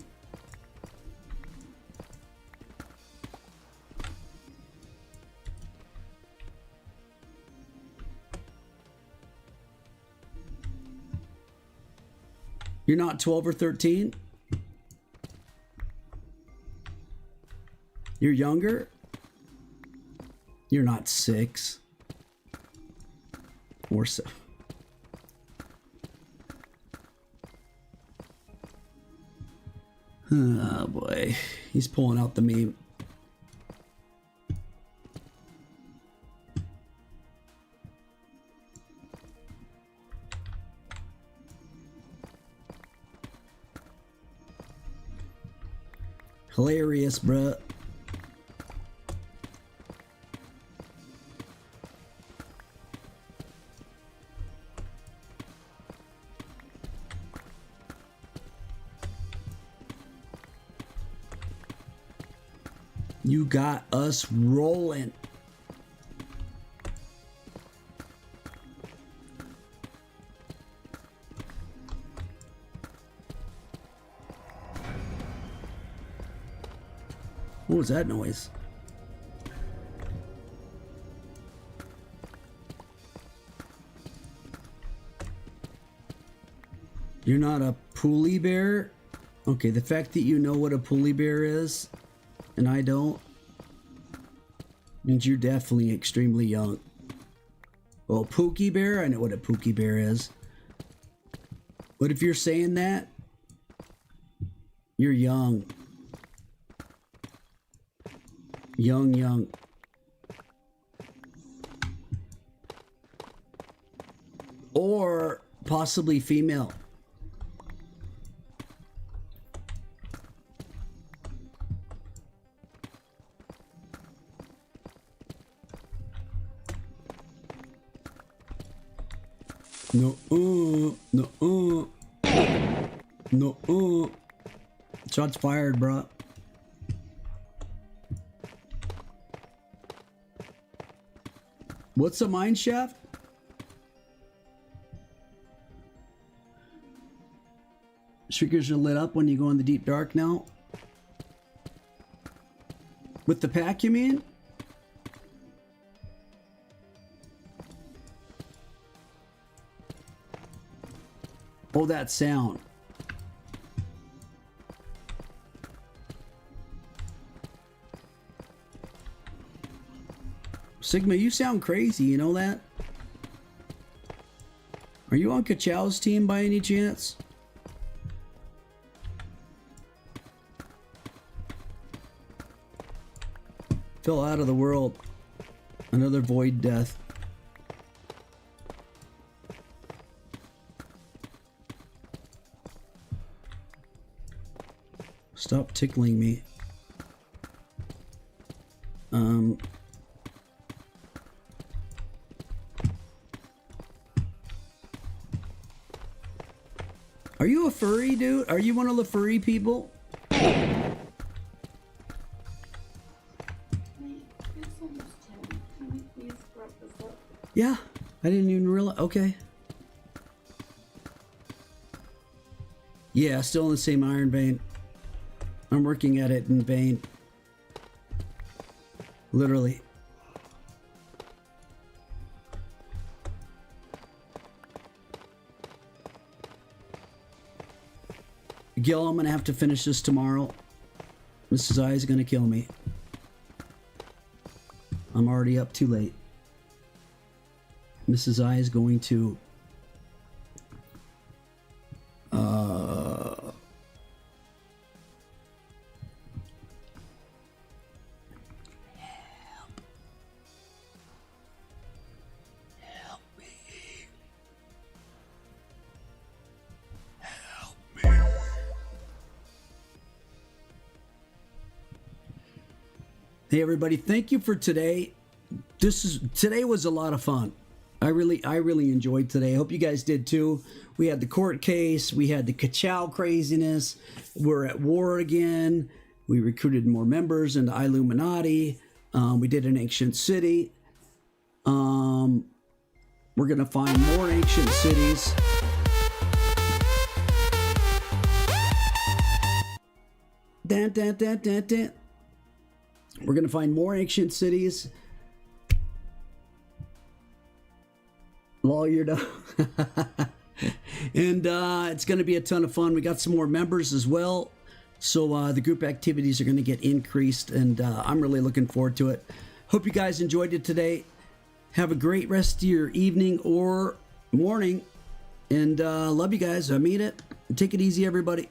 You're not 12 or 13? You're younger? You're not 6 or 7. Oh boy, he's pulling out the meme. Hilarious, bruh. You got us rolling. What was that noise? You're not a poolie bear? Okay, the fact that you know what a poolie bear is and I don't means you're definitely extremely young. Well, Pookie Bear, I know what a Pookie Bear is. But if you're saying that, you're young. Young. Or possibly female. No. Shots fired, bro. What's a mine shaft? Triggers are lit up when you go in the deep dark now. With the pack, you mean? Oh, that sound. Sigma, you sound crazy, you know that? Are you on Kachow's team by any chance? Fell out of the world. Another void death. Stop tickling me. Are you a furry, dude? Are you one of the furry people? Wait, it's almost 10. Can we please wrap this up? Yeah, I didn't even realize. Okay. Yeah, still in the same iron vein. I'm working at it in vain. Literally. Gil, I'm gonna have to finish this tomorrow. Mrs. I is gonna kill me. I'm already up too late. Mrs. I is going to Hey everybody, thank you for today. Today was a lot of fun. I really enjoyed today. I hope you guys did too. We had the court case, we had the Ka-Chow craziness. We're at war again. We recruited more members into Illuminati. We did an ancient city. We're gonna find more ancient cities. Dun, dun, dun, dun, dun. We're going to find more ancient cities. Lawyered up. And it's going to be a ton of fun. We got some more members as well. So the group activities are going to get increased. And I'm really looking forward to it. Hope you guys enjoyed it today. Have a great rest of your evening or morning. And love you guys. I mean it. Take it easy, everybody.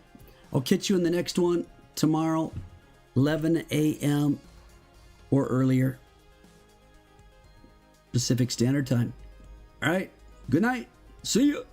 I'll catch you in the next one tomorrow, 11 a.m. or earlier Pacific Standard Time. All right. Good night. See you.